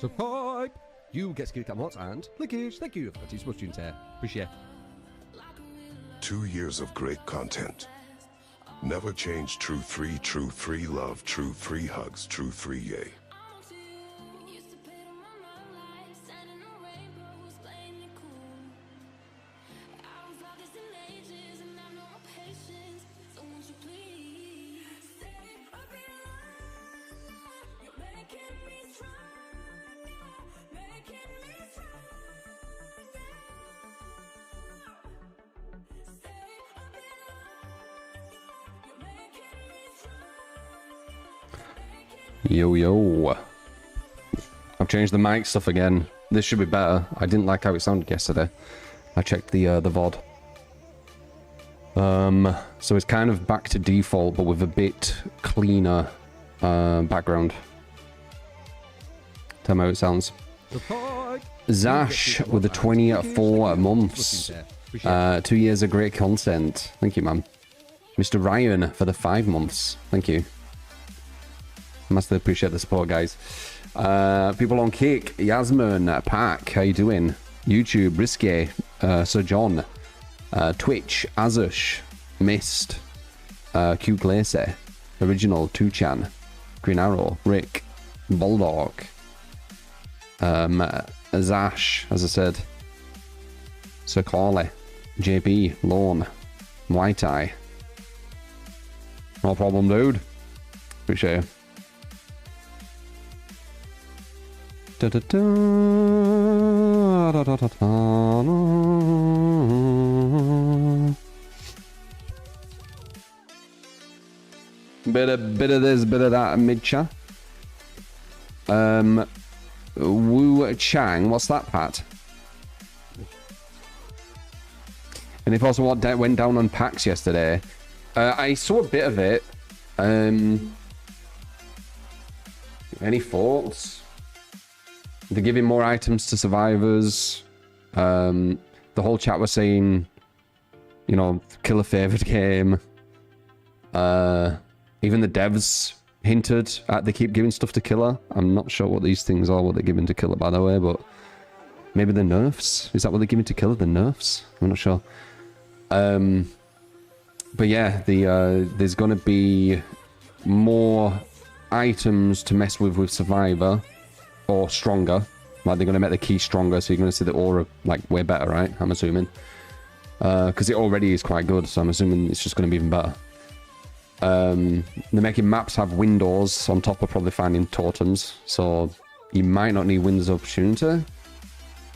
Subscribe! You get skill mods and clickage. Thank you for the subscriptions here. Appreciate it. 2 years of great content. Never change. True 3 love, true 3 hugs, true 3 yay. Yo. I've changed the mic stuff again. This should be better. I didn't like how it sounded yesterday. I checked the VOD. So it's kind of back to default, but with a bit cleaner background. Tell me how it sounds. Zash with the 24 months. 2 years of great content. Thank you, man. Mr. Ryan for the 5 months. Thank you. Massively appreciate the support, guys. People on Kick, Yasmin, Pack, how you doing? YouTube, Risque, Sir John, Twitch, Azush, Mist, Q Glacier, Original, 2chan, Green Arrow, Rick, Bulldog, Zash, as I said, Sir Corley, JB, Lorne, White Eye. No problem, dude. Appreciate you. Da, da, da, da, da, da, da. Bit of this, bit of that, mid-chat. Wu Chang, what's that, Pat? And if also what went down on PAX yesterday, I saw a bit of it. Any thoughts? They're giving more items to survivors. The whole chat was saying, you know, kill a favorite game. Even the devs hinted at they keep giving stuff to Killer. I'm not sure what these things are, what they're giving to Killer, by the way, but maybe the nerfs. Is that what they're giving to Killer? The nerfs? I'm not sure. But yeah, there's going to be more items to mess with Survivor, or stronger. Like, they're going to make the key stronger, so you're going to see the aura like way better, right? I'm assuming. Because it already is quite good, so I'm assuming it's just going to be even better. They're making maps have windows on top of probably finding totems, so you might not need windows of opportunity,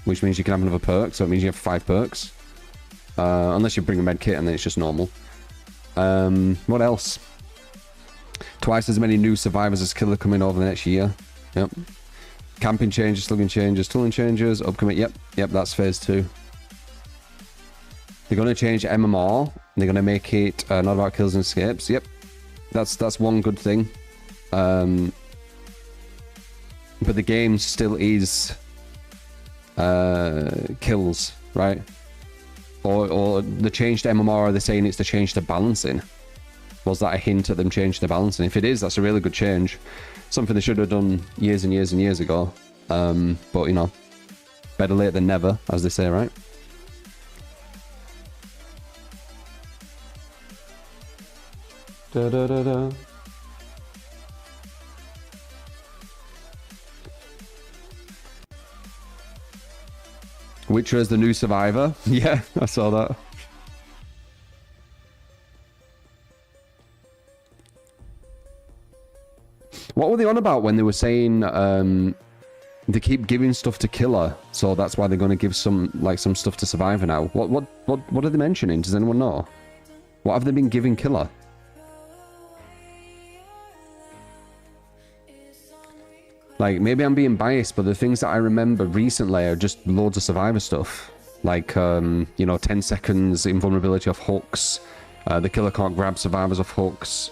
which means you can have another perk, so it means you have 5 perks. Unless you bring a med kit and then it's just normal. What else? Twice as many new survivors as Killer coming over the next year. Yep. Camping changes, slugging changes, tooling changes, upcoming. Yep, that's phase 2. They're going to change MMR. They're going to make it not about kills and escapes. Yep, that's one good thing. But the game still is kills, right? Or the change to MMR, are they saying it's the change to balancing? Was that a hint at them changing to balancing? If it is, that's a really good change. Something they should have done years and years and years ago. But, you know, better late than never, as they say, right? Da da da da. Witcher is the new Survivor. Yeah, I saw that. What were they on about when they were saying they keep giving stuff to Killer, so that's why they're going to give some stuff to Survivor now? What are they mentioning? Does anyone know? What have they been giving Killer? Like, maybe I'm being biased, but the things that I remember recently are just loads of Survivor stuff. Like, you know, 10 seconds invulnerability off hooks. The Killer can't grab survivors off hooks.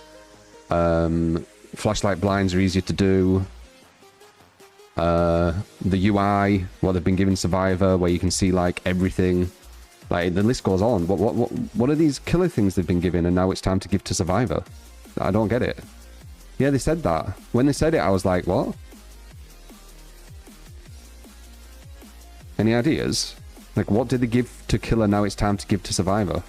Flashlight blinds are easier to do. The UI, what they've been giving Survivor, where you can see, like, everything. Like, the list goes on. What are these Killer things they've been giving, and now it's time to give to Survivor? I don't get it. Yeah, they said that. When they said it, I was like, what? Any ideas? Like, what did they give to Killer, now it's time to give to Survivor?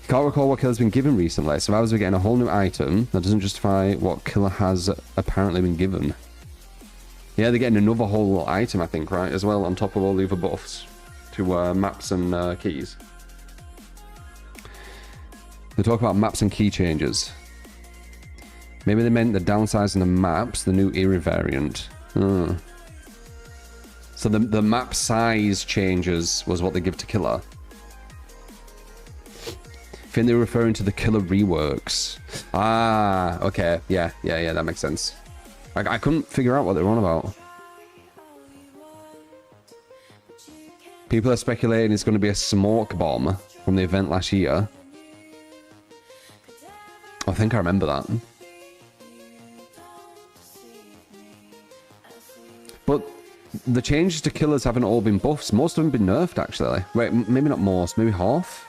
Can't recall what Killer's been given recently. Survivors are getting a whole new item that doesn't justify what Killer has apparently been given. Yeah, they're getting another whole item, I think, right? As well, on top of all the other buffs to maps and keys. They talk about maps and key changes. Maybe they meant the downsizing the maps, the new era variant. So the map size changes was what they give to Killer. I think they're referring to the Killer reworks. Ah, okay. Yeah, that makes sense. I couldn't figure out what they were on about. People are speculating it's going to be a smoke bomb from the event last year. I think I remember that. But the changes to Killers haven't all been buffs. Most of them have been nerfed, actually. Wait, maybe not most, maybe half?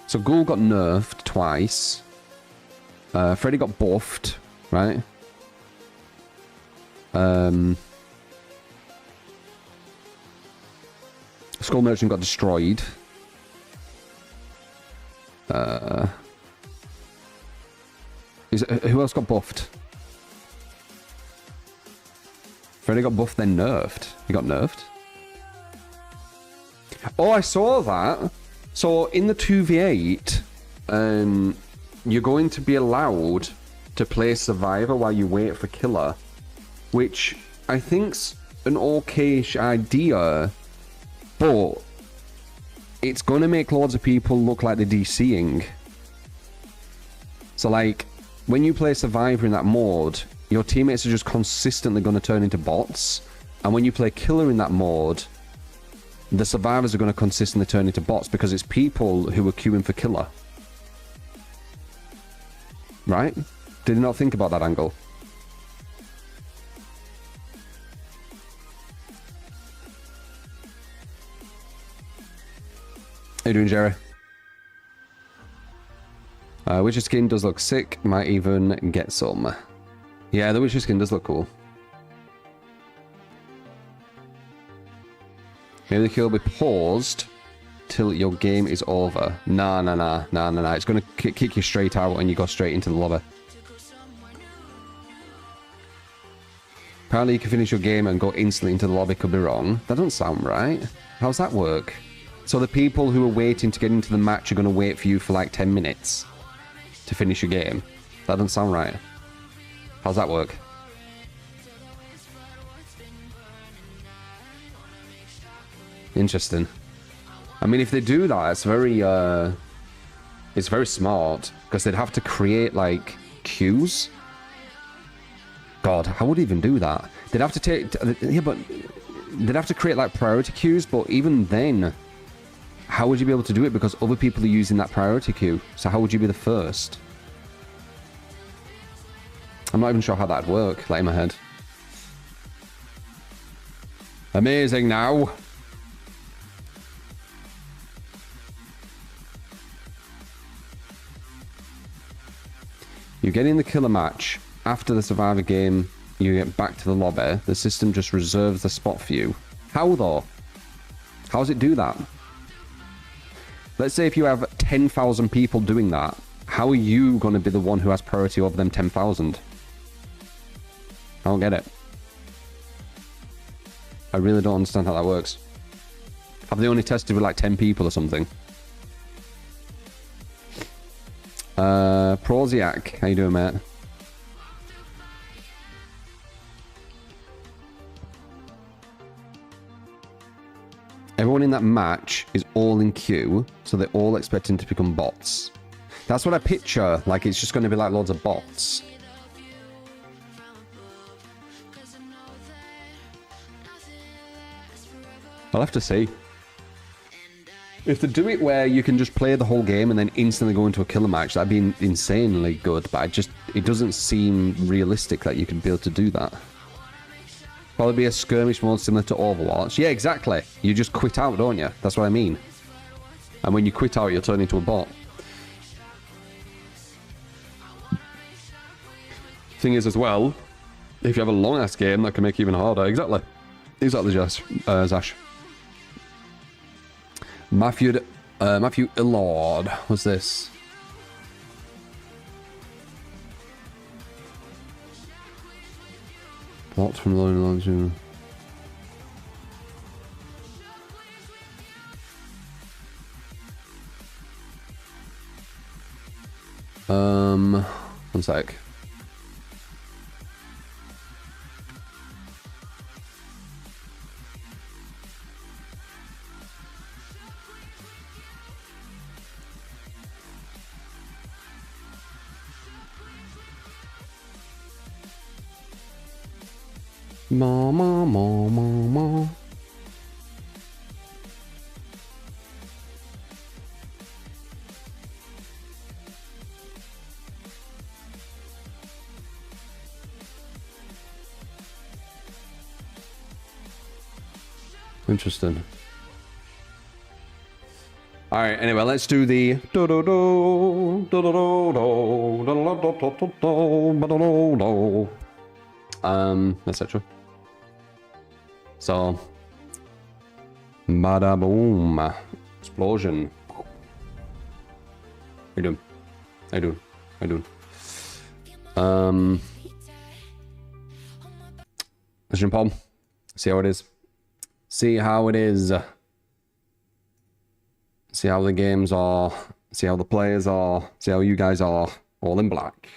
So Ghoul got nerfed twice. Freddy got buffed, right? Skull Merchant got destroyed. Who else got buffed? Freddy got buffed, then nerfed. He got nerfed. Oh, I saw that. So in the 2v8, you're going to be allowed to play Survivor while you wait for Killer, which I think's an okay-ish idea, but it's going to make loads of people look like they're DCing. So, like, when you play Survivor in that mode, your teammates are just consistently going to turn into bots, and when you play Killer in that mode, the survivors are going to consistently turn into bots because it's people who are queuing for Killer. Right? Did you not think about that angle? How you doing, Jerry? Witcher skin does look sick. Might even get some. Yeah, the Witcher skin does look cool. Maybe the kill will be paused till your game is over. Nah. It's going to kick you straight out and you go straight into the lobby. Apparently you can finish your game and go instantly into the lobby. Could be wrong. That doesn't sound right. How's that work? So the people who are waiting to get into the match are going to wait for you for like 10 minutes to finish your game. That doesn't sound right. How's that work? Interesting. I mean, if they do that, it's very smart, because they'd have to create like queues. God, how would they even do that? They'd have to take, yeah, but they'd have to create like priority queues. But even then, how would you be able to do it? Because other people are using that priority queue. So how would you be the first? I'm not even sure how that'd work. Like in my head. Amazing now. You get in the killer match. After the survivor game, you get back to the lobby. The system just reserves the spot for you. How, though? How does it do that? Let's say if you have 10,000 people doing that, how are you going to be the one who has priority over them 10,000? I don't get it. I really don't understand how that works. Have they only tested with like 10 people or something? Proziak, how you doing, mate? Everyone in that match is all in queue, so they're all expecting to become bots. That's what I picture, like it's just going to be like loads of bots. I'll have to see. If they do it where you can just play the whole game and then instantly go into a killer match, that'd be insanely good, but it doesn't seem realistic that you could be able to do that. Probably be a skirmish mode similar to Overwatch. Yeah, exactly. You just quit out, don't you? That's what I mean. And when you quit out, you'll turn into a bot. Thing is, as well, if you have a long-ass game, that can make it even harder. Exactly. Exactly, Zash. Matthew Illard. What's this? What from loading launching? One sec. Ma. Interesting. All right. Anyway, let's do the etc. So, bada boom, explosion. How you doing? How you doing? How you doing? Let's jump on. See how it is. See how it is. See how the games are. See how the players are. See how you guys are. All in black.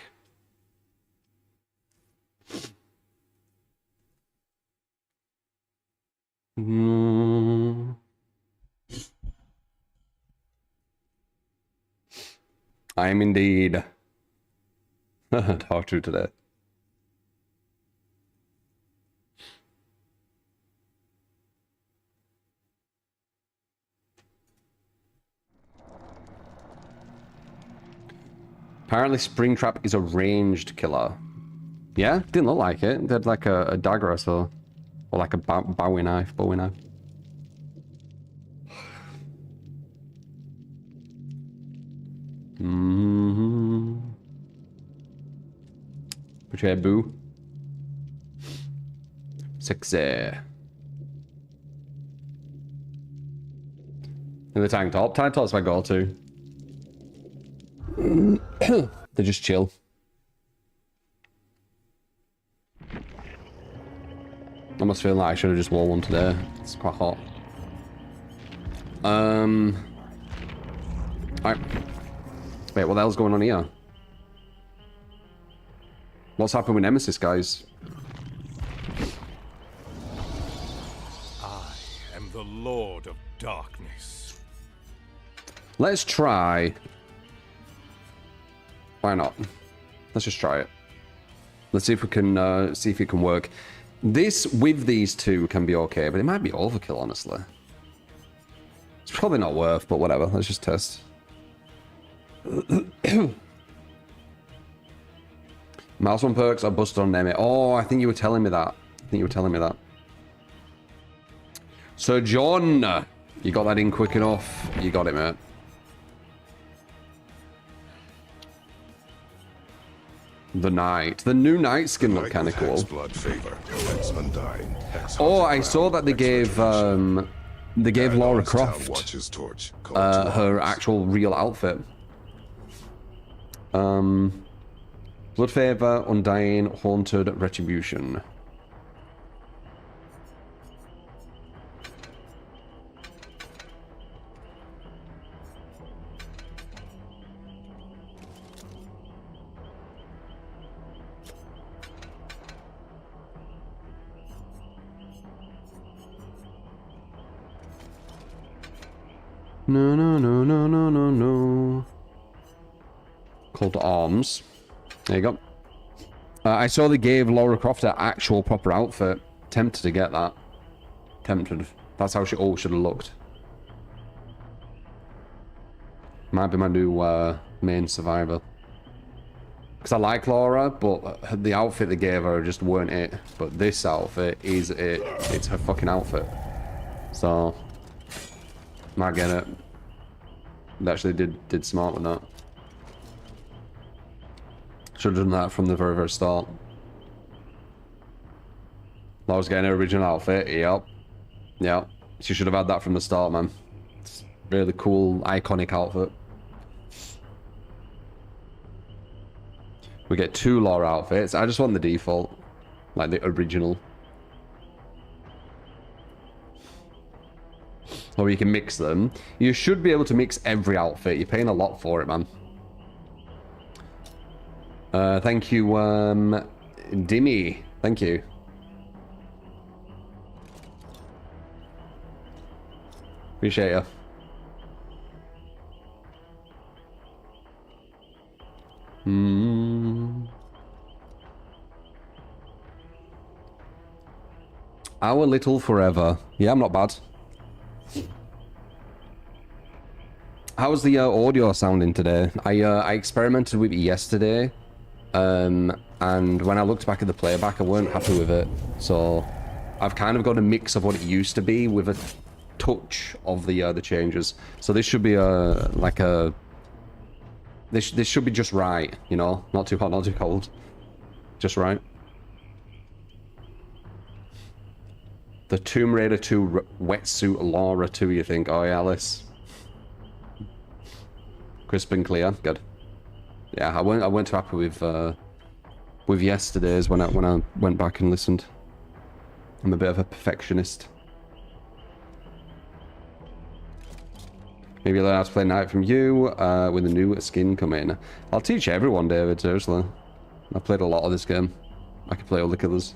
I am indeed. Talk to today. Apparently Springtrap is a ranged killer. Yeah? Didn't look like it. They had like a dagger or so. Or like a bowie knife. Portray Boo. Sexy. In the tank top. Tank top's my go-to. They just chill. I must feel like I should have just wore one today. It's quite hot. Alright. Wait, what the hell's going on here? What's happened with Nemesis, guys? I am the Lord of Darkness. Let's try. Why not? Let's just try it. Let's see if we can see if it can work. This with these two can be okay, but it might be overkill, honestly. It's probably not worth, but whatever. Let's just test. Mouse on perks are busted on Nemi. Oh, I think you were telling me that. So, John, you got that in quick enough. You got it, mate. The Knight. The new Knight skin looked kind of cool. Blood favor, Hex Undying, Hex Oh, Haunted I saw Ground, that they gave And Lara Oz Town Croft watches torch, call to her arms. actual real outfit. Blood Favor, Undying, Haunted, Retribution. No, no, no, no, no, no, no. Called Arms. There you go. I saw they gave Lara Croft her actual proper outfit. Tempted to get that. Tempted. That's how she all should have looked. Might be my new main survivor. Because I like Laura, but the outfit they gave her just weren't it. But this outfit is it. It's her fucking outfit. So... might get it. They actually did smart with that. Should have done that from the very, very start. Laura's getting her original outfit. Yep. Yep. She should have had that from the start, man. It's really cool, iconic outfit. We get 2 Laura outfits. I just want the default. Like the original. Or you can mix them. You should be able to mix every outfit. You're paying a lot for it, man. Thank you, Dimmy. Thank you. Appreciate you. Our Little Forever. Yeah, I'm not bad. How's the audio sounding today? I experimented with it yesterday, and when I looked back at the playback, I weren't happy with it. So I've kind of got a mix of what it used to be with a touch of the changes. So this should be like a this should be just right, you know, not too hot, not too cold, just right. The Tomb Raider 2 wetsuit Laura 2, you think? Oh yeah, Alice. Crisp and clear, good. Yeah, I weren't too happy with yesterday's when I went back and listened. I'm a bit of a perfectionist. Maybe learn how to play Knight from you with a new skin coming. I'll teach everyone, David, seriously. I've played a lot of this game. I can play all the killers.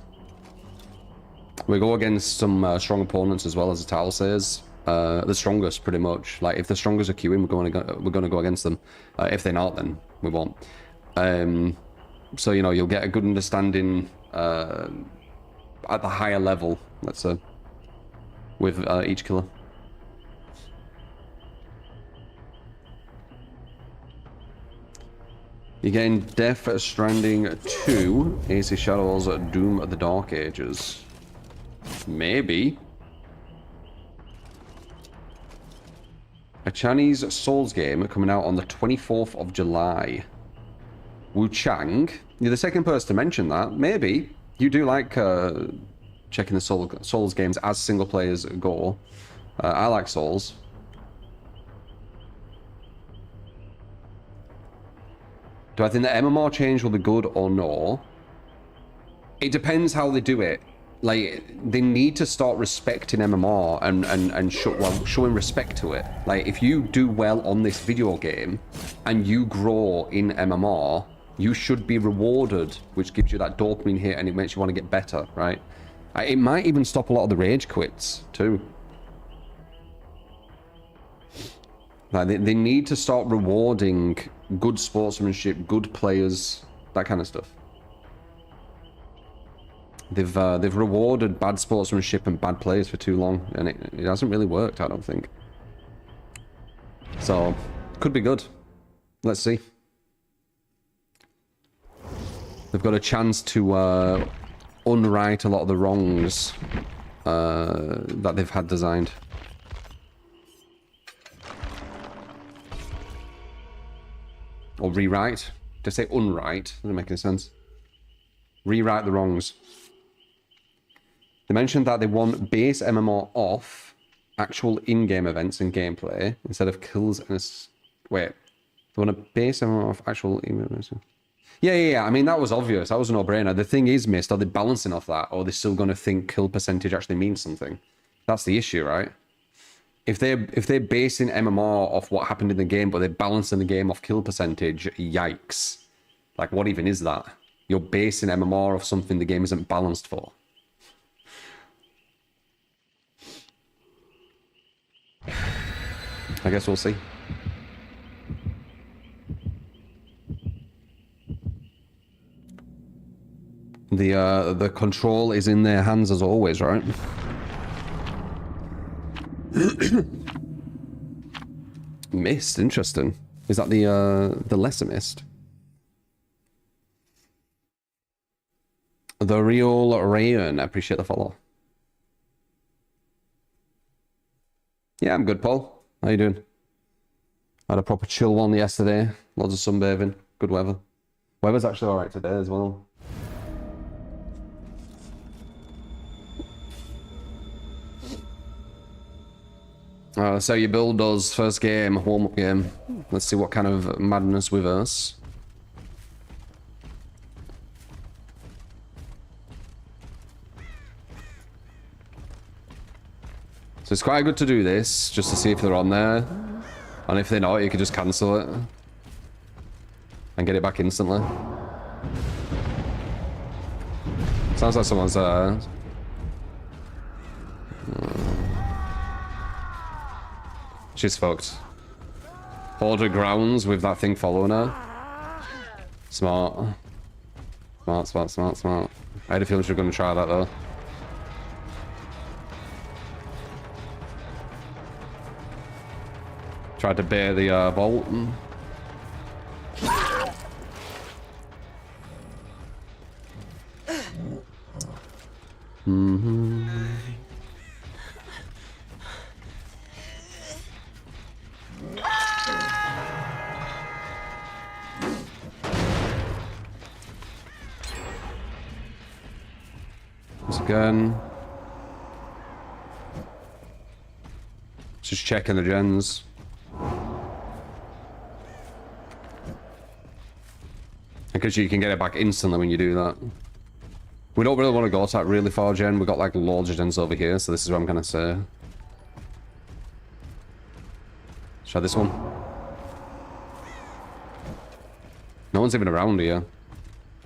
We go against some strong opponents as well, as the title says. The strongest, pretty much. Like, if the strongest are queuing, we're going to go against them. If they're not, then we won't. So, you know, you'll get a good understanding at the higher level, let's say, with each killer. You're getting Death Stranding 2, AC Shadows, Doom of the Dark Ages. Maybe. A Chinese Souls game coming out on the 24th of July. Wu Chang. You're the second person to mention that. Maybe. You do like checking the Souls games as single players go. I like Souls. Do I think the MMR change will be good or no? It depends how they do it. Like, they need to start respecting MMR and showing respect to it. Like, if you do well on this video game and you grow in MMR, you should be rewarded, which gives you that dopamine hit and it makes you want to get better, right? It might even stop a lot of the rage quits, too. Like, they need to start rewarding good sportsmanship, good players, that kind of stuff. They've rewarded bad sportsmanship and bad players for too long, and it hasn't really worked, I don't think. So, could be good. Let's see. They've got a chance to unwrite a lot of the wrongs that they've had designed. Or rewrite. To say unwrite doesn't make any sense. Rewrite the wrongs. They mentioned that they want base MMR off actual in-game events and gameplay instead of kills and... Wait. They want a base MMR off actual in-game events. Yeah. I mean, that was obvious. That was a no-brainer. The thing is, Mist, are they balancing off that? Or are they still going to think kill percentage actually means something? That's the issue, right? If they're basing MMR off what happened in the game, but they're balancing the game off kill percentage, yikes. Like, what even is that? You're basing MMR off something the game isn't balanced for. I guess we'll see. The control is in their hands as always, right? Mist, interesting. Is that the lesser mist? The real Rayon, I appreciate the follow. Yeah, I'm good, Paul. How you doing? I had a proper chill one yesterday. Lots of sunbathing. Good weather. Weather's actually alright today as well. So your build does first game, warm-up game. Let's see what kind of madness with us. So it's quite good to do this, just to see if they're on there. And if they're not, you can just cancel it. And get it back instantly. Sounds like someone's there. She's fucked. Hold her grounds with that thing following her. Smart. Smart. I had a feeling she was going to try that though. Tried to bait the bolt. Once again. Just checking the gens. Because you can get it back instantly when you do that. We don't really want to go to that really far gen. We've got like loads of gens over here, so this is what I'm gonna say. Try this one. No one's even around here.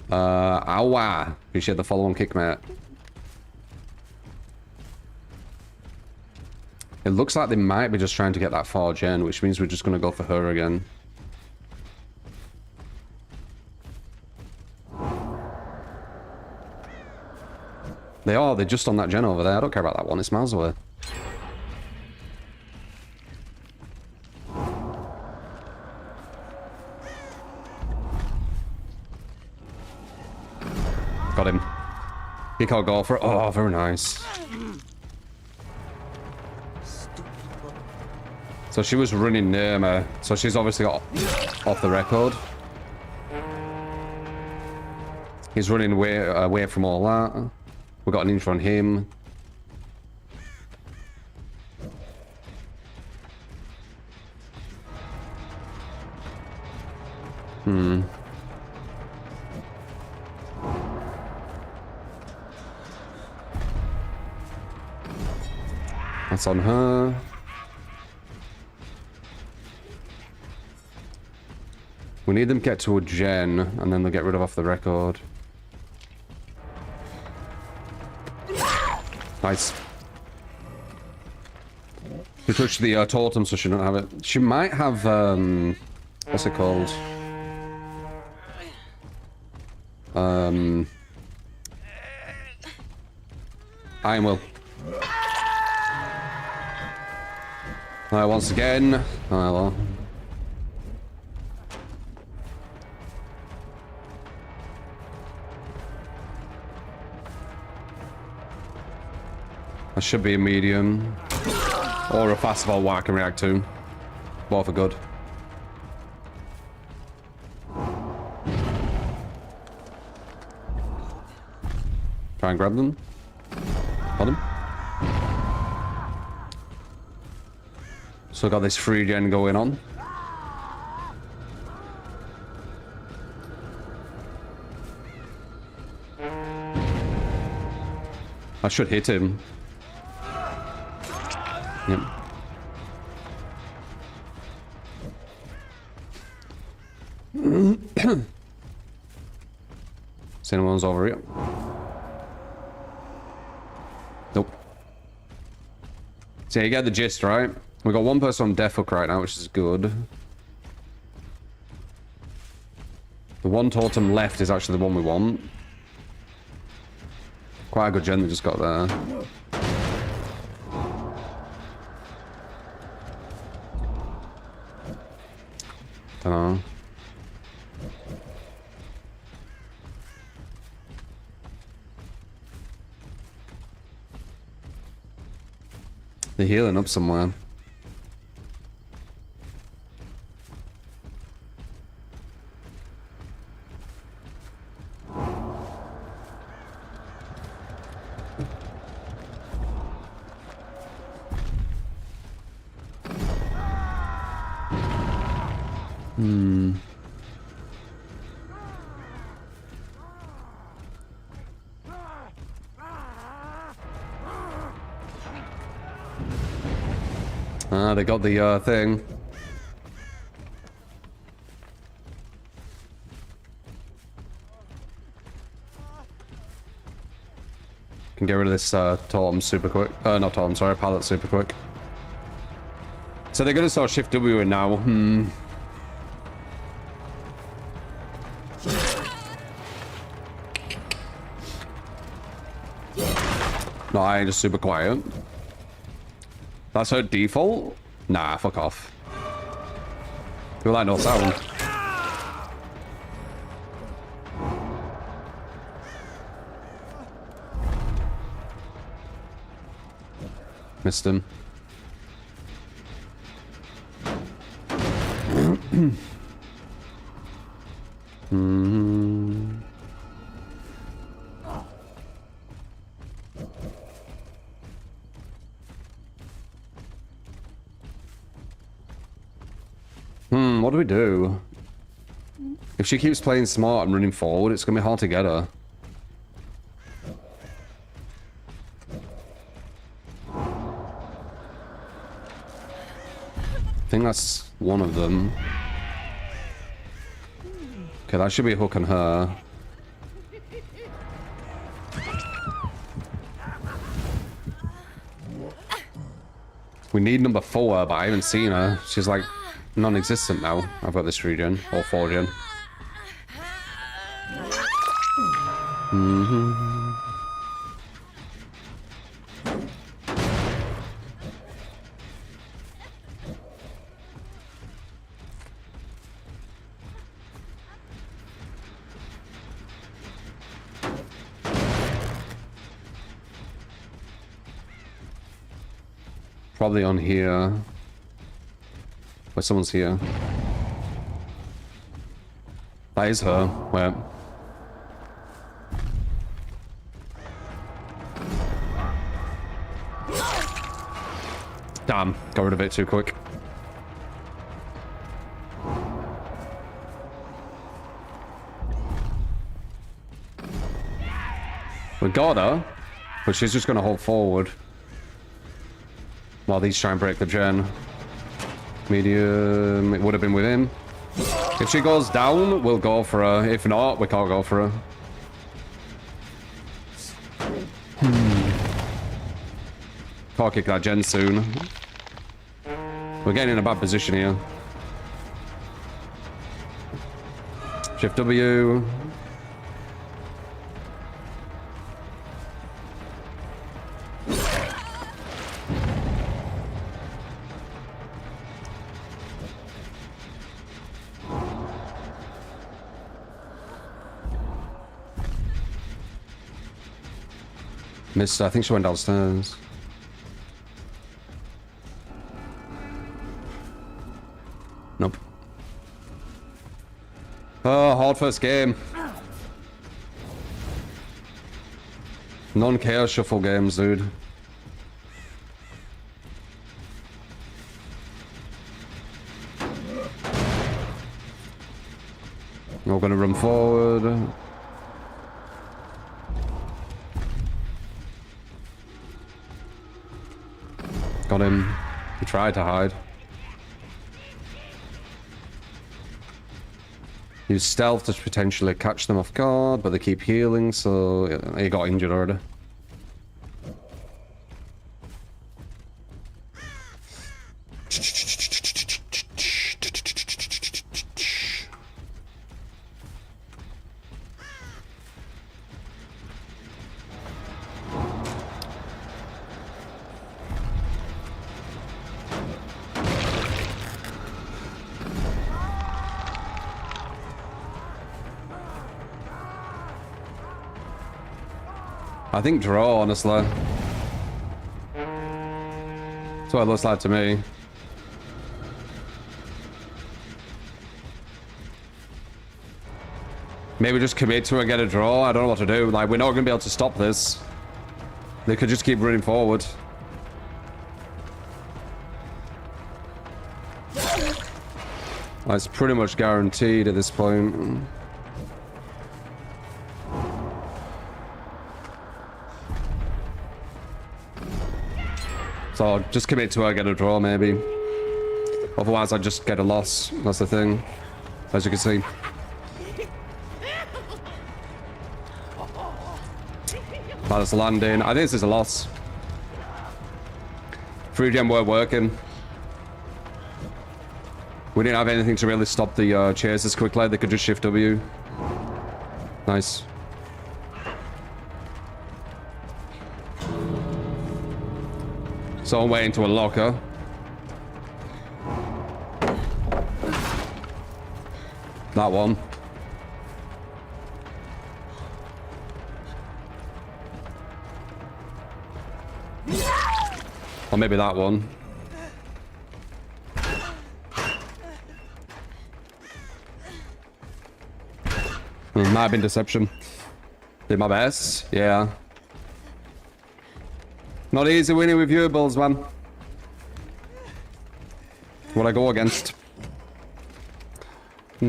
Owa! Appreciate the follow on kick, mate. It looks like they might be just trying to get that far gen, which means we're just gonna go for her again. They are, they're just on that gen over there. I don't care about that one, it's miles away. Got him. He can't go for it. Oh, very nice. So she was running near me. So she's obviously got off the record. He's running away from all that. We got an inch on him. That's on her. We need them to get to a gen, and then they'll get rid of off the record. Nice. She touched the totem, so she don't have it. She might have, what's it called? Iron Will. Once again. Oh, well. That should be a medium. Or a fastball what I can react to. Both are good. Try and grab them. Hold them. So got this free gen going on. I should hit him. Yep. See anyone's over here? Nope. So you get the gist, right? We got one person on death hook right now, which is good. The one totem left is actually the one we want. Quite a good gen they just got there. Dunno. They're healing up somewhere. Ah, they got the thing. Can get rid of this totem super quick. Not totem, sorry, pallet super quick. So they're gonna start shift W in now. No, I ain't just super quiet. That's her default? Nah, fuck off. Feel like no sound. Missed him. What do we do? If she keeps playing smart and running forward, it's gonna be hard to get her. I think that's one of them. Okay, that should be a hook on her. We need number 4, but I haven't seen her. She's like non-existent now. I've got this regen or 4 gen. Probably on here. Where someone's here. That is her. Where? Damn, got rid of it too quick. We got her, but she's just gonna hold forward while these try and break the gen. Medium, it would have been with him. If she goes down, we'll go for her. If not, we can't go for her. Can't kick that gen soon. We're getting in a bad position here. Shift W. Missed. I think she went downstairs. Nope. Oh, hard first game. Non-chaos shuffle games, dude. We're gonna run forward. Got him. He tried to hide. Use stealth to potentially catch them off guard, but they keep healing, so yeah, he got injured already. I think draw, honestly. That's what it looks like to me. Maybe just commit to it and get a draw. I don't know what to do. Like, we're not going to be able to stop this. They could just keep running forward. It's pretty much guaranteed at this point. So just commit to it, get a draw maybe. Otherwise I'd just get a loss. That's the thing. As you can see. That's landing. I think this is a loss. 3 gen weren't working. We didn't have anything to really stop the chases quickly. They could just shift W. Nice. So I'm waiting to unlock her. That one. Or maybe that one. Might have been deception. Did my best. Yeah. Not easy winning with viewables, man. What I go against. So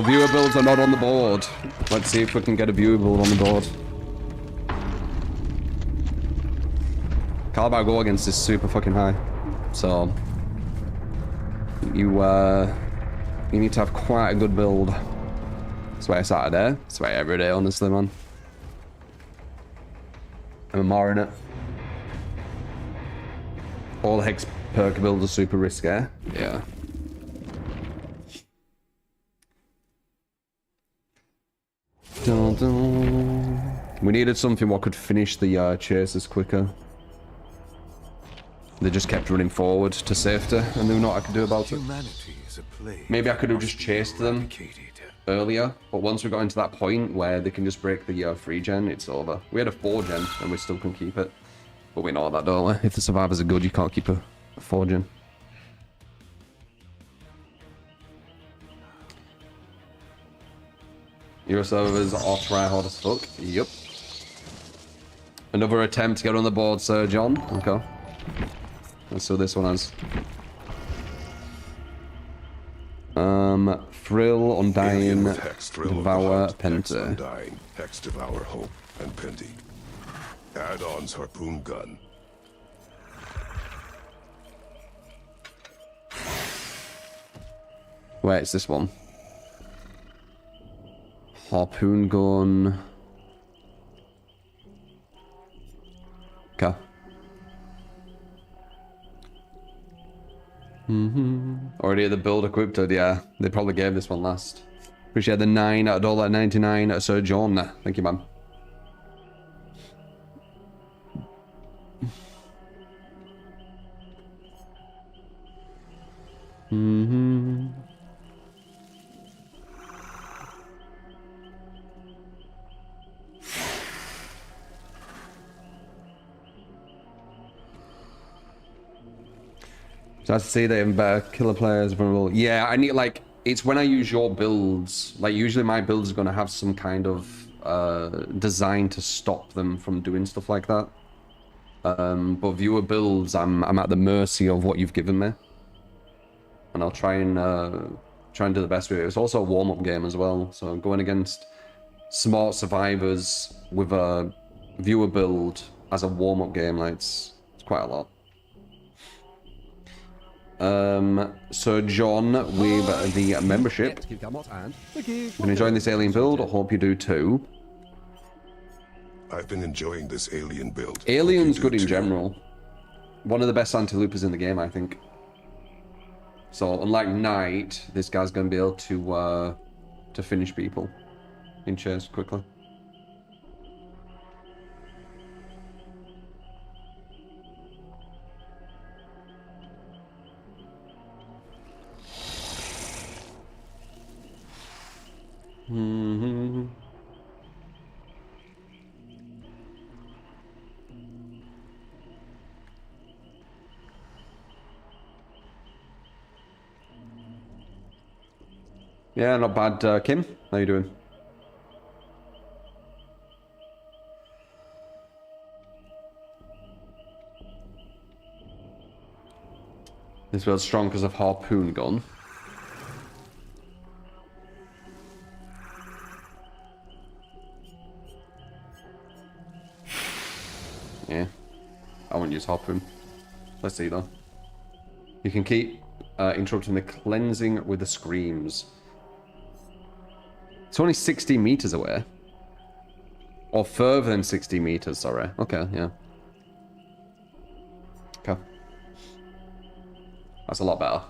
viewables are not on the board. Let's see if we can get a viewable on the board. Caliber go against is super fucking high. So you need to have quite a good build. That's why I started there. That's why every day, honestly, man. I'm more in it. All hex perk builds are super risky. Yeah. Dun, dun. We needed something what could finish the chases quicker. They just kept running forward to safety, and there was nothing I could do about it. Maybe I could have just chased them earlier, but once we got into that point where they can just break the 3 gen, it's over. We had a 4 gen, and we still can keep it. But we know that, don't we? If the survivors are good, you can't keep a 4 gen. Your servers are try-hard as fuck. Yep. Another attempt to get on the board, Sir John. Okay. Let's see what this one has. Thrill, Undying, Devour, Penta. Undying, Hex, Devour, Hope, and Penti. Add-ons, Harpoon Gun. Wait, it's this one. Harpoon Gun. Okay. Already the build equipped, yeah. They probably gave this one last. Appreciate the $9.99 Sir John. Thank you, man. So I see that even better killer players vulnerable. Yeah, I need like it's when I use your builds. Like usually my build is gonna have some kind of designed to stop them from doing stuff like that. But viewer builds, I'm at the mercy of what you've given me, and I'll try and do the best with it. It's also a warm-up game as well, so going against smart survivors with a viewer build as a warm-up game, like it's quite a lot. So John, with the membership, been enjoying this alien build. I hope you do too. I've been enjoying this alien build. Alien's good in general. One of the best anti-loopers in the game, I think. So unlike Knight, this guy's going to be able to finish people in chairs quickly. Mm-hmm. Yeah, not bad, Kim. How you doing? This build's strong because of Harpoon Gun. Yeah, I won't use Harpoon. Let's see though. You can keep interrupting the cleansing with the screams. It's only 60 meters away. Or further than 60 meters, sorry. Okay, yeah. Okay. That's a lot better.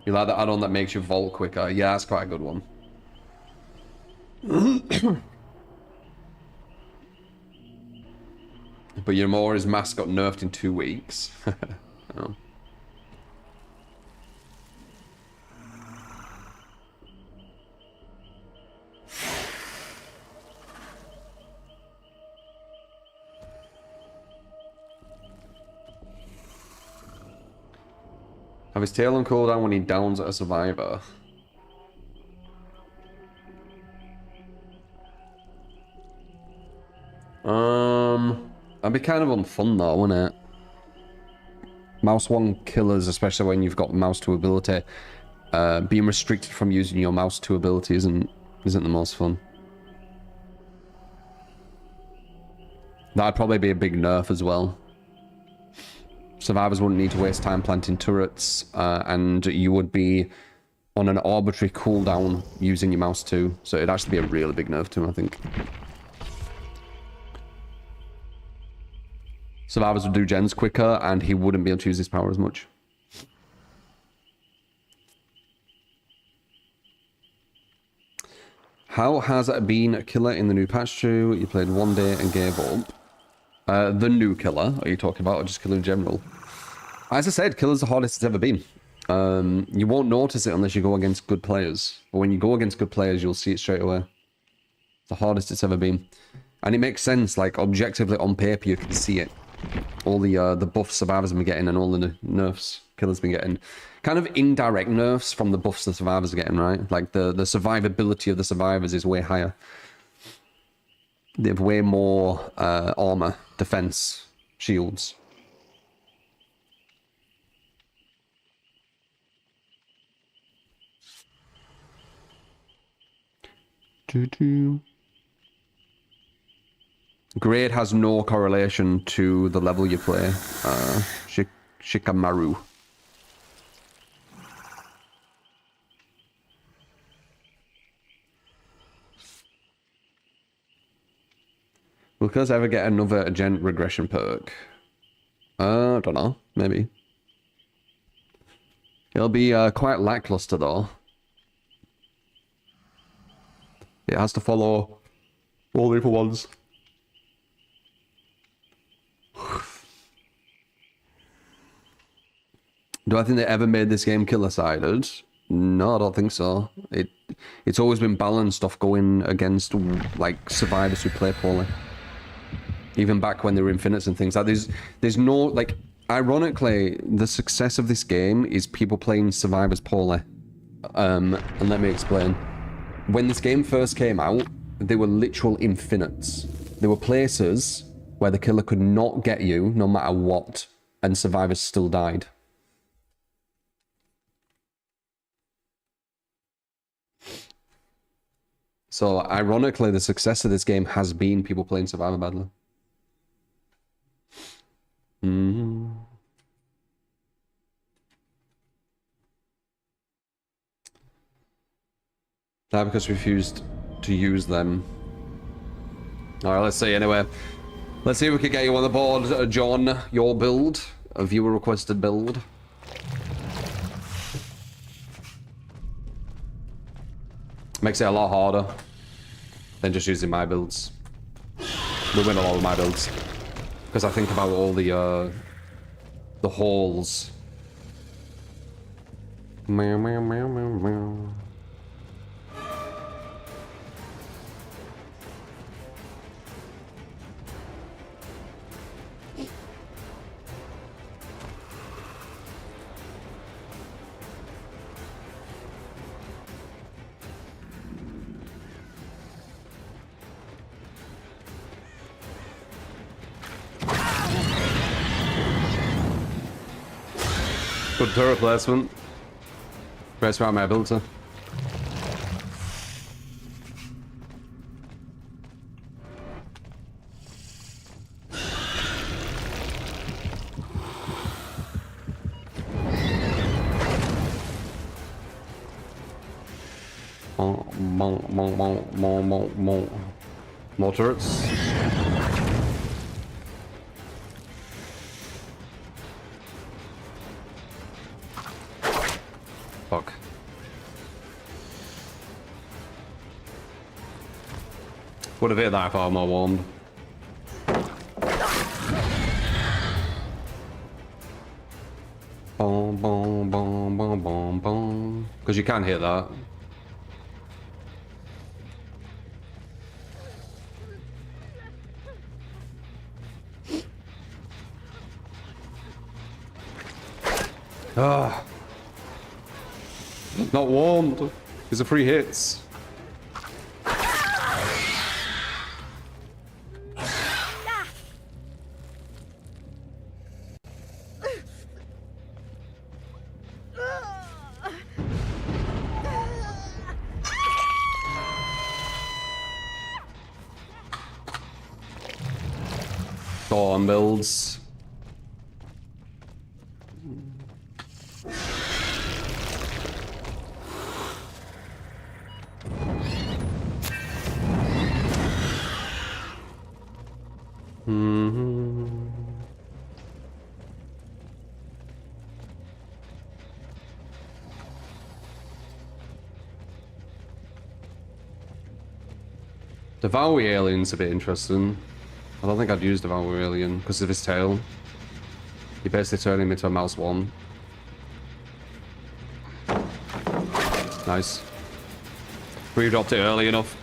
You like the add-on that makes you vault quicker? Yeah, that's quite a good one. But your Mora's mask got nerfed in 2 weeks. Oh. Have his tail on cooldown when he downs at a survivor. That'd be kind of unfun though, wouldn't it? Mouse 1 killers, especially when you've got mouse 2 ability, being restricted from using your mouse 2 ability isn't the most fun. That'd probably be a big nerf as well. Survivors wouldn't need to waste time planting turrets, and you would be on an arbitrary cooldown using your mouse 2, so it'd actually be a really big nerf to him, I think. Survivors would do gens quicker, and he wouldn't be able to use his power as much. How has it been a killer in the new patch 2? You played 1 day and gave up. The new killer, are you talking about, or just killer in general? As I said, killer's the hardest it's ever been. You won't notice it unless you go against good players. But when you go against good players, you'll see it straight away. It's the hardest it's ever been. And it makes sense, like, objectively on paper, you can see it. All the buffs survivors have been getting and all the nerfs killer's been getting. Kind of indirect nerfs from the buffs the survivors are getting, right? Like, the survivability of the survivors is way higher. They have way more armor, defense, shields. Grade has no correlation to the level you play. Shikamaru. Will Killers ever get another agent regression perk? I don't know. Maybe. It'll be quite lackluster though. It has to follow all the other ones. Do I think they ever made this game killer-sided? No, I don't think so. It's always been balanced off going against like survivors who play poorly. Even back when they were infinites and things like there's no like ironically the success of this game is people playing survivors poorly. And let me explain. When this game first came out, they were literal infinites. There were places where the killer could not get you no matter what, and survivors still died. So, ironically, the success of this game has been people playing Survivor badly. That because we refused to use them. Alright, let's see anyway. Let's see if we can get you on the board, John. Your build. A viewer requested build. Makes it a lot harder than just using my builds. We win a lot of my builds. Because I think about all the halls. Meow, meow, meow, meow, meow. Good turret placement. Best around my ability. More turrets. Fuck. Would have hit that if I were more warmed. Boom, boom, boom, boom, boom, boom. Because you can hit that. Ah. Not warmed. These are free hits. Dawn builds. Devour Alien's a bit interesting. I don't think I'd use Devour Alien because of his tail. You basically turn him into a mouse one. Nice. We dropped it early enough.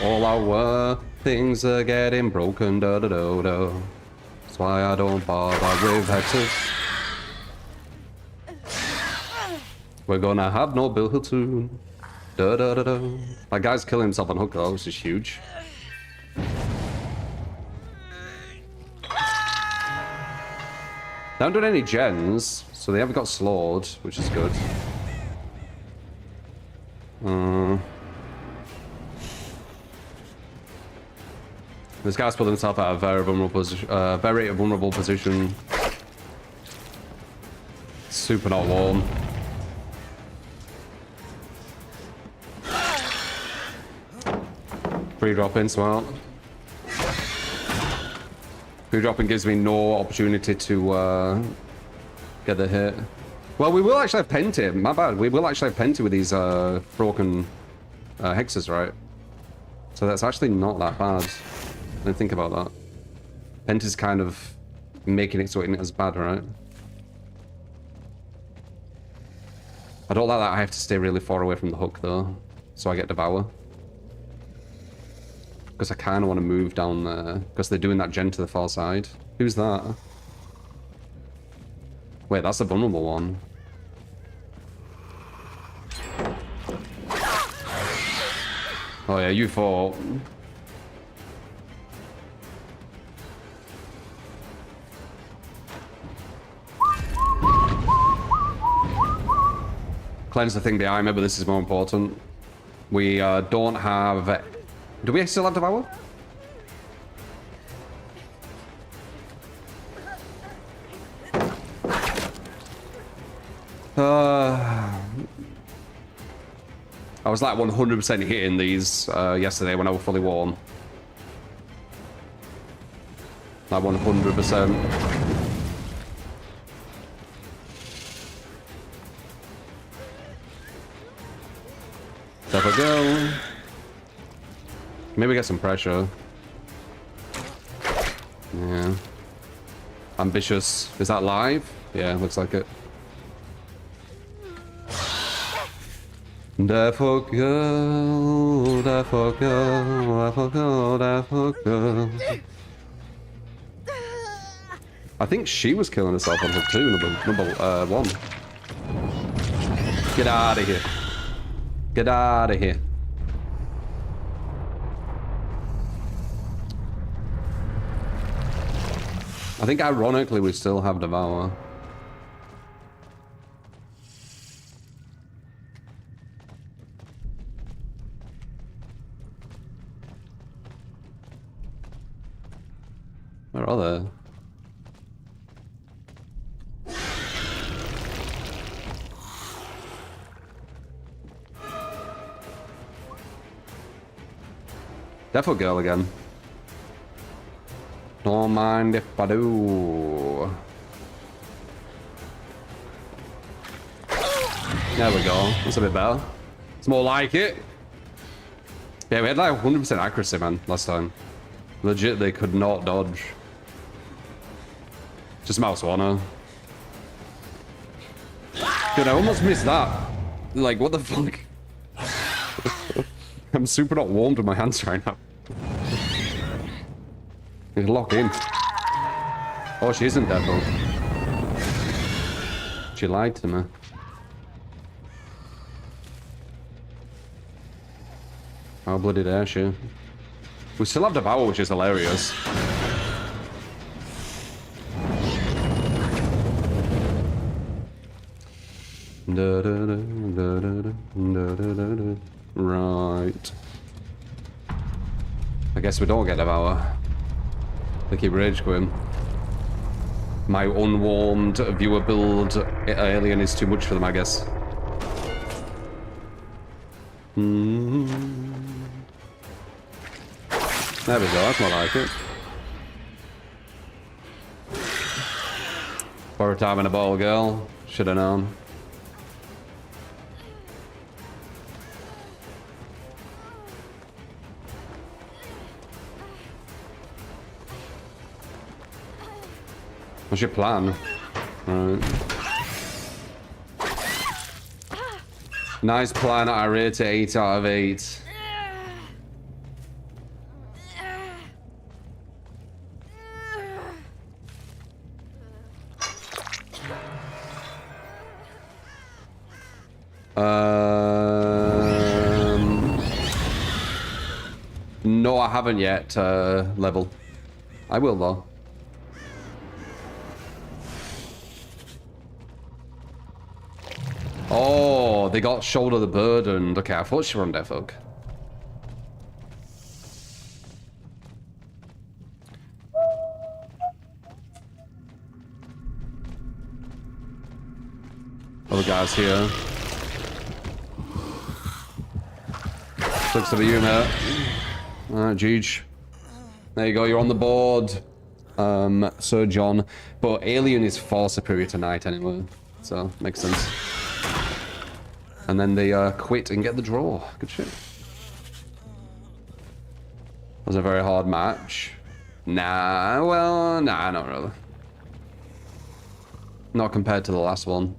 All our things are getting broken, da da da da. That's why I don't bother with hexes. We're gonna have no build soon. Da da da da. That guy's killing himself on hook though, which is huge. They haven't done any gens, so they haven't got slaughtered, which is good. This guy's put himself out of a very vulnerable position. Super not warm. Free dropping, smart. Free dropping gives me no opportunity to get the hit. Well, we will actually have Penti. My bad. We will actually have Penti with these broken hexes, right? So that's actually not that bad. I didn't think about that. Penti's kind of making it so it isn't as bad, right? I don't like that I have to stay really far away from the hook, though, so I get Devour. Because I kind of want to move down there, because they're doing that gen to the far side. Who's that? Wait, that's the vulnerable one. Oh yeah, you fought. Cleanse the thing behind me, but this is more important. We don't have... Do we still have Devour? I was like 100% hitting these yesterday when I was fully worn. Like 100%. There we go. Maybe get some pressure. Yeah. Ambitious. Is that live? Yeah, looks like it. Daffodil, daffodil, daffodil, daffodil. I think she was killing herself on hook 2, number 1. Get out of here. Get out of here. I think ironically we still have Devour. Where are they? Defo girl again. Don't mind if I do. There we go. That's a bit better. It's more like it. Yeah, we had like 100% accuracy, man, last time. Legit, they could not dodge. Just mouse wanna. Dude, I almost missed that. Like, what the fuck? I'm super not warmed with my hands right now. You can lock in. Oh, she isn't dead though. She lied to me. How bloody dare she? We still have Devour, which is hilarious. Right. I guess we don't get Devour. They keep rage quitting. My unwarmed viewer build alien is too much for them, I guess. There we go, that's more like it. For a time in a ball, girl. Should have known. What's your plan? Right. Nice plan, I rate it 8 out of 8. No, I haven't yet, level. I will, though. Oh, they got shoulder the burden. Okay, I thought she were on death hook. Other guys here. Looks to be you, mate. Alright, Jeej. There you go, you're on the board, Sir John. But Alien is far superior to Knight anyway, so makes sense. And then they quit and get the draw. Good shit. Was a very hard match. Nah, well, nah, not really. Not compared to the last one.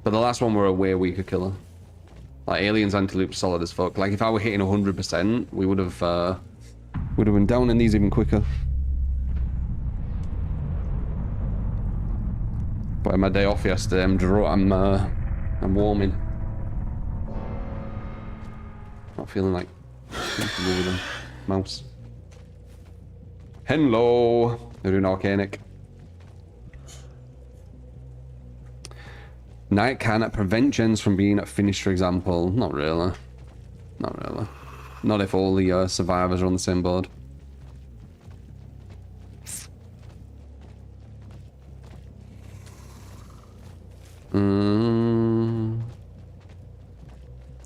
But the last one were a way weaker killer. Like, Alien's anti-loop solid as fuck. Like, if I were hitting 100%, we would have been down in these even quicker. But on my day off yesterday, I'm warming. Not feeling like comfortable with them. Mouse. Hello. They're doing Arcanic. Night can prevent gens from being finished, for example. Not really. Not really. Not if all the survivors are on the same board.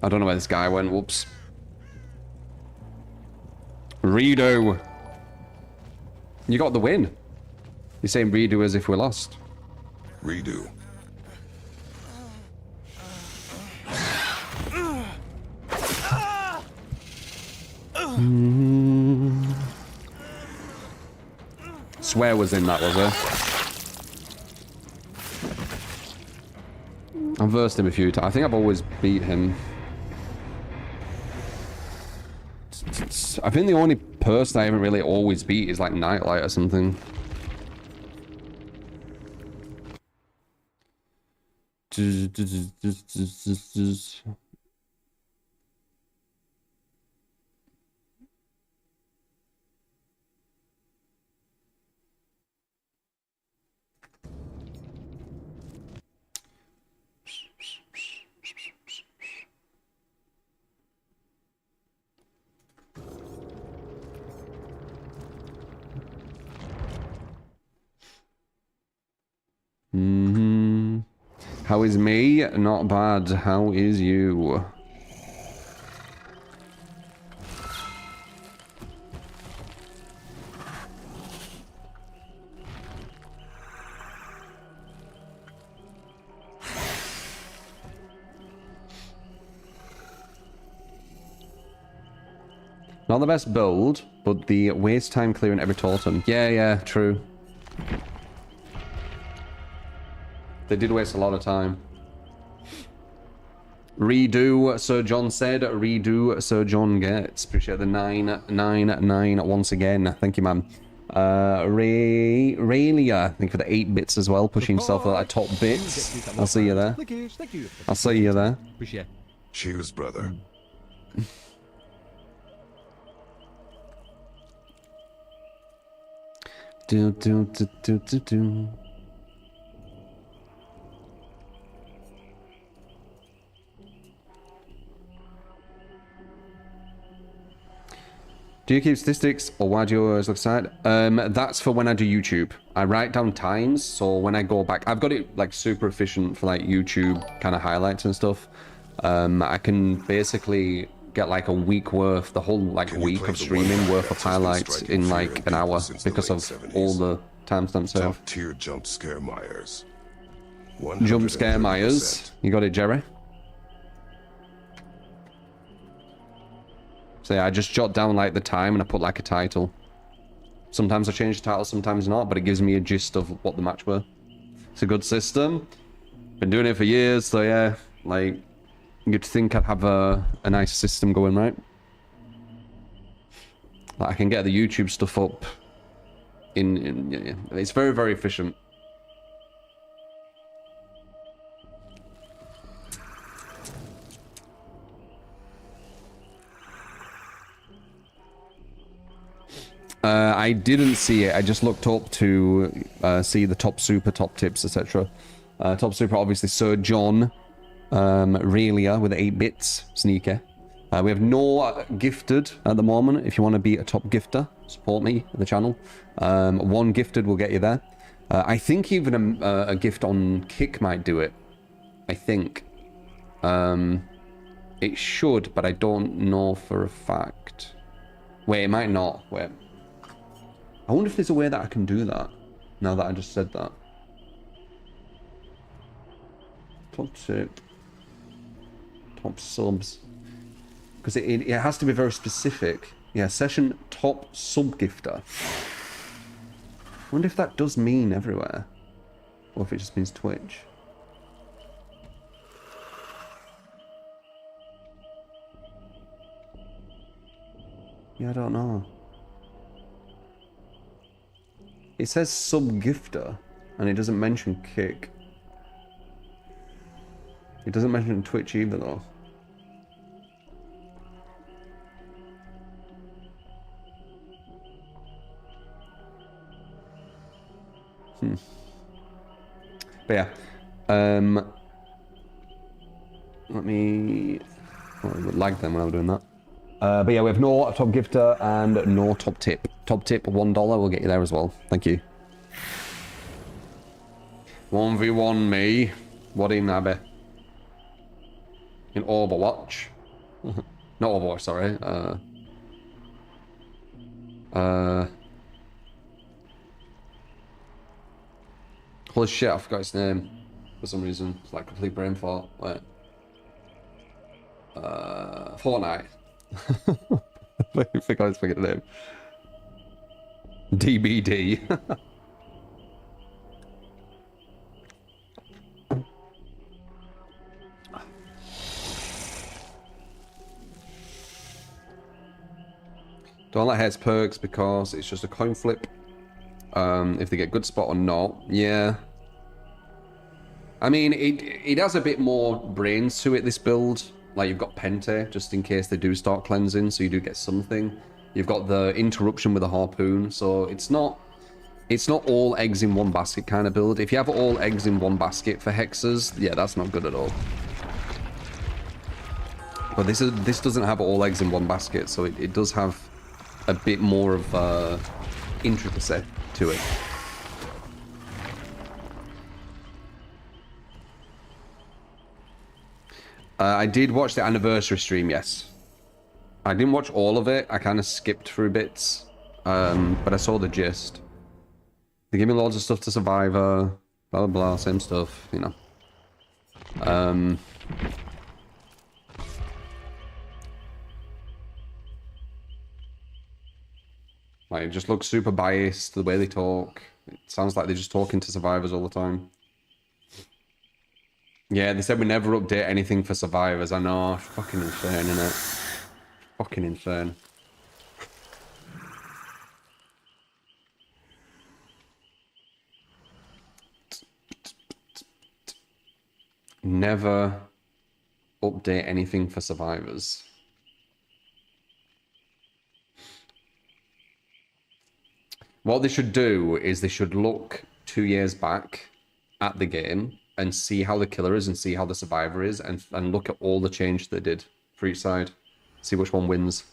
I don't know where this guy went. Whoops. Redo. You got the win. You're saying redo as if we lost. Redo. Swear was in that, was it? I've versed him a few times. I think I've always beat him. I think the only person I haven't really always beat is like Nightlight or something. How is me? Not bad. How is you? Not the best build, but the waste time clearing every totem. Yeah, true. They did waste a lot of time. Redo, Sir John said. Redo, Sir John gets. Appreciate the 999 once again. Thank you, man. Raylia, thank you for the 8 bits as well. Pushing himself at that top bits. I'll see you there. I'll see you there. Appreciate it. Cheers, brother. Do. Do you keep statistics, or why do you always look aside? That's for when I do YouTube. I write down times, so when I go back, I've got it like super efficient for like YouTube kind of highlights and stuff. I can basically get like a week worth, the whole like week of streaming worth of highlights in like an hour because of all the timestamps I have. Top tier jump scare Myers. Jump scare Myers. You got it, Jerry? So yeah, I just jot down like the time and I put like a title. Sometimes I change the title, sometimes not, but it gives me a gist of what the match were. It's a good system. Been doing it for years, so yeah, like you'd think I'd have a nice system going, right? Like I can get the YouTube stuff up yeah. It's very, very efficient. I didn't see it. I just looked up to see the top super, top tips, etc. Top super, obviously, Sir John, Relia with 8 bits, sneaker. We have no gifted at the moment. If you want to be a top gifter, support me at the channel. 1 gifted will get you there. I think even a gift on Kick might do it. I think. It should, but I don't know for a fact. Wait, it might not. Wait. I wonder if there's a way that I can do that, now that I just said that. Top tip. Top subs. Because it has to be very specific. Yeah, session top sub gifter. I wonder if that does mean everywhere. Or if it just means Twitch. Yeah, I don't know. It says sub-gifter, and it doesn't mention Kick. It doesn't mention Twitch either, though. But yeah, let me... Oh, it would lag then when I was doing that. But yeah, we have no top gifter and no top tip. Top tip, $1 will get you there as well. Thank you. 1v1 me. What in Abby? In Overwatch. Not Overwatch, sorry. Holy shit, I forgot his name. For some reason. It's like complete brain fart. Wait. Fortnite. I forgot his fucking name. DBD. Don't like Heads perks because it's just a coin flip. If they get good spot or not. Yeah. I mean, it has a bit more brains to it, this build. Like, you've got Pente, just in case they do start cleansing, so you do get something. You've got the interruption with a harpoon, so it's not all eggs in one basket kind of build. If you have all eggs in one basket for hexes, yeah, that's not good at all. But this doesn't have all eggs in one basket, so it does have a bit more of intricacy to it. I did watch the anniversary stream, yes. I didn't watch all of it. I kind of skipped through bits, but I saw the gist. They give me loads of stuff to Survivor, blah blah blah, same stuff, you know. Like, it just looks super biased, the way they talk. It sounds like they're just talking to survivors all the time. Yeah, they said we never update anything for survivors. I know, it's fucking insane, innit? Fucking insane. Never update anything for survivors. What they should do is they should look 2 years back at the game and see how the killer is and see how the survivor is and look at all the change they did for each side. See which one wins.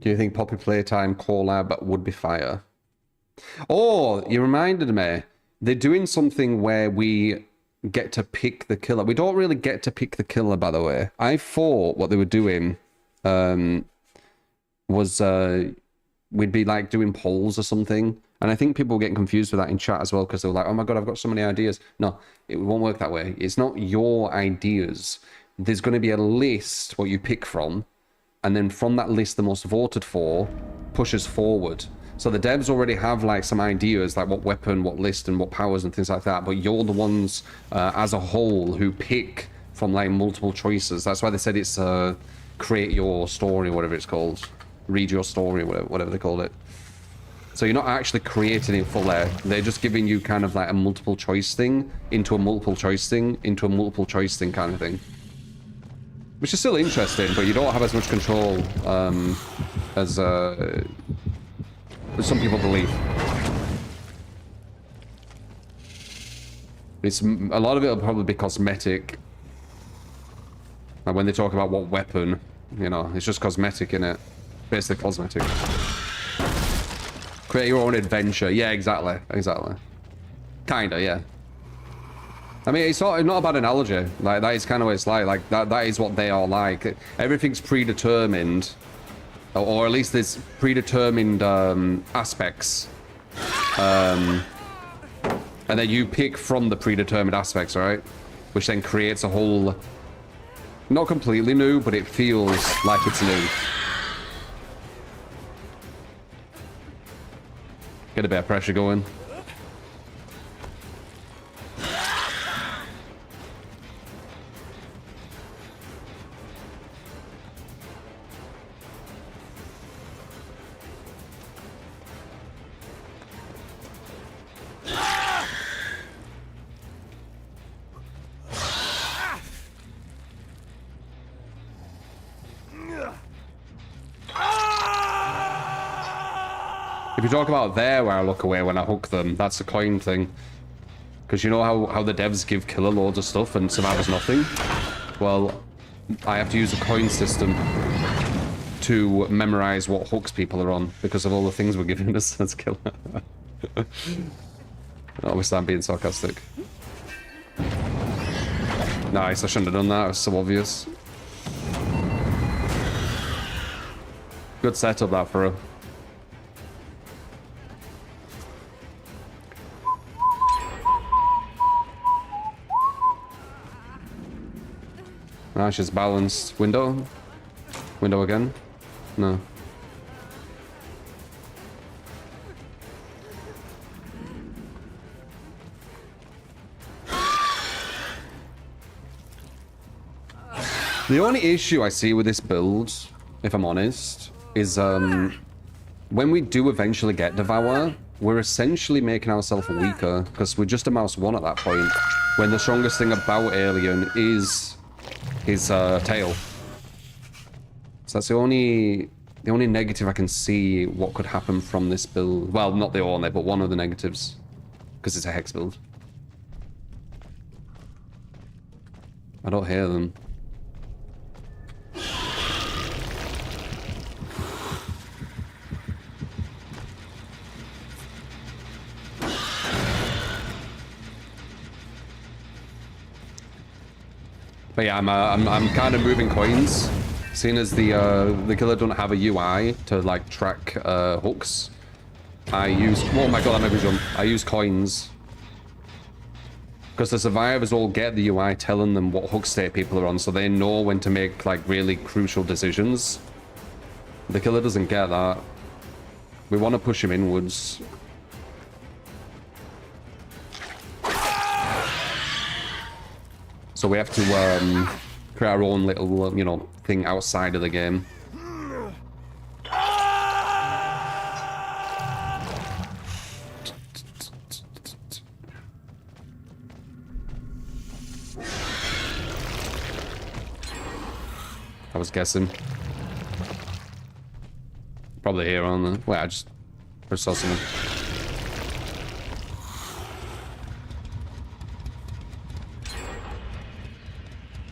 Do you think Poppy Playtime collab would be fire? Oh, you reminded me. They're doing something where we get to pick the killer. We don't really get to pick the killer, by the way. I thought what they were doing was we'd be like doing polls or something. And I think people were getting confused with that in chat as well because they were like, oh my God, I've got so many ideas. No, it won't work that way. It's not your ideas. There's going to be a list what you pick from. And then from that list, the most voted for pushes forward. So the devs already have like some ideas, like what weapon, what list, and what powers and things like that. But you're the ones as a whole who pick from like multiple choices. That's why they said it's create your story, whatever it's called. Read your story, whatever they called it. So you're not actually creating it fully. They're just giving you kind of like a multiple choice thing into a multiple choice thing into a multiple choice thing kind of thing. Which is still interesting, but you don't have as much control as some people believe. It's a lot of it will probably be cosmetic. Like when they talk about what weapon, you know, it's just cosmetic, innit? Basically cosmetic. Create your own adventure. Yeah, exactly. Kinda, yeah. I mean, it's not a bad analogy. Like, that is kind of what it's like. Like, that is what they are like. Everything's predetermined. Or at least there's predetermined aspects And then you pick from the predetermined aspects, right? Which then creates a whole... Not completely new, but it feels like it's new. Get a bit of pressure going. If you talk about there where I look away when I hook them, that's the coin thing. Because you know how the devs give killer loads of stuff and survivors nothing? Well, I have to use a coin system to memorize what hooks people are on because of all the things we're giving us as killer. Obviously I'm being sarcastic. Nice, I shouldn't have done that, it was so obvious. Good setup that for her. Ah, she's balanced. Window? Window again? No. The only issue I see with this build, if I'm honest, is when we do eventually get Devour, we're essentially making ourselves weaker, because we're just a mouse 1 at that point, when the strongest thing about Alien is his tail. So that's the only negative I can see what could happen from this build. Well, not the only, but one of the negatives, because it's a hex build. I don't hear them. But yeah, I'm kind of moving coins, seeing as the killer don't have a UI to like track hooks. I use, oh my god, that made me jump. I use coins because the survivors all get the UI telling them what hook state people are on, so they know when to make like really crucial decisions. The killer doesn't get that. We want to push him inwards. So we have to create our own little, you know, thing outside of the game. I was guessing. Probably here on the... Wait, I just saw something.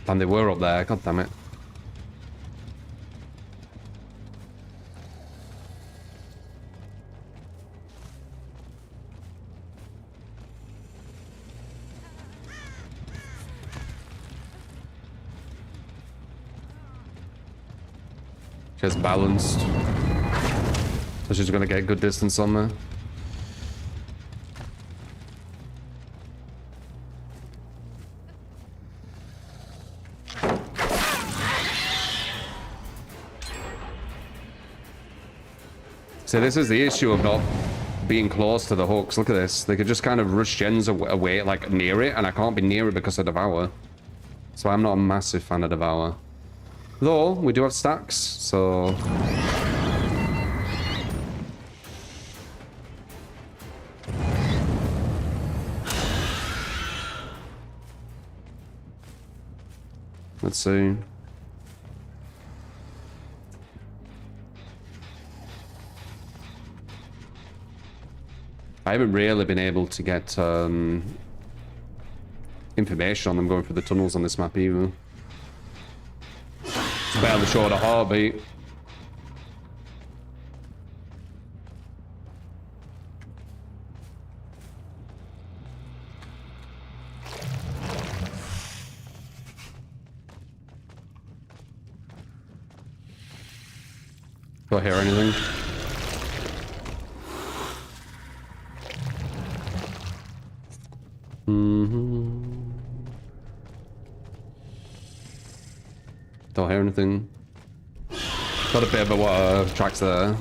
And they were up there, god damn it. She's balanced. So she's gonna get good distance on there. So this is the issue of not being close to the hooks. Look at this. They could just kind of rush gens away, like near it, and I can't be near it because of Devour. So I'm not a massive fan of Devour. Though, we do have stacks, so... Let's see. I haven't really been able to get information on them going through the tunnels on this map either. It's barely showed a heartbeat. Do I hear anything? Don't hear anything. Got a bit of a water tracks there.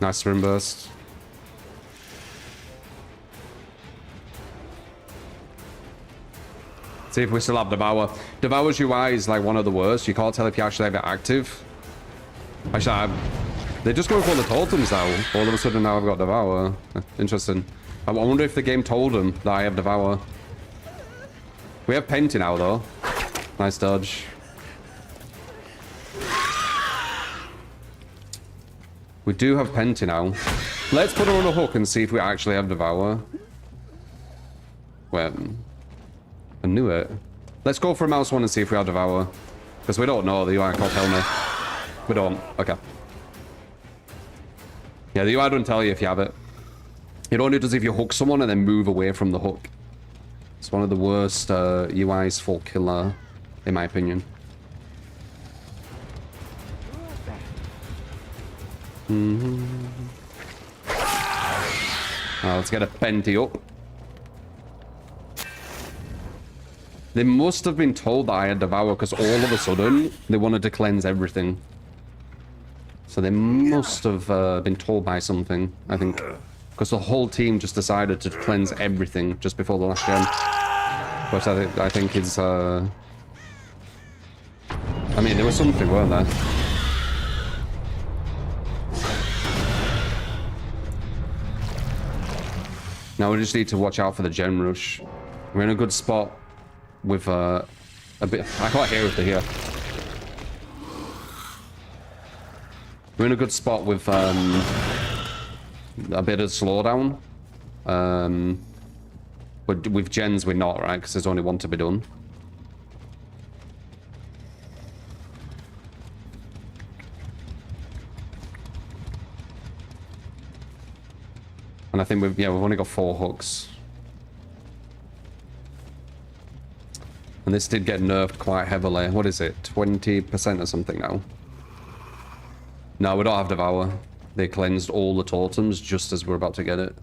Nice rim burst. See if we still have Devour. Devour's UI is like one of the worst. You can't tell if you actually have it active. Actually, they're just going for the totems now. All of a sudden now I've got Devour. Interesting. I wonder if the game told them that I have Devour. We have Penti now though. Nice dodge. We do have Penti now. Let's put her on a hook and see if we actually have Devour. When? I knew it. Let's go for a mouse one and see if we have Devour. Because we don't know. The UI can't tell me. We don't. Okay. Yeah, the UI don't tell you if you have it. It only does if you hook someone and then move away from the hook. It's one of the worst UIs for killer, in my opinion. Let's get a Penti up. They must have been told that I had Devour because all of a sudden they wanted to cleanse everything. So they must have been told by something, I think. Because the whole team just decided to cleanse everything just before the last gen. Which I think is... I mean, there was something, weren't there? Now we just need to watch out for the gen rush. We're in a good spot with a bit... I can't hear if they're here. We're in a good spot with a bit of slowdown. But with gens we're not, right? Because there's only one to be done. And I think we've only got 4 hooks. And this did get nerfed quite heavily. What is it? 20% or something now? No, we don't have Devour. They cleansed all the totems just as we're about to get it.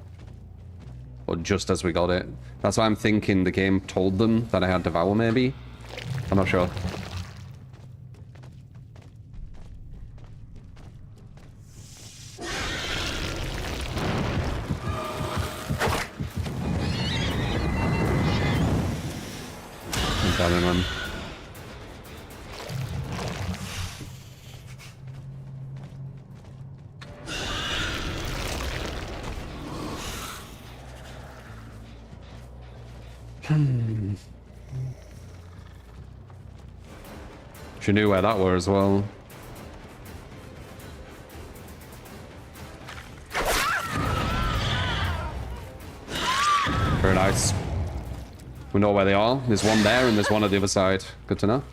Or just as we got it. That's why I'm thinking the game told them that I had Devour, maybe? I'm not sure. She knew where that were as well. Very nice. We know where they are. There's one there and there's one at the other side. Good to know.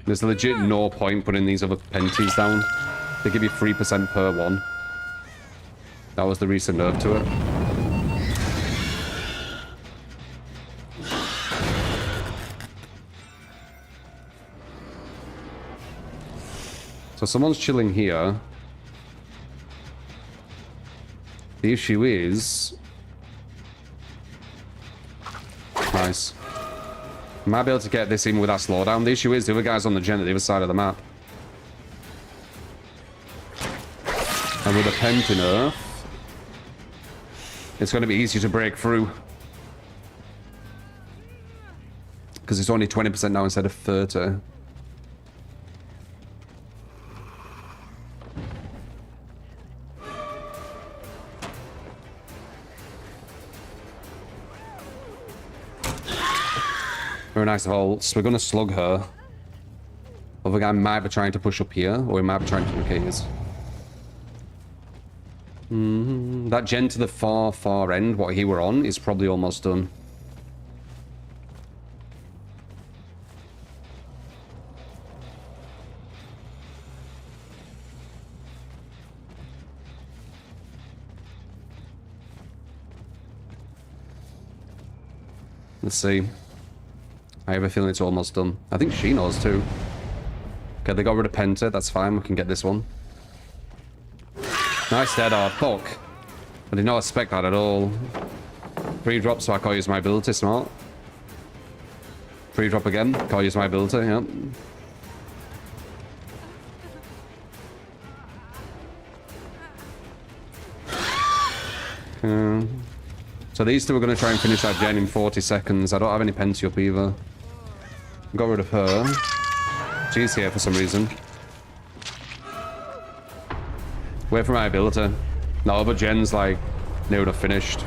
There's legit no point putting these other penties down. They give you 3% per one. That was the recent nerf to it. So someone's chilling here. The issue is... Nice. Might be able to get this in with that slowdown. The issue is the other guy's on the gen at the other side of the map. And with a Penti nerf, it's going to be easier to break through. Because it's only 20% now instead of 30%. Very nice hole. So we're going to slug her. Other guy might be trying to push up here, or he might be trying to look his. That gen to the far end, what he were on, is probably almost done. Let's see. I have a feeling it's almost done. I think she knows too. Okay, they got rid of Penta. That's fine. We can get this one. Nice dead art. Fuck. I did not expect that at all. Free drop so I can't use my ability. Smart. Free drop again. Can't use my ability. Yep. So these two are going to try and finish that gen in 40 seconds. I don't have any Penti up either. Got rid of her. She's here for some reason. Wait for my ability. No, other gen's like near enough finished.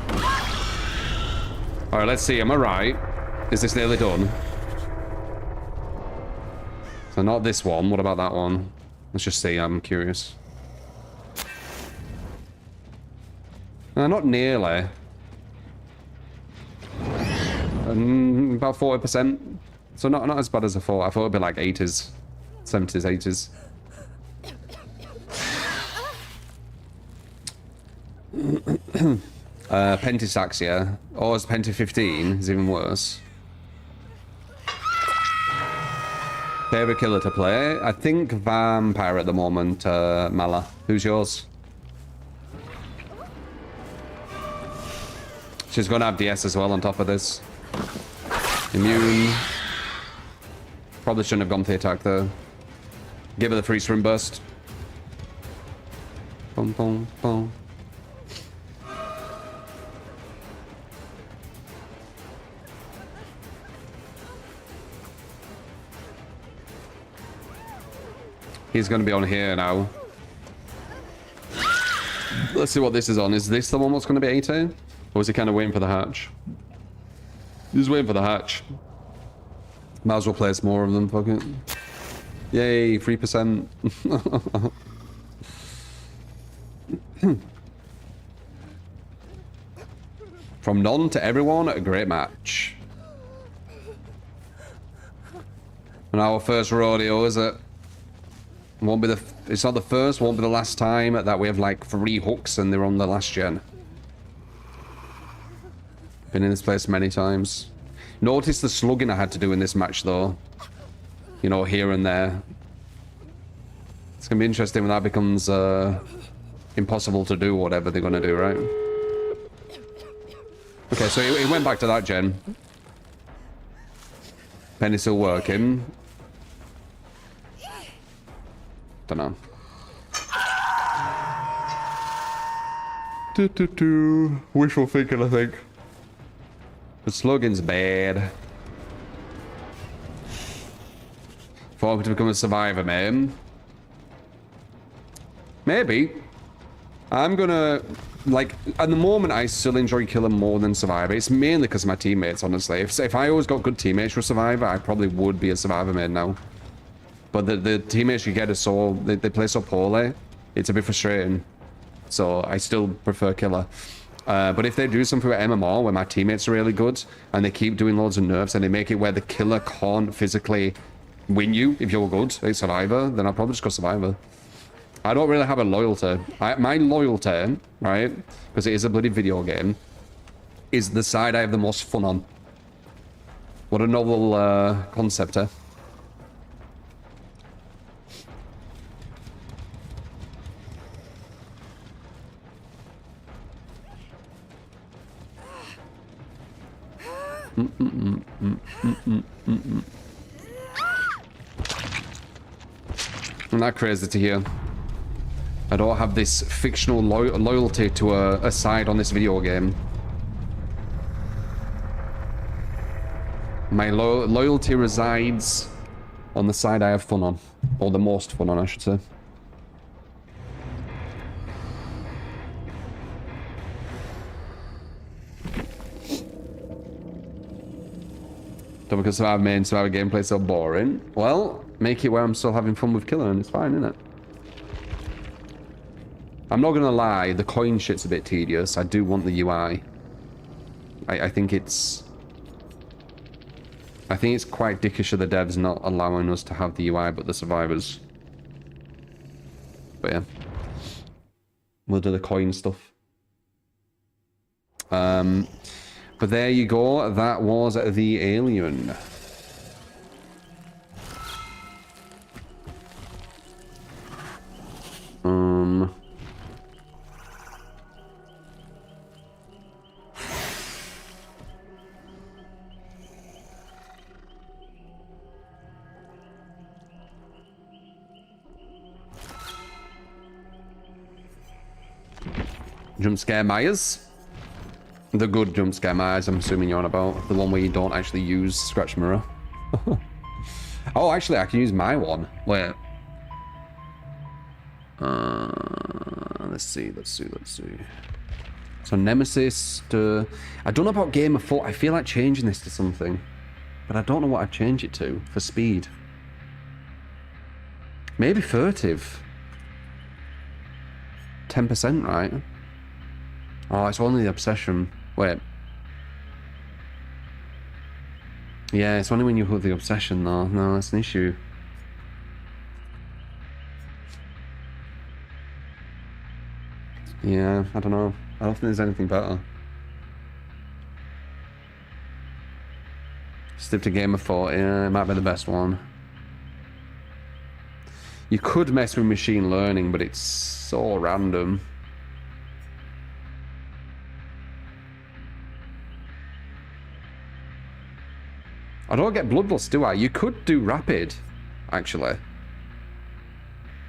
Alright, let's see. Am I right? Is this nearly done? So not this one. What about that one? Let's just see. I'm curious. Not nearly. About 40%. So not as bad as I thought. I thought it'd be like 80s. 70s, 80s. Penti stacks, yeah. Or is Penti 15 is even worse. Favorite killer to play? I think Vampire at the moment, Mala. Who's yours? She's gonna have DS as well on top of this. Immune. Probably shouldn't have gone for the attack though. Give her the free swim burst. Boom, boom, boom. He's going to be on here now. Let's see what this is on. Is this the one that's going to be 80? Or is he kind of waiting for the hatch? He's waiting for the hatch. Might as well place more of them, fuck it. Yay, 3%. From none to everyone, a great match. And our first rodeo, is it? Won't be the. It's not the first, won't be the last time that we have like 3 hooks and they're on the last gen. Been in this place many times. Notice the slugging I had to do in this match though. You know, here and there. It's gonna be interesting when that becomes impossible to do whatever they're gonna do, right? Okay, so he went back to that gen. Penny's still working. Don't know. Wishful thinking, I think. The slugging's bad. For me to become a survivor, man. Maybe. I'm gonna... Like, at the moment, I still enjoy killing more than survivor. It's mainly because of my teammates, honestly. If I always got good teammates for survivor, I probably would be a survivor man now. But the teammates you get are so... They play so poorly. It's a bit frustrating. So I still prefer killer. But if they do something with MMR where my teammates are really good and they keep doing loads of nerfs and they make it where the killer can't physically win you if you're good, a survivor, then I'll probably just go survivor. I don't really have a loyalty. My loyalty, right, because it is a bloody video game, is the side I have the most fun on. What a novel concept, eh? Isn't that crazy to hear? I don't have this fictional loyalty to a side on this video game. My loyalty resides on the side I have fun on. Or the most fun on, I should say. Don't because Survivor main Survivor gameplay so boring. Well, make it where I'm still having fun with Killer and it's fine, isn't it? I'm not gonna lie, the coin shit's a bit tedious. I do want the UI. I think it's quite dickish of the devs not allowing us to have the UI but the survivors. But yeah. We'll do the coin stuff. But there you go. That was the alien. Jump scare Myers. The good jump scare Myers, I'm assuming you're on about. The one where you don't actually use Scratch Mirror. Oh, actually, I can use my one. Wait. Let's see. So Nemesis to... I don't know about Game of Foot. I feel like changing this to something. But I don't know what I'd change it to for speed. Maybe Furtive. 10%, right? Oh, it's only the Obsession. Wait. Yeah, it's only when you put the Obsession, though. No, that's an issue. Yeah, I don't know. I don't think there's anything better. Stick to Game of Thought. Yeah, it might be the best one. You could mess with machine learning, but it's so random. I don't get Bloodlust, do I? You could do Rapid, actually.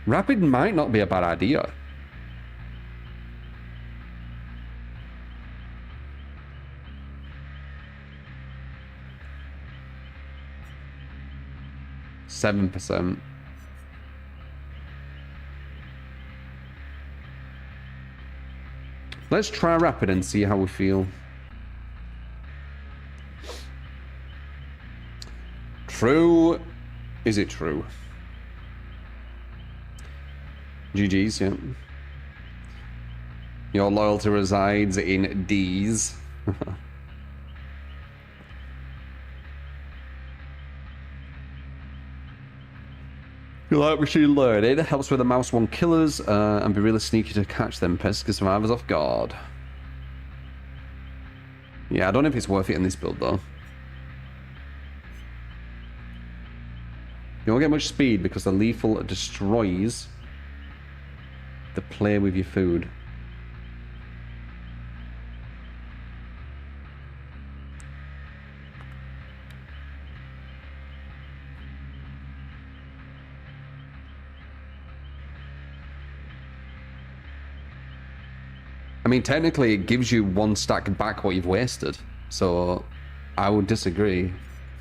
Rapid might not be a bad idea. %. Let's try Rapid and see how we feel. True. Is it true? GG's, yeah. Your loyalty resides in D's. You like machine learning? It helps with the mouse one killers and be really sneaky to catch them pesky survivors off guard. Yeah, I don't know if it's worth it in this build though. You won't get much speed because the lethal destroys the play with your food. I mean, technically it gives you one stack back what you've wasted. So I would disagree.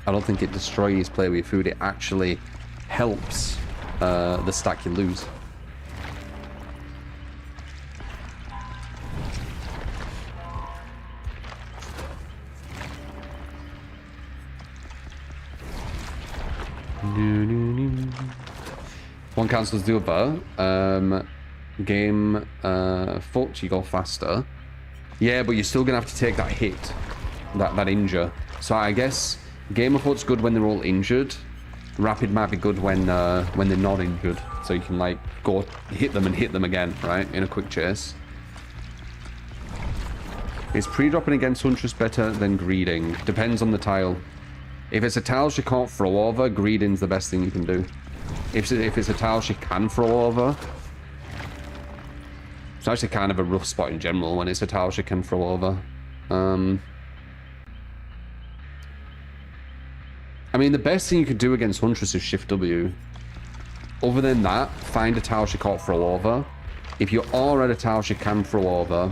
I don't think it destroys play with your food. It actually helps the stack you lose. One cancels the other. Game foot, you go faster. Yeah, but you're still gonna have to take that hit, that injure. So I guess Game of Foot's good when they're all injured. Rapid might be good when they're not injured, so you can like go hit them and hit them again, right, in a quick chase. Is pre-dropping against Huntress better than greeding? Depends on the tile. If it's a tile she can't throw over, greeding's the best thing you can do. If it's a tile she can throw over, it's actually kind of a rough spot in general when it's a tile she can throw over. I mean, the best thing you could do against Huntress is Shift W. Other than that, find a tile she can't throw over. If you are at a tile she can throw over,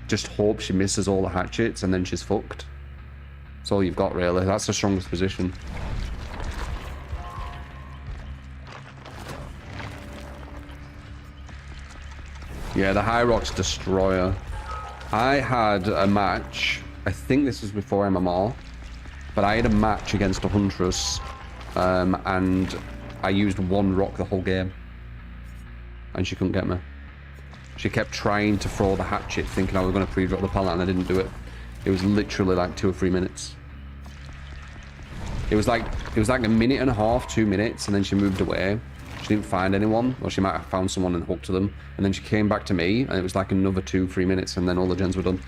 just hope she misses all the hatchets and then she's fucked. That's all you've got, really. That's the strongest position. Yeah, the High Rocks Destroyer. I had a match, I think this was before MMR, but I had a match against a Huntress, and I used one rock the whole game, and she couldn't get me. She kept trying to throw the hatchet, thinking I was going to pre-drop the pallet, and I didn't do it. It was literally like 2 or 3 minutes. It was like a minute and a half, 2 minutes, and then she moved away. She didn't find anyone, or she might have found someone and hooked to them, and then she came back to me, and it was like another 2 or 3 minutes, and then all the gens were done.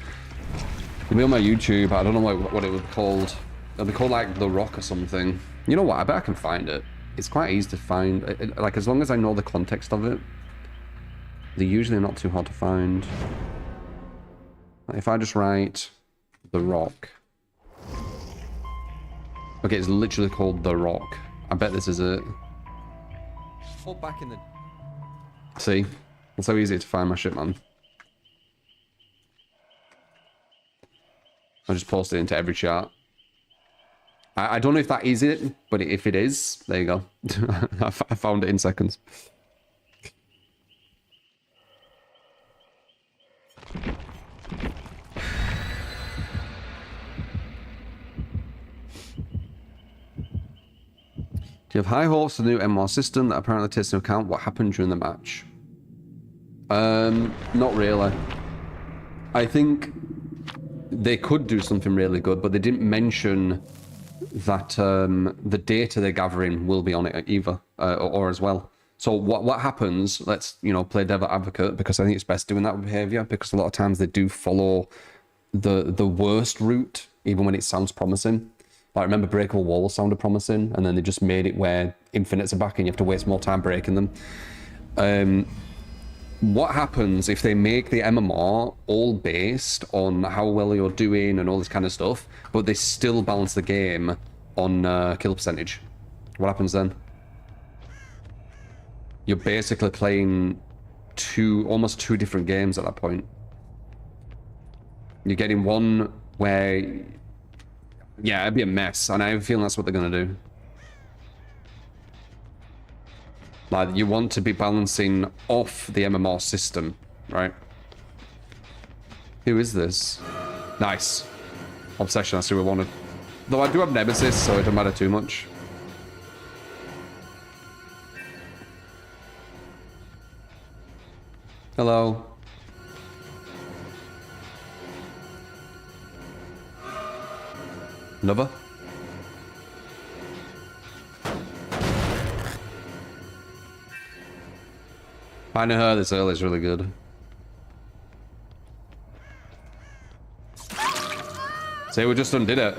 It'll be on my YouTube. I don't know what it would be called. It'll be called like The Rock or something. You know what? I bet I can find it. It's quite easy to find. Like as long as I know the context of it, they're usually not too hard to find. If I just write The Rock. Okay, it's literally called The Rock. I bet this is it. Hold back in the... See? That's how easy to find my shit, man. I just post it into every chat. I don't know if that is it, but if it is, there you go. I found it in seconds. Do you have high hopes for the new MMR system that apparently takes into account what happened during the match? Not really. I think they could do something really good, but they didn't mention that the data they're gathering will be on it either, or as well. So what happens, let's, you know, play devil advocate, because I think it's best doing that behavior, because a lot of times they do follow the worst route, even when it sounds promising. Like, remember Breakable Walls sounded promising, and then they just made it where infinites are back and you have to waste more time breaking them. What happens if they make the MMR all based on how well you're doing and all this kind of stuff, but they still balance the game on kill percentage? What happens then? You're basically playing almost two different games at that point. You're getting one where... Yeah, it'd be a mess, and I have a feeling that's what they're going to do. Like, you want to be balancing off the MMR system, right? Who is this? Nice. Obsession, that's who we wanted. Though I do have Nemesis, so it doesn't matter too much. Hello. Another? Finding her this early is really good. Say we just undid it.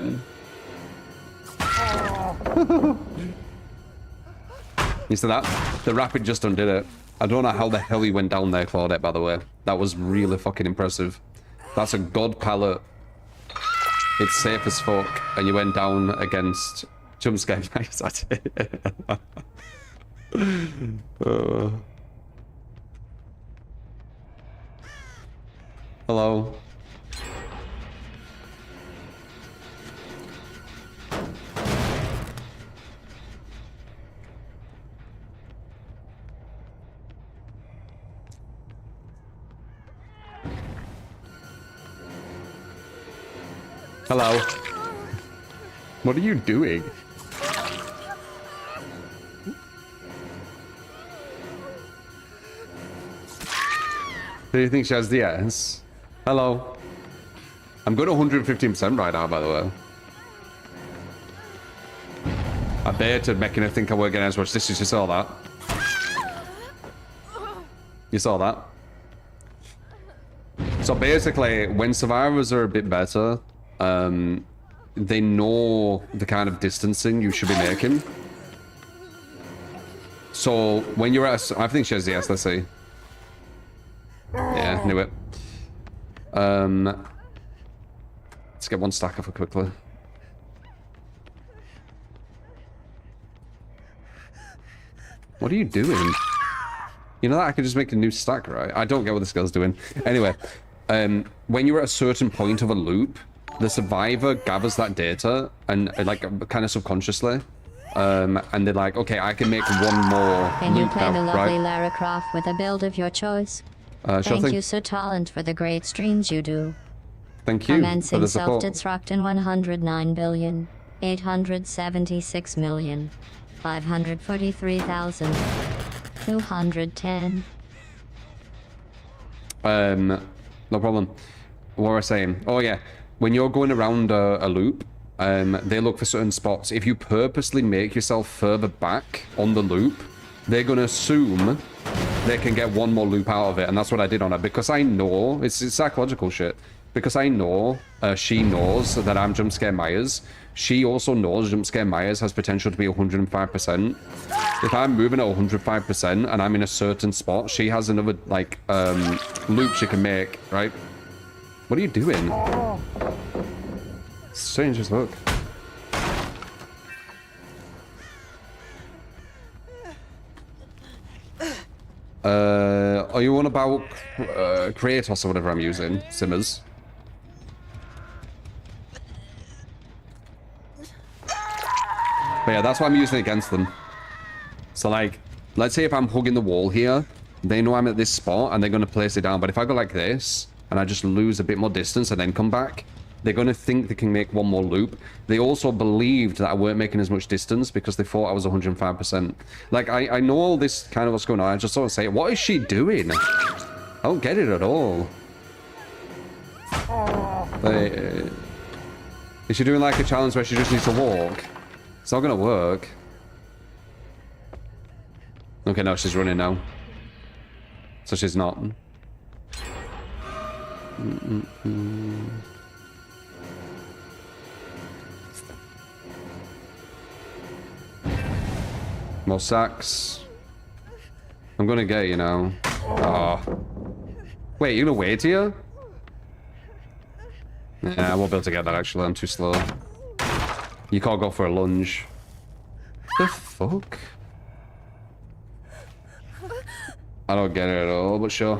You see that? The rapid just undid it. I don't know how the hell he went down there, Claudette, by the way. That was really fucking impressive. That's a god pallet. It's safe as fuck, and you went down against jump scare. Hello. Hello. What are you doing? Do you think she has the S? Hello. I'm good at 115% right now, by the way. I baited making her think I were getting as much. You saw that. You saw that. So basically, when survivors are a bit better, they know the kind of distancing you should be making. So when you're at I think she has the S, let's see. Yeah, knew it. Let's get one stack of her quickly. What are you doing? You know that I could just make a new stack, right? I don't get what this girl's doing. Anyway, when you're at a certain point of a loop, the survivor gathers that data and like kind of subconsciously, and they're like, okay, I can make one more Can you loop play now, the lovely right? Lara Croft with a build of your choice? Sure Thank thing. you, Sir Talent, for the great streams you do. Thank you for Commencing the support. self-destruct in 109,876,543,210. No problem. What was I saying? Oh yeah, when you're going around a loop, they look for certain spots. If you purposely make yourself further back on the loop, they're gonna assume they can get one more loop out of it, and that's what I did on it, because I know it's psychological shit. because I know she knows that I'm jump scare Myers. She also knows jump scare Myers has potential to be 105%. If I'm moving at 105% and I'm in a certain spot, she has another like loop she can make, right? What are you doing? Strange as look. Are you on about Kratos or whatever I'm using? Simmers. But yeah, that's why I'm using it against them. So like, let's say if I'm hugging the wall here, they know I'm at this spot and they're going to place it down. But if I go like this and I just lose a bit more distance and then come back, they're going to think they can make one more loop. They also believed that I weren't making as much distance because they thought I was 105%. Like, I know all this kind of what's going on. I just sort of say, what is she doing? I don't get it at all. Is she doing like a challenge where she just needs to walk? It's not going to work. Okay, no, she's running now. So she's not. More sacks. I'm gonna get you now. Oh. Wait, you're gonna wait here? Yeah, I won't be able to get that actually. I'm too slow. You can't go for a lunge. The fuck? I don't get it at all, but sure.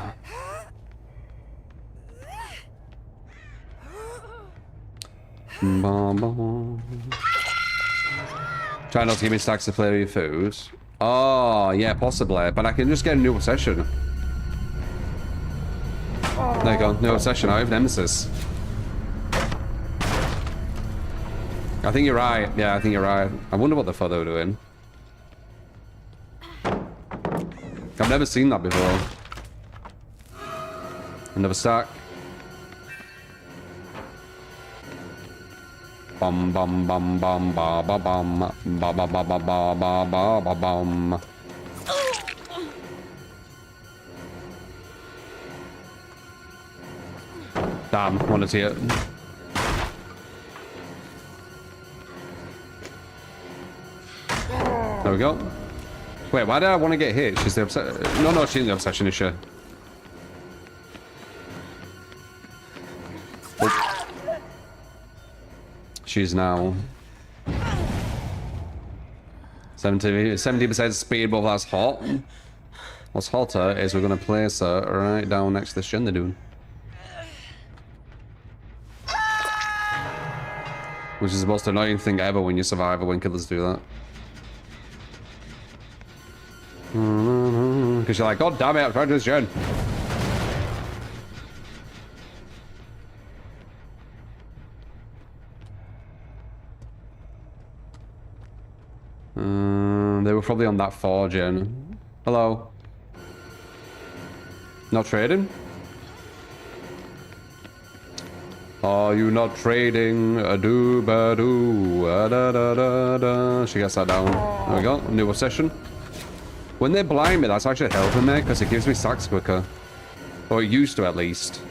Try not to give me stacks to play with your food. Oh, yeah, possibly. But I can just get a new obsession. There you go. New obsession. I have Nemesis. I think you're right. Yeah, I think you're right. I wonder what the fuck they were doing. I've never seen that before. Another stack. Bum bum bum bum ba ba bum ba ba ba ba ba ba ba ba bum. Damn, wanted to see it. There we go. Wait, why did I want to get hit? She's the obsession. No, she's the obsession, is she? She's now 70% speed, but that's hot. What's hotter is we're going to place her right down next to this gender dude. Which is the most annoying thing ever when you survive or when killers do that. Because you're like, God damn it, I'm trying to do this gen. They were probably on that 4 gen. Hello. Not trading? Are you not trading? A do ba do da da da da. She gets that down. There we go. New obsession. When they blind me, that's actually helping me because it gives me stacks quicker. Or it used to at least.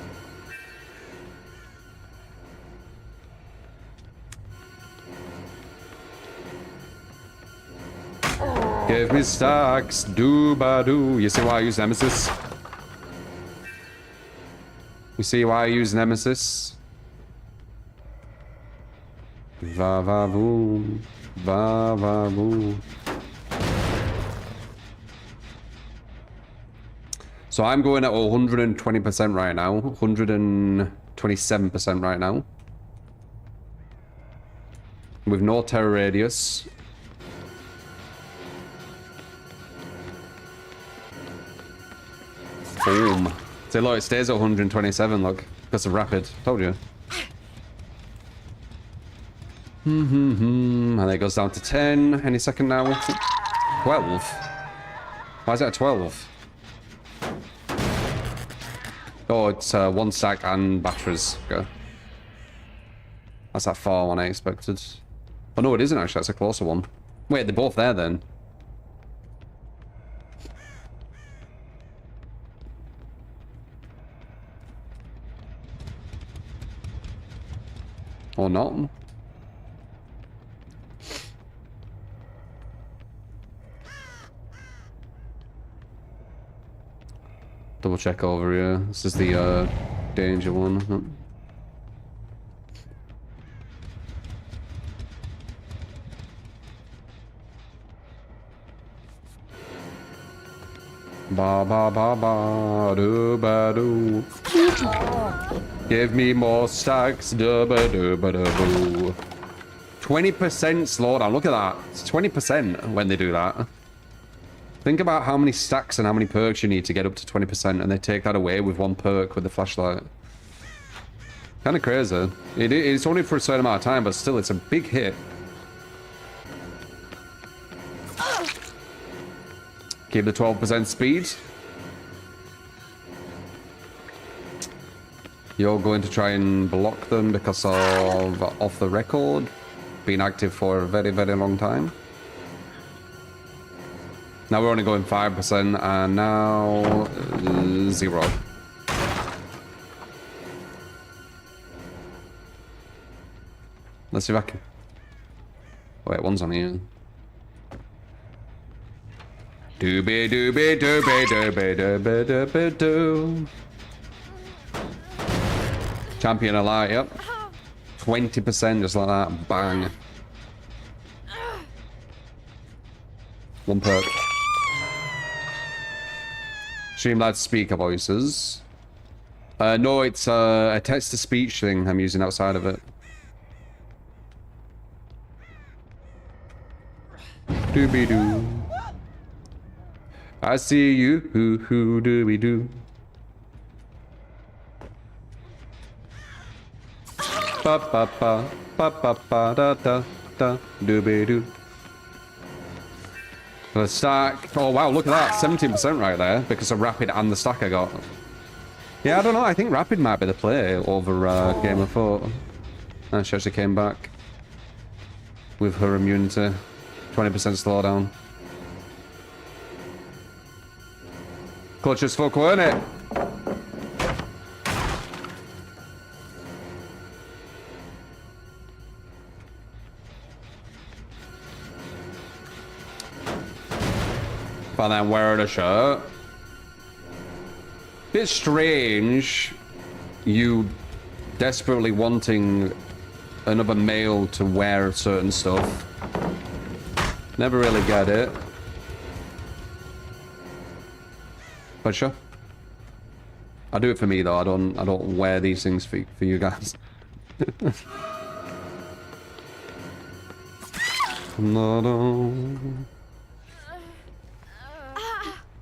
Give me stacks, do-ba-do. You see why I use Nemesis? You see why I use Nemesis? Va-va-boom. Va-va-boom. So I'm going at 120% right now. 127% right now. With no terror radius. Boom. See, look, it stays at 127, look. Because of rapid. Told you. And then it goes down to 10 any second now. 12. Why is it at 12? Oh, it's 1 stack and batteries. Okay. That's that far one I expected. Oh no, it isn't actually. That's a closer one. Wait, they're both there then. Or not. Double check over here. This is the danger one. Ba ba ba ba do ba do. Give me more stacks. Do ba do ba do boo. 20% slowdown. Look at that. It's 20% when they do that. Think about how many stacks and how many perks you need to get up to 20%, and they take that away with one perk with the flashlight. Kind of crazy. It's only for a certain amount of time, but still, it's a big hit. Keep the 12% speed. You're going to try and block them because of off the record being active for a very, very long time. Now we're only going 5%, and now 0. Let's see if I can. Oh, wait, one's on here. Doobie doobie doobie doobie doobie doobie doo. Champion alive, yep. 20% just like that. Bang. One perk. Streamlabs speaker voices. No, it's a text-to-speech thing I'm using outside of it. Doobie-doo. I see you, hoo doobie-doo. Ba-ba-ba, ba-ba-ba-da-da-da, doobie-doo. The stack. Oh wow, look at that. 17% right there because of Rapid and the stack I got. Yeah, I don't know. I think Rapid might be the play over Game of Thought. And she actually came back with her immunity. 20% slowdown. Clutch as fuck, weren't it? And then wearing a shirt. Bit strange, you desperately wanting another male to wear certain stuff. Never really get it. But sure. I do it for me though. I don't wear these things for you guys.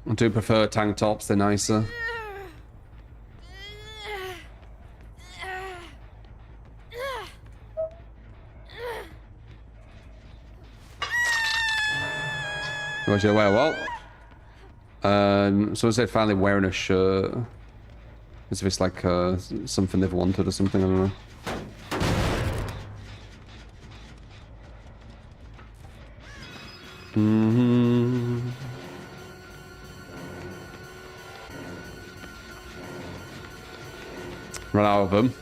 I do prefer tank tops, they're nicer. What should I wear? Well, someone said finally wearing a shirt. As if it's like something they've wanted or something, I don't know. Mm-hmm. Run out of them.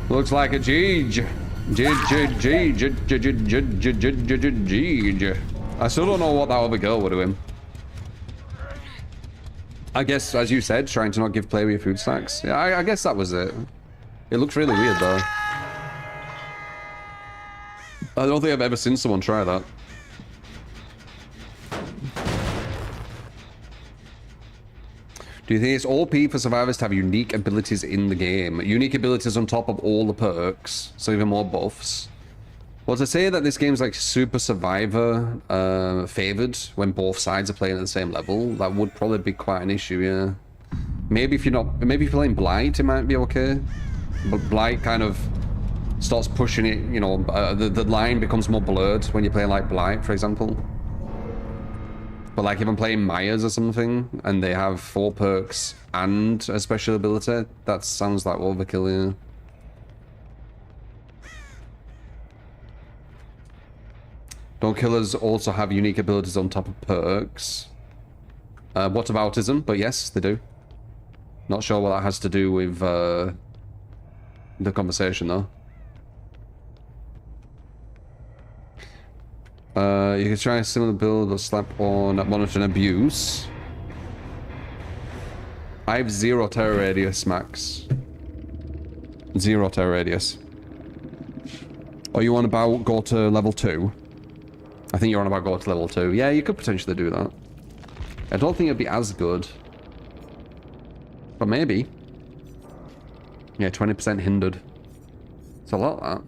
Looks like a Jeej. Jeej. I still don't know what that other girl would do him. I guess, as you said, trying to not give play with your food stacks. Yeah, I guess that was it. It looks really weird though. I don't think I've ever seen someone try that. Do you think it's OP for survivors to have unique abilities in the game? Unique abilities on top of all the perks, so even more buffs. Well, to say that this game's like super survivor favored when both sides are playing at the same level, that would probably be quite an issue, yeah. Maybe if you're playing Blight, it might be okay. But Blight kind of starts pushing it, you know, the line becomes more blurred when you're playing like Blight, for example. But like if I'm playing Myers or something, and they have 4 perks and a special ability, that sounds like overkill, yeah. Don't killers also have unique abilities on top of perks? Whataboutism, but yes, they do. Not sure what that has to do with the conversation, though. You can try a similar build or slap on monitor and abuse. I have 0 terror radius, Max. 0 terror radius. Are you on about go to level 2? I think you're on about go to level 2. Yeah, you could potentially do that. I don't think it'd be as good. But maybe. Yeah, 20% hindered. It's a lot, that.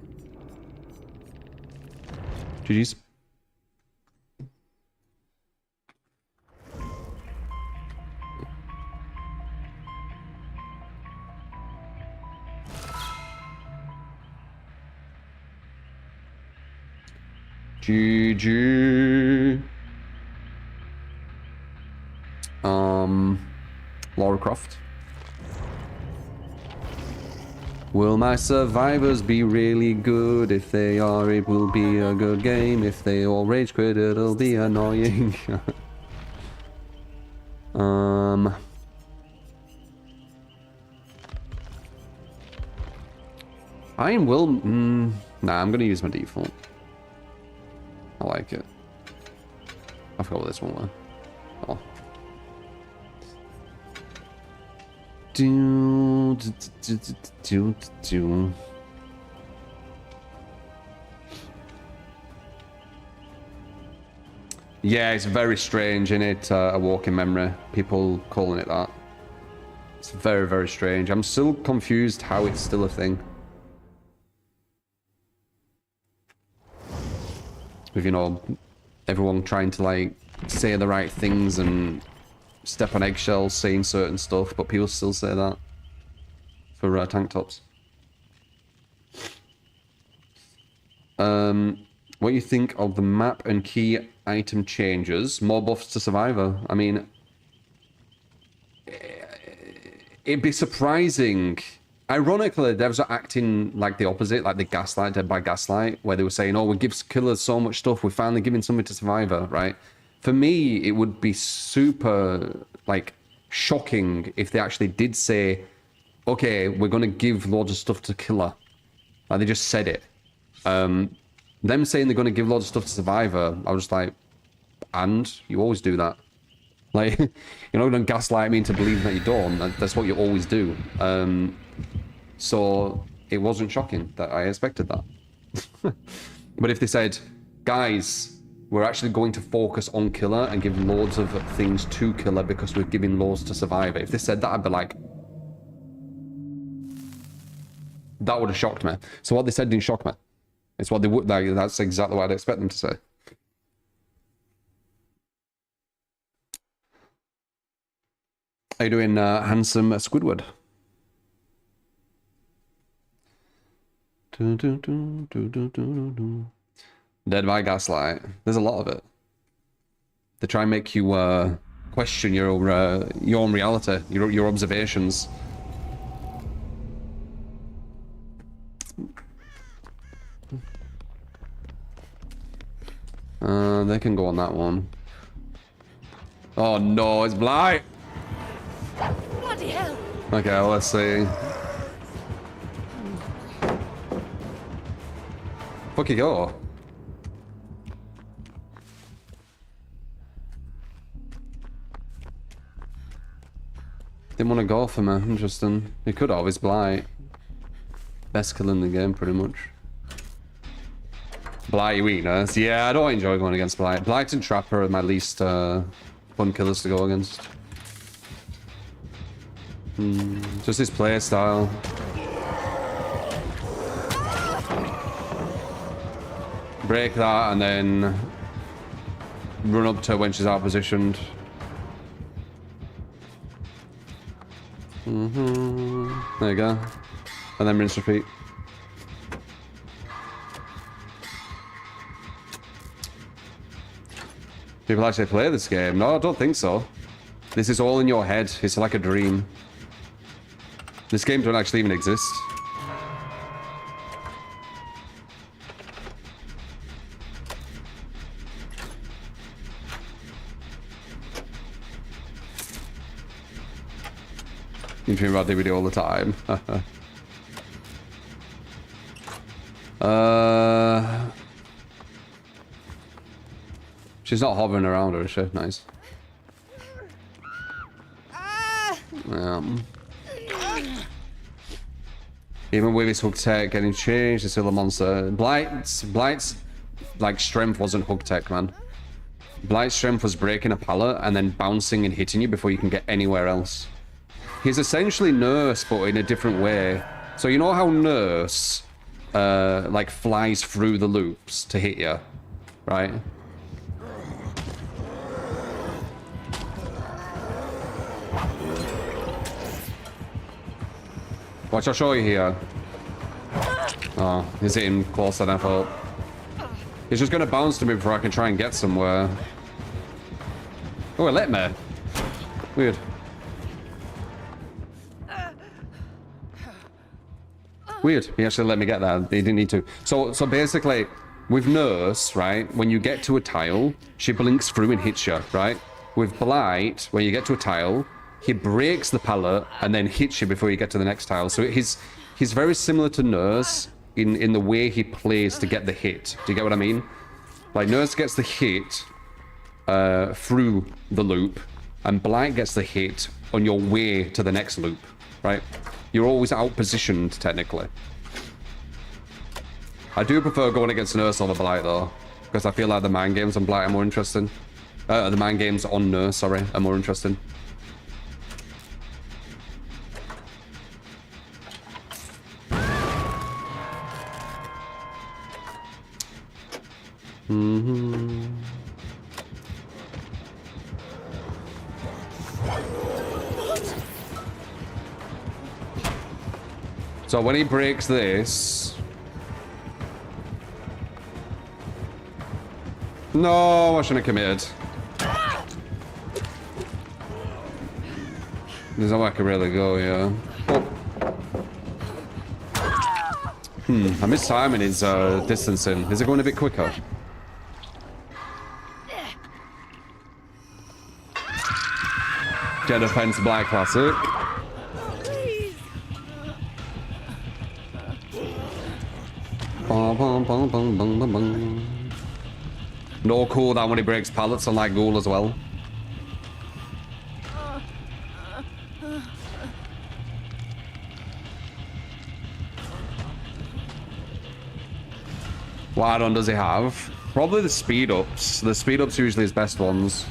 GG's. GG. Lara Croft. Will my survivors be really good? If they are, it will be a good game. If they all rage quit, it'll be annoying. I will... nah, I'm gonna use my default. I like it. I forgot what this one was. Oh. Yeah, it's very strange, isn't it? A walking memory. People calling it that. It's very, very strange. I'm still confused how it's still a thing. With, you know, everyone trying to, like, say the right things and step on eggshells saying certain stuff, but people still say that for tank tops. What do you think of the map and key item changes? More buffs to Survivor. I mean, it'd be surprising. Ironically, devs are acting like the opposite, like the Gaslight, Dead by Gaslight, where they were saying, oh, we give killers so much stuff, we're finally giving something to Survivor, right? For me, it would be super, like, shocking if they actually did say, okay, we're going to give loads of stuff to Killer. Like, they just said it. Them saying they're going to give loads of stuff to Survivor, I was just like, and? You always do that. Like, you're not going to gaslight me into believing that you don't. That's what you always do. So, it wasn't shocking that I expected that. But if they said, guys, we're actually going to focus on Killer and give loads of things to Killer because we're giving loads to Survivor. If they said that, I'd be like... That would have shocked me. So what they said didn't shock me. It's what they would... Like, that's exactly what I'd expect them to say. How you doing, handsome Squidward? Dead by Gaslight. There's a lot of it. They try and make you question your own reality, your observations. They can go on that one. Oh no, it's Blight! Bloody hell! Okay, well, let's see. Fuck you go. Didn't want to go for me. Interesting. He could always Blight. Best kill in the game, pretty much. Blight weakness. Yeah, I don't enjoy going against Blight. Blight and Trapper are my least fun killers to go against. Just his play style. Break that and then run up to her when she's out positioned. There you go. And then rinse repeat. People actually play this game? No, I don't think so. This is all in your head. It's like a dream. This game don't actually even exist. You dream about DVD all the time. She's not hovering around her, is she? Nice. Even with his hook tech getting changed, it's still a monster. Blight's like strength wasn't hook tech, man. Blight's strength was breaking a pallet and then bouncing and hitting you before you can get anywhere else. He's essentially Nurse, but in a different way. So you know how Nurse like flies through the loops to hit you, right? Watch, I'll show you here. Oh, he's hitting closer than I thought. He's just gonna bounce to me before I can try and get somewhere. Oh, it let me. Weird. Weird. He actually let me get there. He didn't need to. So basically, with Nurse, right, when you get to a tile, she blinks through and hits you, right? With Blight, when you get to a tile, he breaks the pallet and then hits you before you get to the next tile. So he's very similar to Nurse in the way he plays to get the hit. Do you get what I mean? Like, Nurse gets the hit through the loop, and Blight gets the hit on your way to the next loop, right? You're always out-positioned, technically. I do prefer going against Nurse over Blight, though, because I feel like the mind games on Blight are more interesting. The mind games on Nurse, sorry, are more interesting. So when he breaks this... No, I shouldn't have committed. There's nowhere I can really go, yeah. Oh. I missed time in his distancing. Is it going a bit quicker? Jet Defense Black Classic. No cooldown when he breaks pallets, unlike Ghoul as well. What add-on does he have? Probably the speed ups. The speed ups are usually his best ones.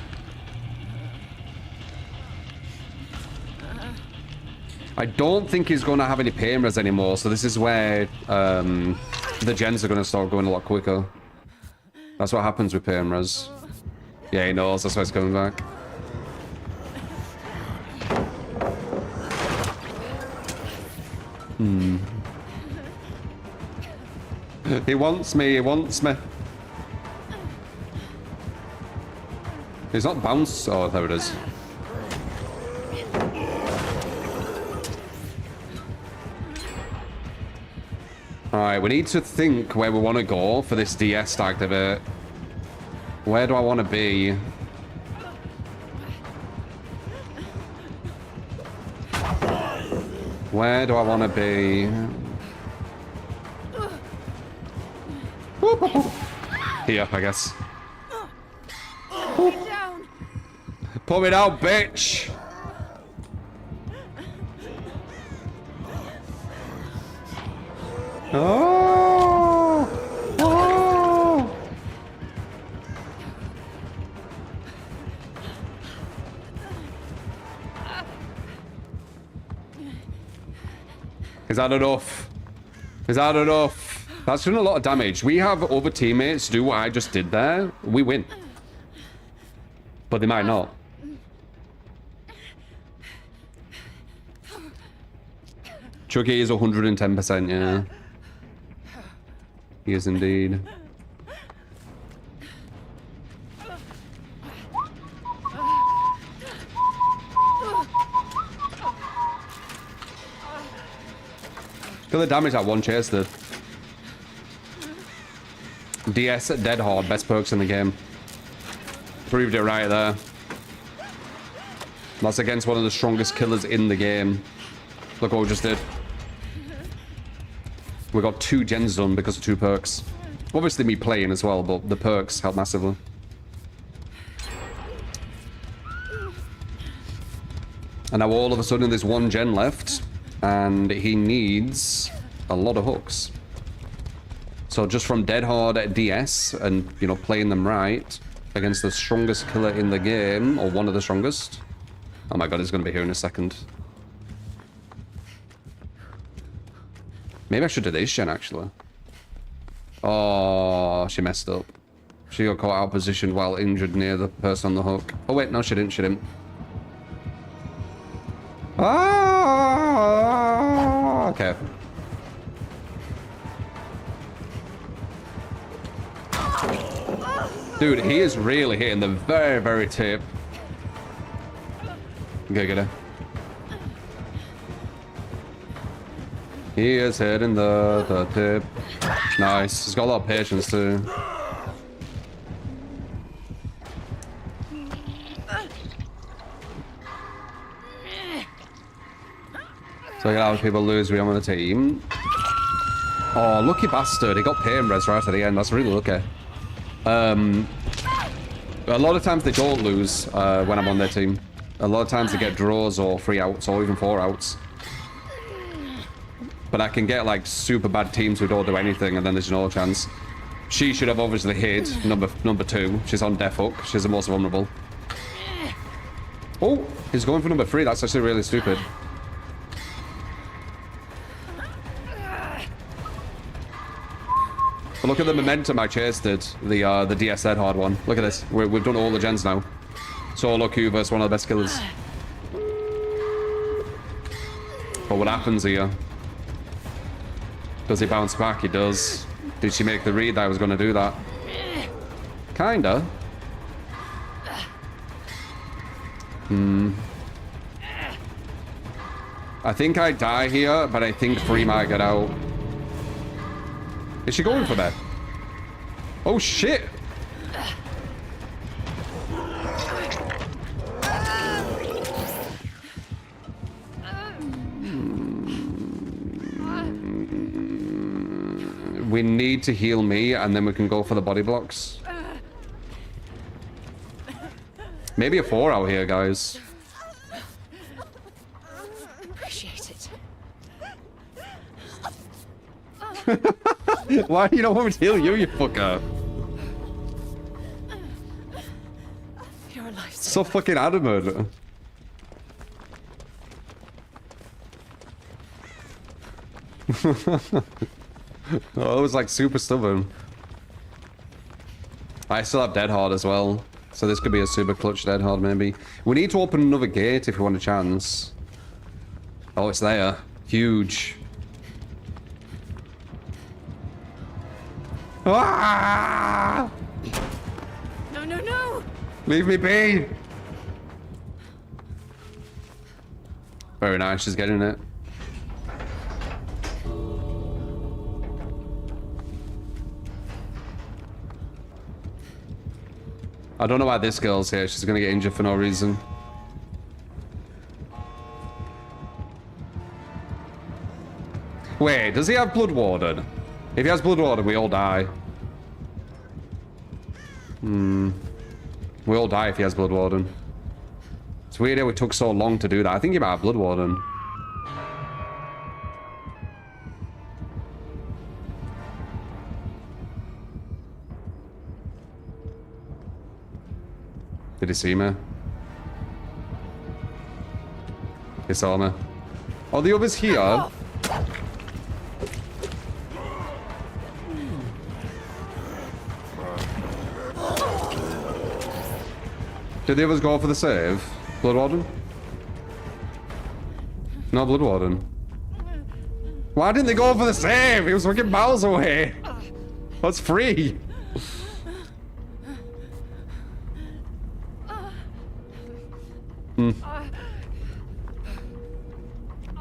I don't think he's going to have any pain res anymore, so this is where the gens are going to start going a lot quicker. That's what happens with pain res. Yeah, he knows, that's why he's coming back. He wants me, he wants me. He's not bounced. Oh, there it is. Alright, we need to think where we want to go for this DS to activate. Where do I want to be? Where do I want to be? Here, I guess. Pull me down, bitch! Oh! Oh! Is that enough? Is that enough? That's doing a lot of damage. We have other teammates do what I just did there. We win. But they might not. Chucky is 110%, yeah. He is indeed. Look at the damage that one chase did. DS dead hard, best perks in the game. Proved it right there. That's against one of the strongest killers in the game. Look what we just did. We got 2 gens done because of 2 perks. Obviously me playing as well, but the perks help massively. And now all of a sudden there's 1 gen left, and he needs a lot of hooks. So just from dead hard at DS and, you know, playing them right against the strongest killer in the game, or one of the strongest. Oh my god, he's going to be here in a second. Maybe I should do this gen, actually. Oh, she messed up. She got caught out of position while injured near the person on the hook. Oh wait, no, she didn't. She didn't. Ah, okay. Dude, he is really hitting the very, very tip. Go get her. He is hitting the tip. Nice. He's got a lot of patience too. So I got how people lose we on the team. Oh, lucky bastard. He got pain res right at the end. That's really lucky. A lot of times they don't lose when I'm on their team. A lot of times they get draws or 3 outs or even 4 outs. But I can get like super bad teams who don't do anything and then there's no chance. She should have obviously hit number 2. She's on death hook. She's the most vulnerable. Oh, he's going for number 3. That's actually really stupid. But look at the momentum I chased it. The DS dead hard one. Look at this. We've done all the gens now. Solo Q versus one of the best killers. But what happens here? Does he bounce back? He does. Did she make the read that I was going to do that? Kinda. I think I die here, but I think 3 might get out. Is she going for that? Oh shit! We need to heal me, and then we can go for the body blocks. Maybe a 4 out here, guys. Appreciate it. Why do you not want me to heal you, you fucker? You're a lifesaver. So fucking adamant. Oh, I was like super stubborn. I still have dead hard as well. So this could be a super clutch dead hard maybe. We need to open another gate if we want a chance. Oh, it's there. Huge. Ah! No, no, no! Leave me be! Very nice, she's getting it. I don't know why this girl's here. She's gonna get injured for no reason. Wait, does he have Blood Warden? If he has Blood Warden, we all die. We all die if he has Blood Warden. It's weird how it took so long to do that. I think he might have Blood Warden. Did he see me? He saw me. Oh, the other's here. Did the others go for the save? Blood Warden? No Blood Warden. Why didn't they go for the save? He was fucking miles away. That's free.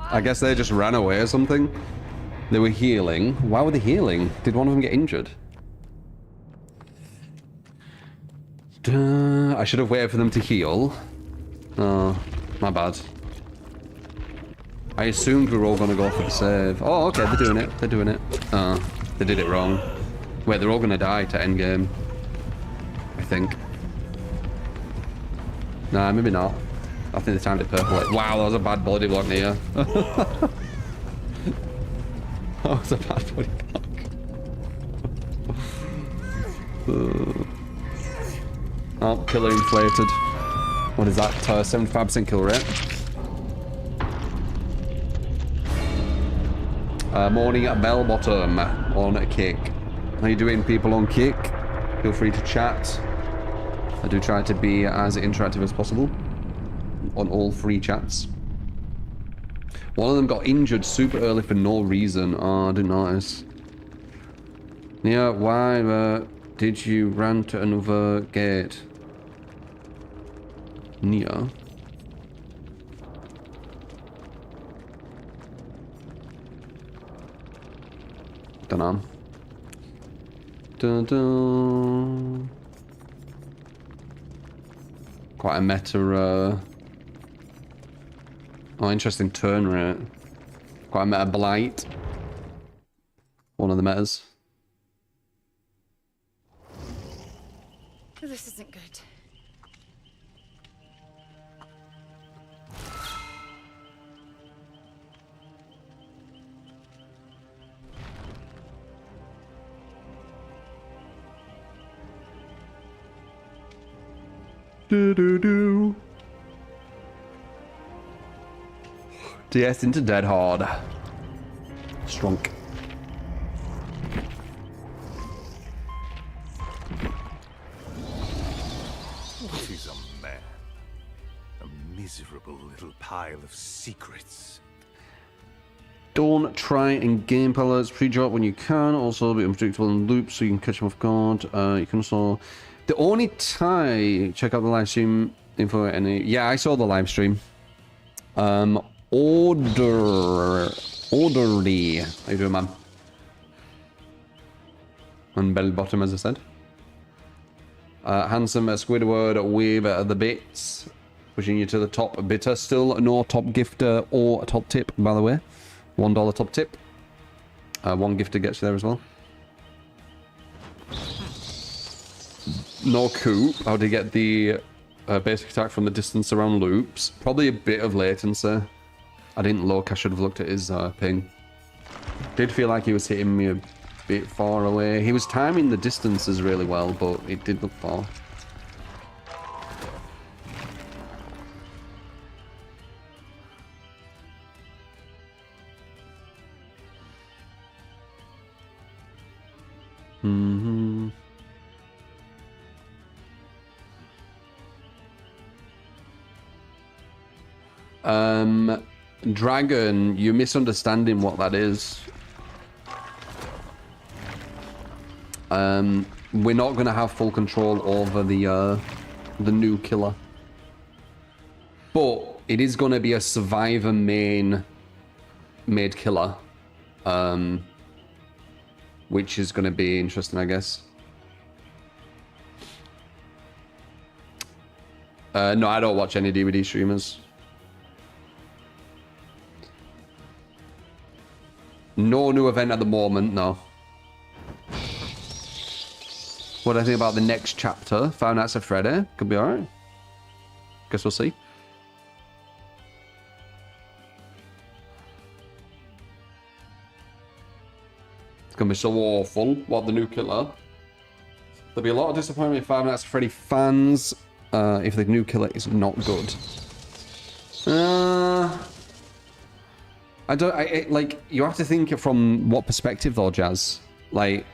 I guess they just ran away or something. They were healing. Why were they healing? Did one of them get injured? I should have waited for them to heal. Oh, my bad. I assumed we were all going to go for the save. Oh, okay, they're doing it. They're doing it. Oh, they did it wrong. Wait, they're all going to die to end game. I think. Nah, maybe not. I think they timed it perfectly. Wow, that was a bad body block near. That was a bad body block. Oh, killer inflated. What is that? 75% kill rate. Morning at Bell Bottom on Kick. How you doing, people on Kick? Feel free to chat. I do try to be as interactive as possible on all free chats. One of them got injured super early for no reason. Oh, I didn't notice. Yeah, why did you run to another gate? Nia? Dunno. Dun dun. Quite a meta, oh, interesting turn rate. Quite a meta blight. One of the metas. This isn't good. Do. DS into Dead Hard. Strunk. What is a man? A miserable little pile of secrets. Don't try and game pellets pre-drop when you can. Also be unpredictable in loops so you can catch them off guard. You can also... The only time... Check out the live stream info. Any... Yeah, I saw the live stream. Orderly. How you doing, man? On bell bottom, as I said. Handsome Squidward with the bits. Pushing you to the top bitter. Still no top gifter or top tip, by the way. $1 top tip. One gifter gets you there as well. No coup. How do you get the basic attack from the distance around loops? Probably a bit of latency. I didn't look. I should have looked at his ping. Did feel like he was hitting me a bit far away. He was timing the distances really well, but it did look far. Mm-hmm. Dragon, you're misunderstanding what that is. We're not going to have full control over the new killer. But it is going to be a survivor made killer. Which is going to be interesting, I guess. No, I don't watch any DVD streamers. No new event at the moment, no. What do I think about the next chapter? Five Nights at Freddy. Could be alright. Guess we'll see. It's gonna be so awful. What, the new killer? There'll be a lot of disappointment in Five Nights at Freddy fans if the new killer is not good. Like, you have to think from what perspective though, Jazz. Like,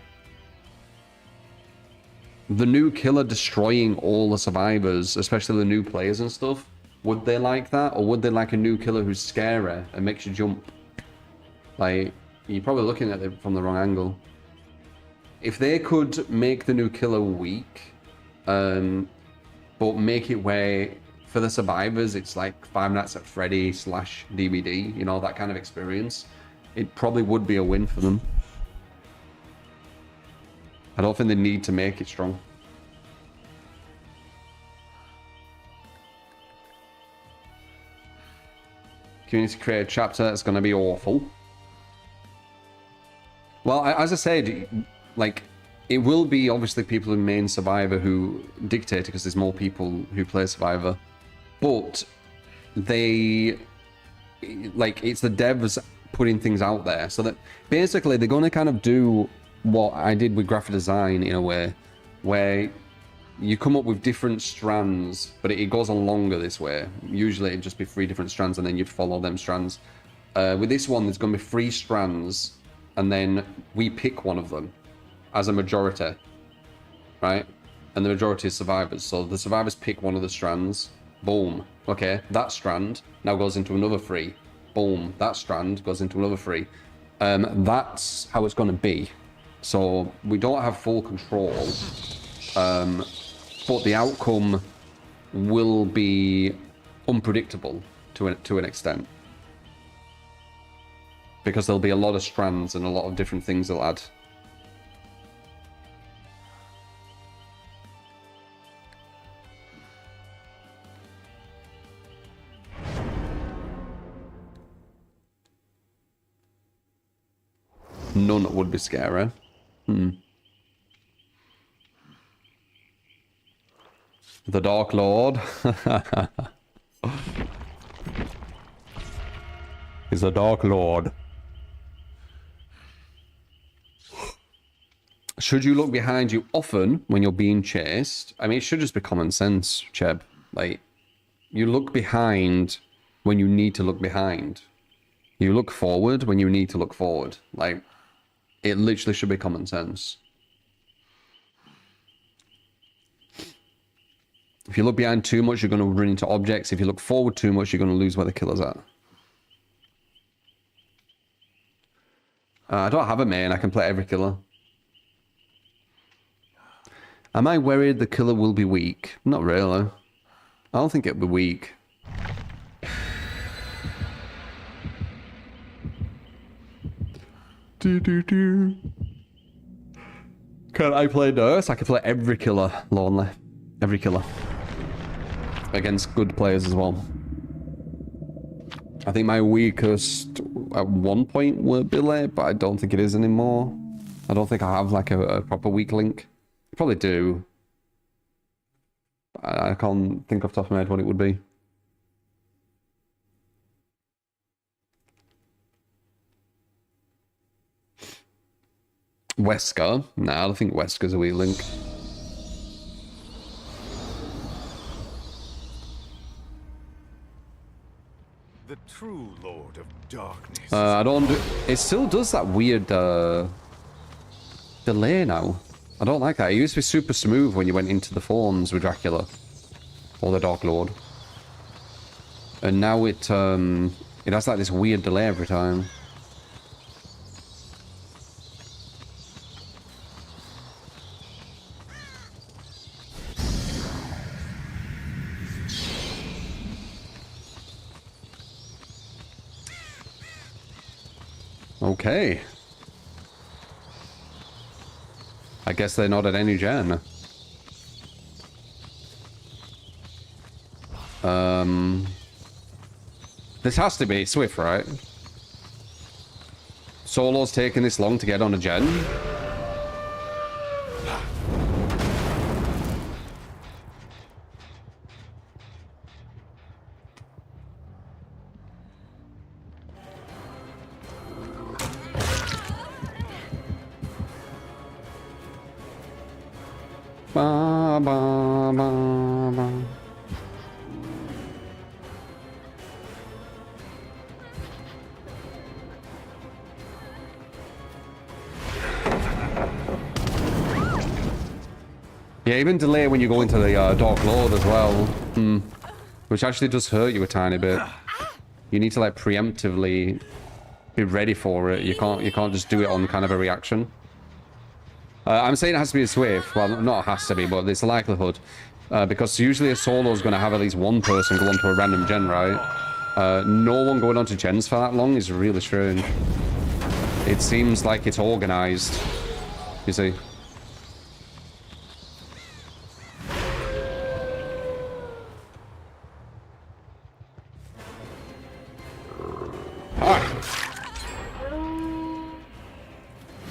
the new killer destroying all the survivors, especially the new players and stuff, would they like that? Or would they like a new killer who's scary and makes you jump? Like, you're probably looking at it from the wrong angle. If they could make the new killer weak, but make it where for the survivors it's like Five Nights at Freddy / DVD, you know, that kind of experience, it probably would be a win for them. I don't think they need to make it strong. Community created chapter. It's going to be awful. Well, as I said, like, it will be obviously people in main Survivor who dictate it because there's more people who play Survivor. But they, like, it's the devs putting things out there. So that basically they're going to kind of do what I did with graphic design in a way, where you come up with different strands, but it goes on longer this way. Usually it'd just be 3 different strands and then you'd follow them strands. With this one, there's going to be 3 strands, and then we pick one of them as a majority, right? And the majority is survivors. So the survivors pick one of the strands. Boom. Okay, that strand now goes into another 3. Boom. That strand goes into another 3. That's how it's going to be. So we don't have full control. But the outcome will be unpredictable to an extent. Because there'll be a lot of strands and a lot of different things they'll add. None would be scary. The Dark Lord. He's the Dark Lord. Should you look behind you often when you're being chased? I mean, it should just be common sense, Cheb. Like, you look behind when you need to look behind. You look forward when you need to look forward. Like, it literally should be common sense. If you look behind too much, you're going to run into objects. If you look forward too much, you're going to lose where the killer's at. I don't have a main. I can play every killer. Am I worried the killer will be weak? Not really. I don't think it'll be weak. Can I play nurse? I can play every killer lonely. Every killer. Against good players as well. I think my weakest at one point were Billy, but I don't think it is anymore. I don't think I have like a proper weak link. I probably do. I can't think off the top of my head what it would be. Wesker? Nah, I don't think Wesker's a weak link. The true Lord of Darkness. I don't do... It still does that weird delay now. I don't like that. It used to be super smooth when you went into the forms with Dracula. Or the Dark Lord. And now it has like this weird delay every time. Okay. I guess they're not at any gen. This has to be Swift, right? Solo's taking this long to get on a gen. Ba, ba, ba, ba. Yeah, even delay when you go into the Dark Lord as well. Which actually does hurt you a tiny bit. You need to like preemptively be ready for it. You can't just do it on kind of a reaction. I'm saying it has to be a Swift. Well, not has to be, but there's a likelihood. Because usually a solo is going to have at least one person go onto a random gen, right? No one going onto gens for that long is really strange. It seems like it's organized. You see?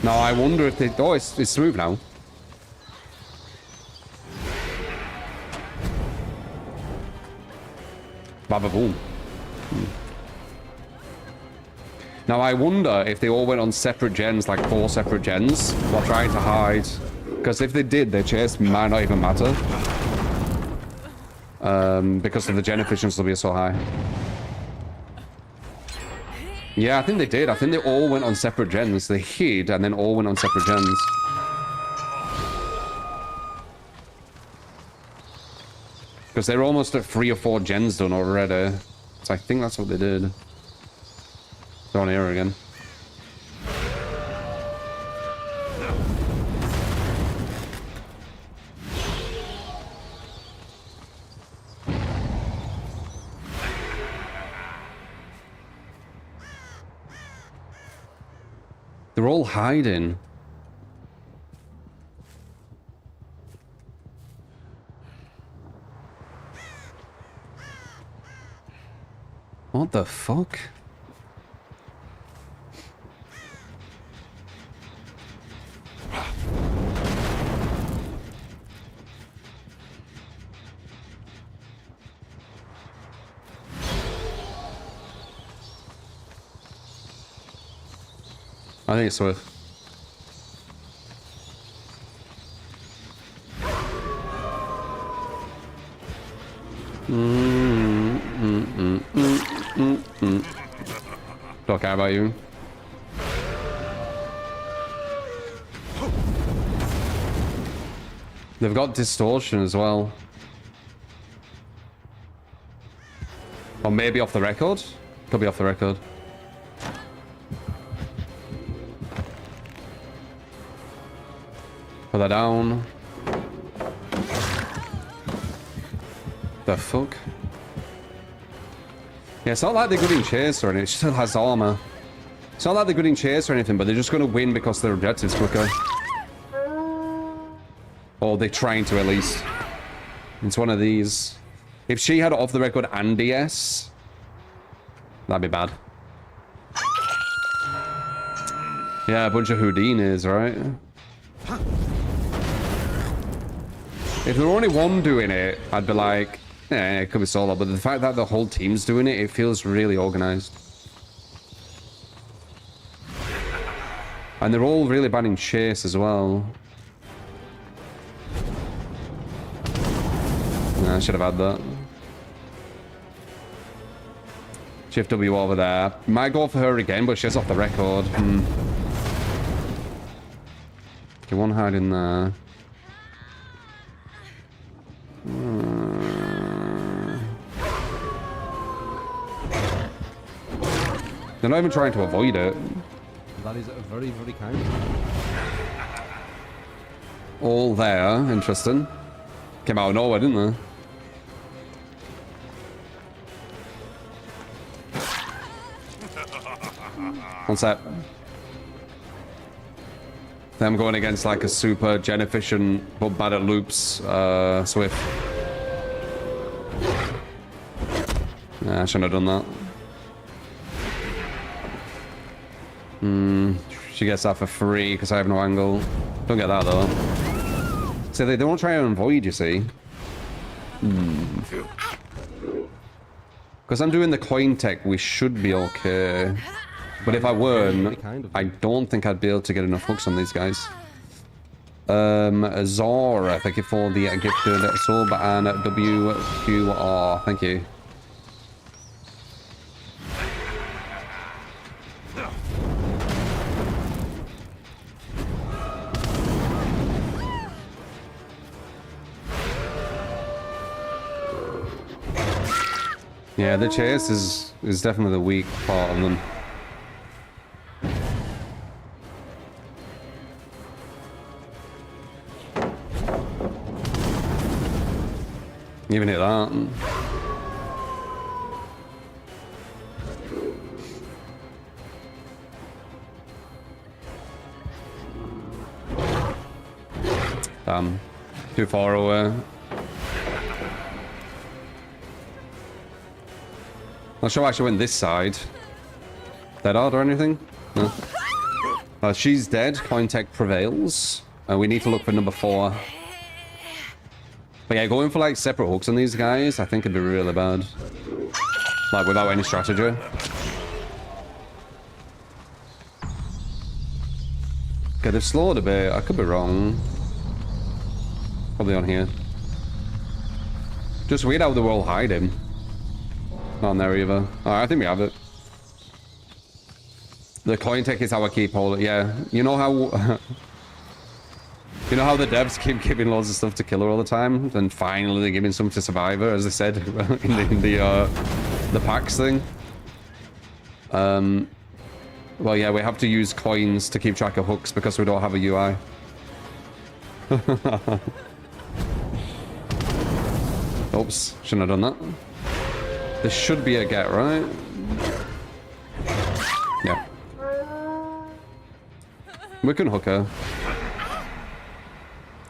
Now I wonder if they... Oh, it's smooth now. Baba boom. Now I wonder if they all went on separate gens, like 4 separate gens, while trying to hide. Because if they did, their chase might not even matter. Because of the gen efficiency will be so high. Yeah, I think they did. I think they all went on separate gens. They hid and then all went on separate gens. Because they're almost at 3 or 4 gens done already. So I think that's what they did. They're on here again. They're all hiding. What the fuck? I think it's worth. Don't care about you. They've got distortion as well. Or maybe off the record? Could be off the record. Put that down. The fuck? Yeah, it's not like they're good in chase or anything. It still has armor. It's not like they're good in chase or anything, but they're just going to win because their objective's quicker. Or they're trying to, at least. It's one of these. If she had off the record and DS, that'd be bad. Yeah, a bunch of Houdinis, right? If there were only one doing it, I'd be like, yeah, it could be solo. But the fact that the whole team's doing it, it feels really organized. And they're all really bad in chase as well. Nah, I should have had that. Shift W over there. Might go for her again, but she's off the record. Okay, one hide in there. They're not even trying to avoid it. That is very, very kind. All there, interesting. Came out of nowhere, didn't they? One sec. Them going against like a super gen efficient but bad at loops Swift. Nah, I shouldn't have done that. She gets that for free because I have no angle. Don't get that though. So they don't try and avoid, you see. Because I'm doing the coin tech, we should be okay. But if I weren't, I don't think I'd be able to get enough hooks on these guys. Zora, thank you for the gifted sub, and WQR, thank you. Yeah, the chase is definitely the weak part of them. Even hit that. Damn. Too far away. Not sure I actually went this side. Dead hard or anything? No. She's dead. Cointech prevails. We need to look for number 4. But yeah, going for like separate hooks on these guys, I think it'd be really bad. Like without any strategy. Okay, they've slowed a bit. I could be wrong. Probably on here. Just weird how they were all hiding. Not on there either. Alright, I think we have it. The coin tech is how I keep hold. Yeah, you know how... you know how the devs keep giving loads of stuff to Killer all the time? And finally they're giving some to Survivor, as they said in the packs thing? Well, yeah, we have to use coins to keep track of hooks because we don't have a UI. Oops, shouldn't have done that. This should be a get, right? Yeah. We can hook her.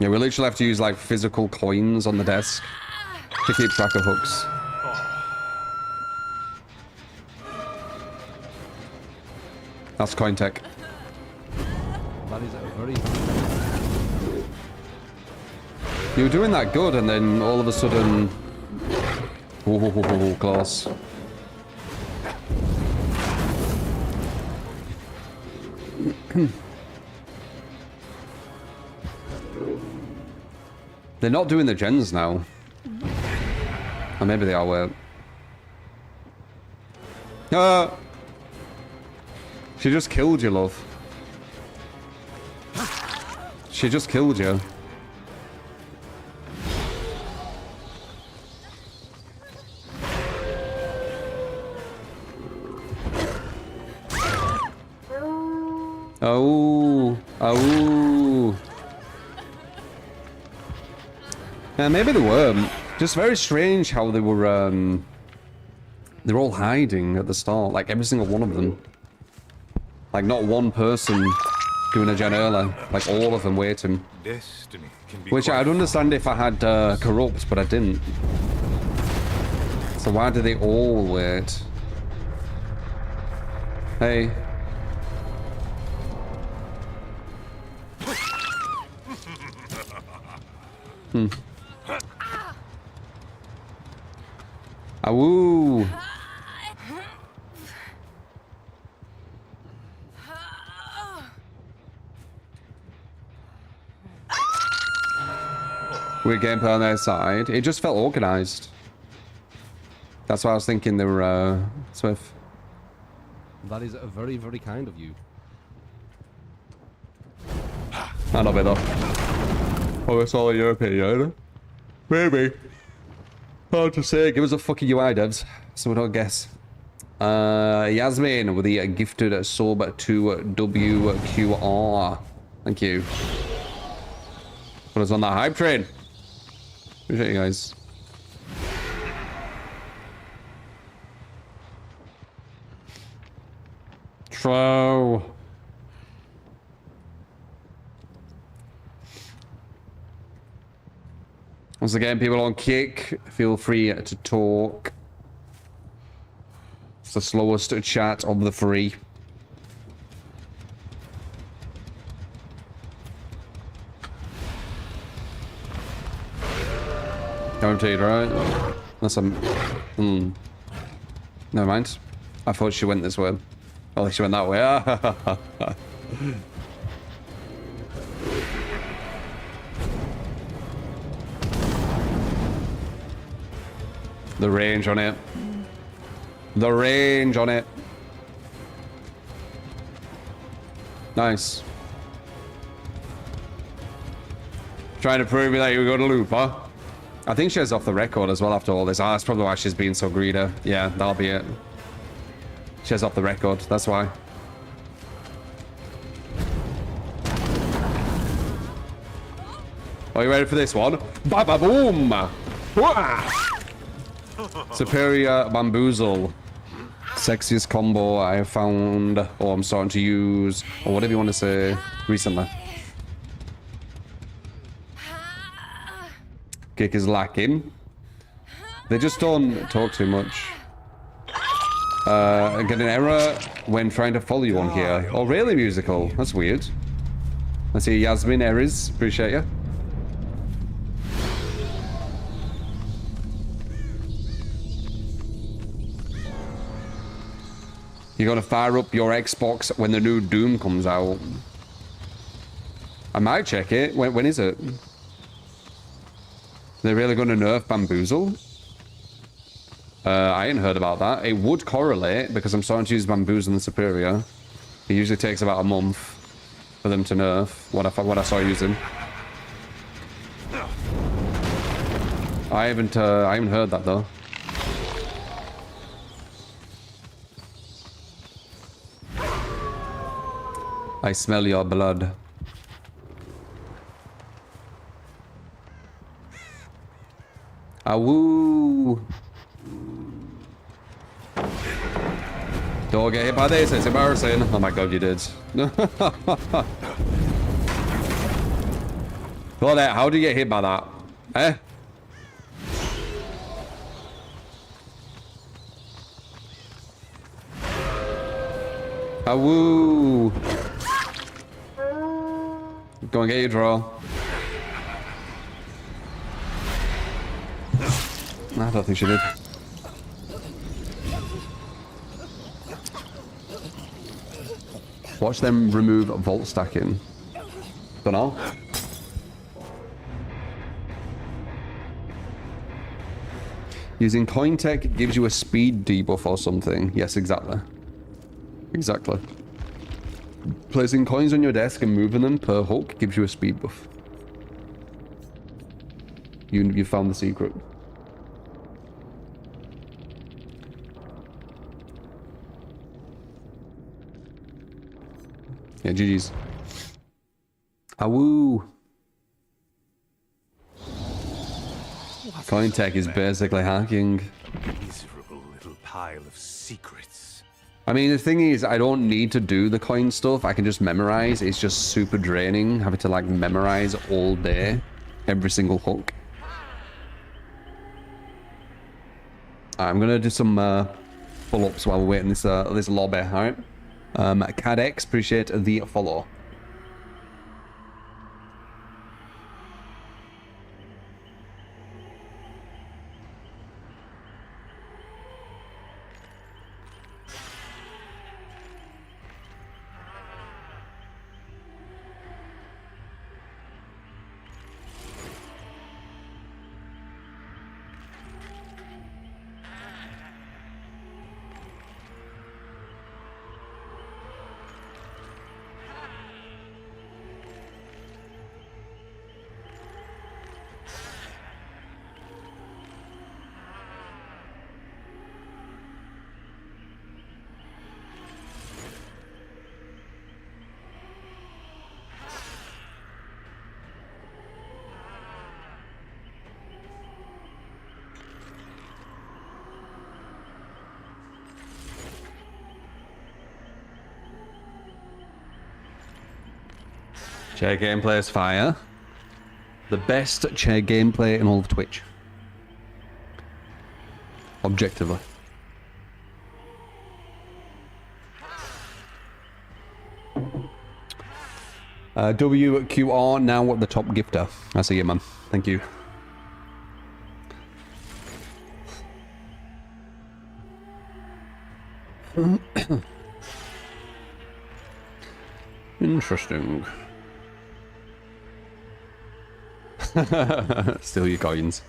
Yeah, we literally have to use like physical coins on the desk to keep track of hooks. That's coin tech. That is a very... You were doing that good, and then all of a sudden... Ooh, close. They're not doing the gens now. Or maybe they are, wait. Ah! She just killed you, love. She just killed you. Oh, oh. Yeah, maybe they were. Just very strange how they were, they're all hiding at the start, like every single one of them. Like not one person doing a gen early, like all of them waiting. Destiny can be Which I'd understand if I had corrupt, but I didn't. So why do they all wait? Hey. Awoo. Weird gameplay on their side. It just felt organized. That's why I was thinking they were swift. That is very, very kind of you. I love it though. Oh, it's all in your opinion. Maybe. Hard to say. Give us a fucking UI, devs, so we don't guess. Yasmin with the gifted sub to WQR. Thank you. Put us on that hype train. Appreciate you guys. True. Once again, people on Kick, feel free to talk. It's the slowest chat of the free. Guaranteed, right? Unless I'm... Never mind. I thought she went this way. Oh, she went that way. The range on it. The range on it. Nice. Trying to prove me that you were going to loop, huh? I think she has off the record as well after all this. Ah, that's probably why she's being so greedy. Yeah, that'll be it. She has off the record, that's why. Are you ready for this one? Ba-ba-boom! Wah! Superior Bamboozle. Sexiest combo I have found, or I'm starting to use, or whatever you want to say, recently. Kick is lacking. They just don't talk too much. I get an error when trying to follow you on here. Oh, really, musical? That's weird. I see Yasmin Errors. Appreciate you. You're gonna fire up your Xbox when the new Doom comes out. I might check it. When is it? They're really gonna nerf Bamboozle? I ain't heard about that. It would correlate because I'm starting to use Bamboozle and Superior. It usually takes about a month for them to nerf what I saw using. I haven't heard that though. I smell your blood. Awoo! Don't get hit by this, it's embarrassing. Oh my god, you did. Claudette, how do you get hit by that? Eh? Awoo! Go and get your draw. I don't think she did. Watch them remove vault stacking. Don't know. Using coin tech gives you a speed debuff or something. Yes, exactly. Exactly. Placing coins on your desk and moving them per hook gives you a speed buff. You found the secret. Yeah, GG's. Awoo. Coin tech is basically hacking. A miserable little pile of secrets. I mean, the thing is, I don't need to do the coin stuff. I can just memorize. It's just super draining having to like memorize all day, every single hook. I'm gonna do some pull-ups while we're waiting this this lobby. All right. CADX, appreciate the follow. Chair gameplay is fire. The best chair gameplay in all of Twitch. Objectively. WQR now the top gifter. I see you, man. Thank you. Interesting. Steal your coins.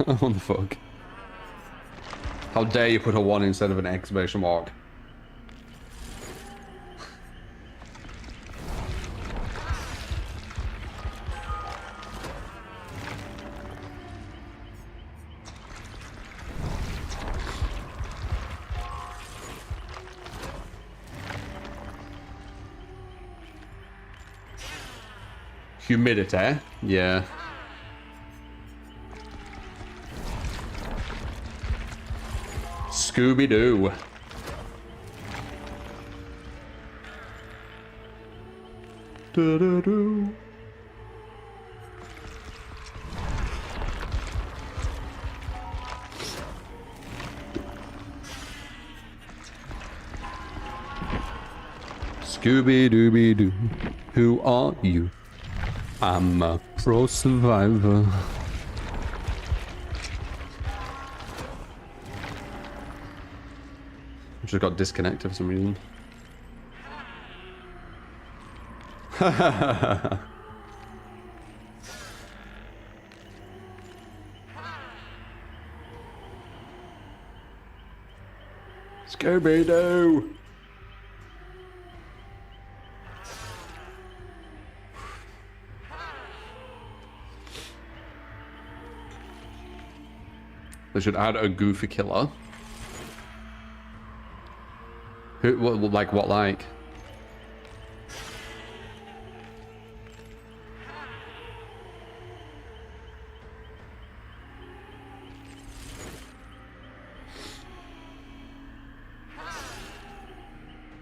What the fuck? How dare you put a 1 instead of an exclamation mark? Humidity, yeah. Scooby-Doo. Do-do-do. Scooby-Dooby-Doo, who are you? I'm a pro survivor. I just got disconnected for some reason. Scooby-Doo! They should add a goofy killer. Who, what like?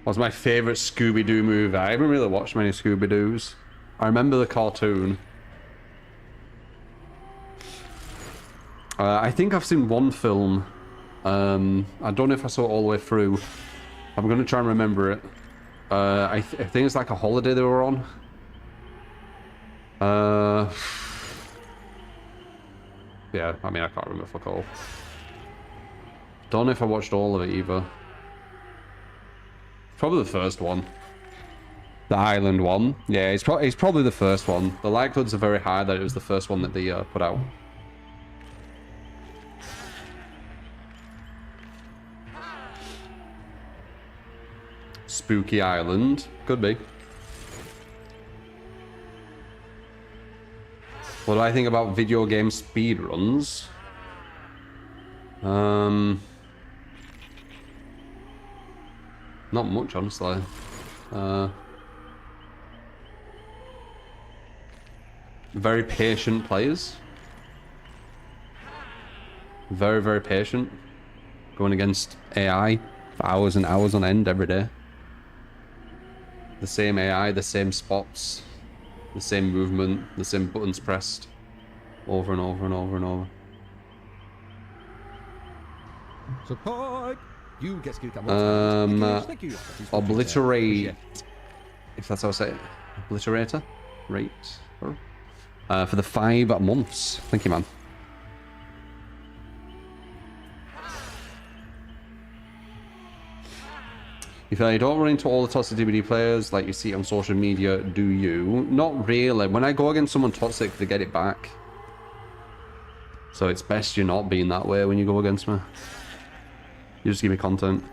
What's my favourite Scooby-Doo movie? I haven't really watched many Scooby-Doos. I remember the cartoon. I think I've seen one film. I don't know if I saw it all the way through. I'm going to try and remember it. I think it's like a holiday they were on. Yeah, I mean, I can't remember fuck all. Don't know if I watched all of it either. Probably the first one. The island one. Yeah, it's probably the first one. The likelihoods are very high that it was the first one that they put out. Spooky Island. Could be. What do I think about video game speedruns? Not much, honestly. Very patient players. Very, very patient. Going against AI for hours and hours on end every day. The same AI, the same spots, the same movement, the same buttons pressed. Over and over and over and over. Support! You get skill Thank you. Obliterate. If that's how I say it. Obliterator? Rate. For the 5 months. Thank you, man. If you don't run into all the toxic DBD players like you see on social media, do you? Not really. When I go against someone toxic, they get it back. So it's best you're not being that way when you go against me. You just give me content.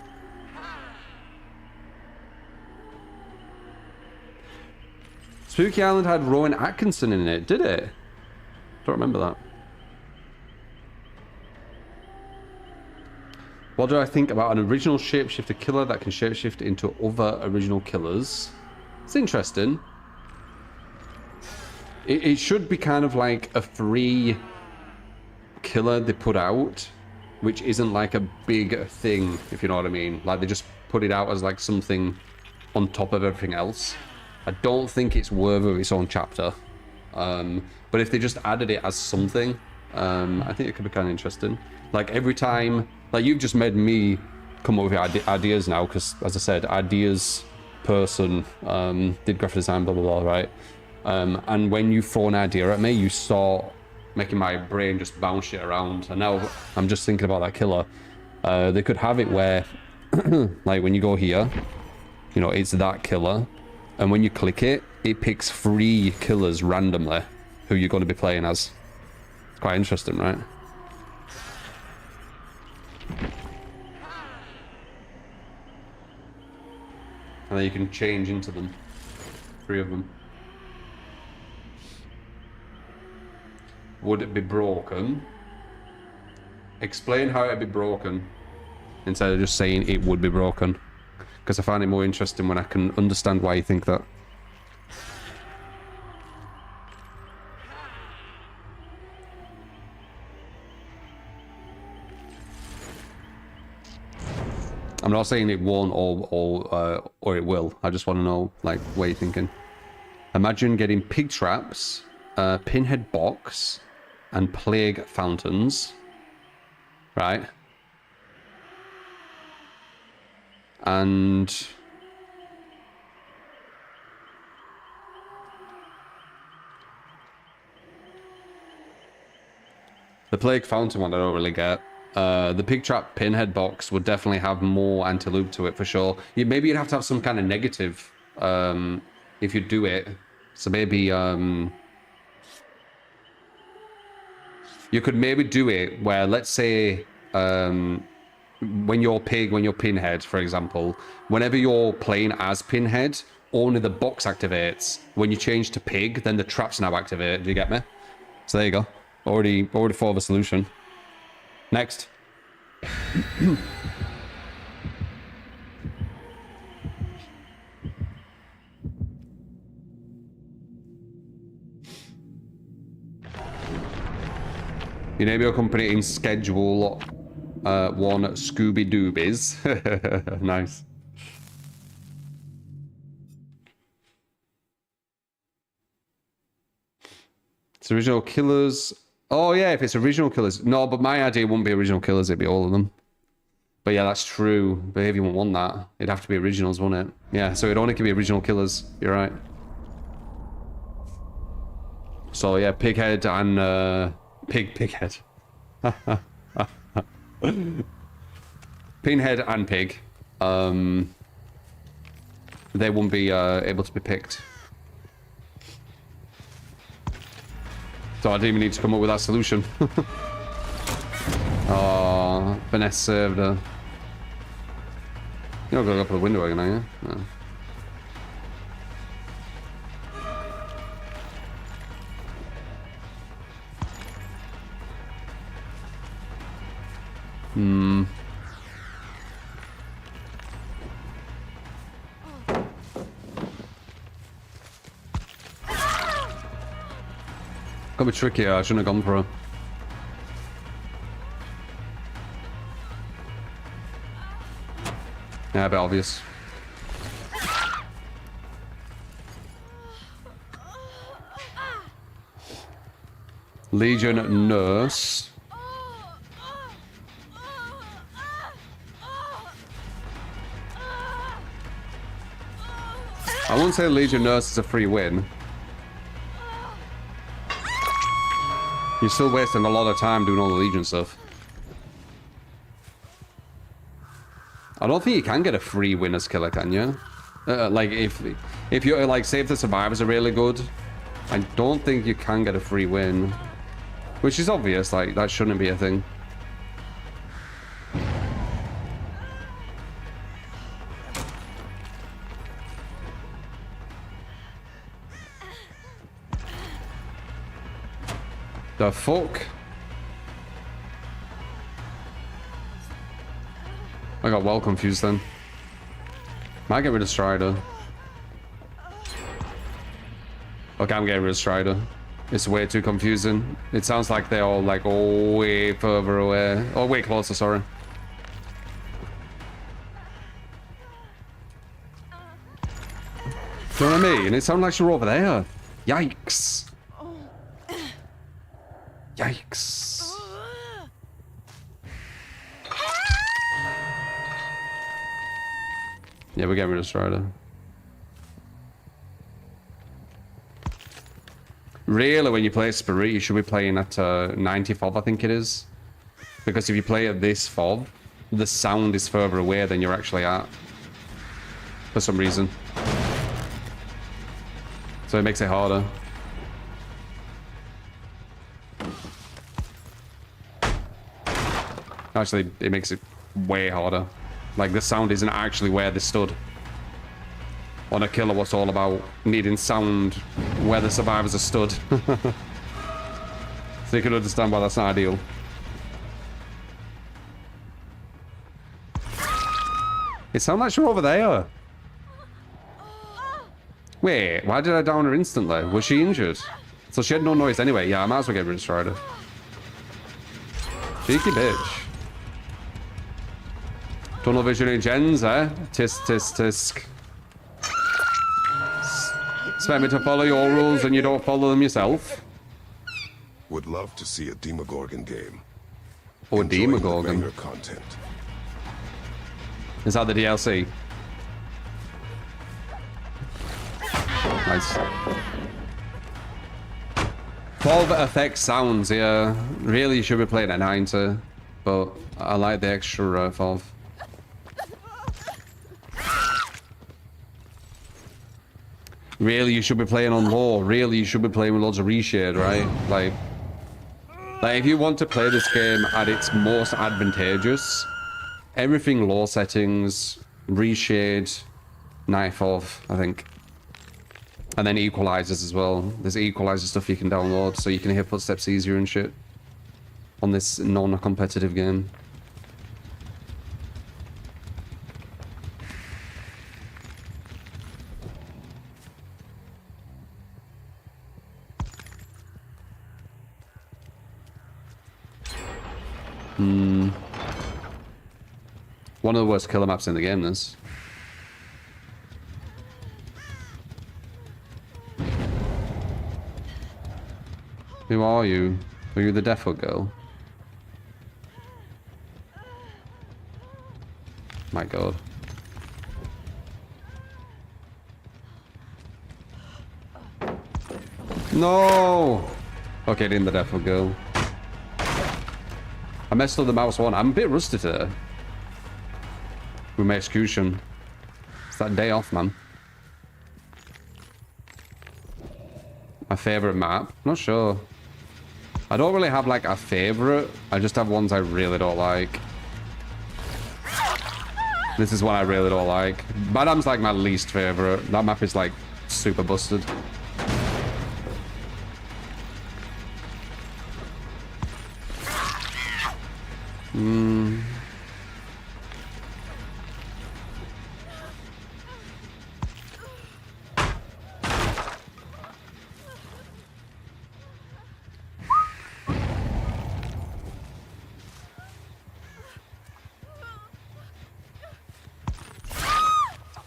Spooky Island had Rowan Atkinson in it, did it? Don't remember that. What do I think about an original shapeshifter killer that can shapeshift into other original killers? It's interesting. It should be kind of like a free killer they put out, which isn't like a big thing, if you know what I mean. Like they just put it out as like something on top of everything else. I don't think it's worthy of its own chapter. But if they just added it as something, I think it could be kind of interesting. Like every time, like you've just made me come up with ideas now, because as I said, ideas person, did graphic design, blah, blah, blah, right? And when you throw an idea at me, you start making my brain just bounce shit around. And now I'm just thinking about that killer. They could have it where, like when you go here, you know, it's that killer. And when you click it, it picks 3 killers randomly who you're going to be playing as. It's quite interesting, right? And then you can change into them. 3 of them. Would it be broken? Explain how it'd be broken instead of just saying it would be broken. Because I find it more interesting when I can understand why you think that. I'm not saying it won't or it will. I just want to know, like, what you're thinking. Imagine getting pig traps, pinhead box, and plague fountains. Right? And... the plague fountain one I don't really get. The pig trap pinhead box would definitely have more anti-loop to it for sure. Maybe you'd have to have some kind of negative if you do it. So maybe you could maybe do it where, let's say, when you're pinhead, for example, whenever you're playing as pinhead, only the box activates. When you change to pig, then the traps now activate. Do you get me? So there you go. Already thought of a solution. Next. You name your company in Schedule 1 Scooby Doobies. Nice. It's original killers. Oh yeah, if it's original killers. No, but my idea wouldn't be original killers, it'd be all of them. But yeah, that's true. Behavior wouldn't want that. It'd have to be originals, wouldn't it? Yeah, so it only could be original killers. You're right. So yeah, pighead and pighead. Pinhead and pig. They wouldn't be able to be picked. So I didn't even need to come up with that solution. Oh, finesse served her. You're not going to go up the window again, are you? No. Got me tricky. I shouldn't have gone for her. Yeah, a bit obvious. Legion nurse. I wouldn't say Legion nurse is a free win. You're still wasting a lot of time doing all the Legion stuff. I don't think you can get a free winners killer, can you? Like, if you're, like, say if the survivors are really good, I don't think you can get a free win. Which is obvious, like, that shouldn't be a thing. The fuck? I got well confused then. Might get rid of Strider. Okay, I'm getting rid of Strider. It's way too confusing. It sounds like they're all like way further away. Oh, way closer, sorry. Do you know what I mean? It sounds like you're over there. Yikes. Yikes. Yeah, we're getting rid of Strider. Really, when you play Spirit, you should be playing at 90 FOV, I think it is. Because if you play at this FOV, the sound is further away than you're actually at. For some reason. So it makes it harder. Actually, it makes it way harder. Like, the sound isn't actually where they stood. On a killer, what's all about needing sound where the survivors are stood. So you can understand why that's not ideal. It sounds like you're over there. Wait, why did I down her instantly? Was she injured? So she had no noise anyway. Yeah, I might as well get rid of Strider. Cheeky bitch. Tunnel vision in gens, eh? Tisk, tisk, tisk. Expect me to follow your rules and you don't follow them yourself? Would love to see a Demogorgon game. Or Enjoying the Demogorgon. banger content. Is that the DLC? Nice. 12 effect sounds, yeah. Really, you should be playing at 90, but I like the extra 12. Really, you should be playing on low. Really, you should be playing with loads of reshade, right? Like if you want to play this game at its most advantageous, everything low settings, reshade, knife off, I think. And then equalizers as well. There's equalizer stuff you can download so you can hear footsteps easier and shit on this non-competitive game. One of the worst killer maps in the game, this. Who are you? Are you the Defo girl? My god. No! Okay, in the Defo girl. I messed up the mouse one. I'm a bit rusty today. With my execution. It's that day off, man. My favorite map? Not sure. I don't really have like a favorite. I just have ones I really don't like. This is one I really don't like. Madam's like my least favorite. That map is like super busted.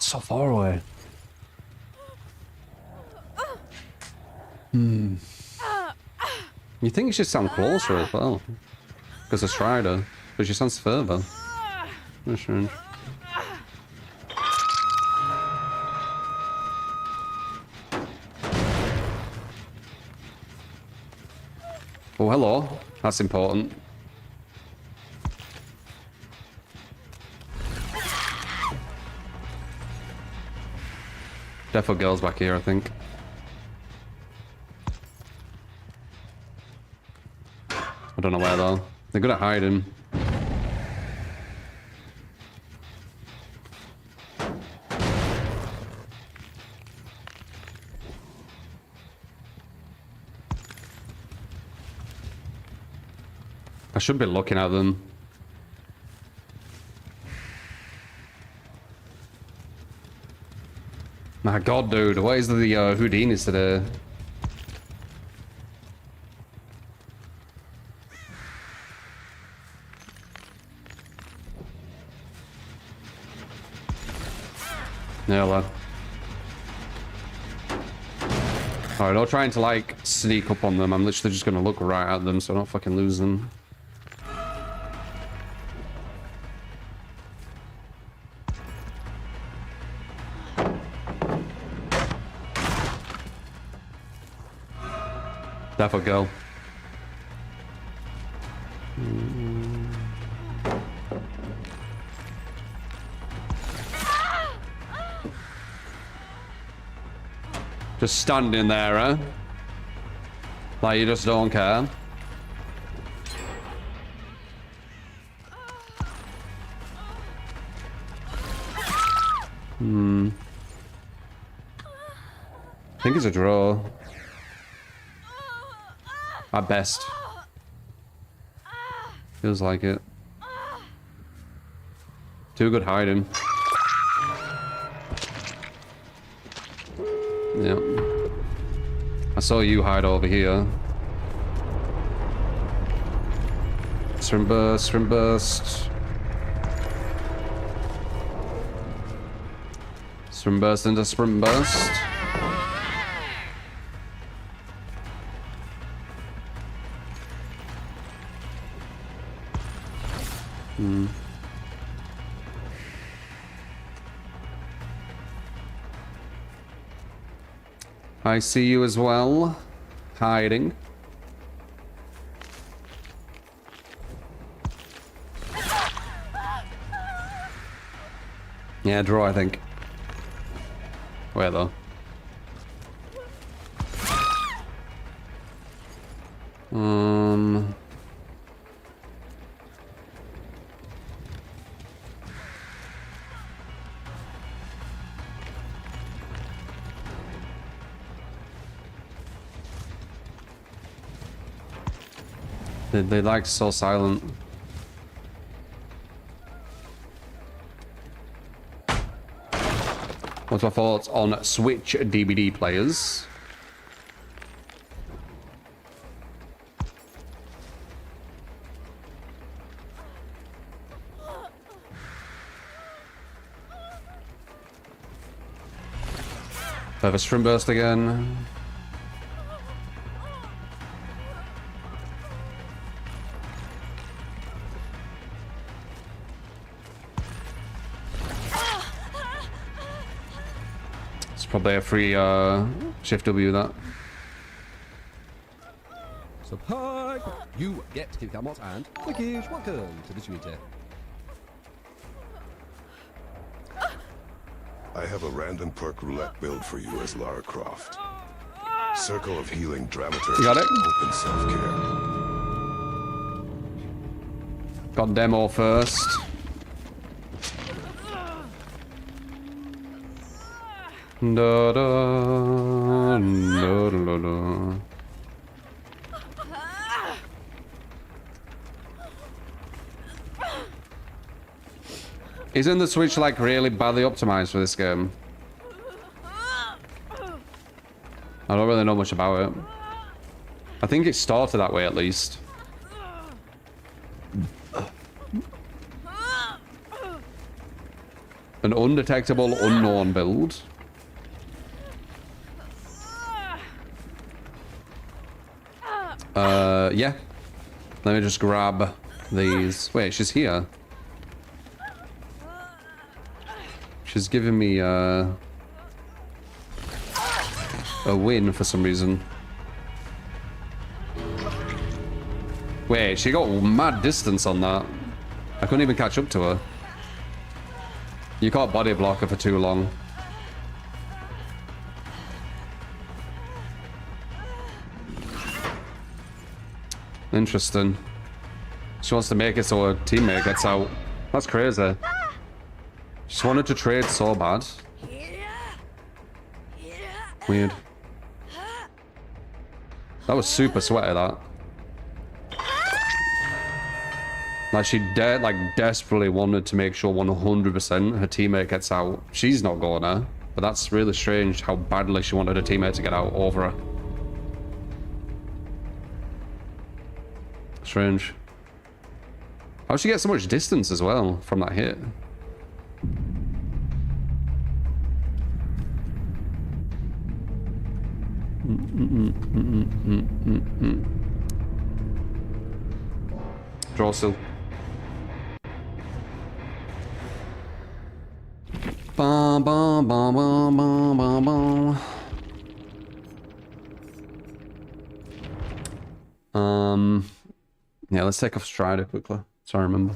So far away. You think it should sound closer as well? Because of Strider. But she sounds further. That's strange. Oh, hello. That's important. Defo girls back here, I think. I don't know where though. They're good at hiding. I should be looking at them. My god, dude, what is the Houdinis today? Yeah, lad. Alright, I'm trying to like sneak up on them. I'm literally just gonna look right at them so I don't fucking lose them. Defo girl. Just standing there, huh? Like you just don't care. I think it's a draw. At best. Feels like it. Too good hiding. Yep. I saw you hide over here. Swim burst, swim burst. Sprint burst into sprint burst. I see you as well. Hiding. Yeah, draw, I think. Where though? They like so silent. What's my thoughts on Switch DVD players? Have a stream burst again. It's probably a free Shift W that. So, hi! You get Kit Kat Mods and Wickish, welcome to the community. I have a random perk roulette build for you as Lara Croft. Circle of Healing Dramaturgy. You got it? Open self-care. Got demo first. Da da da da da. Isn't the Switch like really badly optimized for this game? I don't really know much about it. I think it started that way at least. An undetectable unknown build. Yeah. Let me just grab these. Wait, she's here. She's giving me a win for some reason. Wait, she got mad distance on that. I couldn't even catch up to her. You can't body block her for too long. Interesting. She wants to make it so her teammate gets out. That's crazy. She wanted to trade so bad. Weird. That was super sweaty, that. Like, she desperately wanted to make sure 100% her teammate gets out. She's not going there. But that's really strange how badly she wanted her teammate to get out over her. Strange. How'd she get so much distance as well from that hit? Draw still. Bum, bum, bum, bum, bum, bum, bum. Yeah, let's take off Strider quickly, so I remember.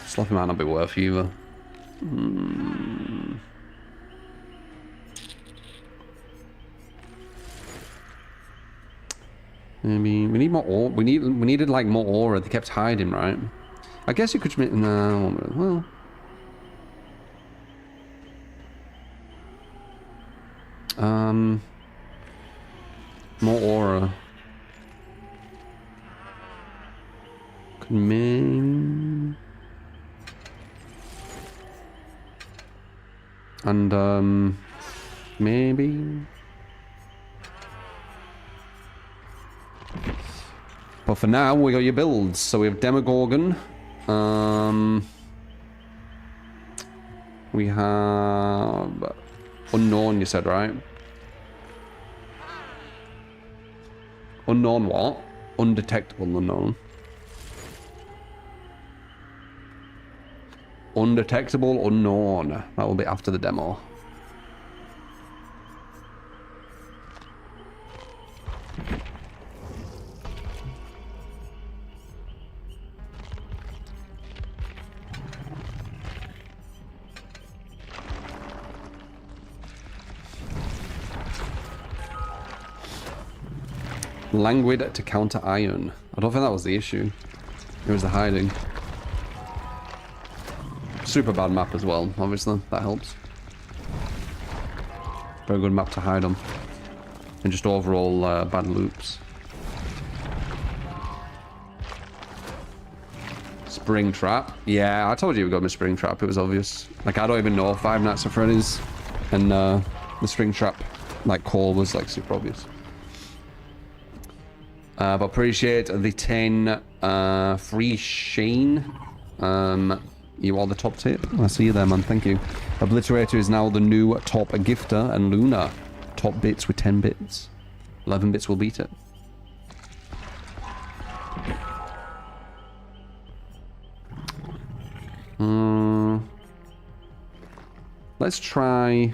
Sloppy might not be worth either. Maybe we need more aura. We needed like more aura. They kept hiding, right? I guess you could make well. More aura. Could mean. And maybe. But for now, we got your builds. So we have Demogorgon. We have unknown, you said, right? Unknown what? Undetectable unknown. Undetectable unknown. That will be after the demo. Languid to counter iron. I don't think that was the issue. It was the hiding. Super bad map as well, obviously. That helps. Very good map to hide on. And just overall bad loops. Spring Trap. Yeah, I told you we got my Spring Trap. It was obvious. Like, I don't even know Five Nights at Freddy's. And the Spring Trap, like, call was, like, super obvious. But appreciate the 10 free Shane. You are the top tip. I see you there, man. Thank you. Obliterator is now the new top gifter, and Luna top bits with 10 bits. 11 bits will beat it. Let's try.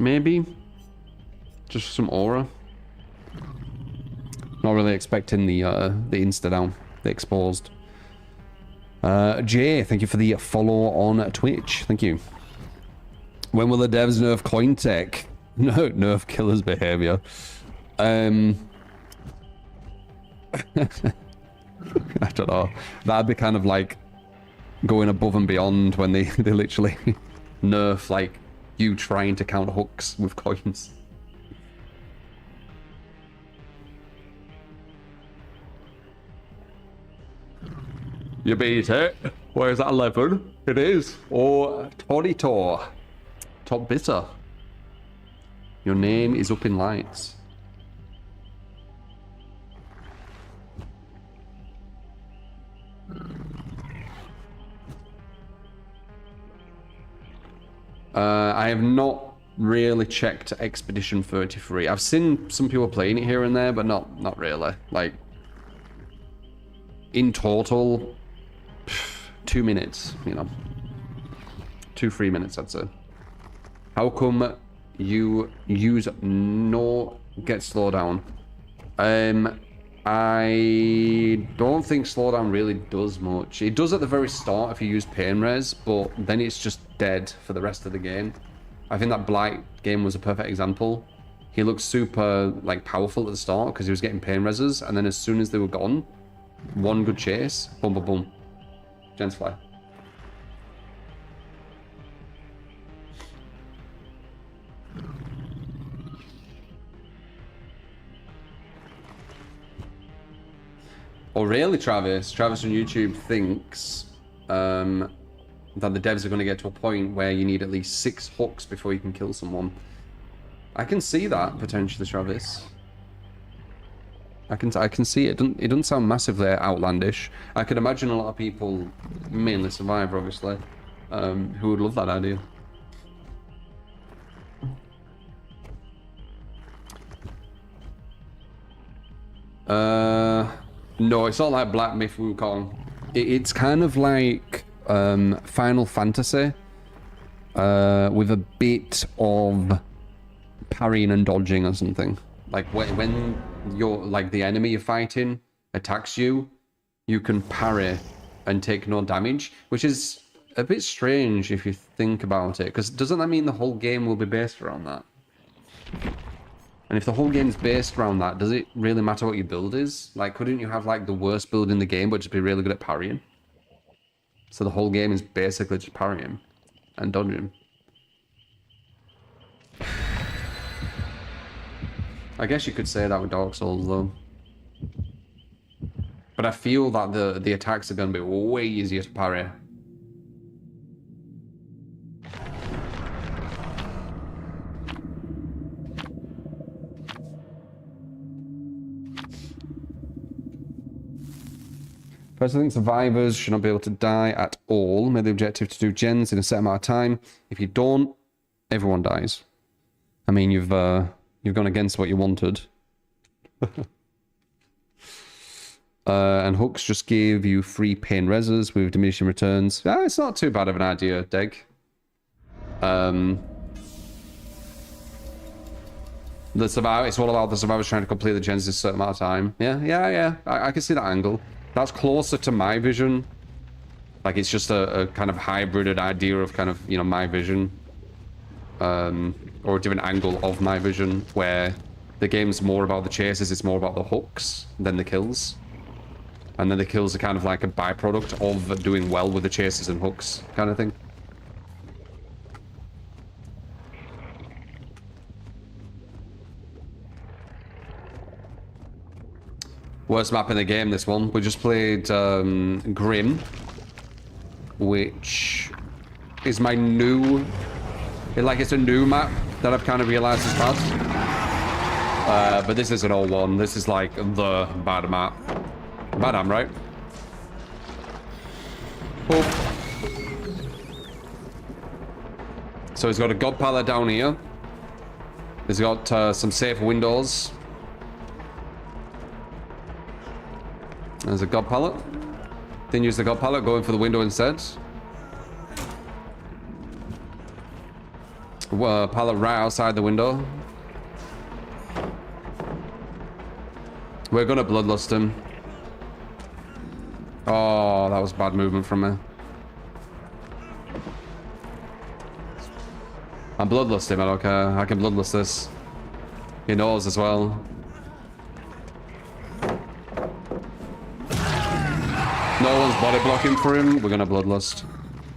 Maybe just some aura. Not really expecting the insta down, the exposed. Jay, thank you for the follow on Twitch. Thank you. When will the devs nerf coin tech? No, nerf killer's behavior. I don't know. That'd be kind of like going above and beyond when they literally nerf like you trying to count hooks with coins. You beat it. Where is that 11? It is. Or Torito. Top bitter. Your name is up in lights. I have not really checked Expedition 33. I've seen some people playing it here and there, but not really. Like, in total, 2 minutes, you know. 2-3 minutes, I'd say. How come you use no get slowdown? I don't think slowdown really does much. It does at the very start if you use pain res, but then it's just dead for the rest of the game. I think that Blight game was a perfect example. He looked super like powerful at the start because he was getting pain reses, and then as soon as they were gone, one good chase, boom, boom, boom, gents fly. Oh really, Travis? Travis on YouTube thinks that the devs are going to get to a point where you need at least 6 hooks before you can kill someone. I can see that potentially, Travis. I can see it. It doesn't sound massively outlandish. I could imagine a lot of people, mainly Survivor obviously, who would love that idea. No, it's not like Black Myth Wukong. It's kind of like Final Fantasy with a bit of parrying and dodging or something. Like when you're like the enemy you're fighting attacks you, you can parry and take no damage, which is a bit strange if you think about it, because doesn't that mean the whole game will be based around that? And if the whole game is based around that, does it really matter what your build is? Like, couldn't you have, like, the worst build in the game, but just be really good at parrying? So the whole game is basically just parrying and dodging. I guess you could say that with Dark Souls, though. But I feel that the attacks are going to be way easier to parry. First, I think survivors should not be able to die at all. Made the objective to do gens in a set amount of time. If you don't, everyone dies. I mean, you've gone against what you wanted. And hooks just give you free pain reses with diminishing returns. It's not too bad of an idea, Deg. The survivor, it's all about the survivors trying to complete the gens in a certain amount of time. Yeah. I can see that angle. That's closer to my vision. Like, it's just a kind of hybrided idea of kind of, my vision. Or a different angle of my vision, where the game's more about the chases, it's more about the hooks than the kills. And then the kills are kind of like a byproduct of doing well with the chases and hooks kind of thing. Worst map in the game, this one. We just played Grim, which is my new... it's a new map that I've kind of realized is bad. But this is an old one. This is like the bad map. Bad am, right? Oh. So he's got a god pallet down here. He's got some safe windows. There's a god pallet. Didn't use the god pallet, going for the window instead. Pallet right outside the window. We're gonna bloodlust him. Oh, that was bad movement from me. I'm bloodlust him, I don't care. I can bloodlust this. He knows as well. No one's body blocking for him. We're gonna bloodlust.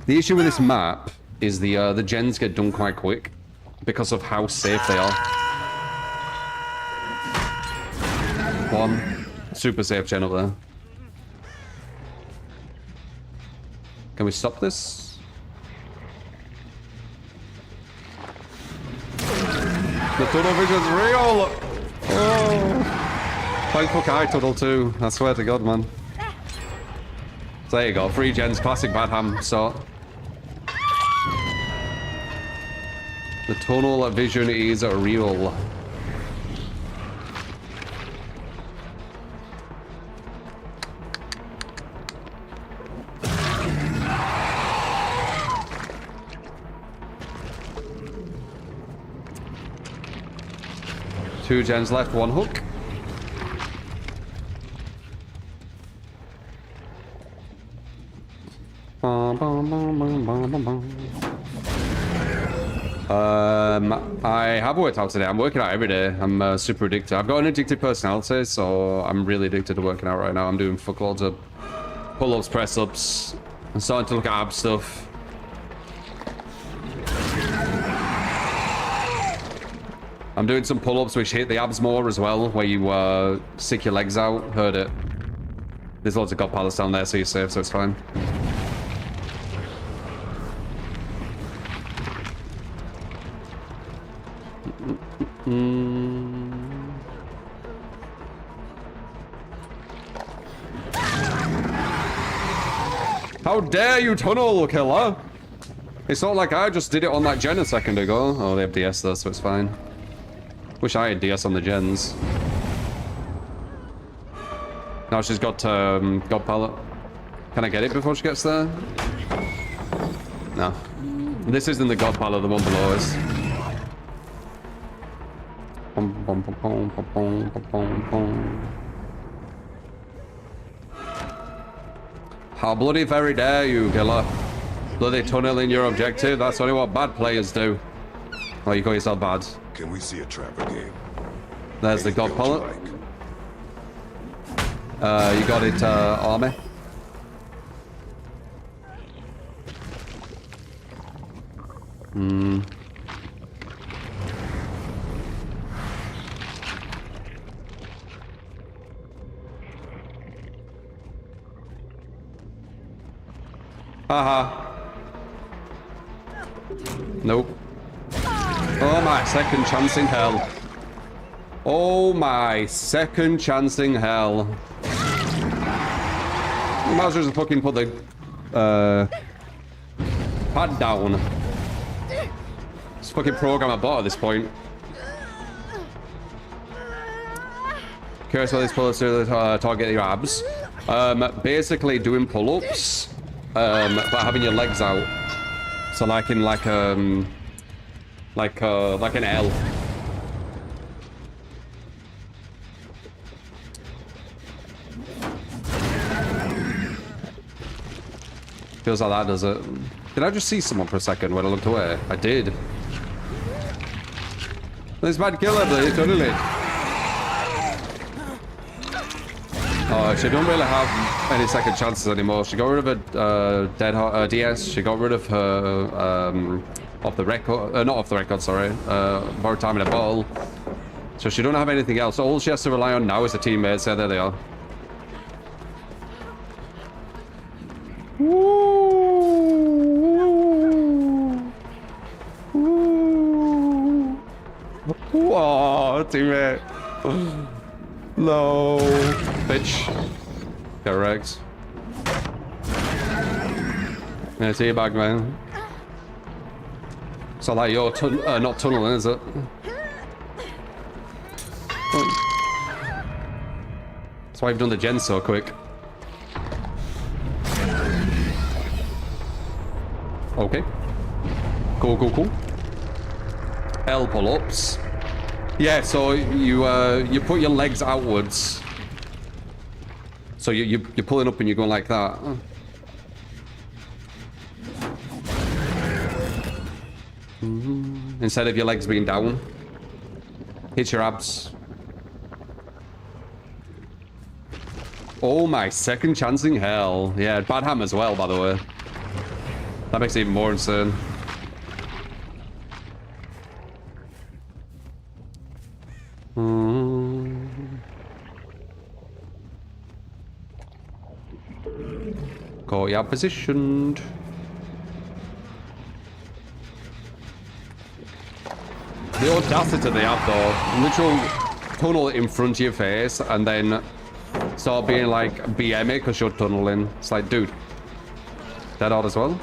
The issue with this map is the gens get done quite quick because of how safe they are. One super safe gen up there. Can we stop this? The tunnel vision's real! Oh! Thank fuck I tunnel too. I swear to God, man. So there you go, 3 gens, classic bad ham sort. The tunnel vision is real. Two gens left, 1 hook. I have worked out today. I'm working out every day. I'm super addicted. I've got an addictive personality, so I'm really addicted to working out right now. I'm doing fuckloads of pull-ups, press-ups. I'm starting to look at ab stuff. I'm doing some pull-ups which hit the abs more as well, where you stick your legs out. Heard it. There's loads of god palace down there, so you're safe, so it's fine. How dare you tunnel, killer? It's not like I just did it on that gen a second ago. Oh, they have DS though, so it's fine. Wish I had DS on the gens. Now she's got god pallet. Can I get it before she gets there? No. This isn't the god pallet, the one below is. How bloody very dare you, killer? Bloody tunneling your objective? That's only what bad players do. Oh, you call yourself bad. Can we see a trapper game? There's the god pallet. You got it, army. Haha. Nope. Oh, my second chance in hell. Oh, my second chance in hell. You might as well just fucking put the pad down. Just fucking program a bot at this point. Curious what these pull-ups do to target your abs. Basically doing pull-ups, but having your legs out. So like in like an L. Feels like that, does it? Did I just see someone for a second when I looked away? I did. This might kill her, totally. Oh, she don't really have any second chances anymore. She got rid of her DS. She got rid of her off the record, not off the record, sorry. Borrowed time in a bottle. So she don't have anything else. All she has to rely on now is her teammates. Yeah, there they are. Oh, teammate. No. Bitch. Correct. Yeah, see you back, man. So like you're not tunneling, is it? Oh. That's why you've done the gen so quick. Okay. Cool, cool, cool. L pull-ups. Yeah, so you put your legs outwards. So you're pulling up and you're going like that. Instead of your legs being down. Hit your abs. Oh my, second chance in hell. Yeah, bad ham as well, by the way. That makes it even more insane. Got you positioned. The audacity they have though. Literal tunnel in front of your face and then start being like BM it because you're tunneling. It's like, dude. Dead hard as well?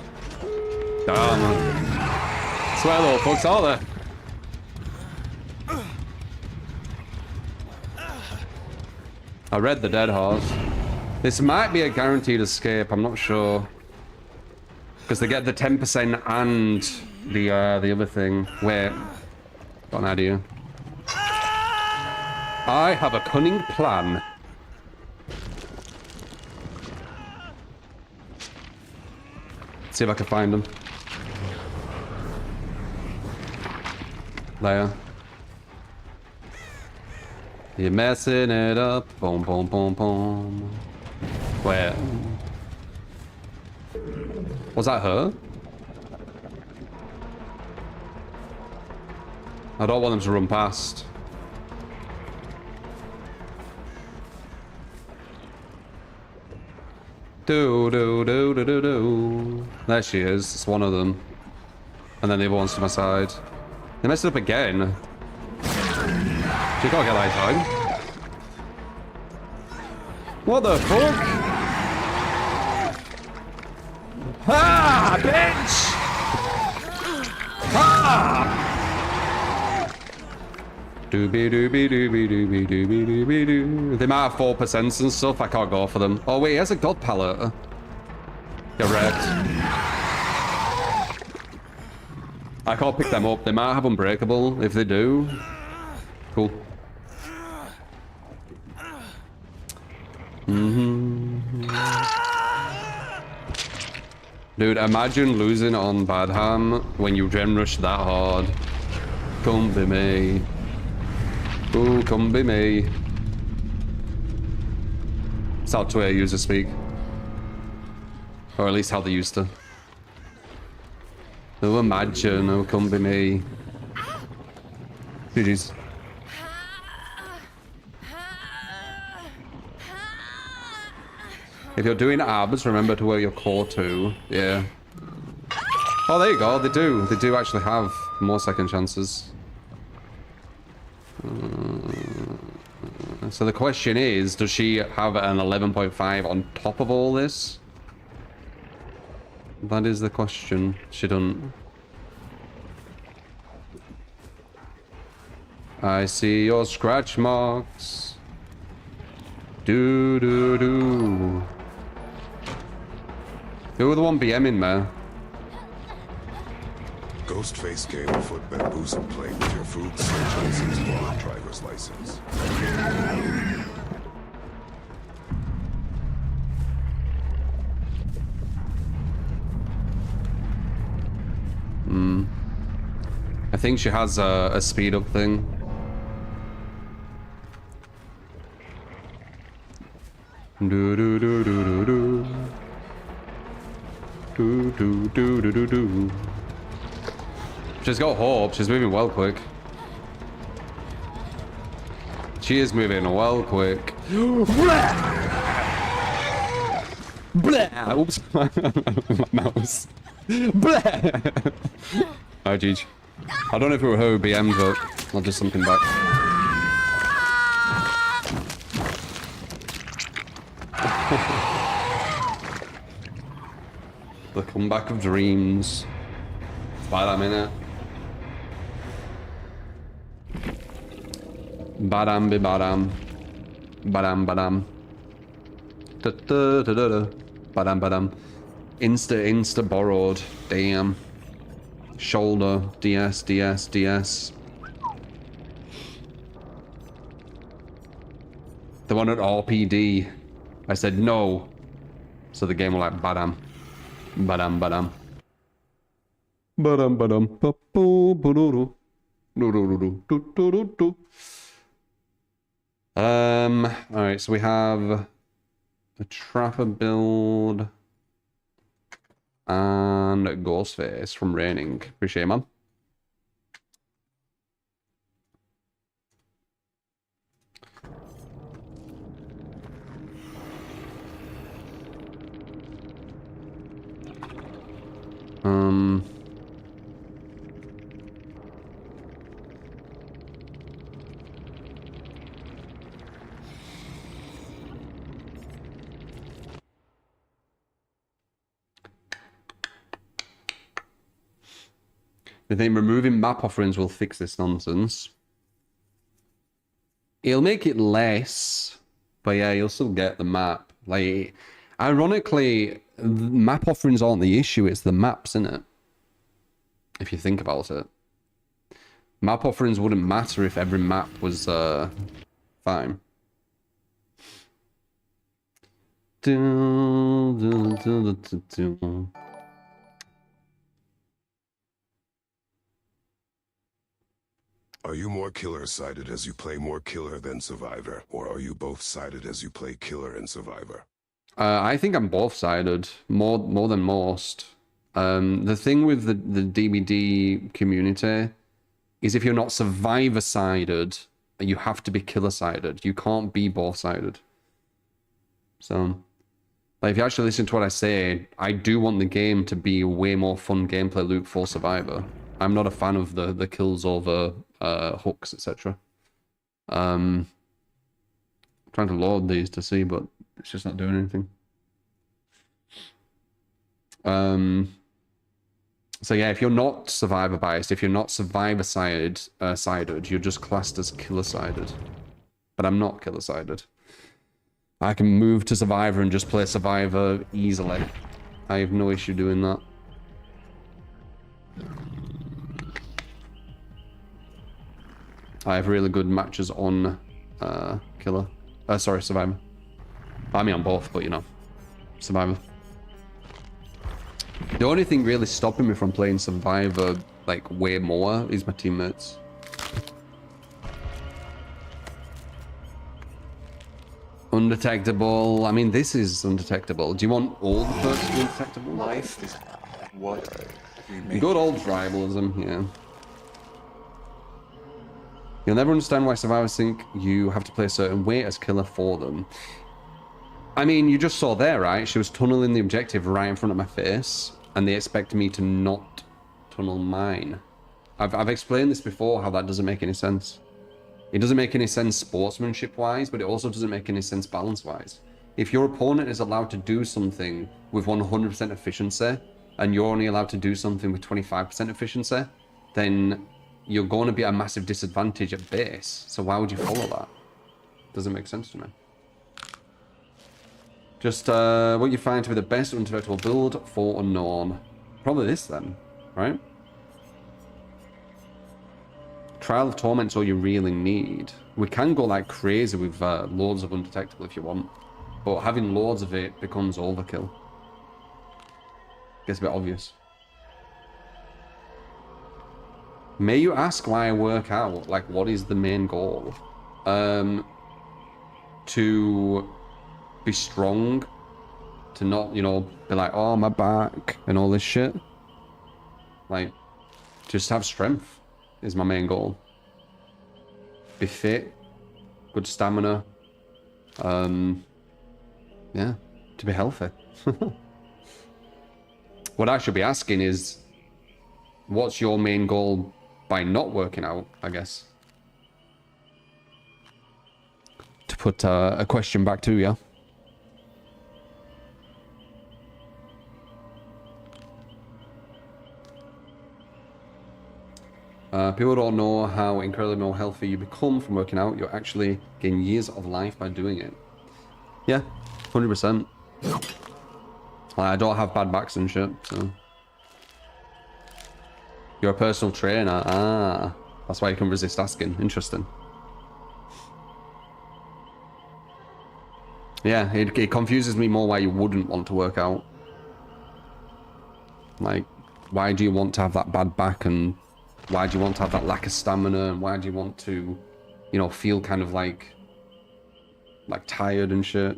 Damn. Swear though, fucks are there? I read the dead hard. This might be a guaranteed escape, I'm not sure. Because they get the 10% and the other thing. Wait. Got an idea. I have a cunning plan. See if I can find them. There. You're messing it up. Boom, boom, boom, boom. Where? Was that her? I don't want them to run past. Do, do, do, do, do, do. There she is. It's one of them. And then the other one's to my side. They messed it up again. She can't get that time. What the fuck? Ah, bitch! Ah! Doobie doobie doobie doobie doobie doobie doo. They might have 4% and stuff. I can't go for them. Oh wait, he has a god palette. Get wrecked. I can't pick them up. They might have unbreakable. If they do, cool. Dude, imagine losing on Badham when you gen rush that hard. Come be me. Ooh, come be me. That's how Twitter users speak. Or at least how they used to. Oh, imagine. Oh, come be me. GG's. If you're doing abs, remember to wear your core too. Yeah. Oh, there you go. They do. They do actually have more second chances. So the question is, does she have an 11.5 on top of all this? That is the question. She don't. I see your scratch marks. Do do do. Who were the one BMing, man? Ghostface came afoot bamboozle plane with your food, search license, or driver's license. I think she has a speed up thing. Do do do do do do. Do do do do do do. She's got hope. She's moving well quick. She is moving well quick. Oops. My mouse. Oh, Jeez. I don't know if it were her who BM'd, but I'll just something back. The comeback of dreams. Badam, innit? Badam be badam. Badam badam. Da da da da da. Badam badam. Insta borrowed. Damn. Shoulder. DS, DS, DS. The one at RPD. I said no. So the game will like badam. Badam badam. Badam badam. Ba-boo, ba-doo-doo. Do-do-do-do. Alright, so we have a trapper build and Ghostface from Raining. Appreciate it, man. I think removing map offerings will fix this nonsense. It'll make it less, but yeah, you'll still get the map. Like, ironically, map offerings aren't the issue, it's the maps, isn't it? If you think about it. Map offerings wouldn't matter if every map was fine. Are you more killer-sided as you play more killer than survivor, or are you both sided as you play killer and survivor? I think I'm both sided, more than most. The thing with the DBD community is if you're not survivor sided, you have to be killer sided. You can't be both sided. So, like, if you actually listen to what I say, I do want the game to be a way more fun gameplay loop for survivor. I'm not a fan of the kills over hooks, etc. Trying to load these to see, but it's just not doing anything. So yeah, if you're not survivor biased, if you're not survivor sided, you're just classed as killer sided. But I'm not killer sided. I can move to survivor and just play survivor easily. I have no issue doing that. I have really good matches on killer. Sorry, survivor. I mean on both, but you know, survivor. The only thing really stopping me from playing survivor like way more is my teammates. Undetectable. I mean, this is undetectable. Do you want all the perks to be undetectable? Life is what we make. Good old tribalism, yeah. You'll never understand why survivors think you have to play a certain way as killer for them. I mean, you just saw there, right? She was tunneling the objective right in front of my face, and they expected me to not tunnel mine. I've explained this before, how that doesn't make any sense. It doesn't make any sense sportsmanship-wise, but it also doesn't make any sense balance-wise. If your opponent is allowed to do something with 100% efficiency, and you're only allowed to do something with 25% efficiency, then you're going to be at a massive disadvantage at base. So why would you follow that? Doesn't make sense to me. Just what you find to be the best undestructible build for Unknown. Probably this then, right? Trial of Torment's all you really need. We can go like crazy with loads of undetectable if you want, but having loads of it becomes overkill. Gets a bit obvious. May you ask why I work out? Like, what is the main goal? To be strong, to not, you know, be like, oh, my back and all this shit. Like, just have strength is my main goal. Be fit, good stamina. Yeah, to be healthy. What I should be asking is, what's your main goal by not working out, I guess? To put a question back to you. People don't know how incredibly more healthy you become from working out. You actually gain years of life by doing it. Yeah, 100%. I don't have bad backs and shit, so... You're a personal trainer. Ah, that's why you can resist asking. Interesting. Yeah, it confuses me more why you wouldn't want to work out. Like, why do you want to have that bad back, and why do you want to have that lack of stamina, and why do you want to, you know, feel kind of like tired and shit?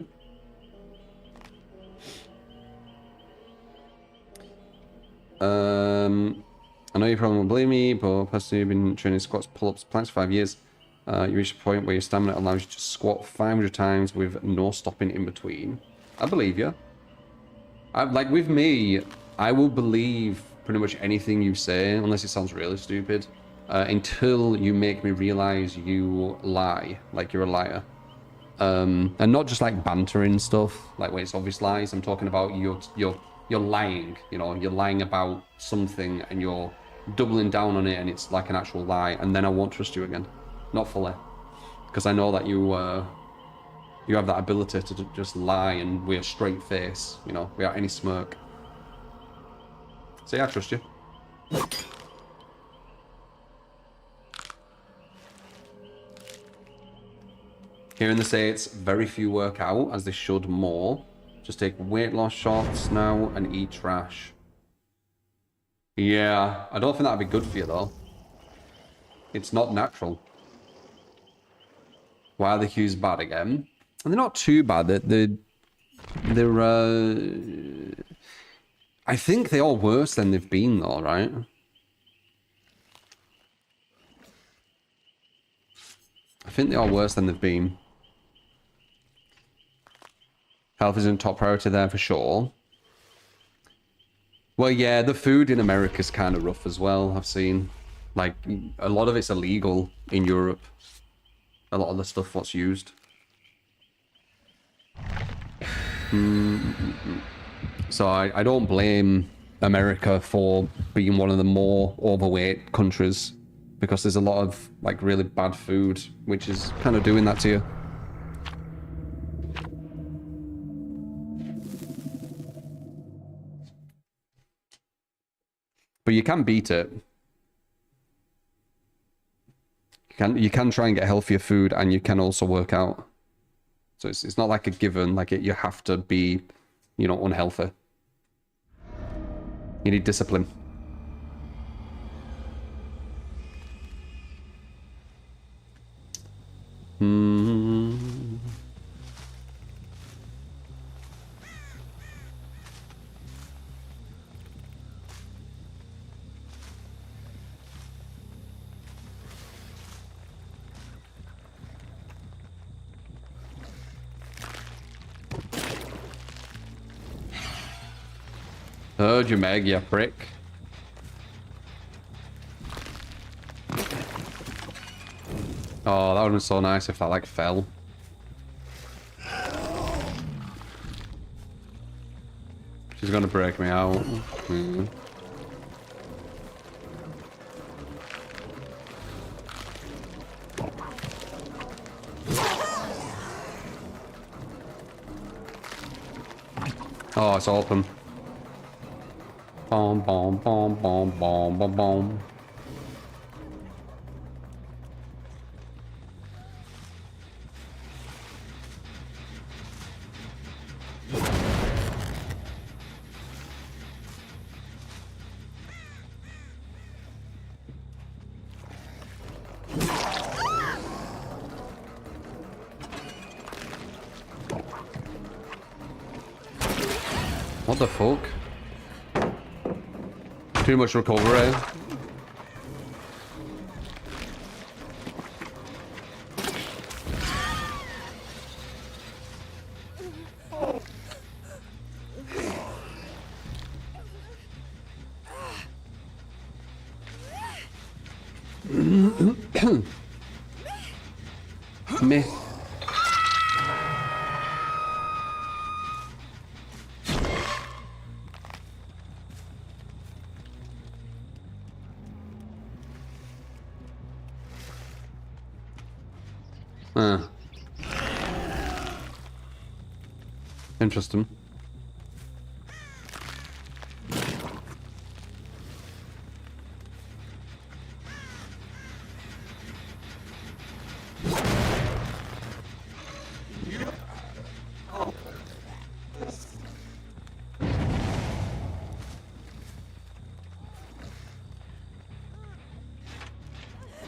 I know you probably won't believe me, but personally, I've been training squats, pull-ups, planks for 5 years. You reach a point where your stamina allows you to squat 500 times with no stopping in between. I believe you. Like, with me, I will believe pretty much anything you say, unless it sounds really stupid, until you make me realize you lie, like you're a liar. And not just like bantering stuff, like when it's obvious lies. I'm talking about you're lying, you know, you're lying about something and you're doubling down on it and it's like an actual lie, and then I won't trust you again. Not fully. Because I know that you have that ability to just lie and wear a straight face, you know, without any smirk. So yeah, I trust you. Here in the States, very few work out, as they should more. Just take weight loss shots now and eat trash. Yeah, I don't think that'd be good for you though. It's not natural. Why are the Qs bad again? And they're not too bad. They're I think they are worse than they've been though, right? I think they are worse than they've been. Health isn't top priority there for sure. Well, yeah, the food in America's kind of rough as well, I've seen. Like, a lot of it's illegal in Europe. A lot of the stuff what's used. So I don't blame America for being one of the more overweight countries, because there's a lot of like really bad food which is kind of doing that to you. But you can beat it. You can try and get healthier food, and you can also work out. So it's not like a given, like you have to be, you know, unhealthy. You need discipline. Heard you, Meg, you prick. Oh, that would have been so nice if that, like, fell. She's gonna break me out. Mm. Oh, it's open. Boom, boom, boom, boom, boom, boom, boom. What the fuck? Too much recovery. Me. Interesting.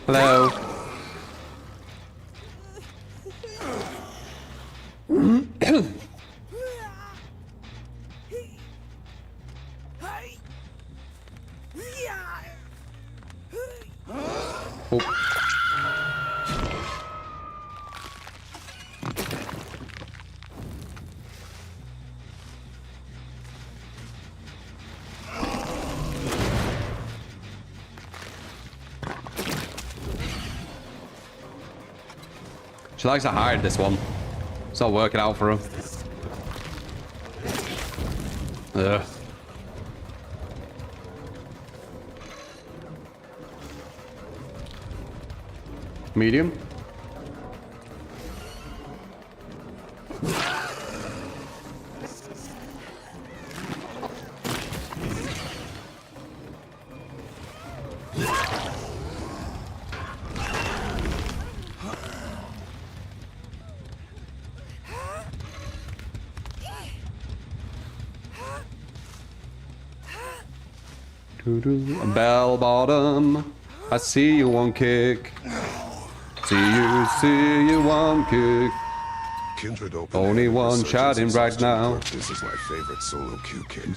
Hello. Oh. She likes to hide this one. It's not working out for her. Ugh. Medium. Bell bottom, I see you one kick. See you one kick. Kindred open Only air one resurgence shouting of right Sgt. now. This is my favorite solo queue kit.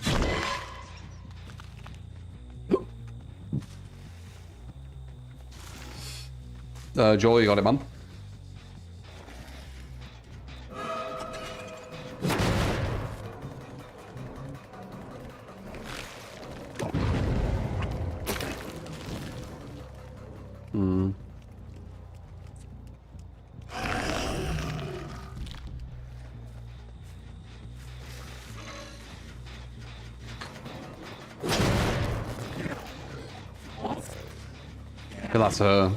Joel, you got it, man. That's her.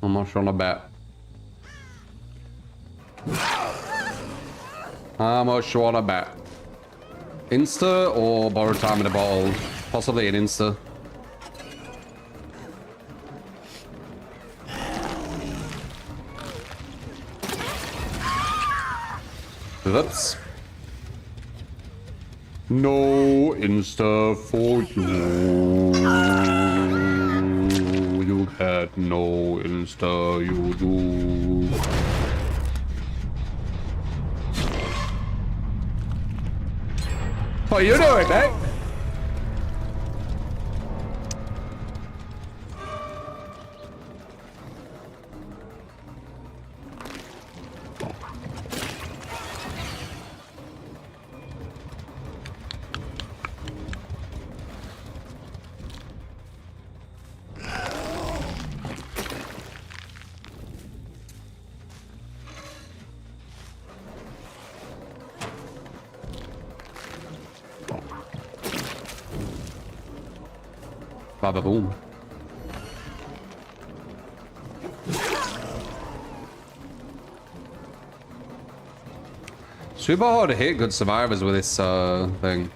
I'm not sure on a bet. How much you want to bet? Insta or borrow time in a bottle? Possibly an Insta. Whoops. No Insta for you. You had no Insta, you do. What are you doing, mate? Baba boom. Super hard to hit good survivors with this thing.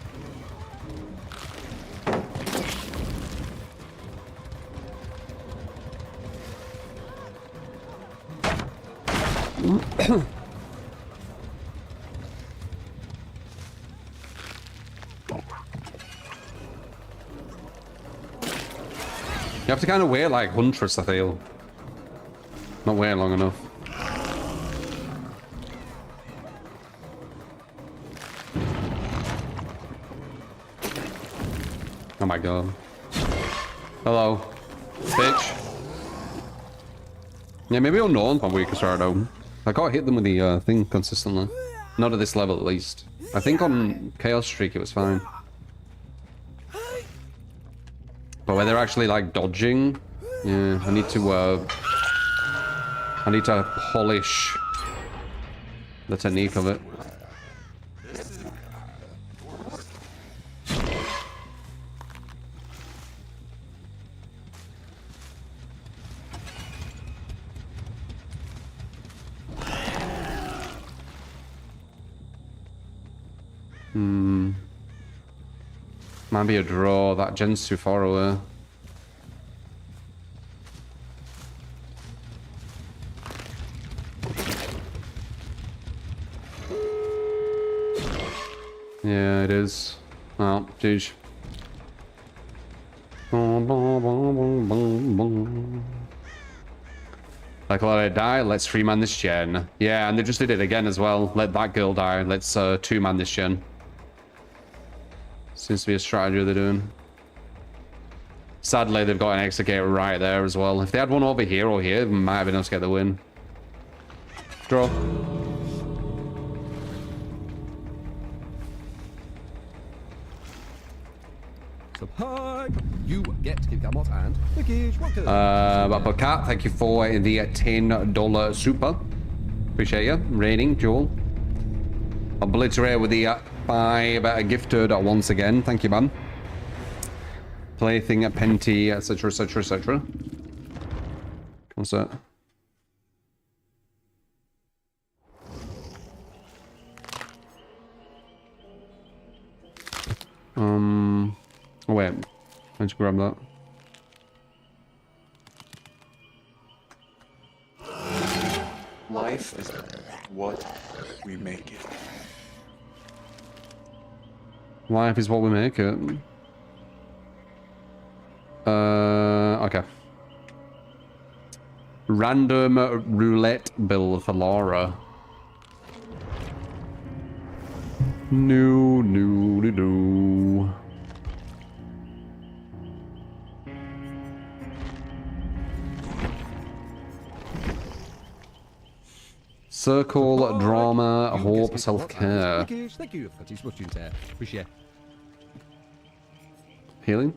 You have to kind of wait like Huntress, I feel. Not wait long enough. Oh my god. Hello. Bitch. Yeah, maybe unknown on weaker Sardo. I can't hit them with the thing consistently. Not at this level, at least. I think on Chaos Streak it was fine. But when they're actually like dodging, yeah, I need to polish the technique of it. Might be a draw. That gen's too far away. Yeah, it is. Oh, jeez. Like, let it die. Let's 3-man this gen. Yeah, and they just did it again as well. Let that girl die. Let's 2-man this gen. Seems to be a strategy they're doing. Sadly, they've got an executor right there as well. If they had one over here or here, they might have been able to get the win. Draw. So, hi. You get Kid Camot and Wickish. What good? But Cat, thank you for the $10 super. Appreciate you. Rating, Joel. Obliterate with the 5 gifted once again. Thank you, man. Plaything at Penty, etc, etc, etc. What's that? Oh wait, let's grab that. Life is what we make it. Life is what we make it. Okay. Random roulette bill for Laura. No, no, no, no. Circle, drama, hope, self-care. Thank you for these watching there. Appreciate. Healing?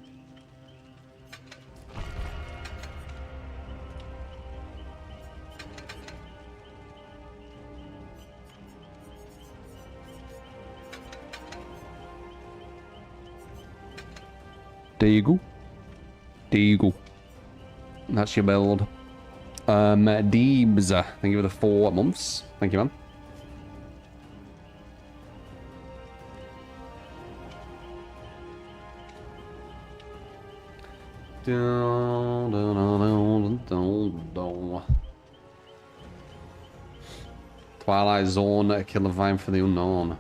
There you go. There you go. That's your build. Deebs, thank you for the 4 months. Thank you, man. Twilight Zone, Killer Vine for the Unknown.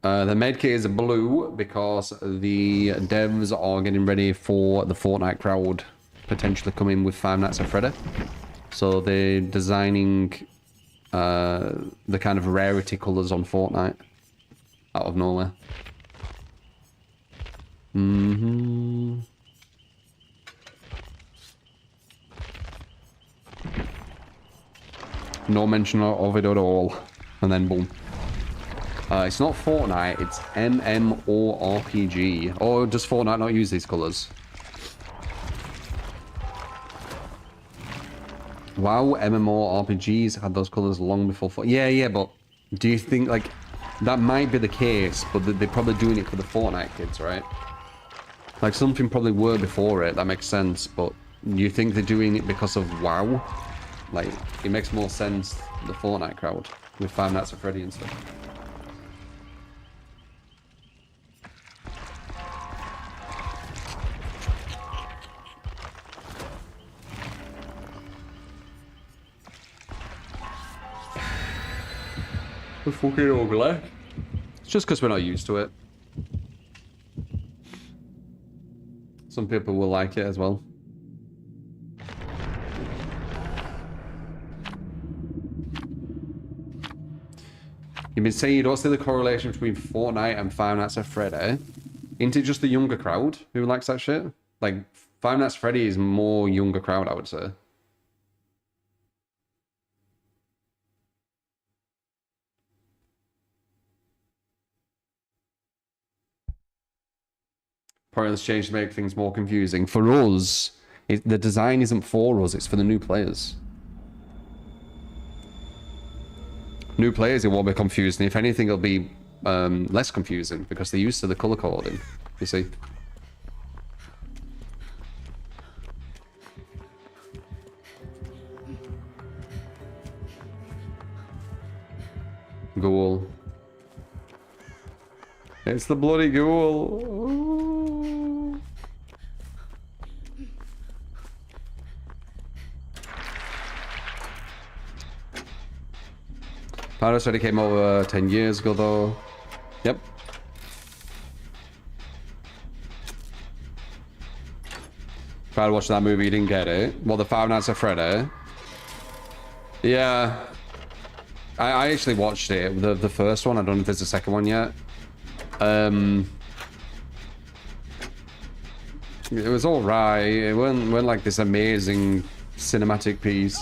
The medkit is blue because the devs are getting ready for the Fortnite crowd potentially coming with Five Nights at Freddy. So they're designing the kind of rarity colours on Fortnite out of nowhere. No mention of it at all. And then boom. It's not Fortnite, it's MMORPG. Or does Fortnite not use these colours? Wow, MMORPGs had those colours long before yeah, but do you think, like, that might be the case, but they're probably doing it for the Fortnite kids, right? Like, something probably were before it, that makes sense, but you think they're doing it because of WoW? Like, it makes more sense, the Fortnite crowd, with Five Nights at Freddy and stuff. We're fucking ugly. It's just because we're not used to it. Some people will like it as well. You've been saying you don't see the correlation between Fortnite and Five Nights at Freddy. Isn't it just the younger crowd who likes that shit? Like, Five Nights at Freddy is more younger crowd, I would say. Probably this change to make things more confusing. For us, the design isn't for us, it's for the new players. New players, it won't be confusing. If anything, it'll be less confusing because they're used to the color coding, you see. Ghoul. It's the bloody ghoul. Ooh. Pirates already came over 10 years ago, though. Yep. Tried watching that movie, you didn't get it. Well, the Five Nights at Freddy. Yeah. I actually watched it, the first one. I don't know if there's a second one yet. It was alright. It wasn't like this amazing cinematic piece.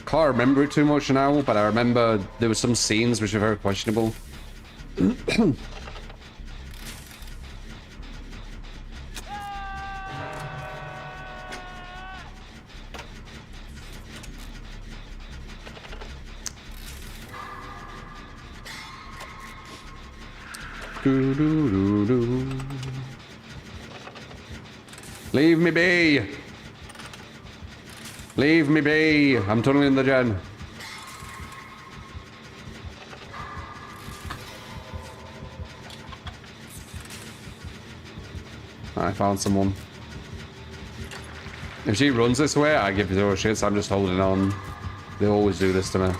Can't remember it too much now, but I remember there were some scenes which are very questionable. Leave me be! Leave me be! I'm tunneling the gen. I found someone. If she runs this way, I give zero shits. I'm just holding on. They always do this to me.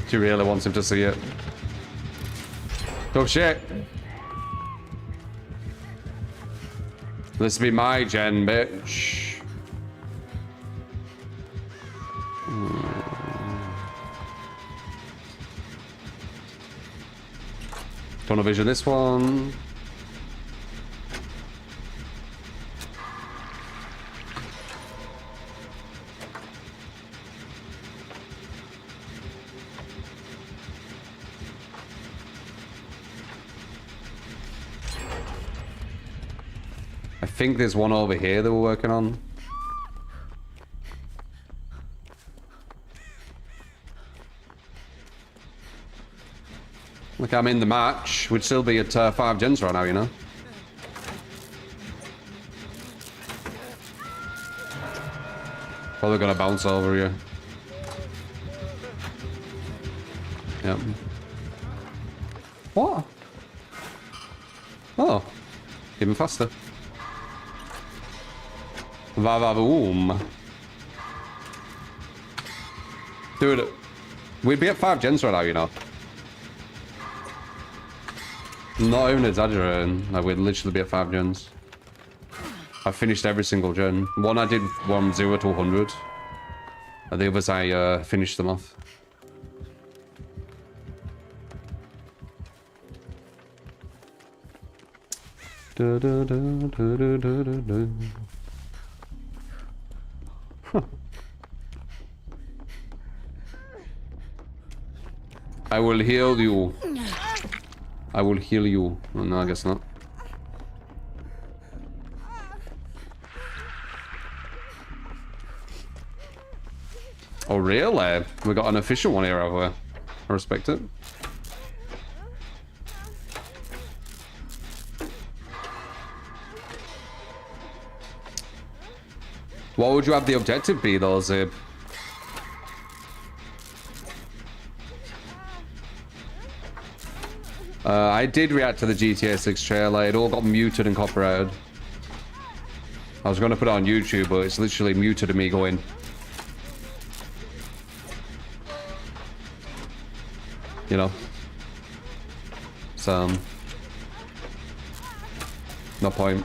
She really wants him to see it. Oh shit! This be my gen, bitch. Tunnel vision this one. I think there's one over here that we're working on. Look, I'm in the match. We'd still be at 5 gens right now, you know? Probably gonna bounce over you. Yep. What? Oh. Even faster. Va-va-boom. Dude, we'd be at 5 gens right now, you know? Not even exaggerating. Like, we'd literally be at 5 gens. I finished every single gen. One I did from 0 to 100. And the others I finished them off. Da, da, da, da, da, da, da. Huh. I will heal you. I will heal you. Oh, no, I guess not. Oh, really? We got an official one here over. I respect it. What would you have the objective be, though, Zib? I did react to the GTA 6 trailer. It all got muted and copyrighted. I was going to put it on YouTube, but it's literally muted to me going. You know? So, no point.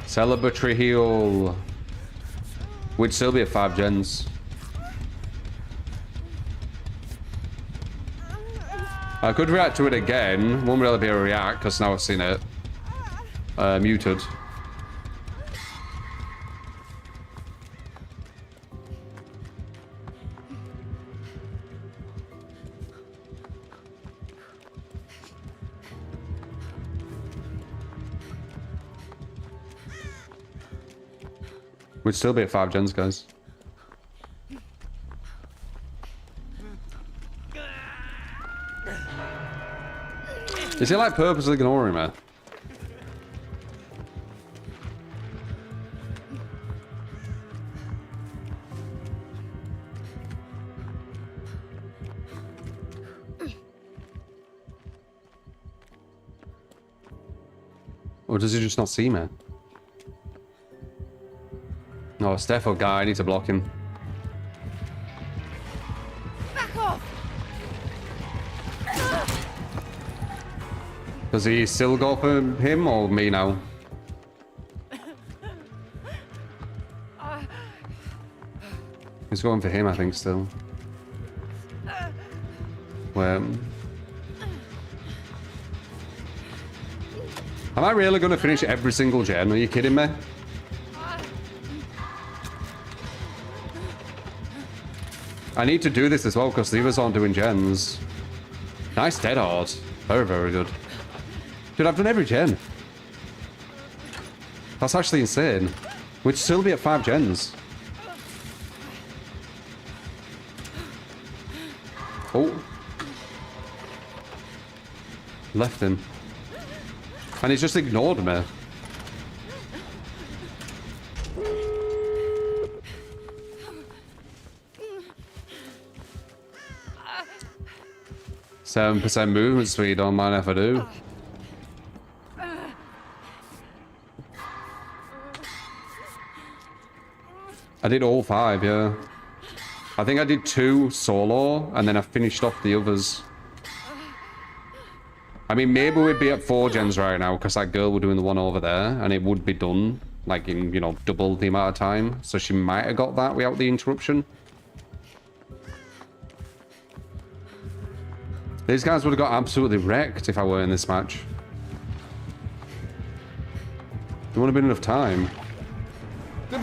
Celebratory heal. Would still be at 5 gens. I could react to it again. Won't really be a react because now I've seen it. Muted. We'd still be at 5 gens, guys. Is he like purposely ignoring me? Or does he just not see me? Oh, Steffo guy, I need to block him. Back off! Does he still go for him or me now? He's going for him, I think, still. Where? Am I really going to finish every single gen? Are you kidding me? I need to do this as well because the others aren't doing gens. Nice dead hard. Very, very good. Dude, I've done every gen. That's actually insane. We'd still be at 5 gens. Oh. Left him. And he's just ignored me. %7 movement speed, don't mind if I do. I did all 5, yeah. I think I did 2 solo, and then I finished off the others. I mean, maybe we'd be at 4 gens right now, because that girl were doing the one over there, and it would be done, like, in, you know, double the amount of time. So she might have got that without the interruption. These guys would have got absolutely wrecked if I were in this match. There wouldn't have been enough time. They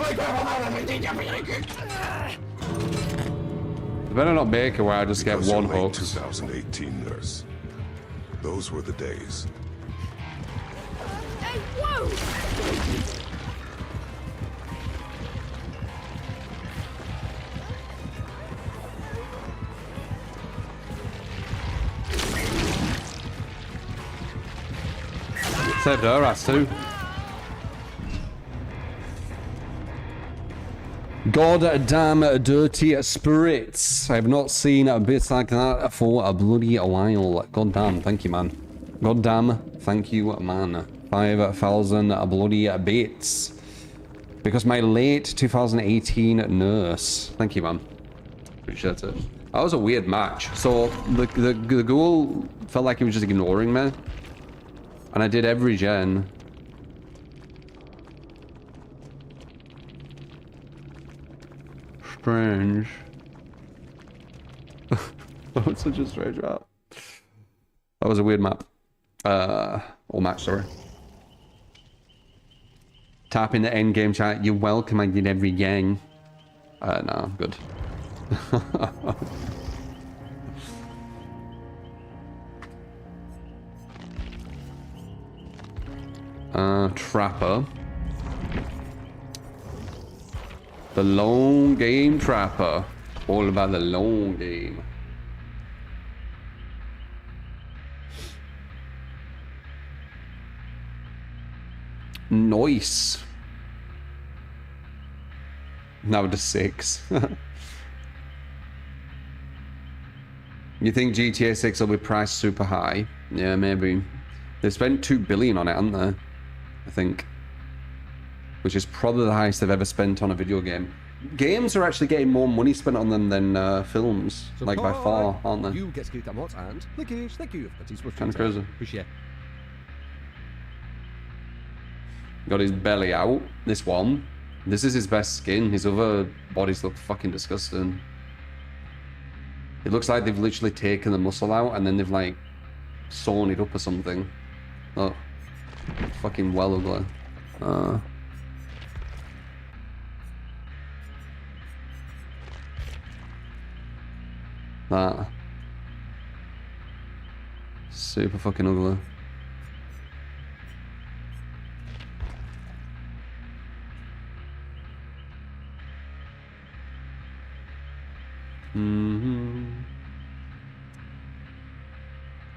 better not make it where I just get Because one you're late, hook. 2018 nurse. Those were the days. Hey, whoa! Saved her ass too. God damn dirty spirits. I have not seen a bit like that for a bloody while. God damn, thank you, man. God damn, thank you, man. 5,000 bloody bits. Because my late 2018 nurse. Thank you, man. Appreciate it. That was a weird match. So the ghoul felt like he was just ignoring me. And I did every gen. Strange. That was such a strange map. That was a weird map. Or match, sorry. Tap in the end game chat. You're welcome, I did every gang. No, I'm good. Trapper. The long game trapper. All about the long game. Nice. Now to 6. You think GTA 6 will be priced super high? Yeah, maybe. They've spent $2 billion on it, haven't they? I think. Which is probably the highest they've ever spent on a video game. Games are actually getting more money spent on them than films. Like by far, aren't they? You get to keep that mod and clickish. Thank you. That is Kind of crazy. Appreciate. Got his belly out. This one. This is his best skin. His other bodies look fucking disgusting. It looks like they've literally taken the muscle out and then they've like sewn it up or something. Oh, fucking well ugly. That. Super fucking ugly.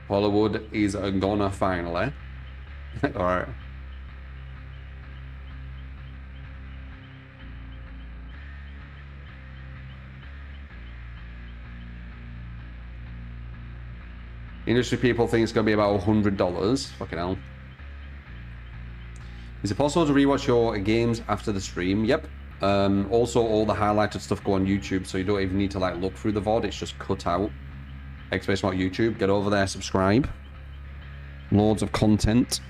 Hollywood is gonna finally. Alright. Industry people think it's gonna be about $100. Fucking hell. Is it possible to rewatch your games after the stream? Yep. Also, all the highlighted stuff go on YouTube, so you don't even need to like look through the VOD. It's just cut out. Exclamation mark YouTube. Get over there, subscribe. Loads of content.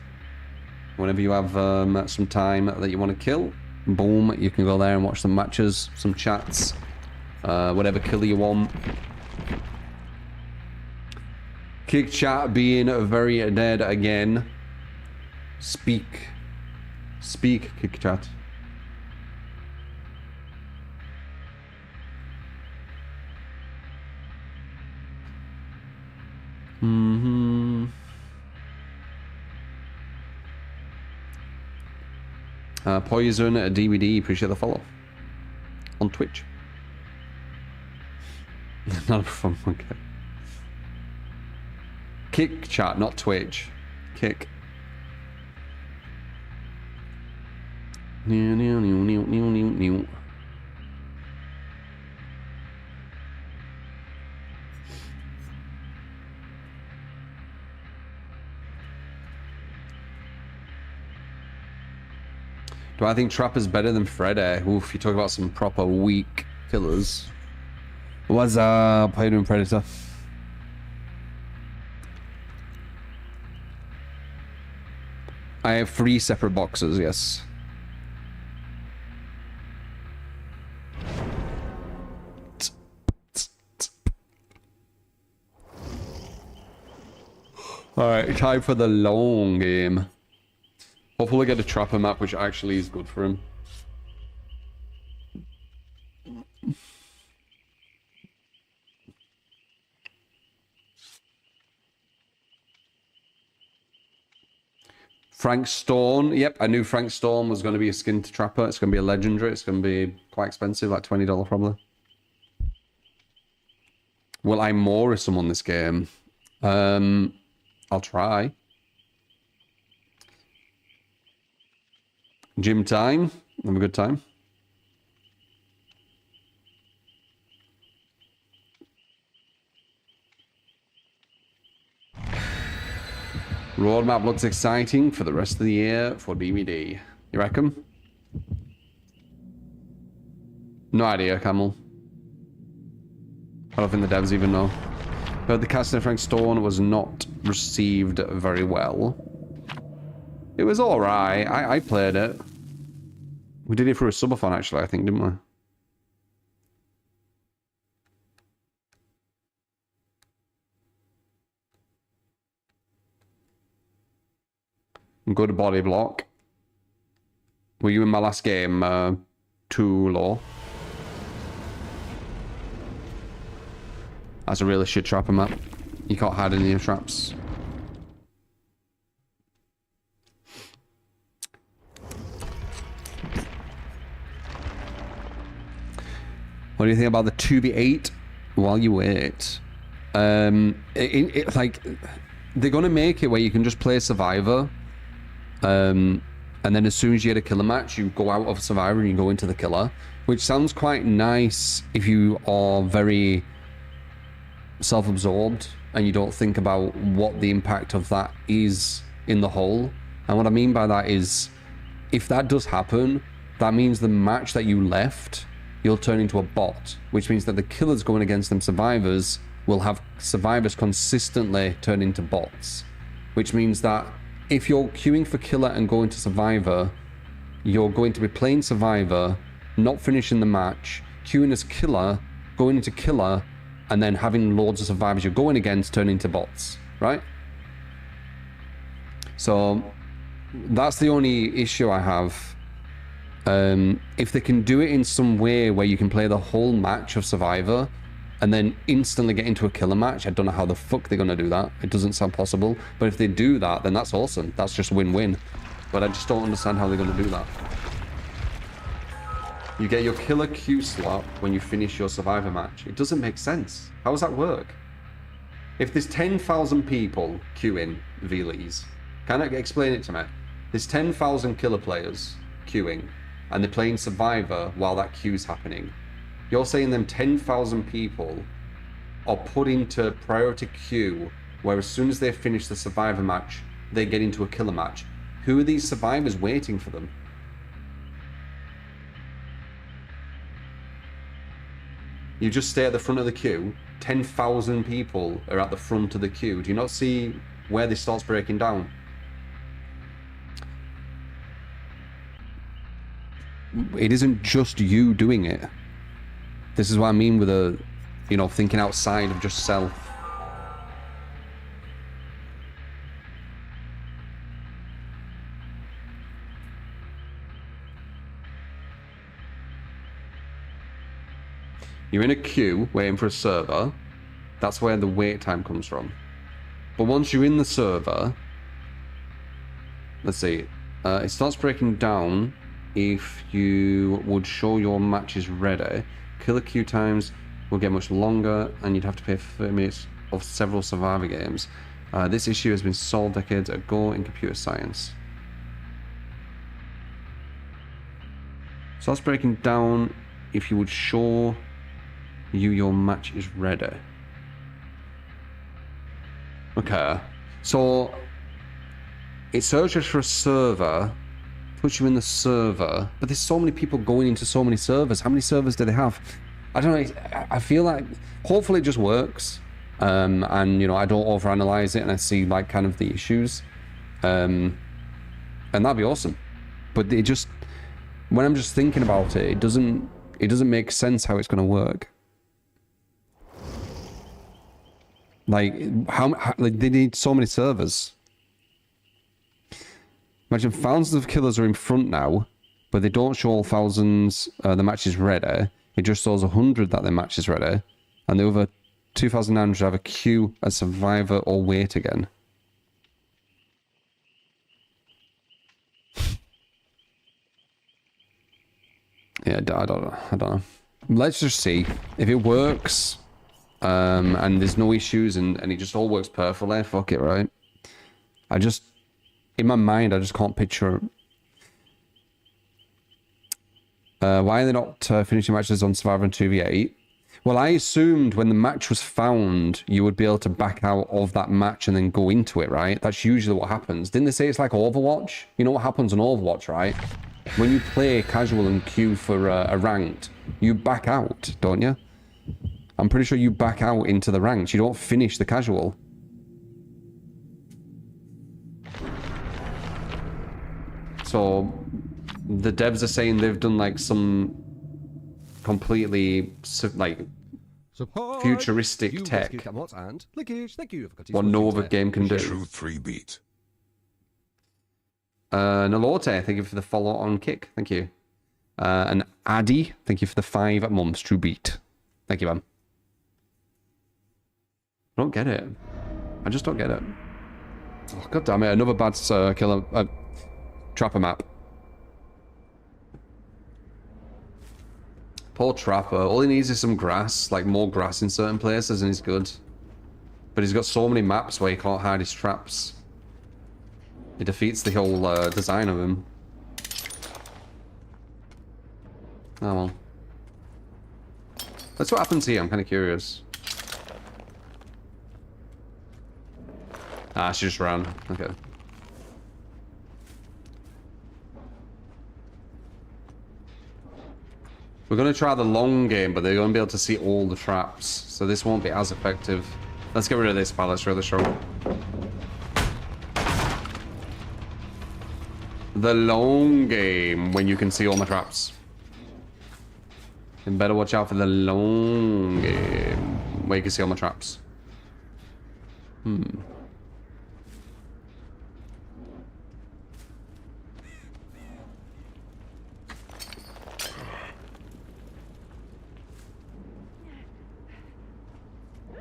Whenever you have some time that you want to kill, boom, you can go there and watch some matches, some chats, whatever killer you want. Kick chat being very dead again. Speak. Speak, kick chat. Poison DVD, appreciate the follow. On Twitch. Not a fun one, okay. Kick chat, not Twitch. Kick. New, new, new, new, new, new, new. Do I think Trapper's better than Freddy? Oof, you talk about some proper weak killers. What's up? How you doing, Predator? I have 3 separate boxes, yes. Alright, time for the long game. Hopefully get a Trapper map which actually is good for him. Frank Storm. Yep, I knew Frank Storm was going to be a skin to Trapper. It's going to be a legendary. It's going to be quite expensive, like $20 probably. Will I Mora someone this game? I'll try. Gym time. Have a good time. Roadmap looks exciting for the rest of the year for DVD. You reckon? No idea, Camel. I don't think the devs even know. But the casting of Frank Stone was not received very well. It was alright. I played it. We did it for a subathon, actually, I think, didn't we? Good body block. Were you in my last game, too low? That's a really shit trapper map. You can't hide any of your traps. What do you think about the 2v8 while you wait? Like, they're going to make it where you can just play Survivor. And then as soon as you get a killer match, you go out of Survivor and you go into the killer. Which sounds quite nice if you are very self-absorbed and you don't think about what the impact of that is in the whole. And what I mean by that is, if that does happen, that means the match that you left, you'll turn into a bot, which means that the killers going against them survivors will have survivors consistently turn into bots, which means that if you're queuing for killer and going to survivor, you're going to be playing survivor, not finishing the match, queuing as killer, going into killer, and then having loads of survivors you're going against turn into bots, right? So that's the only issue I have. If they can do it in some way where you can play the whole match of Survivor and then instantly get into a killer match, I don't know how the fuck they're going to do that. It doesn't sound possible. But if they do that, then that's awesome. That's just win-win. But I just don't understand how they're going to do that. You get your killer queue slot when you finish your Survivor match. It doesn't make sense. How does that work? If there's 10,000 people queuing V-Lees, can I explain it to me? There's 10,000 killer players queuing, and they're playing Survivor while that queue's happening. You're saying them 10,000 people are put into priority queue, where as soon as they finish the Survivor match, they get into a killer match. Who are these survivors waiting for them? You just stay at the front of the queue. 10,000 people are at the front of the queue. Do you not see where this starts breaking down? It isn't just you doing it. This is what I mean with a, you know, thinking outside of just self. You're in a queue waiting for a server. That's where the wait time comes from. But once you're in the server, let's see, it starts breaking down if you would show your matches ready. Killer queue times will get much longer and you'd have to pay 30 minutes of several Survivor games. This issue has been solved decades ago in computer science. Starts breaking down if you would show your match is ready. Okay, so it searches for a server, puts you in the server, but there's so many people going into so many servers. How many servers do they have? I don't know. I feel like hopefully it just works, and you know, I don't overanalyze it and I see like kind of the issues, and that'd be awesome. But it just, when I'm just thinking about it, it doesn't make sense how it's going to work. Like, like they need so many servers. Imagine thousands of killers are in front now, but they don't show all thousands the match is ready. It just shows 100 that their match is ready, and the other 2,900 have a queue, a survivor, or wait again. Yeah, I don't know. Let's just see if it works. And there's no issues and it just all works perfectly. Fuck it, right? I just, in my mind, I just can't picture. Why are they not finishing matches on Survivor and 2v8? Well, I assumed when the match was found, you would be able to back out of that match and then go into it, right? That's usually what happens. Didn't they say it's like Overwatch? You know what happens on Overwatch, right? When you play casual and queue for a ranked, you back out, don't you? I'm pretty sure you back out into the ranks. You don't finish the casual. So the devs are saying they've done like some completely like futuristic tech. What no other game can do. True 3 beat. Nalote, thank you for the follow on Kick. Thank you. And Addy, thank you for the 5 months. True beat. Thank you, man. I don't get it. I just don't get it. Oh, God damn it. Another bad killer. Trapper map. Poor Trapper. All he needs is some grass, like more grass in certain places, and he's good. But he's got so many maps where he can't hide his traps. It defeats the whole design of him. Oh well. That's what happens here. I'm kind of curious. Ah, she just ran. Okay. We're going to try the long game, but they're going to be able to see all the traps. So this won't be as effective. Let's get rid of this palace really strong. The long game, when you can see all my traps. You better watch out for the long game, where you can see all my traps.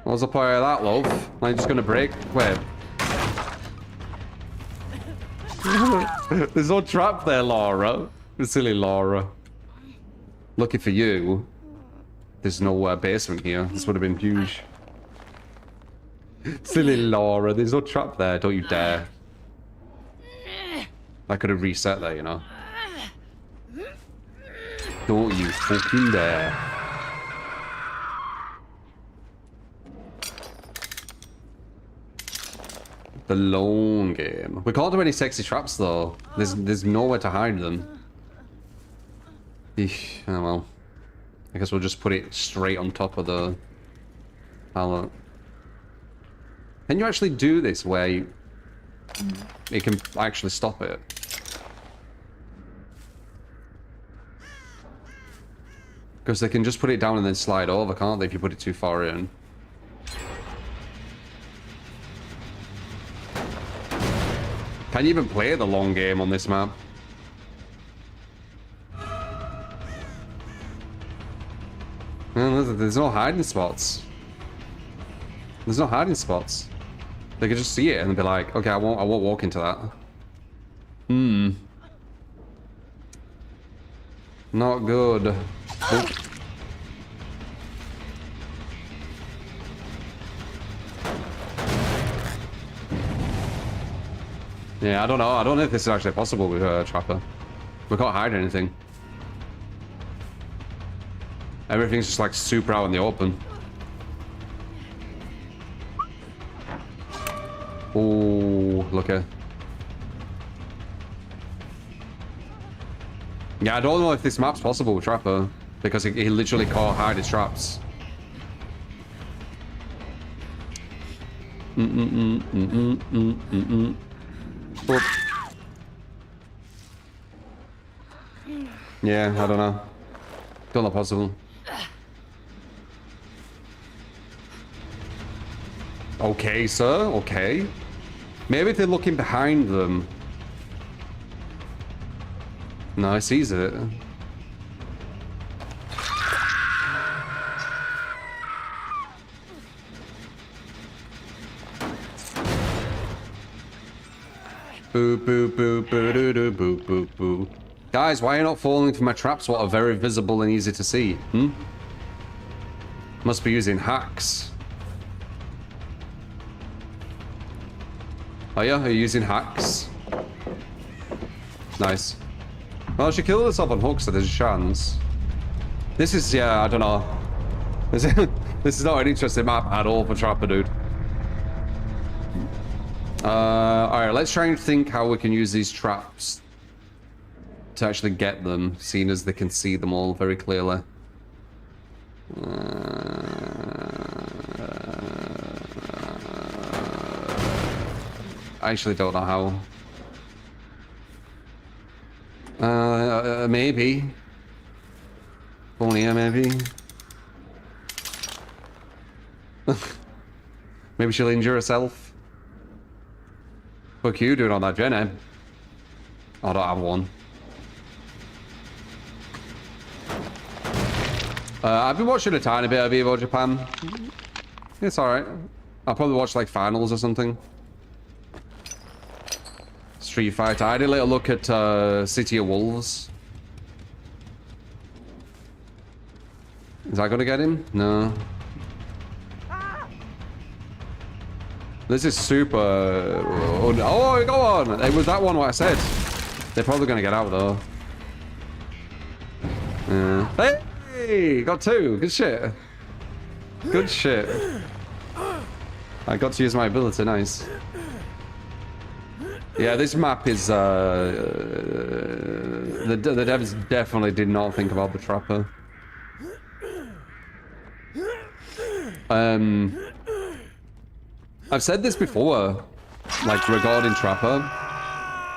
What's the point of that, love? Am I just gonna break? Wait. There's no trap there, Laura. Silly Laura. Lucky for you, there's no basement here. This would have been huge. Silly Laura, there's no trap there. Don't you dare. I could have reset there, you know. Don't you fucking dare. The long game. We can't do any sexy traps though. There's nowhere to hide them. Eesh, oh well. I guess we'll just put it straight on top of the pallet. Can you actually do this where it can actually stop it? Because they can just put it down and then slide over, can't they, if you put it too far in? Can you even play the long game on this map? No, there's no hiding spots. There's no hiding spots. They could just see it and be like, okay, I won't walk into that. Not good. Oh. Yeah, I don't know. I don't know if this is actually possible with Trapper. We can't hide anything. Everything's just like super out in the open. Oh, look at. Yeah, I don't know if this map's possible with Trapper because he literally can't hide his traps. Oop. Yeah, I don't know. Don't know possible. Okay, sir. Okay. Maybe if they're looking behind them. No, he sees it. Boo, boo, boo, boo, doo, doo, boo, boo, boo. Guys, why are you not falling for my traps? What are very visible and easy to see? Must be using hacks. Oh yeah, are you using hacks? Nice. Well, she killed herself on hook, so there's a chance. This is, yeah, I don't know. This is not an interesting map at all for Trapper, dude. Alright, let's try and think how we can use these traps to actually get them, seeing as they can see them all very clearly. I actually don't know how. Maybe. Bonia, maybe. Maybe she'll injure herself. Fuck you doing on that gen, eh? I don't have one. I've been watching a tiny bit of Evo Japan. It's alright. I'll probably watch like finals or something. Street Fighter. I had a little look at City of Wolves. Is that gonna get him? No. This is super... Oh, go on! It was that one what I said. They're probably gonna get out though. Yeah. Hey! Got two! Good shit. Good shit. I got to use my ability, nice. Yeah, this map is, the devs definitely did not think about the Trapper. I've said this before, like, regarding Trapper.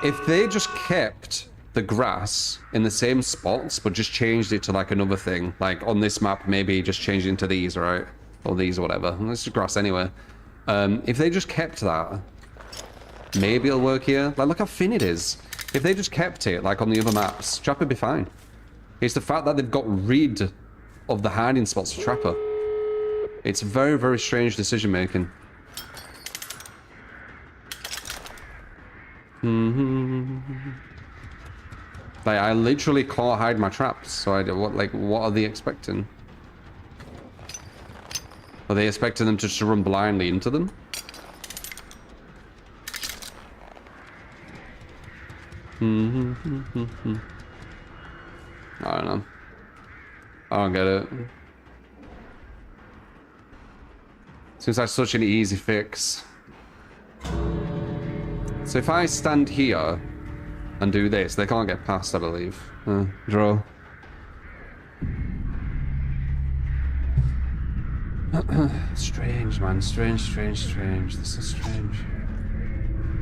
If they just kept the grass in the same spots, but just changed it to, like, another thing, like, on this map, maybe just changed it into these, right? Or these, or whatever. It's just grass anyway. If they just kept that, maybe it'll work here. Like, look how thin it is. If they just kept it, like, on the other maps, Trapper would be fine. It's the fact that they've got rid of the hiding spots for Trapper. It's very, very strange decision-making. Like, I literally can't hide my traps, so what are they expecting? Are they expecting them to just run blindly into them? I don't know. I don't get it. Seems like such an easy fix. So if I stand here and do this, they can't get past, I believe. Draw. Strange, man. Strange. This is strange.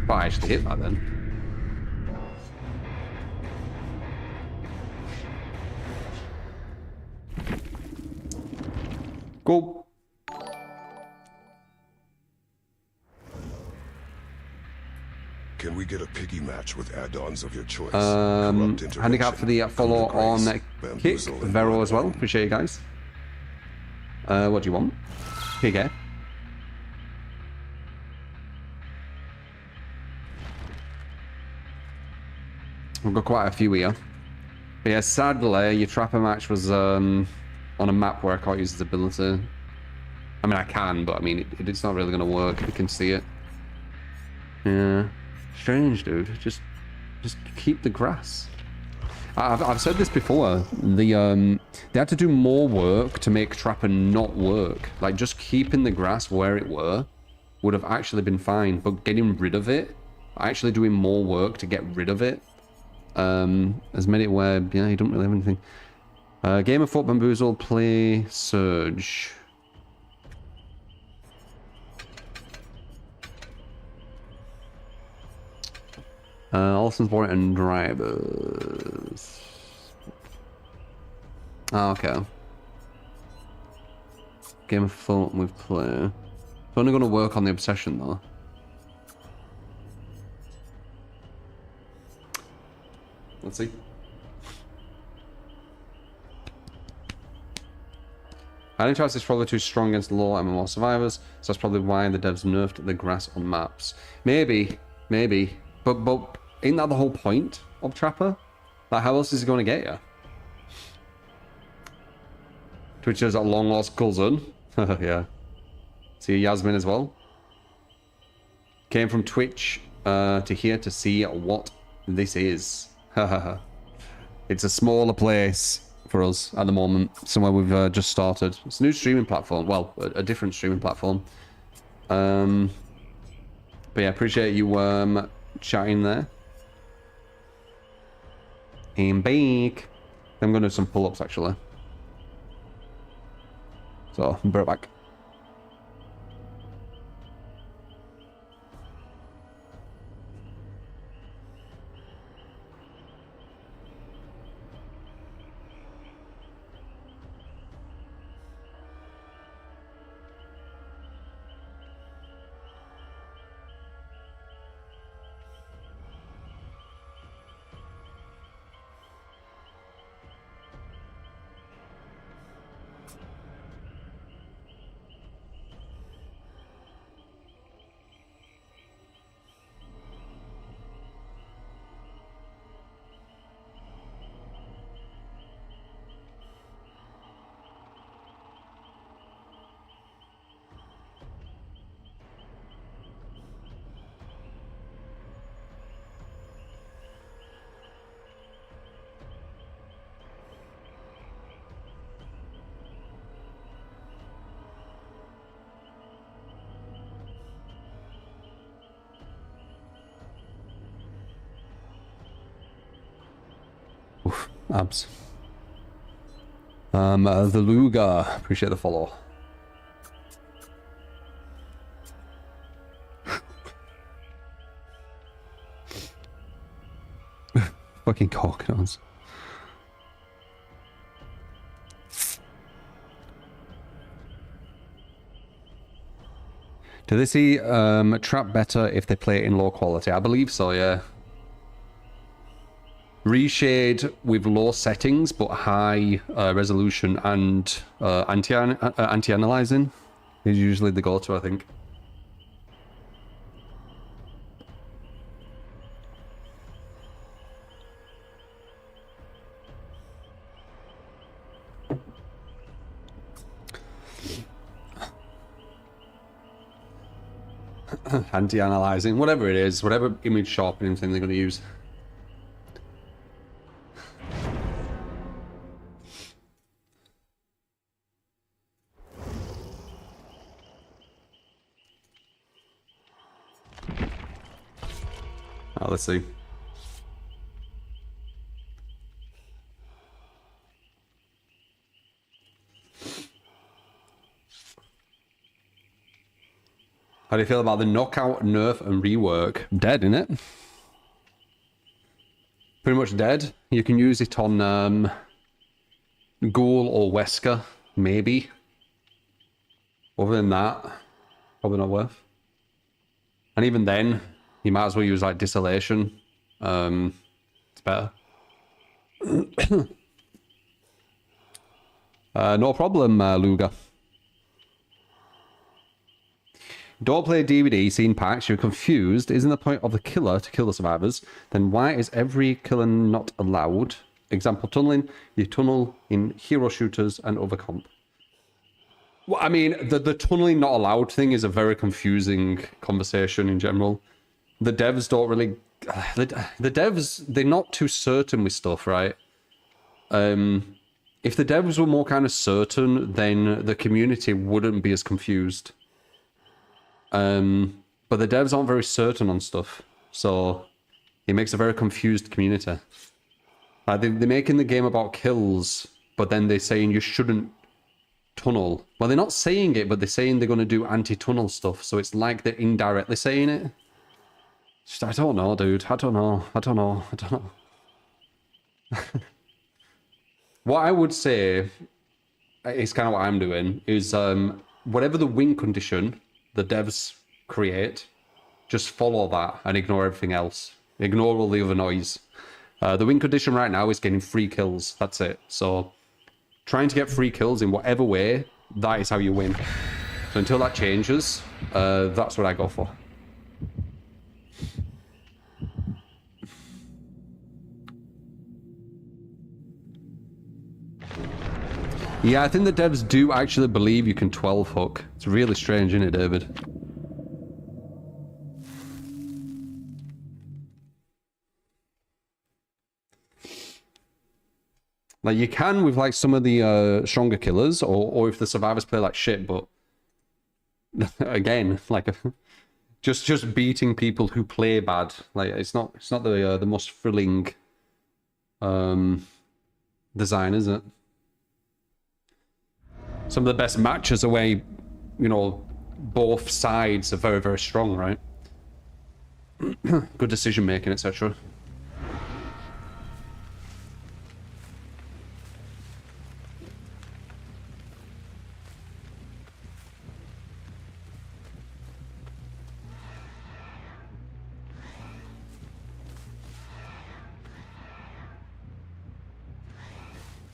But I actually hit that then. Go. Can we get a piggy match with add-ons of your choice? Handicap for the follow on Kick, Vero as well. Appreciate you guys. What do you want? Here you go. We've got quite a few here. But yeah, sadly, your Trapper match was on a map where I can't use his ability. I mean, I can, but I mean, it's not really going to work if you can see it. Yeah. Strange, dude. Just keep the grass. I've said this before. They had to do more work to make Trapper not work. Like, just keeping the grass where it were would have actually been fine. But getting rid of it, actually doing more work to get rid of it, has made it where, yeah, you don't really have anything. Game of Foot Bamboozle, play Surge. Alston's Boring and Drivers. Oh, okay. Game of Foot with play. It's only going to work on the Obsession, though. Let's see. Hiding Choice is probably too strong against low MMR survivors, so that's probably why the devs nerfed the grass on maps. Maybe. But ain't that the whole point of Trapper? Like, how else is he going to get you? Twitch is a long lost cousin. Yeah. See Yasmin as well. Came from Twitch to here to see what this is. It's a smaller place for us at the moment. Somewhere we've just started. It's a new streaming platform. Well, a different streaming platform. But yeah, appreciate you chatting there. And back. I'm going to do some pull-ups actually. So, I'll be right back. Abs. The Luga. Appreciate the follow. Fucking coconuts. Do they see trap better if they play it in low quality? I believe so, yeah. Reshade with low settings but high resolution and anti-analyzing is usually the go-to, I think. Anti-analyzing, whatever it is, whatever image sharpening thing they're going to use. Oh, let's see. How do you feel about the knockout, nerf, and rework? Dead, innit? Pretty much dead. You can use it on Ghoul or Wesker, maybe. Other than that, probably not worth. And even then, you might as well use like Distillation. It's better. No problem, Luga. Don't play DVD, seen packs, you're confused. Isn't the point of the killer to kill the survivors? Then why is every killer not allowed? Example, tunneling. You tunnel in hero shooters and other comp. Well, I mean, the tunneling not allowed thing is a very confusing conversation in general. The devs don't really... The devs, they're not too certain with stuff, right? If the devs were more kind of certain, then the community wouldn't be as confused. But the devs aren't very certain on stuff, so it makes a very confused community. They're making the game about kills, but then they're saying you shouldn't tunnel. Well, they're not saying it, but they're saying they're going to do anti-tunnel stuff, so it's like they're indirectly saying it. Just, I don't know, dude. I don't know. What I would say, is kind of what I'm doing, is whatever the win condition the devs create, just follow that and ignore everything else. Ignore all the other noise. The win condition right now is getting free kills. That's it. So trying to get free kills in whatever way, that is how you win. So until that changes, that's what I go for. Yeah, I think the devs do actually believe you can 12 hook. It's really strange, isn't it, David? Like, you can with, like, some of the stronger killers, or if the survivors play like shit, but... again, like, just beating people who play bad. Like, it's not the most thrilling design, is it? Some of the best matches are where, you know, both sides are very, very strong, right? Good decision making, etc.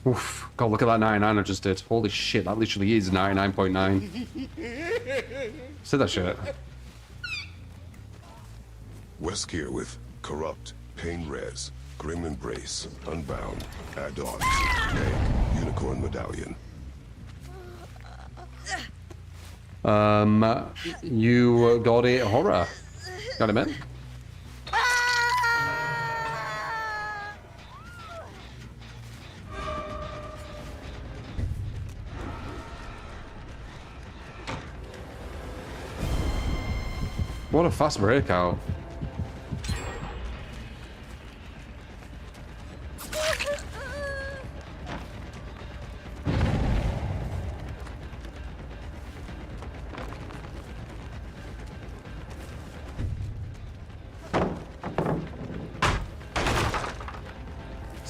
Oof. God, look at that 99 I just did. Holy shit, that literally is 99.9. Say that shit. Weskier with Corrupt, Pain Res, Grim Embrace, Unbound, Add-ons, Egg, Unicorn Medallion. You got it horror. Got it, man? What a fast breakout.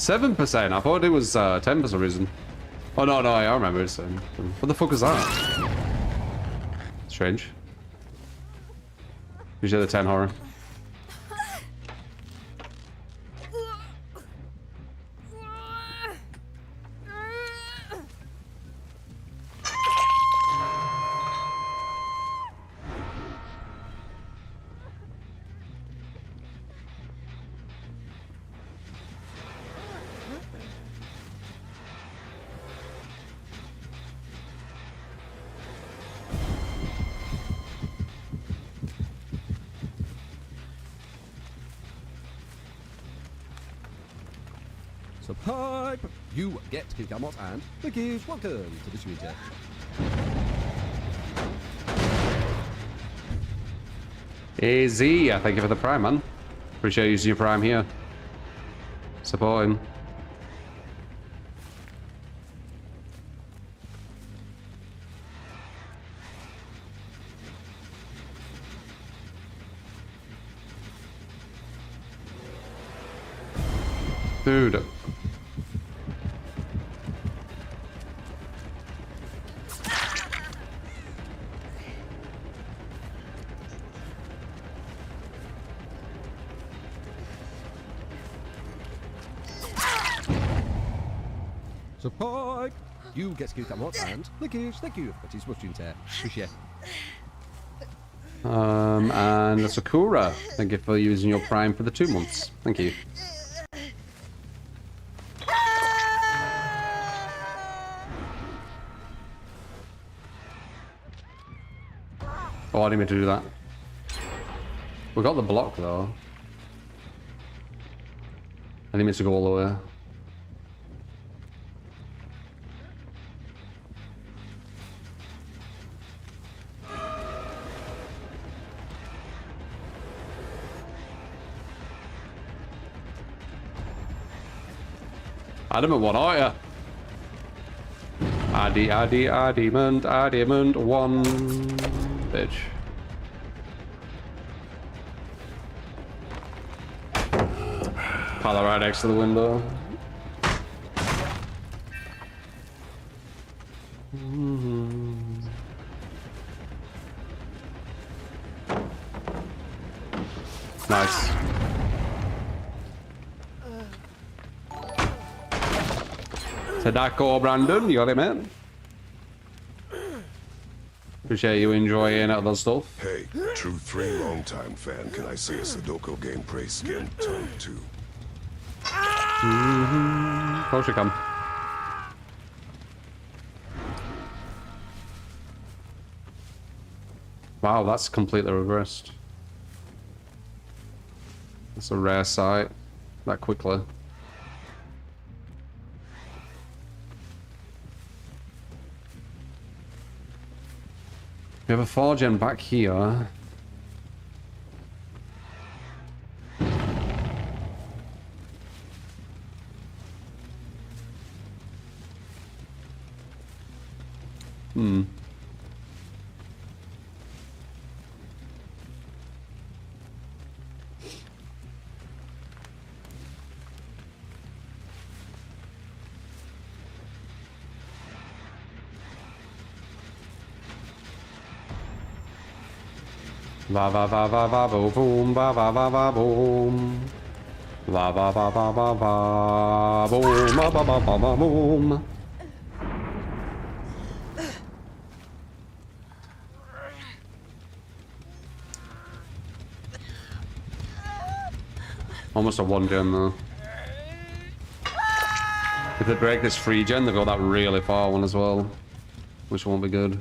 7%? I thought it was 10 for some reason. Oh, no, I remember it. What the fuck is that? Strange. Usually the 10 horror. So pipe, you get Gamot and Mickey's welcome to the suite. Easy, thank you for the prime, man. Appreciate you using your prime here. Support him. Dude. So pipe, you get Gamot and Mickey's. Thank you for his watching. Appreciate. And Sakura, thank you for using your prime for the 2 months. Thank you. Oh, I didn't mean to do that. We got the block though. I didn't mean to go all the way. Adamant one, aren't ya? Adamant one. Bitch. Pile right next to the window. Nice. Sadako, Brandon, you got it, man. Appreciate you enjoying other stuff. Hey, True 3 longtime fan, can I see a Sudoku gameplay skin turn 2? Of course you can. Wow, that's completely reversed. That's a rare sight. That quickly. We have a 4-gen back here. Va va va va va boom, va va va va boom. Va va va va va va boom, va va va va va boom. Almost a 1-gen though. If they break this 3-gen, they've got that really far one as well, which won't be good.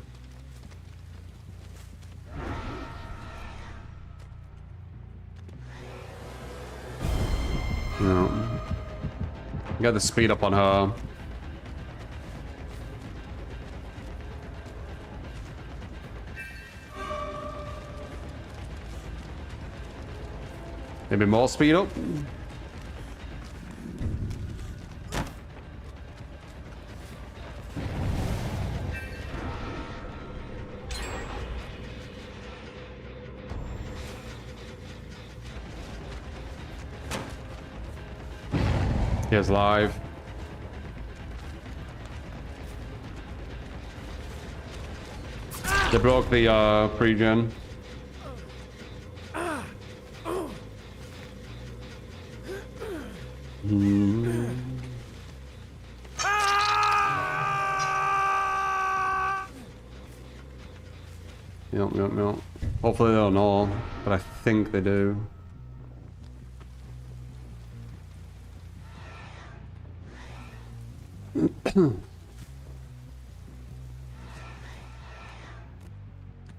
No. Get the speed up on her. Maybe more speed up. Here's live. They broke the pre-gen. Yep. Hopefully they don't know, but I think they do.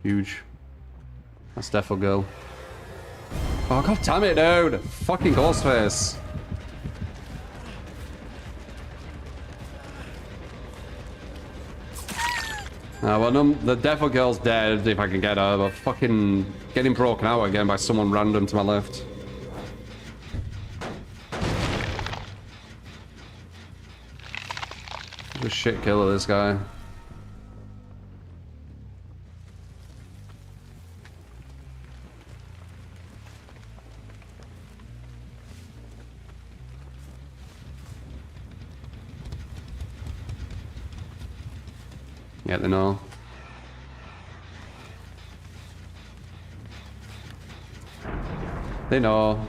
Huge. That's definitely go. Oh, god damn it, dude! Fucking Ghostface. Well, the Defo Girl's dead if I can get her, but fucking getting broken out again by someone random to my left. What a shit killer, this guy. Yeah, they know. They know.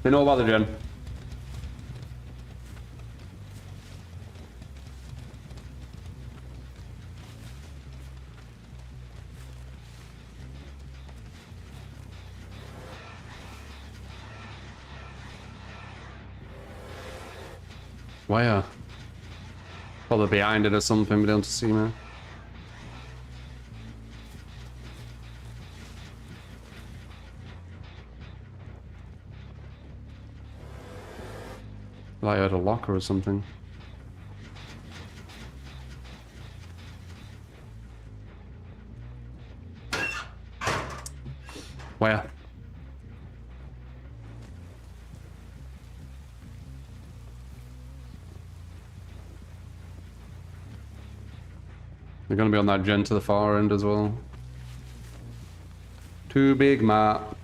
They know about the gen. Where? Probably behind it or something, but don't see me. Like I had a locker or something. Where? They're gonna be on that gen to the far end as well. Too big map.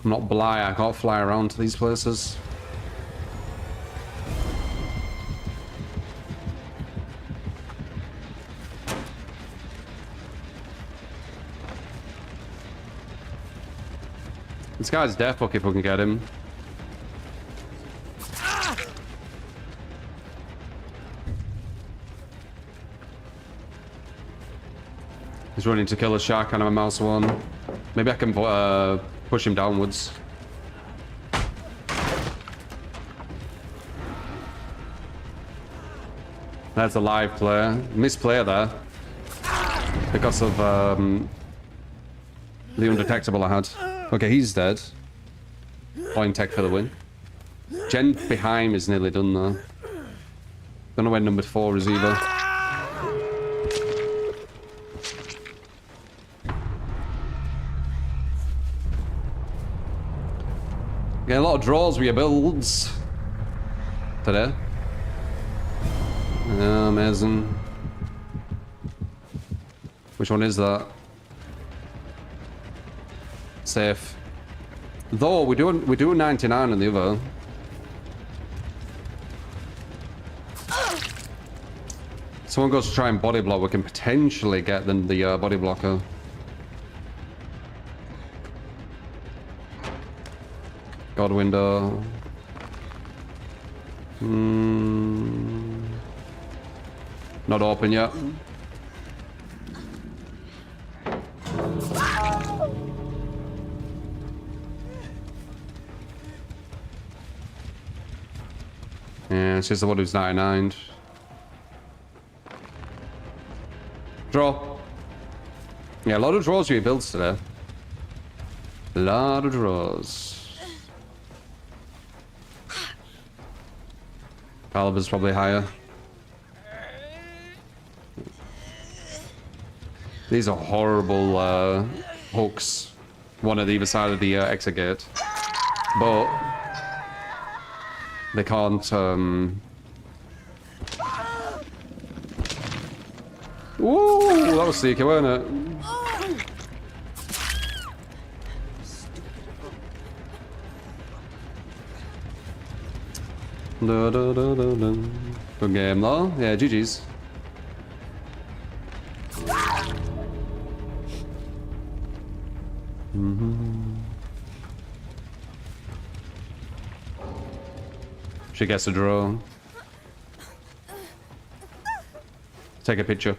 I'm not blind, I can't fly around to these places. This guy's death book if we can get him. He's running to kill a shark and I'm a mouse one. Maybe I can push him downwards. That's a live player. Misplay there. Because of the undetectable I had. Okay, he's dead. Point tech for the win. Gen behind me is nearly done though. Don't know where number 4 is either. Getting a lot of draws with your builds today. Amazing. Which one is that? Safe. Though we do 99 on the other. Someone goes to try and body block, we can potentially get them the body blocker. God window. Not open yet. Yeah, it's just the one who's 99. Draw. Yeah, a lot of draws we built today. A lot of draws. Caliber's probably higher. These are horrible hooks. One at either side of the exit gate. But they can't Ooh, that was sneaky, wasn't it? Da, da, da, da, da. Good game though. Yeah, GG's. She gets a draw. Take a picture.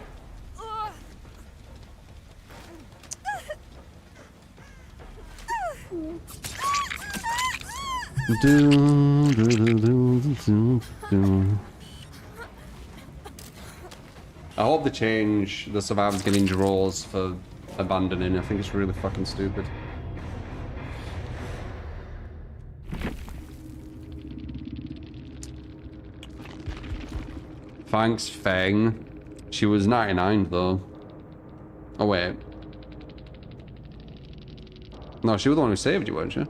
I hope they change the survivors getting draws for abandoning. I think it's really fucking stupid. Thanks, Feng. She was 99 though. Oh wait. No, she was the one who saved you, weren't she?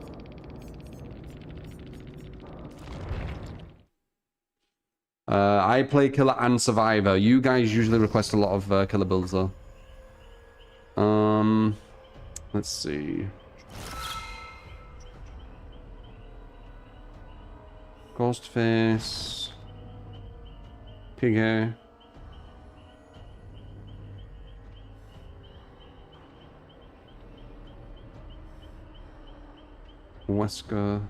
I play killer and survivor. You guys usually request a lot of killer builds though. Let's see. Ghostface. Pig hair. Wesker.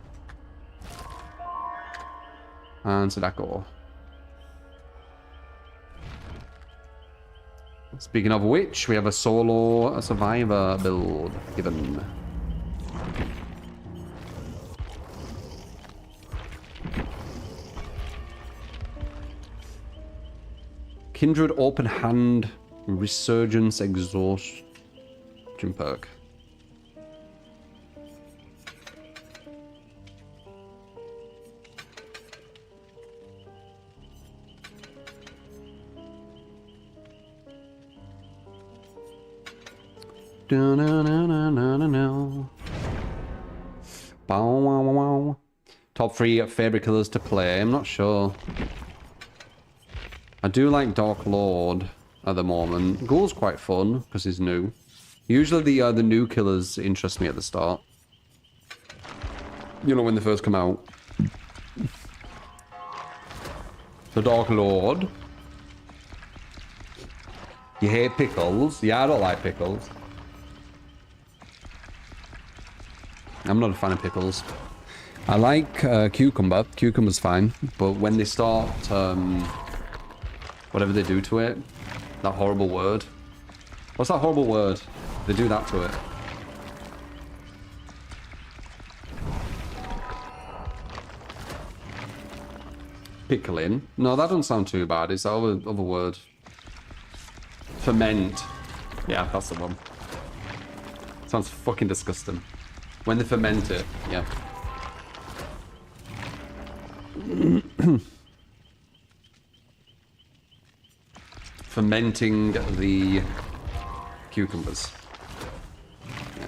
And Sadako. Speaking of which, we have a solo survivor build given. Kindred open hand resurgence exhaustion perk. Top 3 favorite killers to play. I'm not sure. I do like Dark Lord at the moment. Ghoul's quite fun because he's new. Usually the new killers interest me at the start. You know, when they first come out. The Dark Lord. You hate pickles? Yeah, I don't like pickles. I'm not a fan of pickles. I like cucumber. Cucumber's fine. But when they start, whatever they do to it, that horrible word. What's that horrible word? They do that to it. Pickling? No, that doesn't sound too bad. It's that other word. Ferment. Yeah, that's the one. Sounds fucking disgusting. When they ferment it, yeah. Fermenting the cucumbers. Yeah.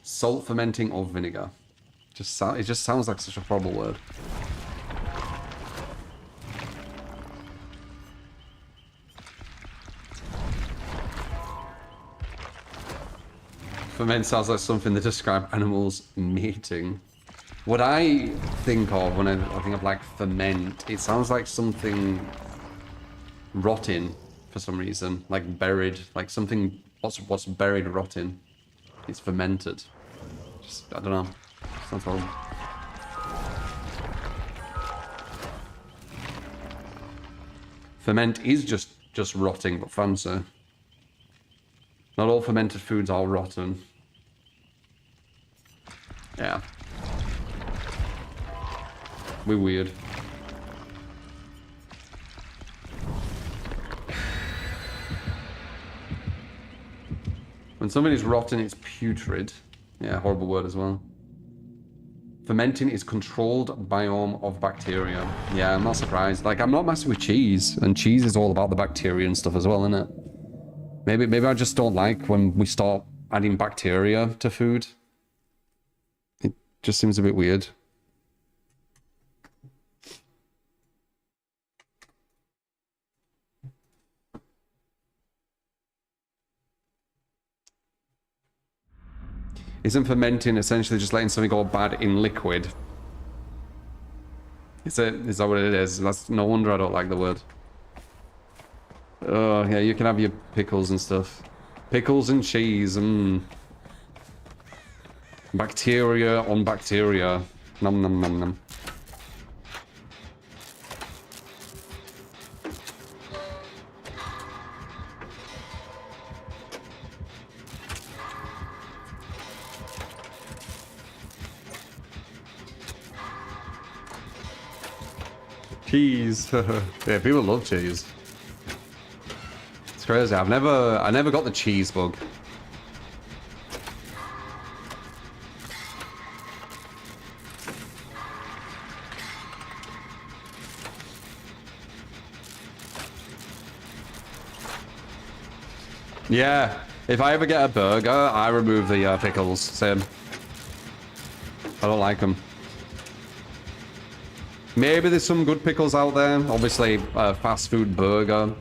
Salt fermenting or vinegar. It just sounds like such a horrible word. Ferment sounds like something that describe animals mating. What I think of when I think of like ferment, it sounds like something rotting for some reason, like buried, like something what's buried rotting. It's fermented. Just I don't know. Sounds horrible. Ferment is just rotting, but fancy. Not all fermented foods are rotten. Yeah. We're weird. When somebody's rotten, it's putrid. Yeah, horrible word as well. Fermenting is controlled biome of bacteria. Yeah, I'm not surprised. Like, I'm not massive with cheese, and cheese is all about the bacteria and stuff as well, isn't it? Maybe I just don't like when we start adding bacteria to food. It just seems a bit weird. Isn't fermenting essentially just letting something go bad in liquid? Is that what it is? That's no wonder I don't like the word. Oh, yeah, you can have your pickles and stuff. Pickles and cheese, Bacteria on bacteria. Nom nom nom nom. Cheese. Yeah, people love cheese. It's crazy. I never got the cheese bug. Yeah, if I ever get a burger, I remove the pickles. Same. I don't like them. Maybe there's some good pickles out there. Obviously, fast food burger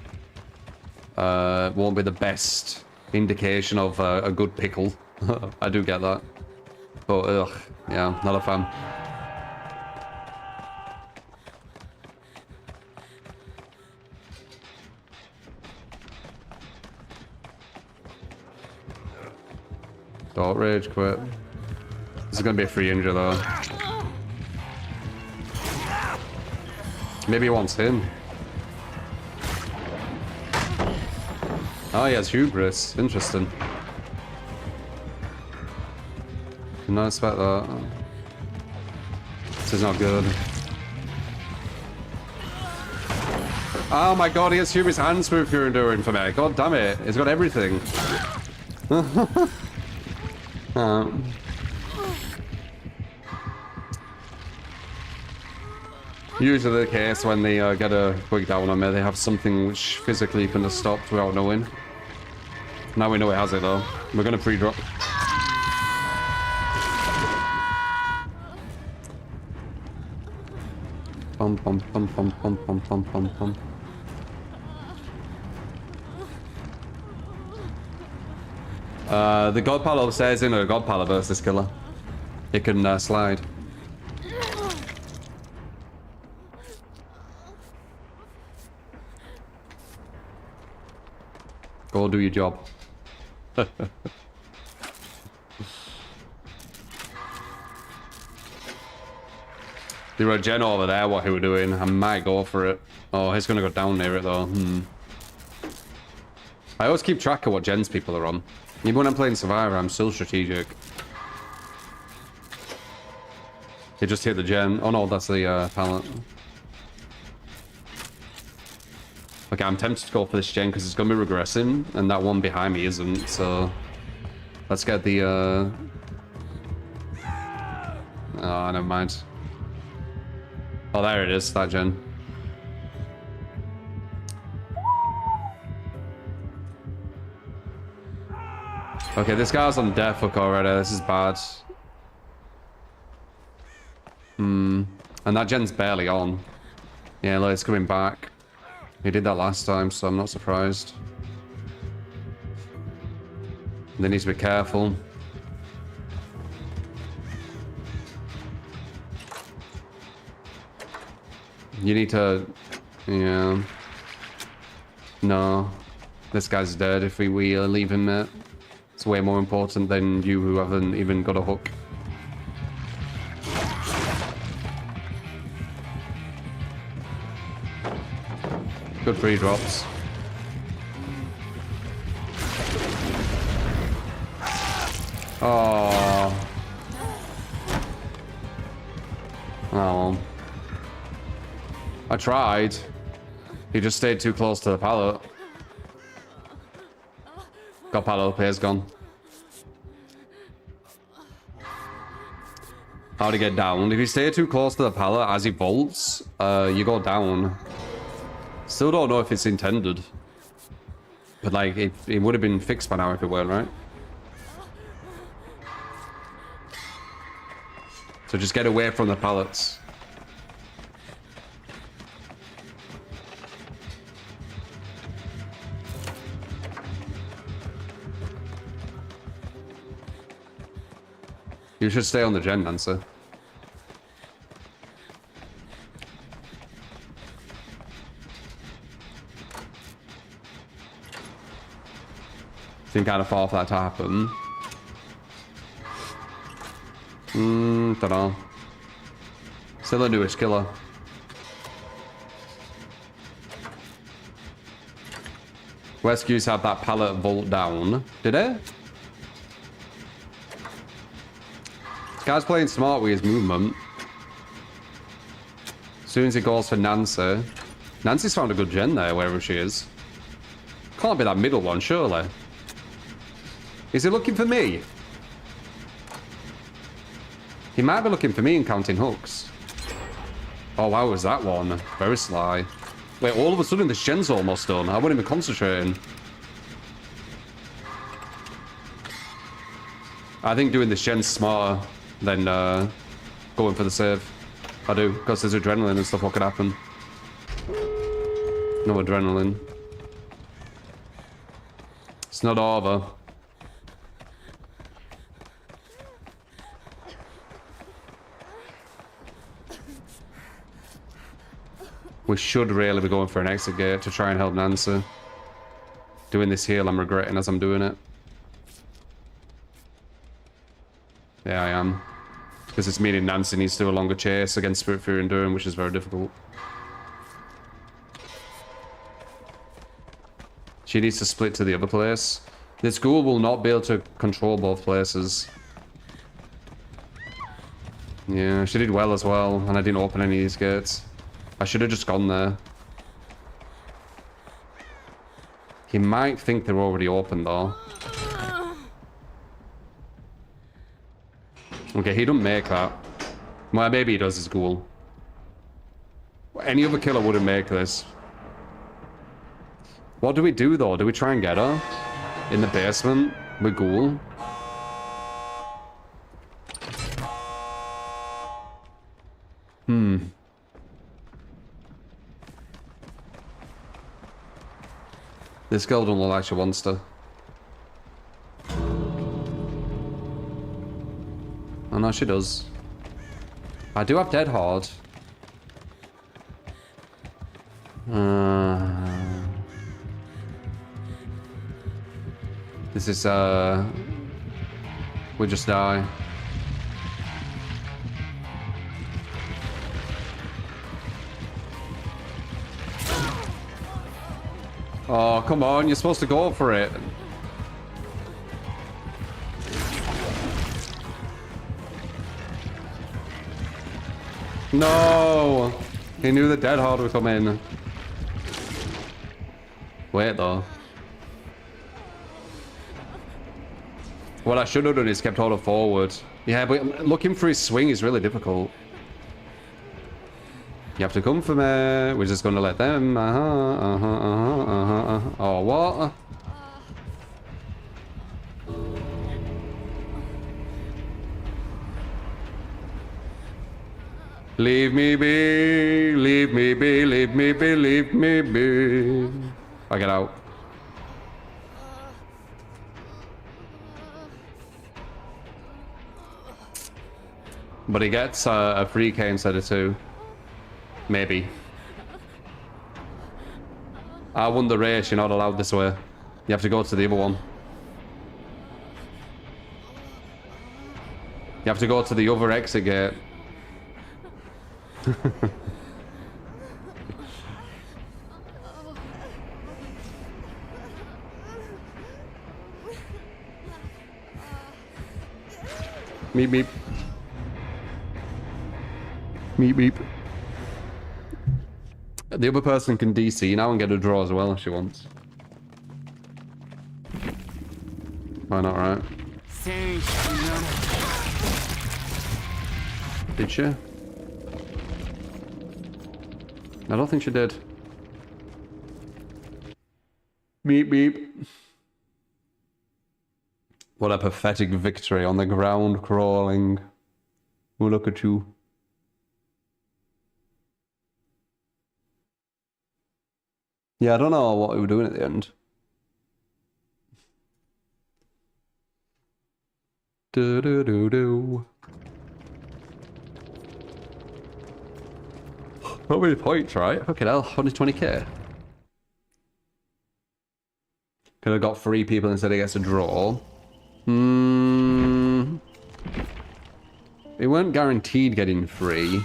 won't be the best indication of a good pickle. I do get that. But, ugh, yeah, not a fan. Don't rage quit. This is going to be a free injury, though. Maybe he wants him. Oh, he has hubris. Interesting. Did not expect that. This is not good. Oh my god, he has hubris and smooth pure enduring for me. God damn it. He's got everything. Usually the case when they get a quick down on me, they have something which physically can have stopped without knowing. Now we know it has it though. We're gonna pre-drop. Pum pum pum pum pum pum pum pum pum. The God Pal upstairs in a God Pal versus killer. It can slide. Go do your job. There were a gen over there, what he were doing. I might go for it. Oh, he's gonna go down near it though. I always keep track of what gens people are on. Even when I'm playing Survivor, I'm still strategic. He just hit the gen. Oh no, that's the pallet. Okay, I'm tempted to go for this gen because it's going to be regressing, and that one behind me isn't, so... Let's get the, Oh, never mind. Oh, there it is, that gen. Okay, this guy's on death hook already, this is bad. And that gen's barely on. Yeah, look, it's coming back. He did that last time, so I'm not surprised. They need to be careful. You need to... Yeah. No. This guy's dead if we leave him there. It's way more important than you who haven't even got a hook. Good free drops. Oh. Oh. I tried. He just stayed too close to the pallet. Got pallet up here, it's gone. How to get down? If you stay too close to the pallet as he bolts, you go down. Still don't know if it's intended. But like, it would have been fixed by now if it weren't, right? So just get away from the pallets. You should stay on the gen, Nancy. Seemed kind of far for that to happen. Dunno. Still a newish killer. Rescues have that pallet vault down. Did it? This guy's playing smart with his movement. As soon as he goes for Nancy. Nancy's found a good gen there, wherever she is. Can't be that middle one, surely. Is he looking for me? He might be looking for me and counting hooks. Oh, wow, was that one? Very sly. Wait, all of a sudden this gen's almost done. I wasn't even concentrating. I think doing this gen's smarter than going for the save. I do, because there's adrenaline and stuff what could happen. No adrenaline. It's not over. We should really be going for an exit gate to try and help Nancy. Doing this heal, I'm regretting as I'm doing it. Yeah, I am. Because it's meaning Nancy needs to do a longer chase against Spirit Fury and Durham, which is very difficult. She needs to split to the other place. This ghoul will not be able to control both places. Yeah, she did well as well, and I didn't open any of these gates. I should have just gone there. He might think they're already open though. Okay, he don't make that. Well, maybe he does his ghoul. Any other killer wouldn't make this. What do we do though? Do we try and get her? In the basement? With ghoul? This girl don't look like she wants to. Oh no, she does. I do have Dead Hard. This is, we just die. Oh, come on, you're supposed to go for it. No! He knew the Dead Hard would come in. Wait, though. What I should have done is kept holding forward. Yeah, but looking for his swing is really difficult. You have to come for me. We're just gonna let them. Oh, what? Leave me be, leave me be, leave me be, leave me be. I get out. But he gets a free K instead of 2. Maybe. I won the race, you're not allowed this way. You have to go to the other one. You have to go to the other exit gate. Meep meep. Meep meep. The other person can DC now and get a draw as well if she wants. Why not, right? Did she? I don't think she did. Beep beep. What a pathetic victory on the ground crawling. Oh, look at you. Yeah, I don't know what we were doing at the end. Do do do do. How many points, right? Fucking hell, 120k. Could have got 3 people instead of gets a draw. They weren't guaranteed getting 3.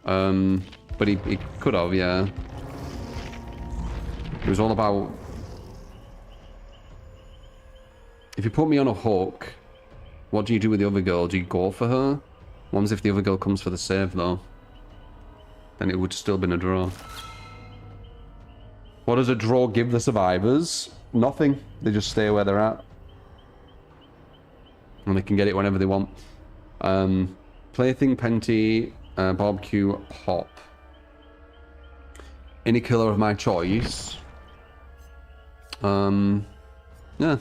But he could have, yeah. It was all about... If you put me on a hook, what do you do with the other girl? Do you go for her? What happens if the other girl comes for the save, though? Then it would still been a draw. What does a draw give the survivors? Nothing. They just stay where they're at. And they can get it whenever they want. Plaything, Penty, barbecue, pop. Any killer of my choice. Yeah.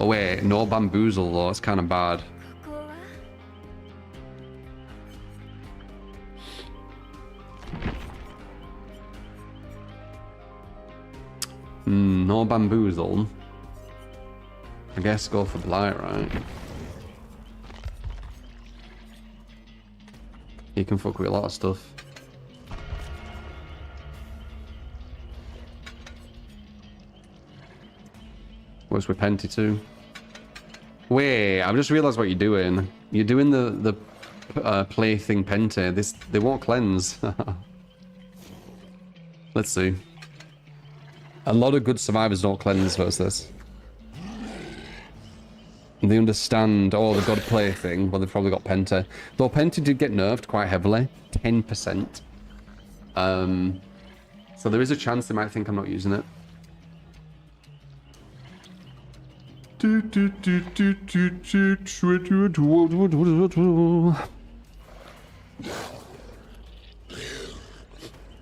Oh wait, no bamboozle though, it's kind of bad. No bamboozle. I guess go for blight, right? You can fuck with a lot of stuff. Works with Penty too. Wait, I've just realised what you're doing. You're doing the plaything Penty. They won't cleanse. Let's see. A lot of good survivors don't cleanse versus this. They understand, oh, they've got a plaything, well, they've probably got Penty. Though Penty did get nerfed quite heavily, 10%. So there is a chance they might think I'm not using it.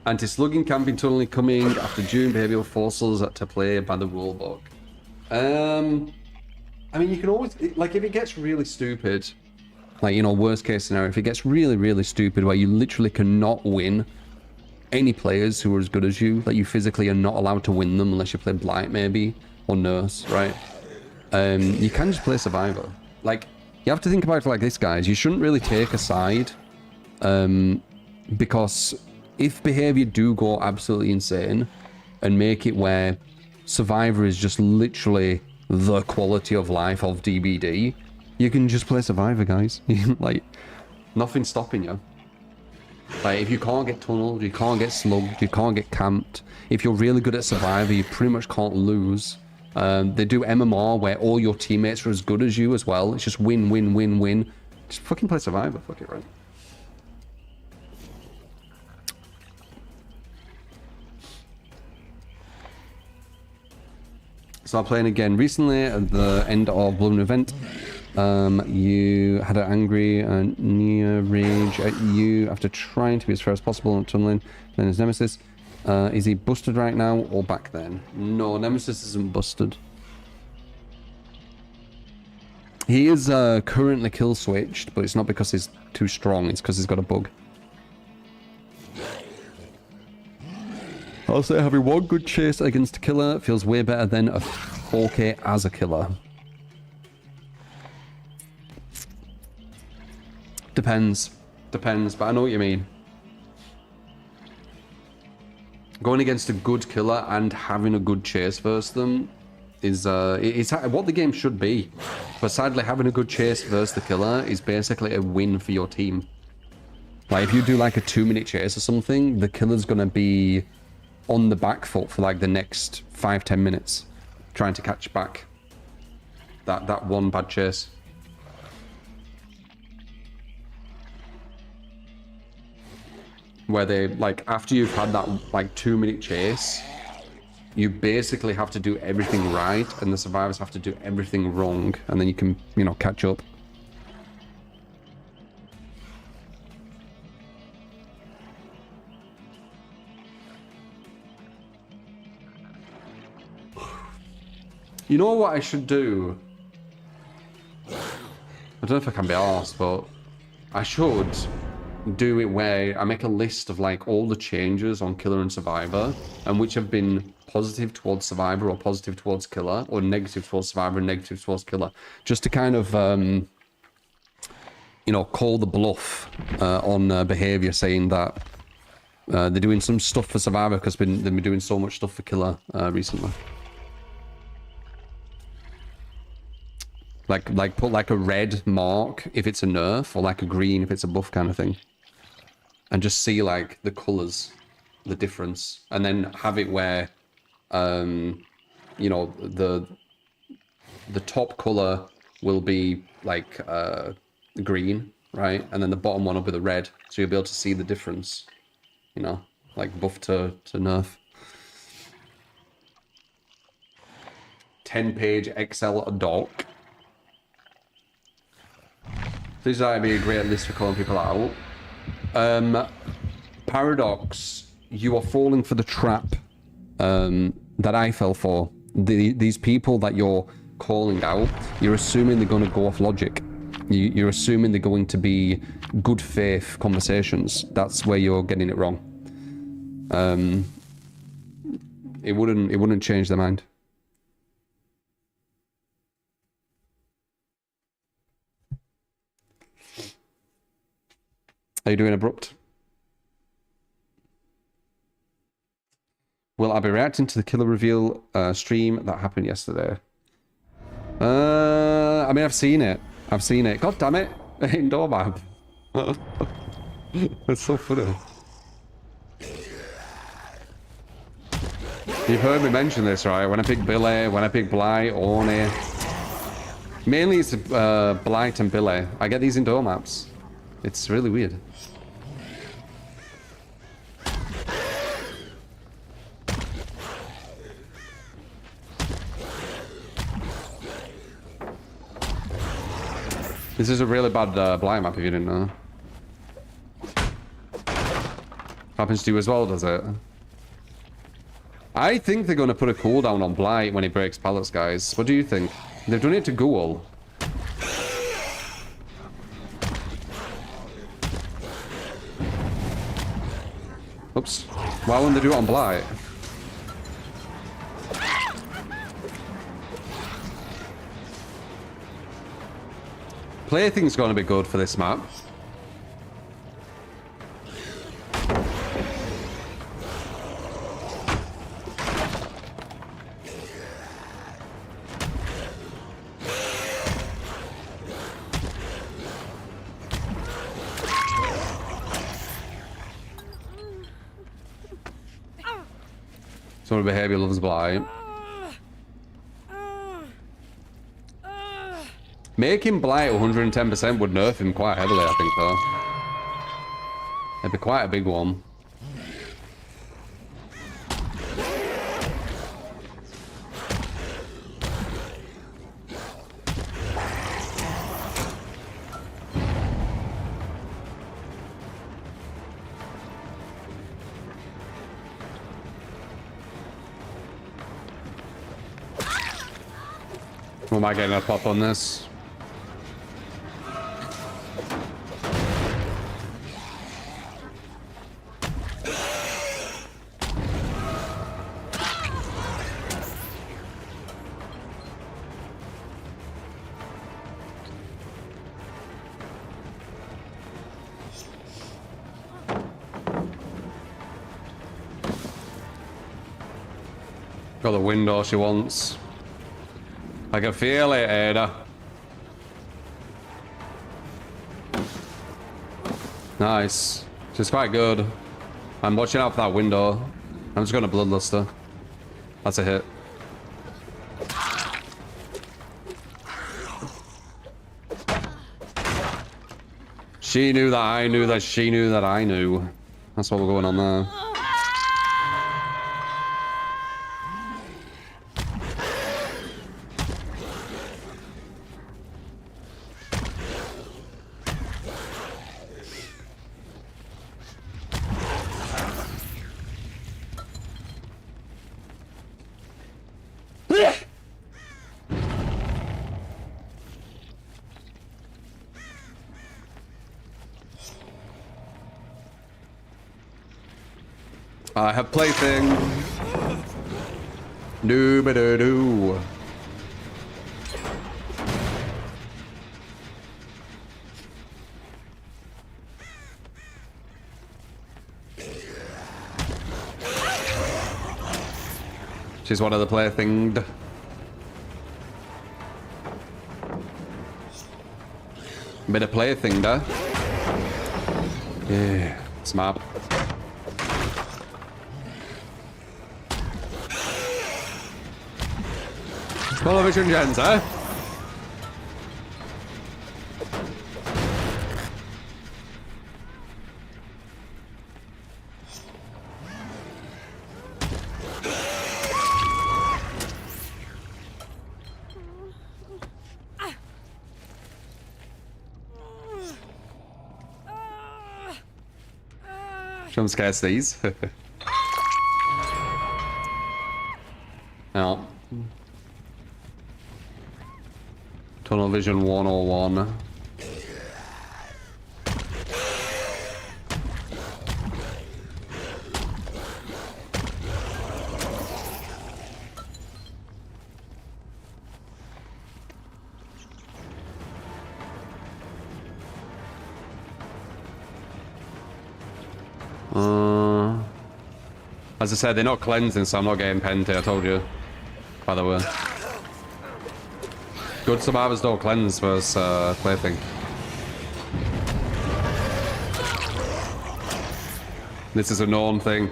Anti-slugging camping tunneling coming after June. Behavioural forces to play by the rulebook. I mean, you can always, like, if it gets really stupid, like, you know, worst case scenario, if it gets really, really stupid where you literally cannot win any players who are as good as you, like, you physically are not allowed to win them unless you play Blight, maybe, or Nurse, right? You can just play Survivor. Like, you have to think about it like this, guys. You shouldn't really take a side, because if behavior do go absolutely insane and make it where Survivor is just literally the quality of life of DBD, you can just play Survivor, guys. Like, nothing's stopping you. Like, if you can't get tunneled, you can't get slugged, you can't get camped. If you're really good at Survivor, you pretty much can't lose. They do MMR where all your teammates are as good as you as well. It's just win, win, win, win. Just fucking play Survivor. Fuck it, right? Start playing again recently at the end of Bloom event. You had an angry near rage at you after trying to be as fair as possible on tunneling. Then his Nemesis. Is he busted right now or back then? No, Nemesis isn't busted. He is currently kill switched, but it's not because he's too strong, it's because he's got a bug. I'll say having one good chase against a killer feels way better than a 4K as a killer. Depends, but I know what you mean. Going against a good killer and having a good chase versus them is it's what the game should be. But sadly, having a good chase versus the killer is basically a win for your team. Like, if you do like a 2-minute chase or something, the killer's gonna be on the back foot for like the next 5-10 minutes trying to catch back that one bad chase. Where they, like, after you've had that like 2-minute chase, you basically have to do everything right and the survivors have to do everything wrong, and then you can, you know, catch up. You know what I should do? I don't know if I can be arsed, but I should do it where I make a list of like all the changes on Killer and Survivor and which have been positive towards Survivor or positive towards Killer, or negative towards Survivor and negative towards Killer, just to kind of you know, call the bluff on behavior, saying that They're doing some stuff for Survivor because they've been doing so much stuff for Killer recently. Like put like a red mark if it's a nerf, or like a green if it's a buff kind of thing. And just see like the colours, the difference. And then have it where, you know, the top colour will be like green, right? And then the bottom one will be the red. So you'll be able to see the difference, you know, like buff to nerf. 10-page Excel doc. This would be a great list for calling people out. Paradox, you are falling for the trap that I fell for. These people that you're calling out, you're assuming they're going to go off logic. You're assuming they're going to be good faith conversations. That's where you're getting it wrong. It wouldn't change their mind. Are you doing abrupt? Will I be reacting to the Killer reveal stream that happened yesterday? I mean, I've seen it. God damn it. Indoor map. That's so funny. You've heard me mention this, right? When I pick Billy, when I pick Blight, Orny. Mainly it's Blight and Billy. I get these indoor maps. It's really weird. This is a really bad blind map if you didn't know. Happens to you as well, does it? I think they're going to put a cooldown on Blight when he breaks pallets, guys. What do you think? They've done it to Ghoul. Oops. Why wouldn't they do it on Blight? Plaything's going to be good for this map. Some of the behavior loves Blight. Making Blight 110% would nerf him quite heavily, I think, though. It'd be quite a big one. Am I getting a pop on this? Got the window she wants. I can feel it, Ada. Nice. She's quite good. I'm watching out for that window. I'm just going to Bloodluster. That's a hit. She knew that I knew that she knew that I knew. That's what we're going on there. I have plaything. Doo-ba-doo-doo. She's one of the playthinged. Bit of plaything there. Yeah, smart. Television gens, eh? Jump scare these. No. Tunnel Vision 101. As I said, they're not cleansing, so I'm not getting pented, I told you. By the way. Good survivors don't cleanse versus plaything. This is a known thing.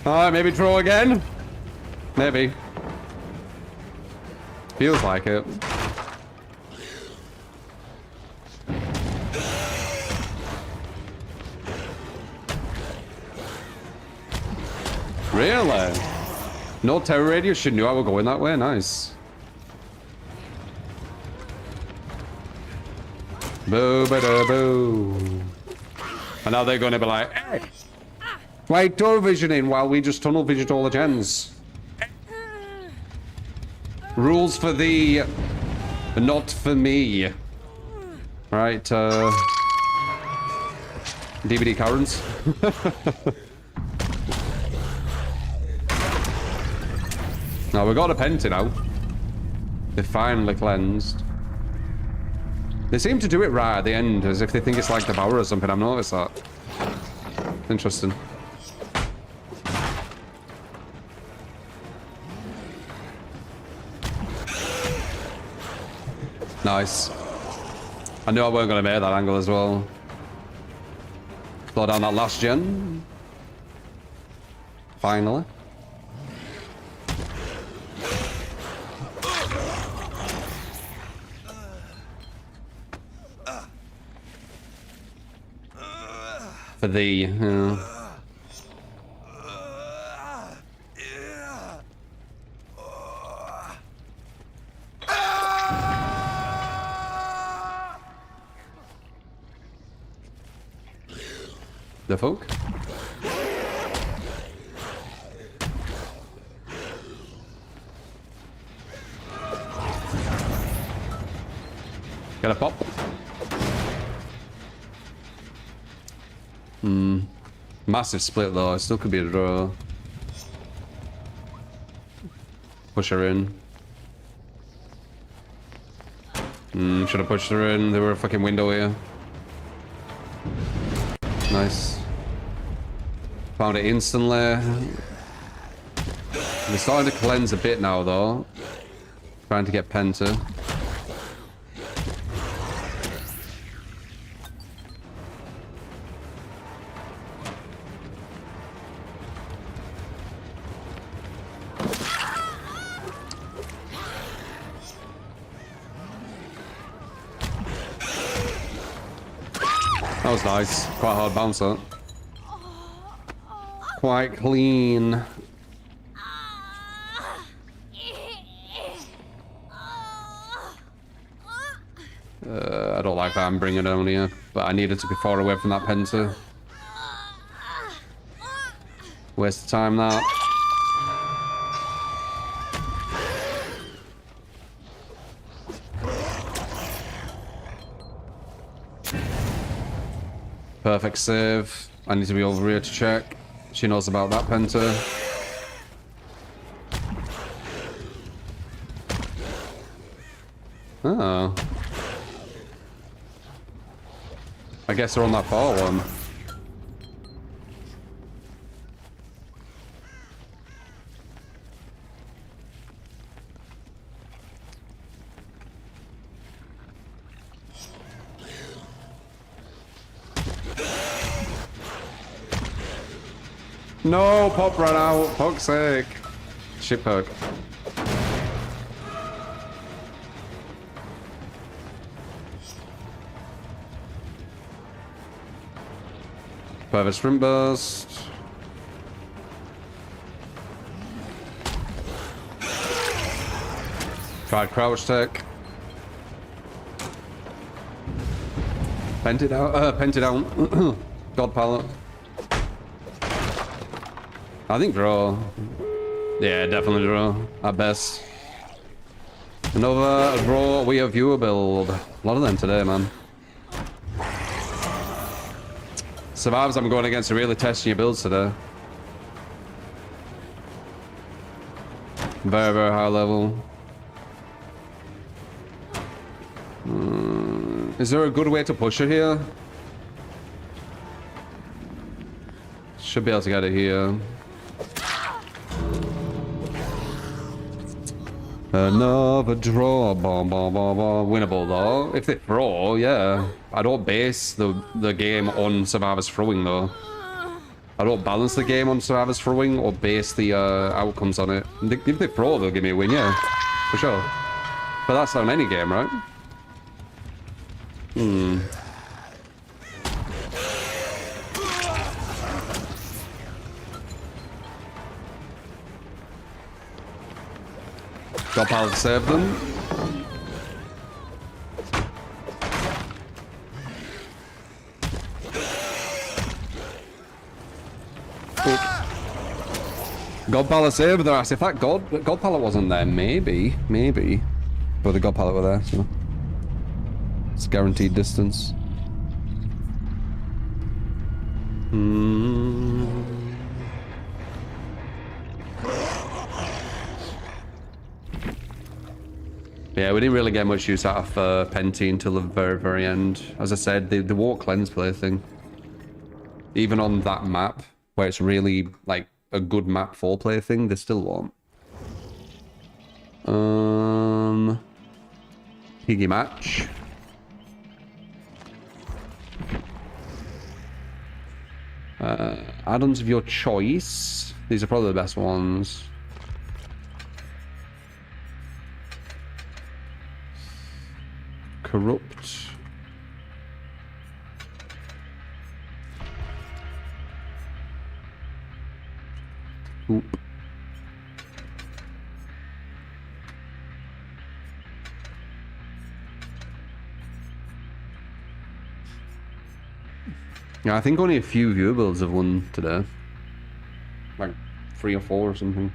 Alright, maybe draw again? Maybe. Feels like it. Really? No terror radius? She knew I were going that way? Nice. Boo ba da boo. And now they're gonna be like, hey! Why tunnel visioning while we just tunnel visioned all the gens? Rules for thee, not for me. Right, DVD currents. Now we got a penta now. They finally cleansed. They seem to do it right at the end, as if they think it's like the Bower or something. I've noticed that. Interesting. Nice. I knew I weren't going to make that angle as well. Slow down that last gen. Finally. For the the folk. Get a pop. Massive split though, it still could be a draw. Push her in. Should have pushed her in. There were a fucking window here. Nice. Found it instantly. We're starting to cleanse a bit now though. Trying to get penta. That was nice. Quite a hard bouncer. Quite clean. I don't like that I'm bringing it on here, but I needed to be far away from that penta. Waste of time that. Perfect save. I need to be over here to check. She knows about that penta. Oh. I guess they're on that far one. No, pop ran out. Fuck's sake. Shit perk. Perfect sprint burst. Tried crouch tech. Pent it out. Pent it out. God pallet. I think draw. Yeah, definitely draw. At best. Another draw. We have viewer build. A lot of them today, man. Survivors, I'm going against are really testing your builds today. Very, very high level. Is there a good way to push it here? Should be able to get it here. Another draw, winnable though. If they throw, yeah. I don't base the game on survivors throwing though. I don't balance the game on survivors throwing or base the outcomes on it. If they throw, they'll give me a win, yeah, for sure. But that's on any game, right? Got power to save them. God pallet saved their ass. If that God pallet wasn't there, maybe. But the God pallet were there, so it's guaranteed distance. Yeah, we didn't really get much use out of Penty until the very, very end. As I said, the walk cleanse play thing. Even on that map, where it's really like a good map for play thing, they still won't. Piggy match. Add-ons of your choice. These are probably the best ones. Corrupt. Oop. Yeah, I think only a few viewer builds have won today. Like 3 or 4 or something.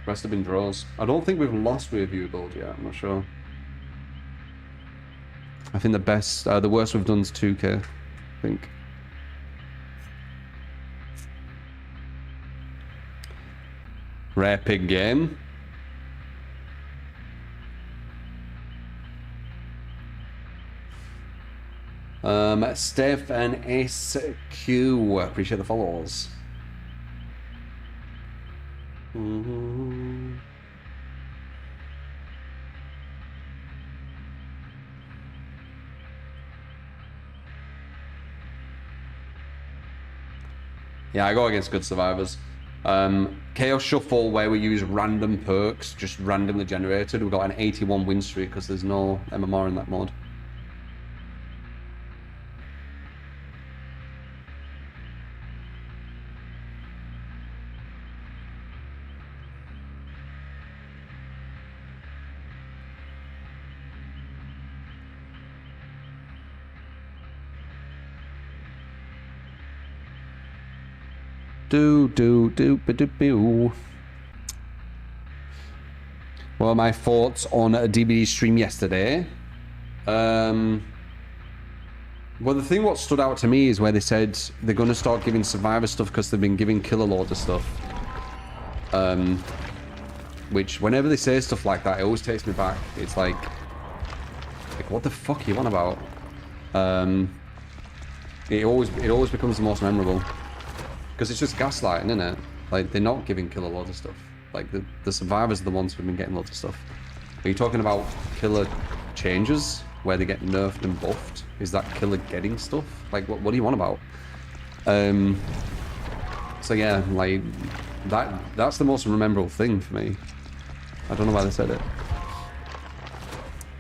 Rest have been draws. I don't think we've lost with a viewer build yet, I'm not sure. I think the worst we've done is 2k, I think. Rare pig game. Steph and SQ, appreciate the follows. Yeah, I go against good survivors. Chaos Shuffle, where we use random perks, just randomly generated. We've got an 81 win streak because there's no MMR in that mod. Well, my thoughts on a DBD stream yesterday. Well, the thing what stood out to me is where they said they're going to start giving survivor stuff because they've been giving killer loads of stuff. Which, whenever they say stuff like that, it always takes me back. It's like what the fuck are you on about? It always becomes the most memorable. Because it's just gaslighting, isn't it? Like, they're not giving Killer loads of stuff. Like, the survivors are the ones who've been getting loads of stuff. Are you talking about Killer changes? Where they get nerfed and buffed? Is that Killer getting stuff? Like, what do you want about? So yeah, like, that's the most memorable thing for me. I don't know why they said it.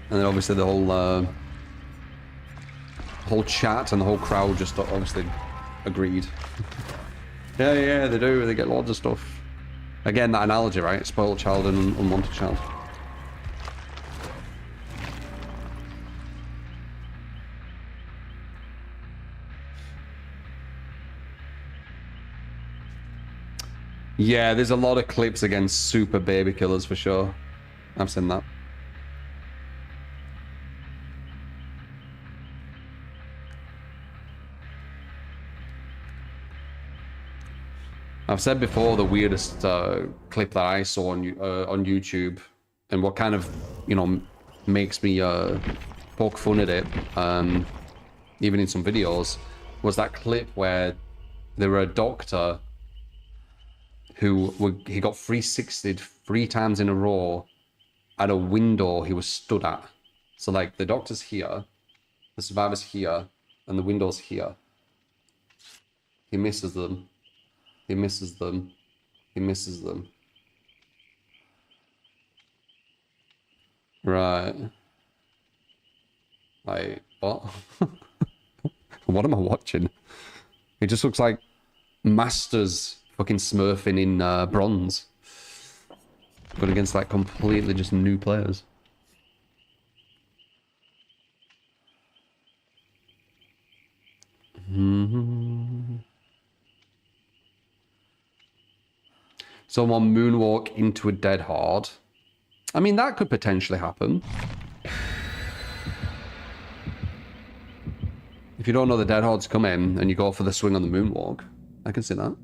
And then obviously the whole chat and the whole crowd just obviously agreed. Yeah, they do. They get lots of stuff. Again, that analogy, right? Spoiled child and unwanted child. Yeah, there's a lot of clips against super baby killers for sure. I've seen that. I've said before the weirdest clip that I saw on YouTube, and what kind of, you know, makes me poke fun at it, even in some videos, was that clip where there were a doctor who he got 360'd 3 times in a row at a window he was stood at. So like the doctor's here, the survivor's here, and the window's here. He misses them. He misses them. He misses them. Right. Like, what? What am I watching? It just looks like Masters fucking smurfing in bronze. Going against like completely just new players. Someone moonwalk into a dead horde. I mean, that could potentially happen. If you don't know the dead horde's coming and you go for the swing on the moonwalk, I can see that.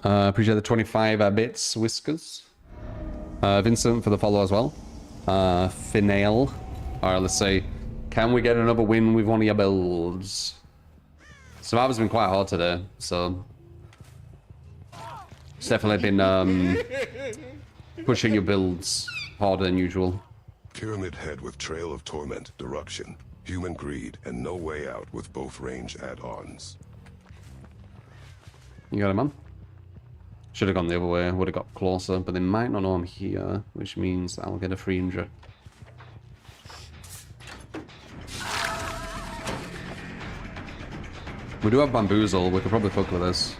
Appreciate the 25 bits, Whiskers. Vincent for the follow as well. Finale. Alright, let's see. Can we get another win with one of your builds? Survivor's been quite hard today, so... It's definitely been pushing your builds harder than usual. Pyramid Head with Trail of Torment, Destruction, Human Greed, and No Way Out with both range add-ons. You got it, man? Should have gone the other way, would have got closer, but they might not know I'm here, which means I'll get a free injury. We do have Bamboozle, we could probably fuck with this.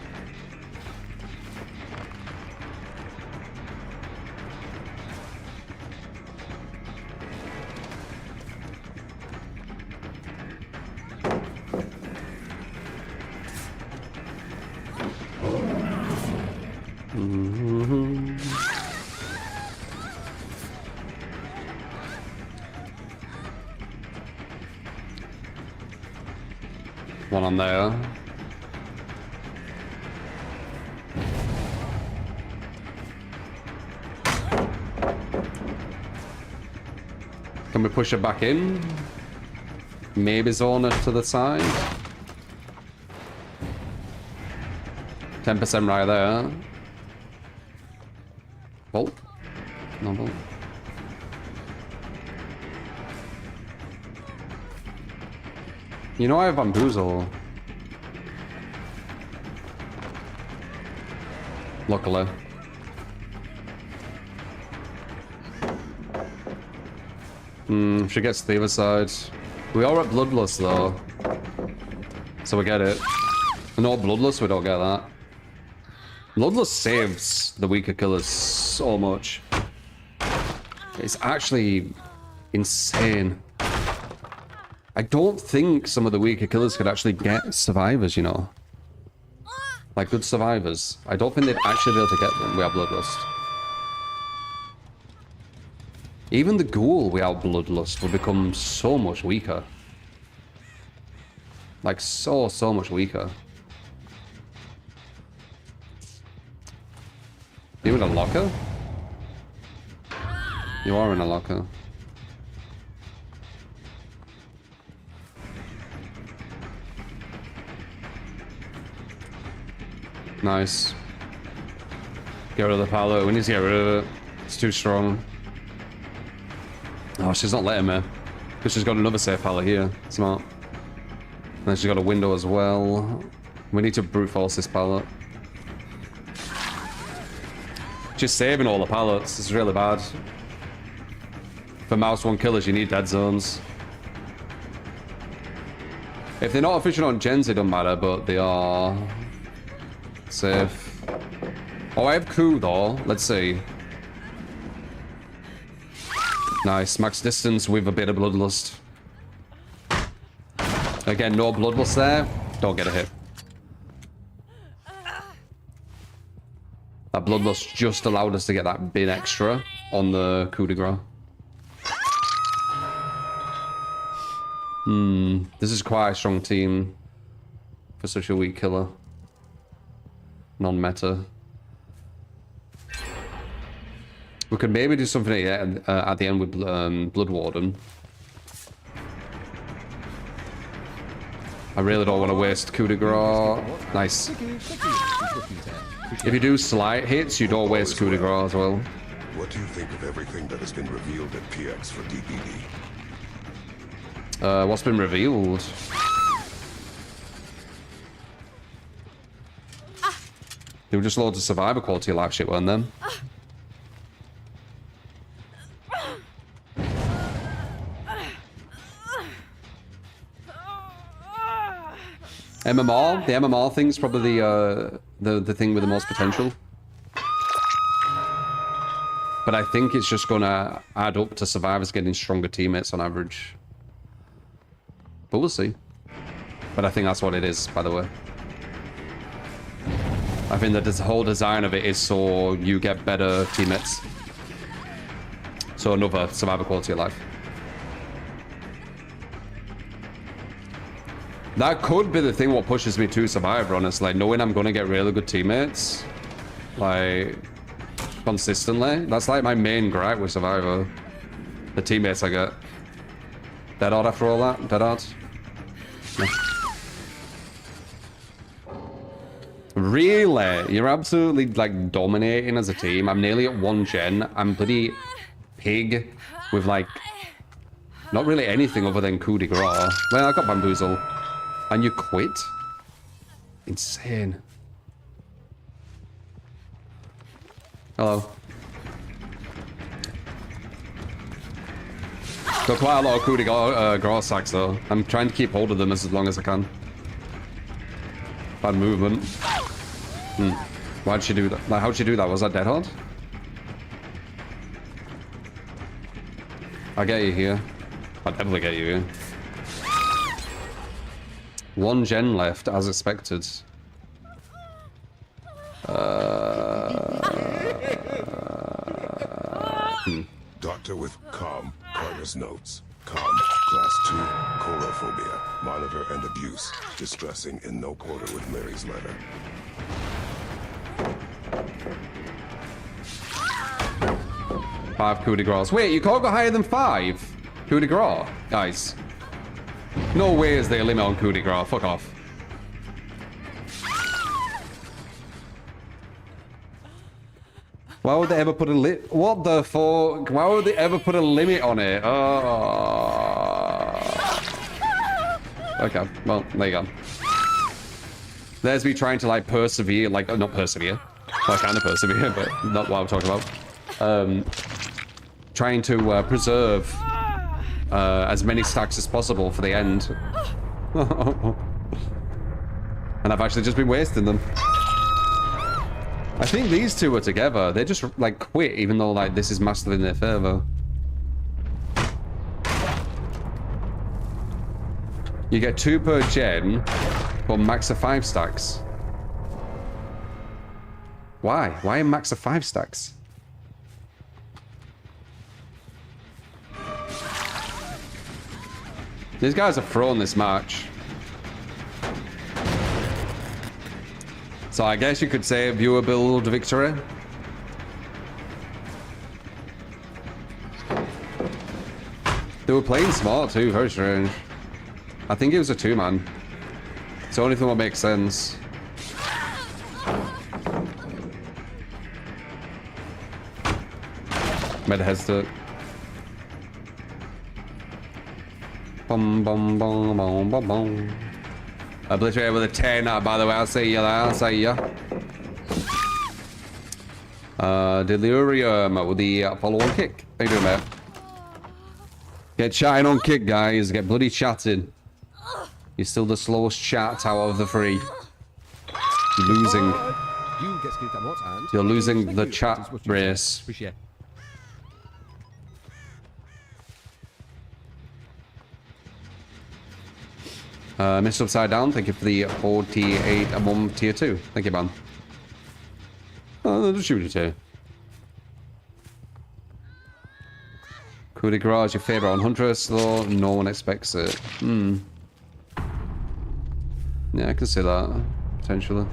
One on there. Can we push it back in? Maybe zone it to the side. 10% right there. Bolt? No bolt. You know I have Bamboozle. Luckily. She gets to the other side. We are at Bloodlust though. So we get it. No Bloodlust, we don't get that. Bloodlust saves the weaker killers so much. It's actually insane. I don't think some of the weaker killers could actually get survivors, you know. Like good survivors. I don't think they'd actually be able to get them without Bloodlust. Even the ghoul without Bloodlust will become so much weaker. Like so much weaker. You in a locker? You are in a locker. Nice. Get rid of the pallet. We need to get rid of it. It's too strong. Oh, she's not letting me. Because she's got another safe pallet here. Smart. And then she's got a window as well. We need to brute force this pallet. She's saving all the pallets. It's really bad. For mouse 1 killers, you need dead zones. If they're not efficient on gens, it don't matter, but they are safe. Oh, I have coup though. Let's see. Nice. Max distance with a bit of bloodlust. Again, no bloodlust there. Don't get a hit. That bloodlust just allowed us to get that bit extra on the coup de grace. This is quite a strong team for such a weak killer. Non-meta. We could maybe do something at the end with Blood Warden. I really don't want to waste coup de grace. Nice. If you do slight hits, you don't waste coup de grace as well. What do you think of everything that has been revealed at PX for DBD? What's been revealed? They were just loads of survivor quality of life shit, weren't them? MMR? The MMR thing's probably the thing with the most potential. But I think it's just gonna add up to survivors getting stronger teammates on average. But we'll see. But I think that's what it is, by the way. I think that the whole design of it is so you get better teammates. So another survivor quality of life. That could be the thing what pushes me to Survivor, honestly. Knowing I'm going to get really good teammates. Like, consistently. That's like my main gripe with Survivor. The teammates I get. Dead hard after all that? Dead hard? No. Really? You're absolutely, like, dominating as a team. I'm nearly at 1 gen. I'm bloody pig with, like, not really anything other than coup de grace. Well, I got bamboozle. And you quit? Insane. Hello. Got quite a lot of coup de grace sacks though. I'm trying to keep hold of them as long as I can. Bad movement. Why'd she do that? Like, how'd she do that? Was that dead hard? I'll get you here. I'll definitely get you here. 1 gen left, as expected. Doctor with calm, Carter's notes. Calm, class 2, chorophobia, monitor and abuse. Distressing in no quarter with Mary's letter. Five coup de grace. Wait, you can't go higher than 5 coup de grace? Guys. No way is there a limit on coup de grace. Fuck off. Why would they ever put a limit? What the fuck? Why would they ever put a limit on it? Oh. Okay, well, there you go. There's me trying to, like, persevere. Like, not persevere. Well, kind of persevere, but not what I'm talking about. Trying to preserve as many stacks as possible for the end. And I've actually just been wasting them. I think these two are together. They just, like, quit, even though, like, this is massively in their favor. You get 2 per gen, but max of 5 stacks. Why? Why a max of 5 stacks? These guys are throwing this match. So I guess you could say a viewer build victory. They were playing smart too, very strange. I think it was a 2-man. It's the only thing that makes sense. Made a hesitate. Bum bum bum bum bum bum. Obliterated with a 10, by the way. I'll see you there. I'll see ya. Delirium with the follow-on kick. How you doing, mate? Get chatting on kick, guys. Get bloody chatting. You're still the slowest chat out of the 3. You're losing. You get skilled at what? And You're losing thank the you. chat That is what you race. said. Appreciate. Mr. Upside Down, thank you for the 48 a month tier 2. Thank you, man. Oh, the shooter too. Coup de Grace, your favorite on Huntress, though no one expects it. Yeah, I can see that, potentially.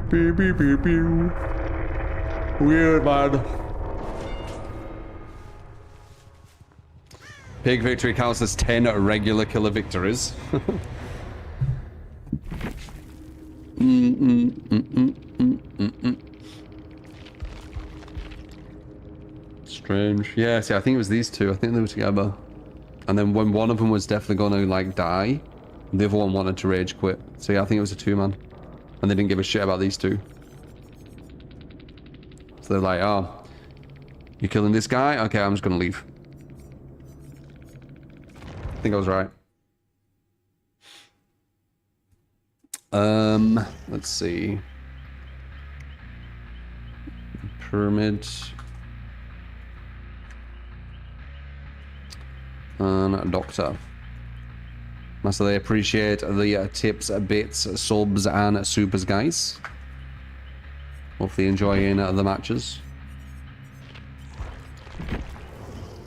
Pew, pew, pew, pew. Weird, man. Pig victory counts as 10 regular killer victories. Strange. Yeah, see, I think it was these 2. I think they were together. And then when one of them was definitely going to, like, die, the other one wanted to rage quit. So yeah, I think it was a 2-man. And they didn't give a shit about these 2. So they're like, oh, you're killing this guy? Okay, I'm just going to leave. I think I was right. Let's see. Pyramid. And Doctor. So they appreciate the tips, bits, subs, and supers, guys. Hopefully enjoying the matches.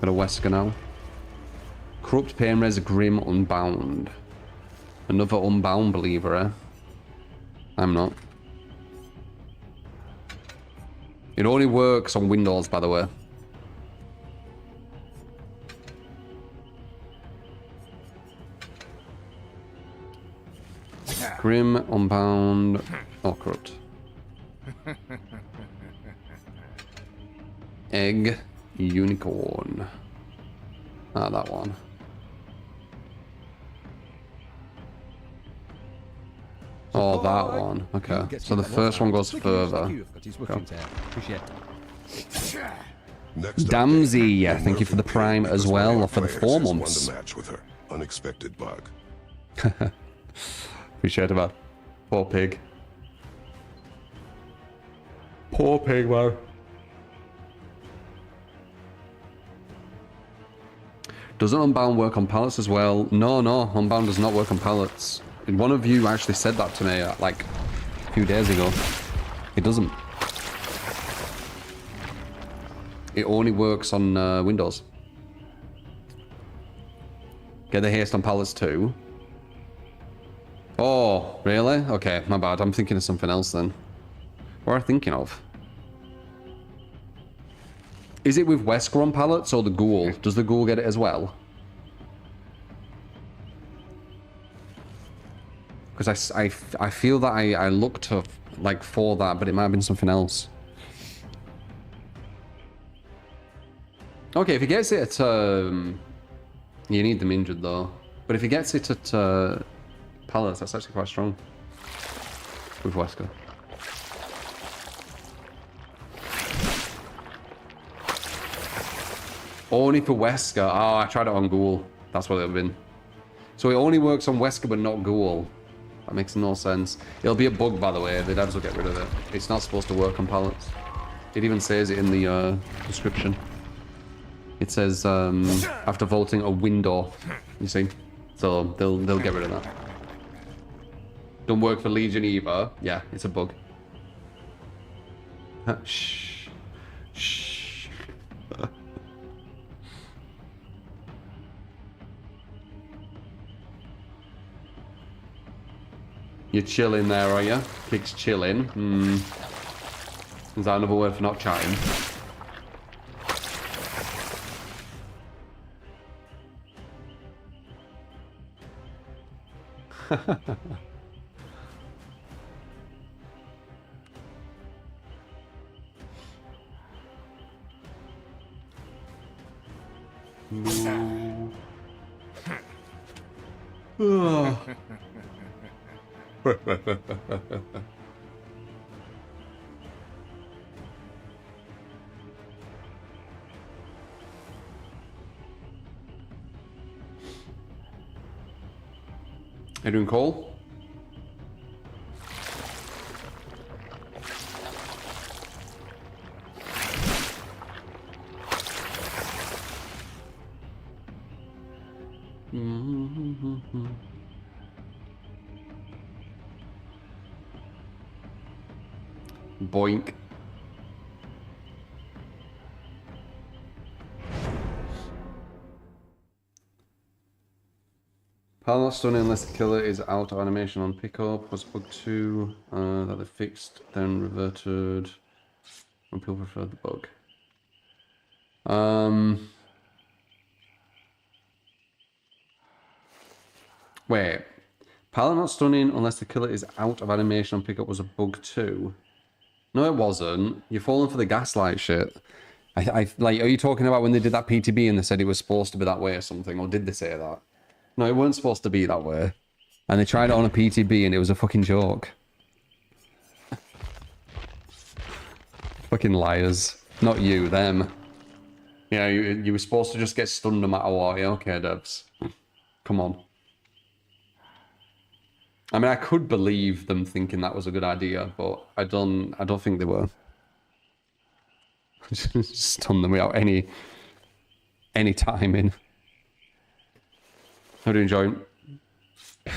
Got a Wesker now. Corrupt Pain Res Grim Unbound. Another Unbound believer, eh? I'm not. It only works on Windows, by the way. Grim, Unbound, or Corrupt. Egg, Unicorn. Ah, that one. Oh, that one. Okay. So the first one goes further. Appreciate. Next Damsey, update, thank you for the prime as well, or for the 4 Players has months. won the match with her. Unexpected bug. Appreciate that. Poor pig. Poor pig, man. Doesn't Unbound work on pallets as well? No, Unbound does not work on pallets. One of you actually said that to me, like, a few days ago. It doesn't. It only works on Windows. Get the haste on pallets too. Oh, really? Okay, my bad. I'm thinking of something else then. What am I thinking of? Is it with Wesker on pallets or the Ghoul? Does the Ghoul get it as well? Because I feel that I looked up, like, for that, but it might have been something else. Okay, if he gets it at... you need them injured, though. But if he gets it at pallets, that's actually quite strong. With Wesker. Only for Wesker. Oh, I tried it on Ghoul. That's what it would have been. So it only works on Wesker, but not Ghoul. That makes no sense. It'll be a bug, by the way. The devs will get rid of it. It's not supposed to work on pallets. It even says it in the description. It says after vaulting a window, you see? So they'll get rid of that. Don't work for Legion either. Yeah, it's a bug. Shh. Shh. You're chilling there, are you? Kick's chilling. Hmm. Is that another word for not chatting? You doing Cole? Boink. Pal not stunning unless the killer is out of animation on pickup. Was bug 2 that they fixed, then reverted when people preferred the bug. Wait. Palette not stunning unless the killer is out of animation on pickup was a bug 2. No, it wasn't. You're falling for the gaslight shit. I like, are you talking about when they did that PTB and they said it was supposed to be that way or something? Or did they say that? No, it wasn't supposed to be that way. And they tried it on a PTB and it was a fucking joke. Fucking liars. Not you, them. Yeah, you were supposed to just get stunned no matter what. Yeah, okay, devs. Come on. I mean, I could believe them thinking that was a good idea, but I don't think they were. Just stun them without any timing. How do you enjoy it?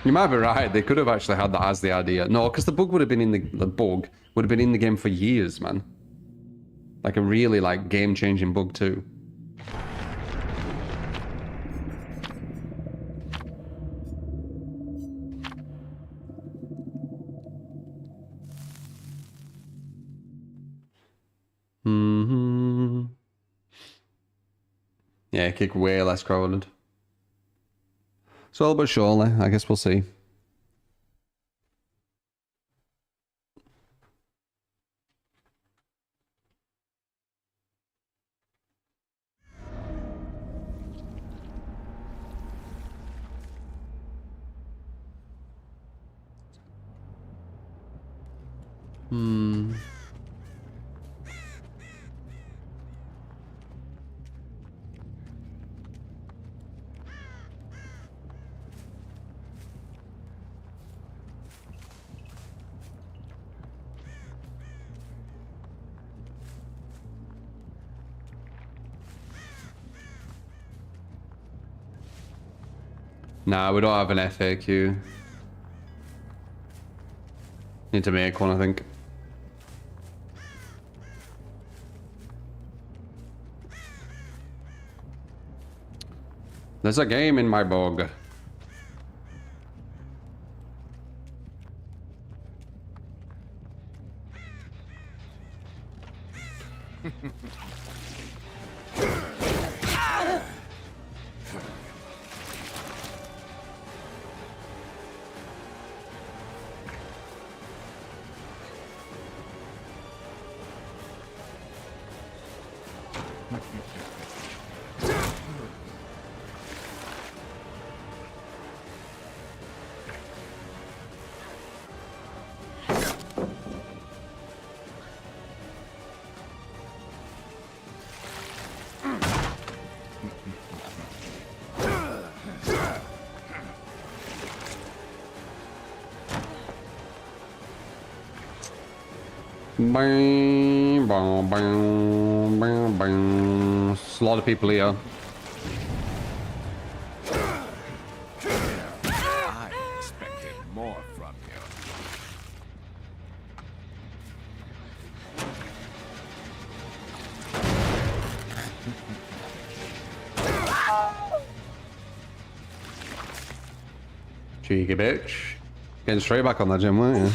You might be right. They could have actually had that as the idea. No, because the bug would have been in the bug would have been in the game for years, man. Like a really like game-changing bug too. Yeah, kick way less crowded. Slowly but surely, I guess we'll see. Nah, we don't have an FAQ. Need to make one, I think. There's a game in my bog. Bang, bang, bang, bang, bang. There's a lot of people here. I expected more from you. Cheeky bitch. Getting straight back on that gym, weren't you?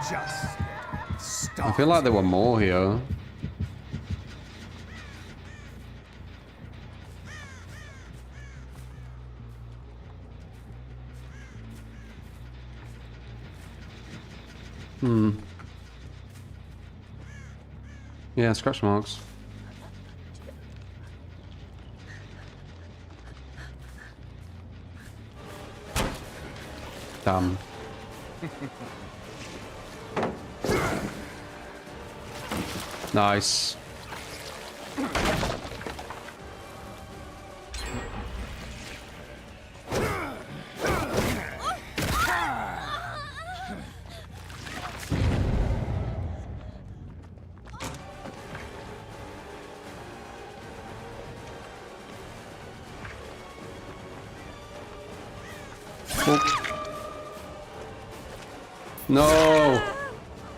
Just stop. I feel like there were more here. Yeah, scratch marks. Damn. Nice. No.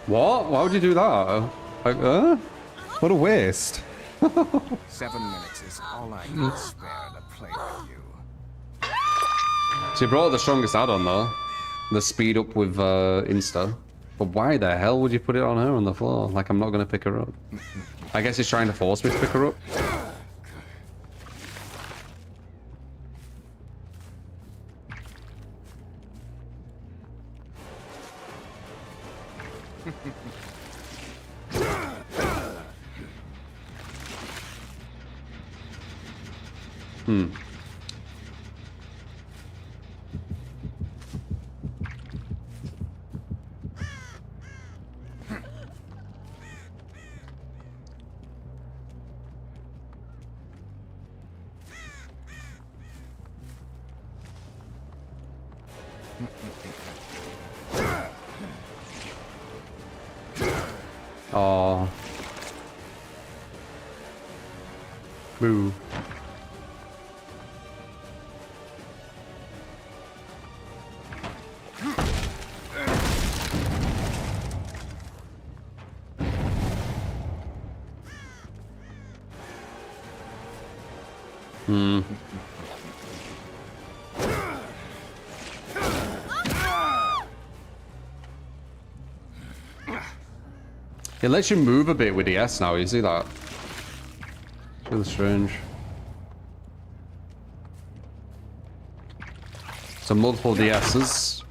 What? Why would you do that? Like, what a waste. 7 minutes is all I can spare to play with you. She brought the strongest add-on though. The speed up with Insta. But why the hell would you put it on her on the floor? Like I'm not gonna pick her up. I guess he's trying to force me to pick her up. Oh. Boo. It lets you move a bit with the S now, you see that? It's really strange. So multiple DSs.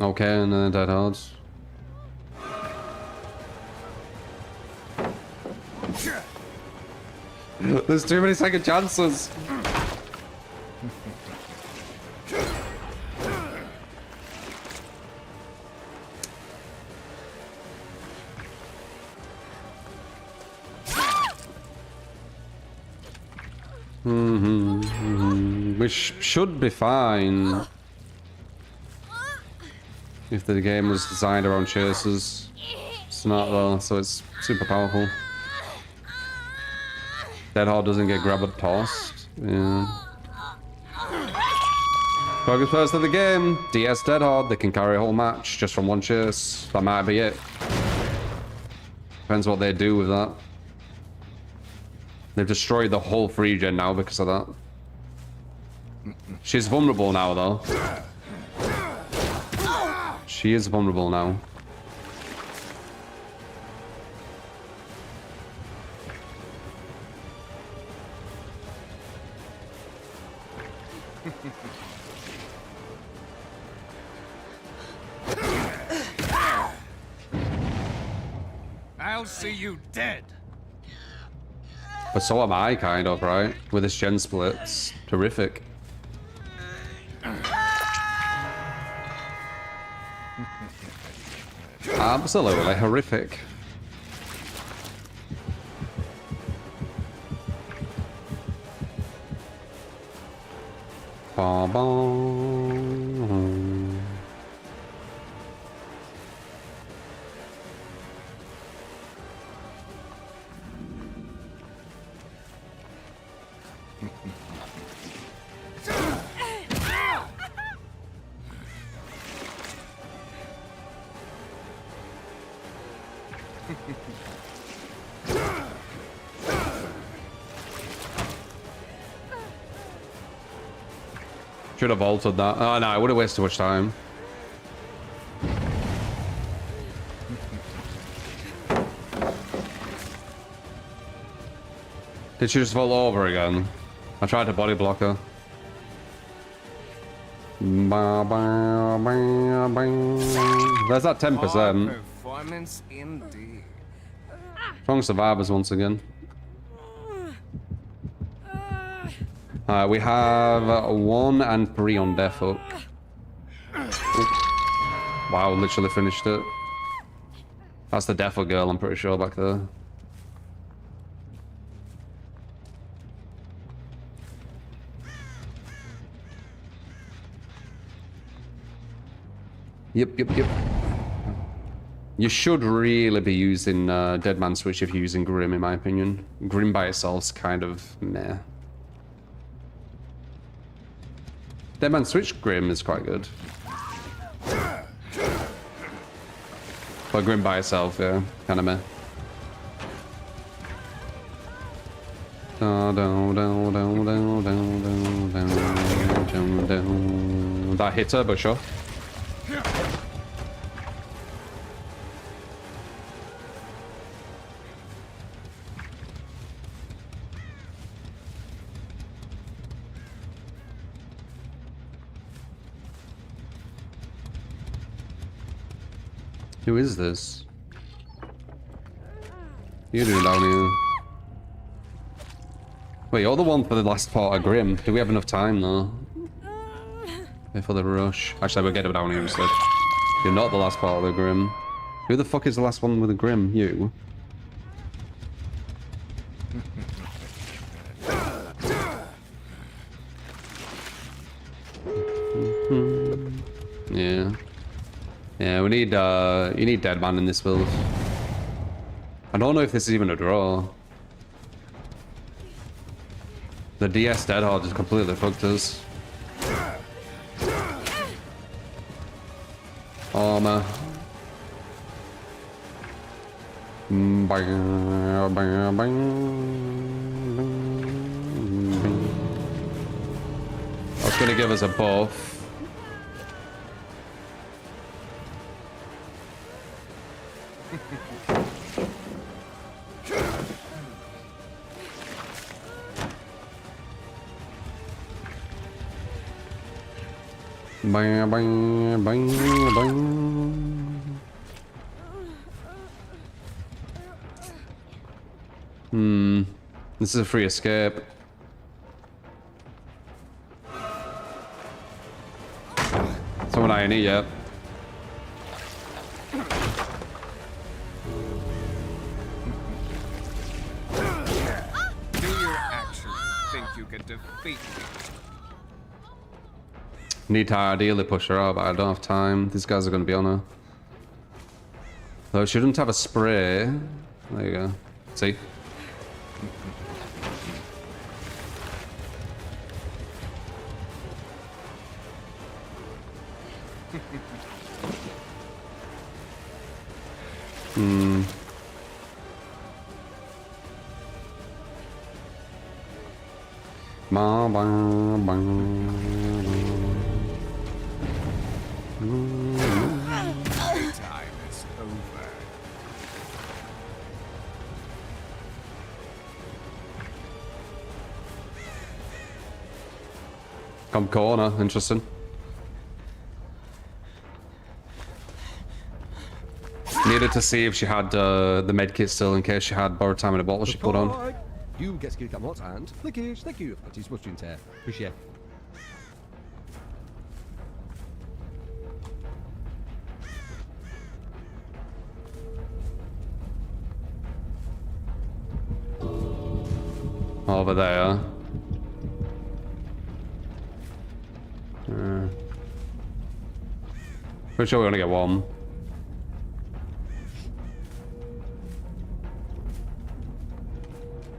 Okay, and then dead hards. There's too many second chances. Which should be fine if the game was designed around chasers. It's not though, so it's super powerful. Dead hard doesn't get grabbed or tossed. Yeah. Focus first of the game. DS dead hard. They can carry a whole match just from one chase. That might be it. Depends what they do with that. They've destroyed the whole free gen now because of that. She's vulnerable now, though. She is vulnerable now. I'll see you dead. But so am I, kind of, right? With this gen split, it's terrific. Absolutely horrific. Ba ba. Should have altered that. Oh no, I would have wasted too much time. Did she just fall over again? I tried to body block her. There's that 10%. Performance indeed. Strong survivors once again. We have 1 and 3 on Death Hook. Wow, literally finished it. That's the Death Hook girl, I'm pretty sure, back there. Yep. You should really be using Dead Man Switch if you're using Grim, in my opinion. Grim by itself's kind of meh. Dead Man Switch Grim is quite good. But Grim by itself, yeah, kind of meh. That hit her, but sure. Who is this? You doing down here? Wait, you're the one for the last part of Grim. Do we have enough time though? For the rush. Actually, we'll get him down here instead. You're not the last part of the Grim. Who the fuck is the last one with the Grim? You? Yeah. Yeah, we need, you need Dead Man in this build. I don't know if this is even a draw. The DS Dead Hard just completely fucked us. Armor. That's gonna give us a buff. Bang, bang, bang, bang. This is a free escape. Someone I ain't eat yet. Do you actually think you can defeat me? Need to ideally push her out, but I don't have time. These guys are going to be on her. Though she shouldn't have a spray. There you go. See? Ba, ba, ba. Time is over. Come corner, interesting. Needed to see if she had the medkit still in case she had borrowed time in a bottle she put on. You get skill come out and lickage, thank you. That is much in tear. Appreciate. Over there. Pretty sure we only get one.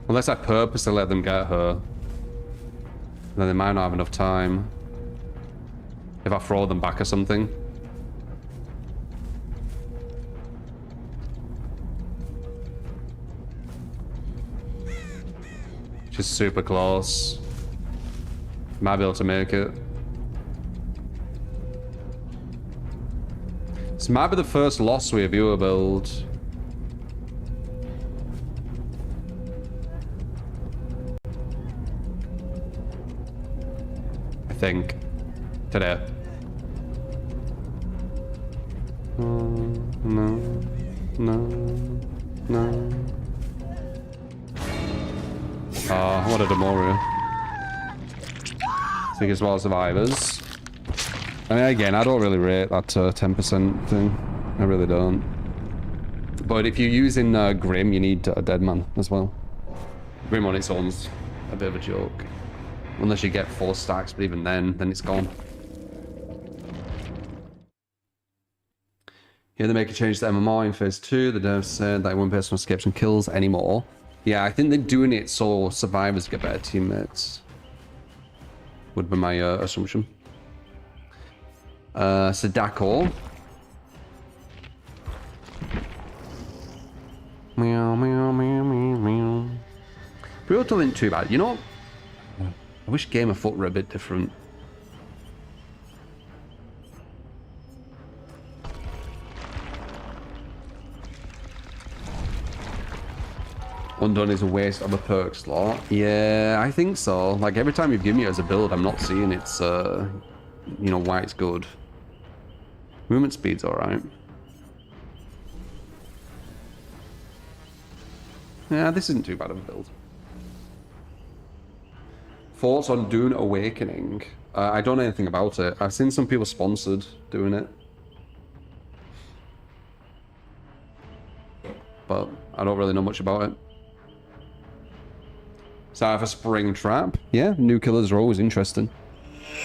Unless I purposely let them get her. Then they might not have enough time. If I throw them back or something. Just super close. Might be able to make it. This might be the first loss we have viewer build. I think. Today. No. Oh, what a Demoria. I think it's more survivors. I mean, again, I don't really rate that 10% thing. I really don't. But if you're using Grim, you need a dead man as well. Grim on its own's a bit of a joke. Unless you get 4 stacks, but even then it's gone. Yeah, they make a change to MMR in phase 2. The devs said that one person escapes and kills anymore. Yeah, I think they're doing it so survivors get better teammates. Would be my assumption. Sadako. Meow, meow, meow, meow, meow. Brutal isn't too bad. You know, I wish Game of Foot were a bit different. Undone is a waste of a perk slot. Yeah, I think so. Like, every time you've given me it as a build, I'm not seeing it's, you know, why it's good. Movement speed's alright. Yeah, this isn't too bad of a build. Thoughts on Dune Awakening? I don't know anything about it. I've seen some people sponsored doing it. But I don't really know much about it. So I have a Spring Trap. Yeah, new killers are always interesting.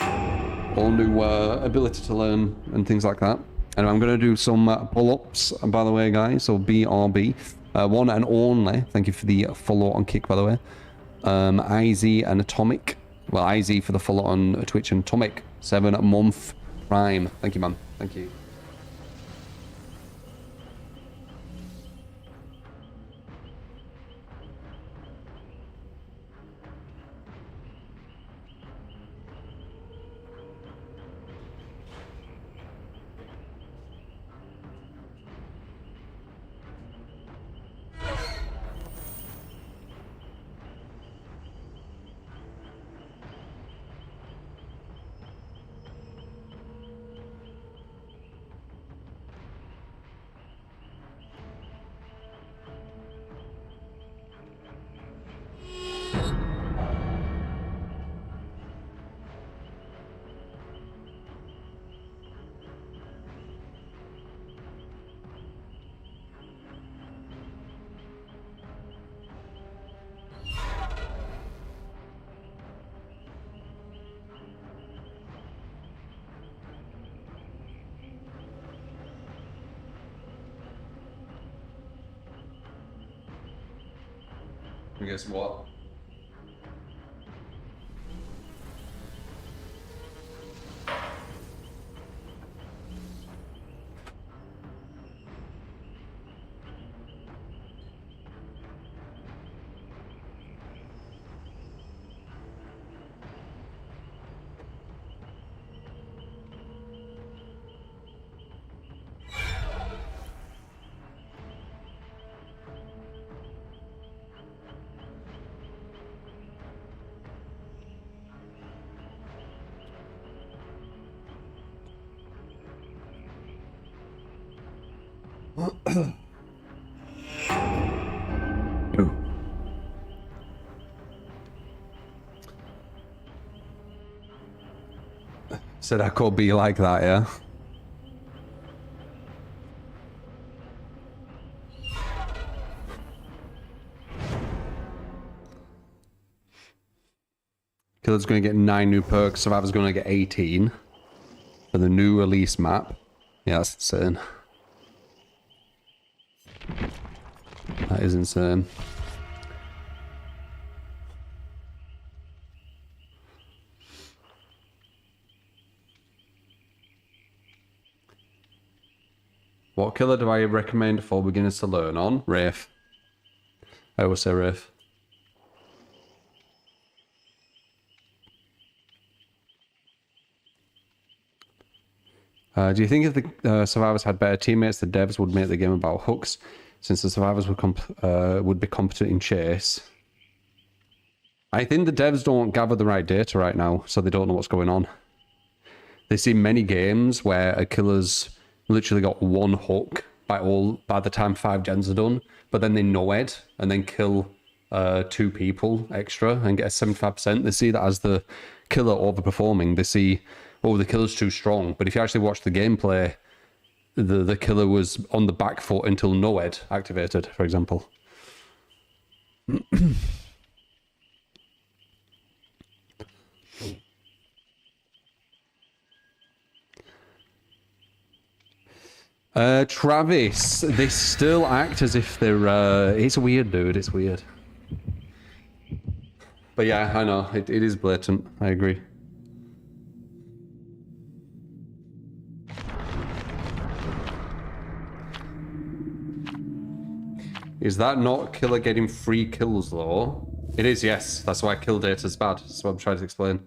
All new ability to learn and things like that. And I'm going to do some pull-ups, by the way, guys. So BRB. One and only. Thank you for the follow on Kick, by the way. IZ and Atomic. Well, IZ for the follow on Twitch and Atomic. 7-month Prime. Thank you, man. Thank you. And guess what? Said I could be like that, yeah? Killer's going to get 9 new perks. Survivor's going to get 18 for the new release map. Yeah, that's insane. That is insane. What killer do I recommend for beginners to learn on? Wraith. I will say Wraith. Do you think if the survivors had better teammates, the devs would make the game about hooks, since the survivors would be competent in chase? I think the devs don't gather the right data right now, so they don't know what's going on. They see many games where a killer's literally got 1 hook by the time 5 gens are done, but then they know it and then kill 2 people extra and get a 75%. They see that as the killer overperforming. They see, oh, the killer's too strong. But if you actually watch the gameplay, the killer was on the back foot until Noed activated, for example. Travis, they still act as if they're, it's weird, dude, it's weird. But yeah, I know, it is blatant, I agree. Is that not killer getting free kills though? It is, yes, that's why kill data's bad, that's what I'm trying to explain.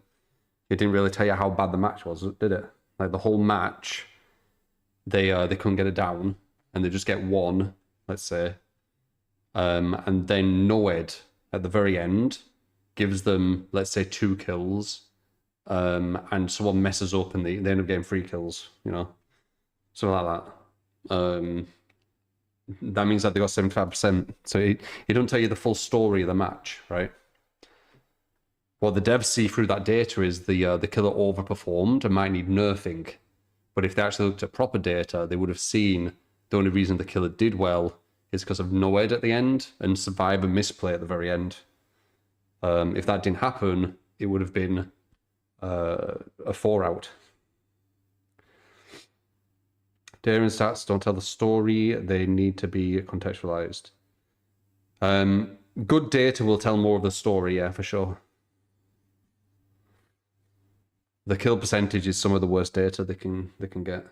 It didn't really tell you how bad the match was, did it? Like the whole match, they couldn't get it down, and they just get 1, let's say, and then Noed at the very end gives them, let's say, 2 kills, and someone messes up and they end up getting 3 kills, you know, something like that. That means that they got 75%. So it don't tell you the full story of the match, right? What the devs see through that data is the killer overperformed and might need nerfing. But if they actually looked at proper data, they would have seen the only reason the killer did well is because of Noed at the end and Survivor misplay at the very end. If that didn't happen, it would have been a 4-out. Data and stats don't tell the story. They need to be contextualized. Good data will tell more of the story, yeah, for sure. The kill percentage is some of the worst data they can get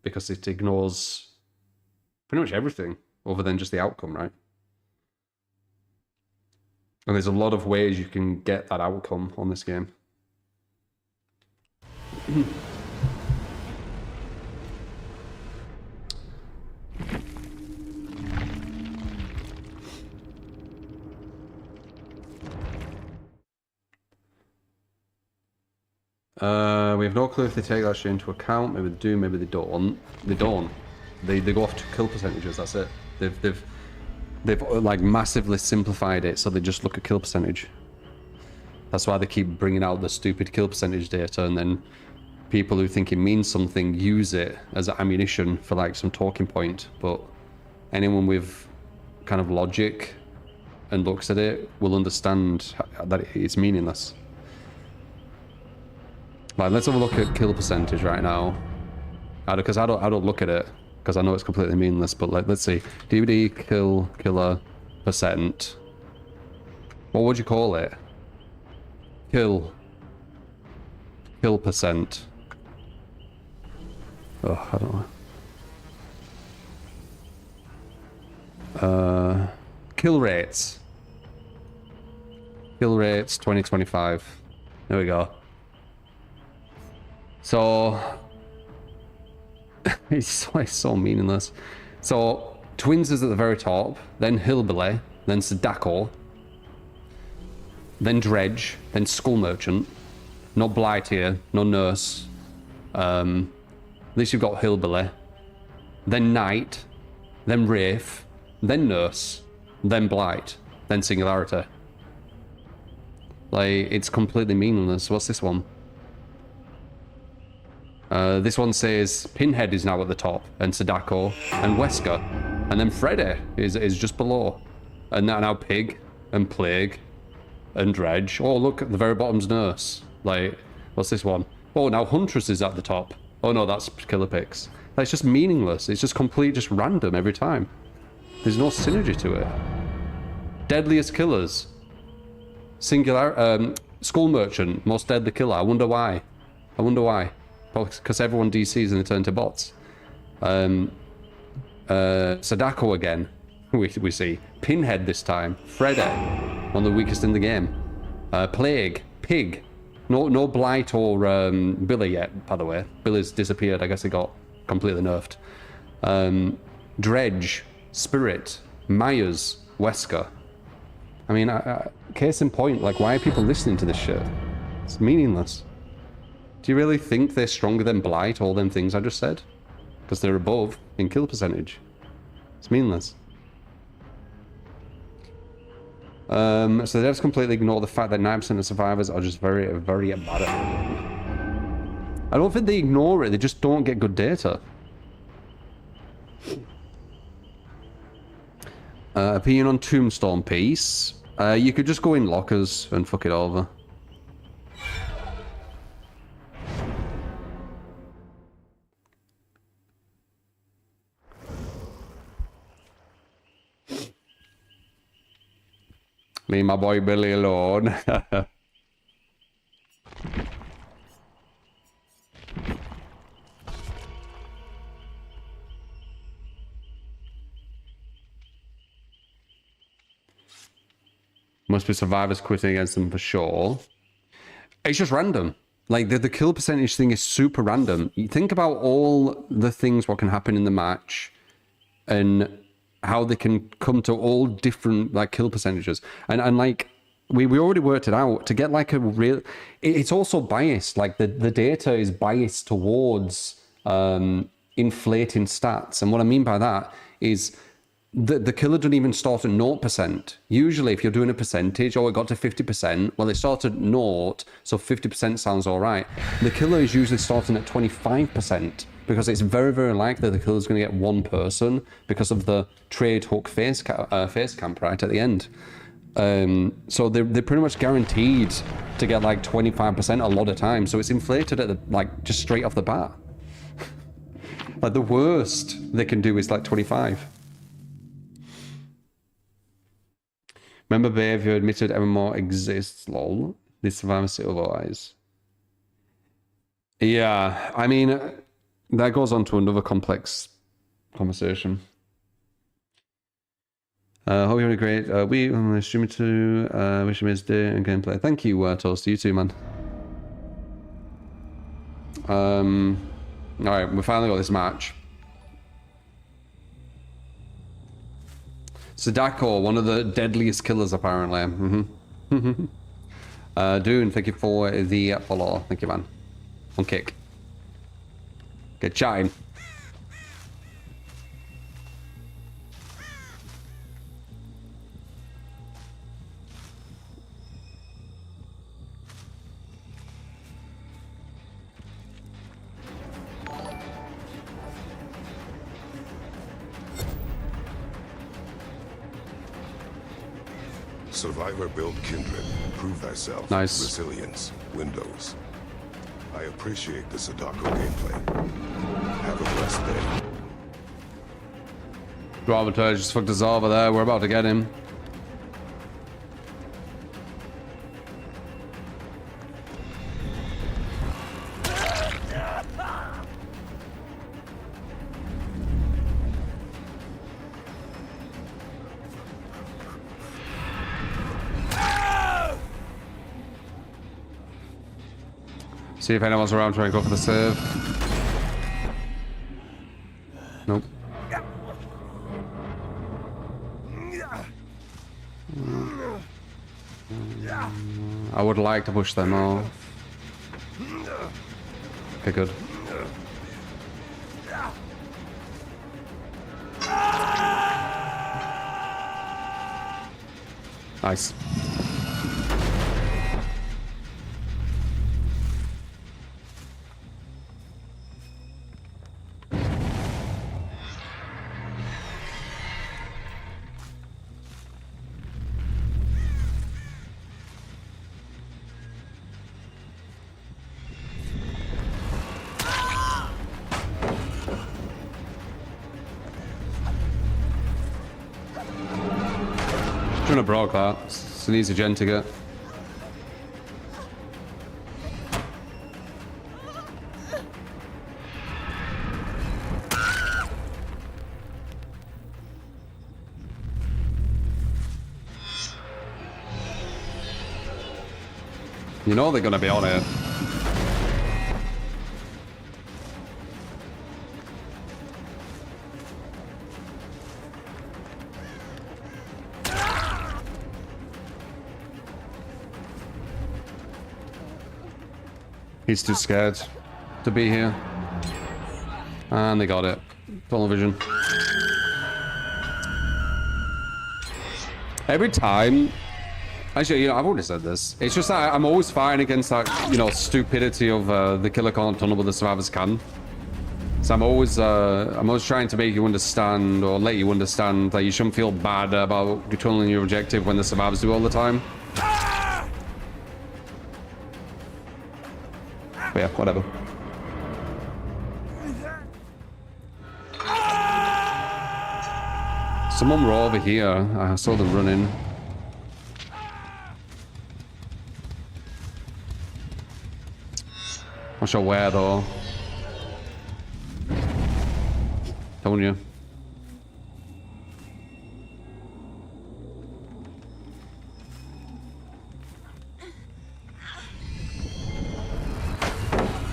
because it ignores pretty much everything other than just the outcome, right? And there's a lot of ways you can get that outcome on this game. We have no clue if they take that shit into account. Maybe they do, maybe they don't. They don't. They go off to kill percentages. That's it. They've like massively simplified it, so they just look at kill percentage. That's why they keep bringing out the stupid kill percentage data, and then people who think it means something use it as ammunition for like some talking point. But anyone with kind of logic and looks at it will understand that it's meaningless. Like, let's have a look at kill percentage right now, because I don't look at it because I know it's completely meaningless. But like, let's see, DVD killer percent. What would you call it? Kill percent. Oh, I don't know. Kill rates. Kill rates 2025. There we go. So it's so meaningless. So Twins is at the very top, then Hillbilly, then Sadako, then Dredge, then Skull Merchant. No Blight here, no Nurse. At least you've got Hillbilly, then Knight, then Wraith, then Nurse, then Blight, then Singularity. Like, it's completely meaningless. What's this one? This one says Pinhead is now at the top, and Sadako, and Wesker, and then Freddy is just below, and now Pig, and Plague, and Dredge. Oh, look, at the very bottom's Nurse. Like, what's this one? Oh, now Huntress is at the top. Oh no, that's Killer Picks. That's just meaningless. It's just complete, just random every time. There's no synergy to it. Deadliest Killers. Singular, Skull Merchant, most deadly killer. I wonder why. I wonder why. Because everyone DCs and they turn to bots. Sadako again. We see. Pinhead this time. Freddy. One of the weakest in the game. Plague. Pig. No Blight or Billy yet, by the way. Billy's disappeared. I guess he got completely nerfed. Dredge. Spirit. Myers. Wesker. I mean, case in point, like, why are people listening to this shit? It's meaningless. Do you really think they're stronger than Blight, all them things I just said? Because they're above in kill percentage. It's meaningless. So they just completely ignore the fact that 9% of survivors are just very, very bad at it. I don't think they ignore it, they just don't get good data. Opinion on Tombstone Piece. You could just go in lockers and fuck it over. Leave my boy Billy alone. Must be survivors quitting against them for sure. It's just random. Like, the kill percentage thing is super random. You think about all the things what can happen in the match and how they can come to all different, like, kill percentages. And like, we already worked it out. To get, like, a real... It's also biased. Like, the data is biased towards inflating stats. And what I mean by that is... The killer doesn't even start at 0%. Usually, if you're doing a percentage, it got to 50%, well, it started at 0, so 50% sounds all right. The killer is usually starting at 25%, because it's very, very likely the killer's going to get one person because of the trade hook face camp right at the end. So they're pretty much guaranteed to get like 25% a lot of times, so it's inflated at the, like, just straight off the bat. Like, the worst they can do is like 25. Member behavior admitted MMO exists, lol. This survivor still otherwise. Yeah, I mean, that goes on to another complex conversation. Hope you're having a great week. I'm streaming to wish you a day and gameplay. Thank you, Toast. You too, man. Alright, we finally got this match. Sadako, one of the deadliest killers, apparently. Dune, thank you for the follow. Thank you, man. On kick. Get chatting. Survivor build kindred. Prove thyself. Nice. Resilience. Windows. I appreciate the Sadako gameplay. Have a blessed day. Dramaturge just fucked us over there. We're about to get him. See if anyone's around trying to go for the serve. Nope. I would like to push them off. Okay, good. Nice. shouldn't have broke that. It's an easy gen to get. You know they're gonna be on it. He's too scared to be here. And they got it. Tunnel vision. Every time... Actually, you know, I've already said this. It's just that I'm always fighting against that, you know, stupidity of the killer can't tunnel, but the survivors can. So I'm always trying to make you understand, or let you understand, that you shouldn't feel bad about tunneling your objective when the survivors do all the time. But yeah, whatever. Someone were over here. I saw them running. Not sure where though. Told you.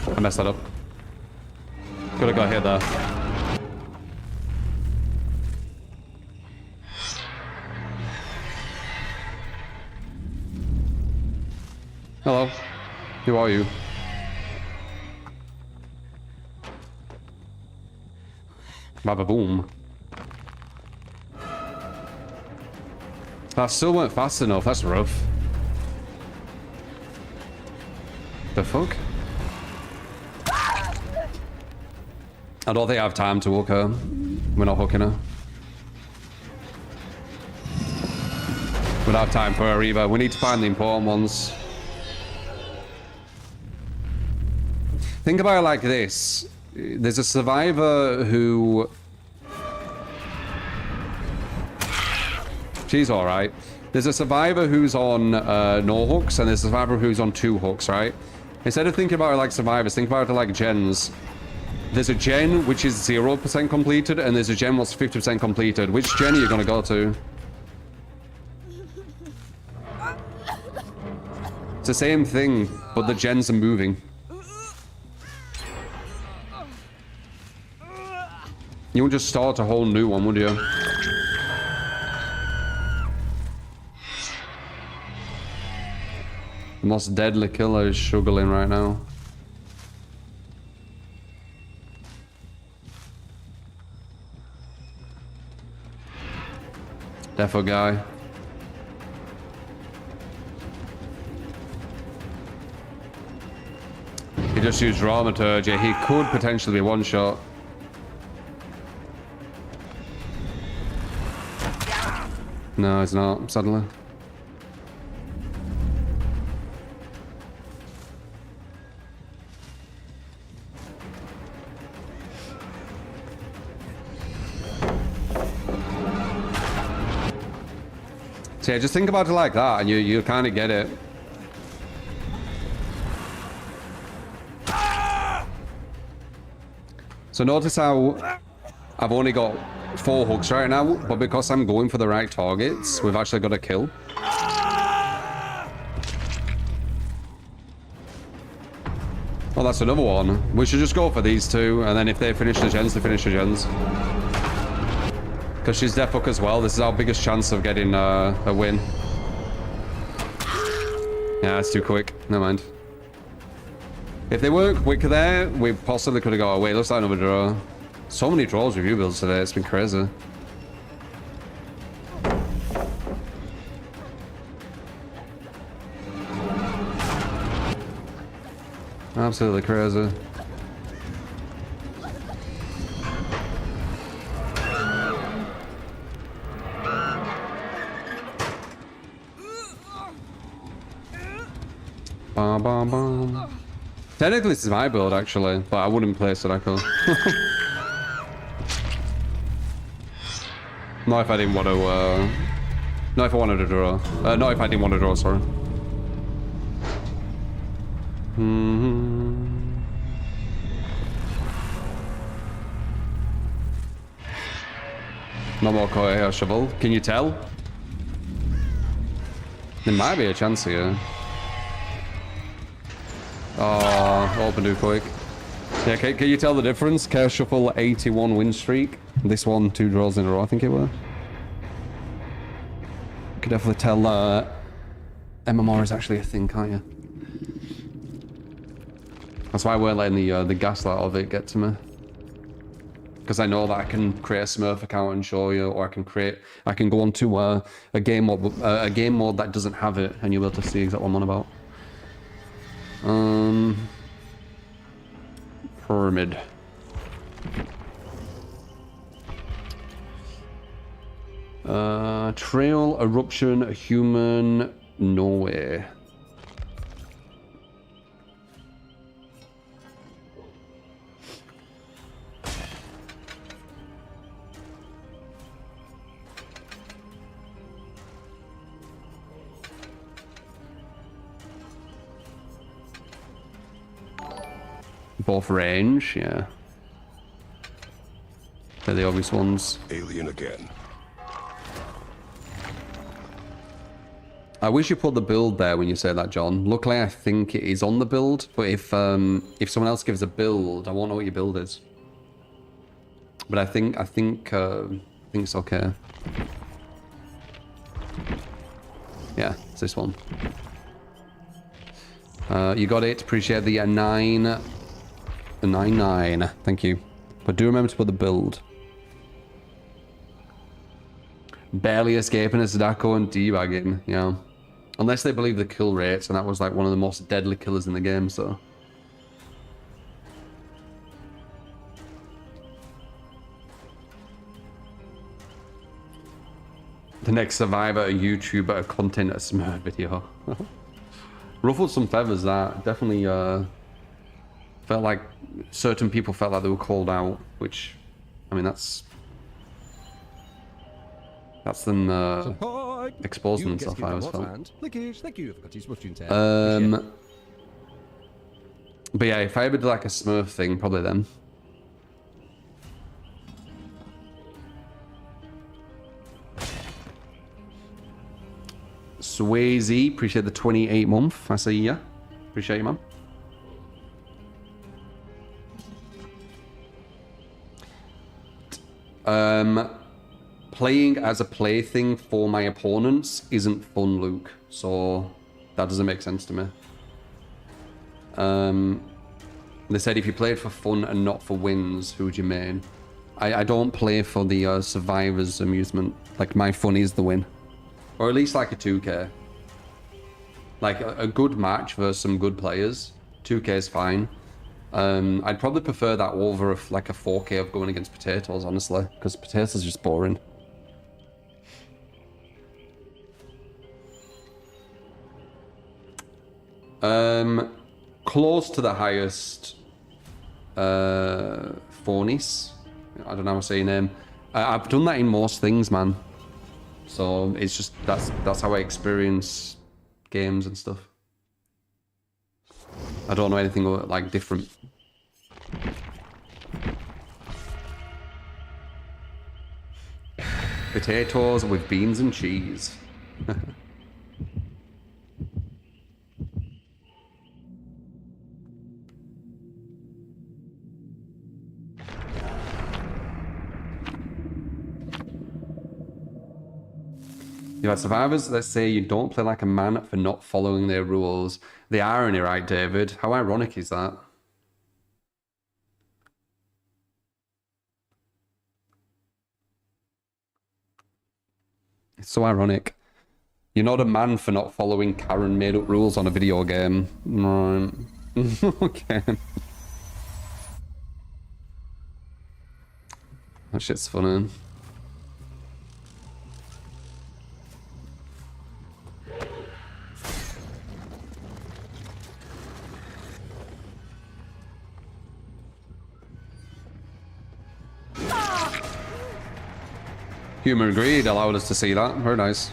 I messed that up. Could have got hit there. Hello. Who are you? Baba boom. That still went fast enough. That's rough. The fuck? I don't think I have time to hook her. We're not hooking her. We don't have time for her either. We need to find the important ones. Think about it like this. There's a survivor who... She's alright. There's a survivor who's on no hooks, and there's a survivor who's on 2 hooks, right? Instead of thinking about it like survivors, think about it like gens. There's a gen which is 0% completed, and there's a gen that's 50% completed. Which gen are you gonna go to? It's the same thing, but the gens are moving. You wouldn't just start a whole new one, would you? The most deadly killer is struggling right now. Defo guy. He just used dramaturgy. He could potentially be one shot. No, it's not, suddenly. So yeah, just think about it like that and you kind of get it. So notice how I've only got 4 hooks right now, but because I'm going for the right targets, we've actually got a kill. Oh, that's another one. We should just go for these 2, and then if they finish the gens, they finish the gens. Because she's death hook as well. This is our biggest chance of getting a win. Yeah, it's too quick. Never mind. If they were quicker there, we possibly could have got away. Looks like another draw. So many draws review builds today. It's been crazy. Absolutely crazy. Bum, bum, bum. Technically, this is my build, actually, but I wouldn't place it, I could. Not if I didn't want to, Not if I wanted to draw. Not if I didn't want to draw, sorry. No more koi or shovel. Can you tell? There might be a chance here. Oh, open too quick. Yeah, can you tell the difference? Chaos Shuffle 81 win streak. This one 2 draws in a row, I think it were. You can definitely tell MMR is actually a thing, can't you? That's why I weren't letting the gaslight of it get to me. Because I know that I can create a Smurf account and show you, or I can go on to a game mode that doesn't have it, and you'll be able to see exactly what I'm on about. Pyramid. Trail, eruption, human, no way. Both range, yeah. They're the obvious ones. Alien again. I wish you put the build there when you say that, John. Luckily, I think it is on the build, but if someone else gives a build, I won't know what your build is. But I think it's okay. Yeah, it's this one. You got it. Appreciate the 9. The 9-9. Thank you. But do remember to put the build. Barely escaping a Sadako and debagging, yeah. Unless they believe the kill rates, and that was like one of the most deadly killers in the game, so. The next survivor, a YouTuber, a content, a Smurf video. Ruffled some feathers, that. Definitely, felt like certain people felt like they were called out, which, I mean, that's them exposing themselves, I always felt. But yeah, if I ever did like a Smurf thing, probably them. Swayze, appreciate the 28 month. I see ya. Appreciate you, man. Playing as a plaything for my opponents isn't fun, Luke. So that doesn't make sense to me. They said if you played for fun and not for wins, who would you main? I don't play for the survivors' amusement. Like, my fun is the win. Or at least like a 2K. Like a good match versus some good players. 2K is fine. I'd probably prefer that over like a 4K of going against potatoes, honestly, because potatoes is just boring. Close to the highest Fornis. I don't know how to say your name. I've done that in most things, man. So it's just that's how I experience games and stuff. I don't know anything like different. Potatoes with beans and cheese. You've had survivors that say you don't play like a man for not following their rules. The irony, right, David? How ironic is that? It's so ironic. You're not a man for not following Karen made up rules on a video game. Right. Okay. That shit's funny. Human greed allowed us to see that. Very nice.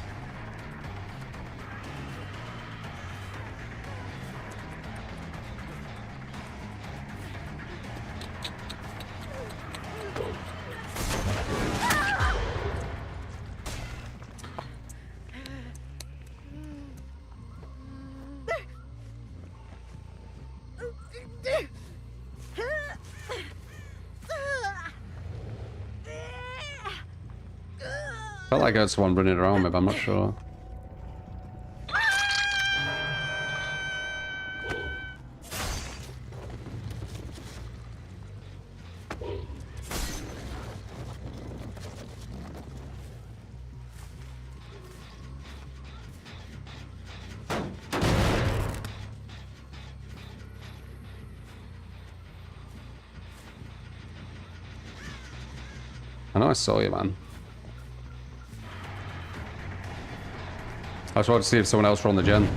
Felt like I had someone running around me, but I'm not sure. I know I saw you, man. I just wanted to see if someone else were on the gen.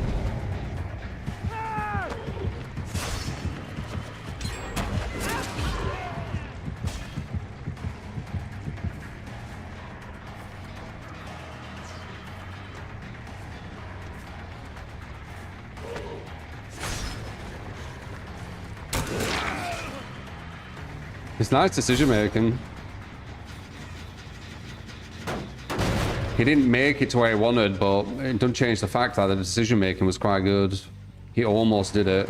It's nice decision making. He didn't make it to where he wanted, but it doesn't change the fact that the decision making was quite good. He almost did it.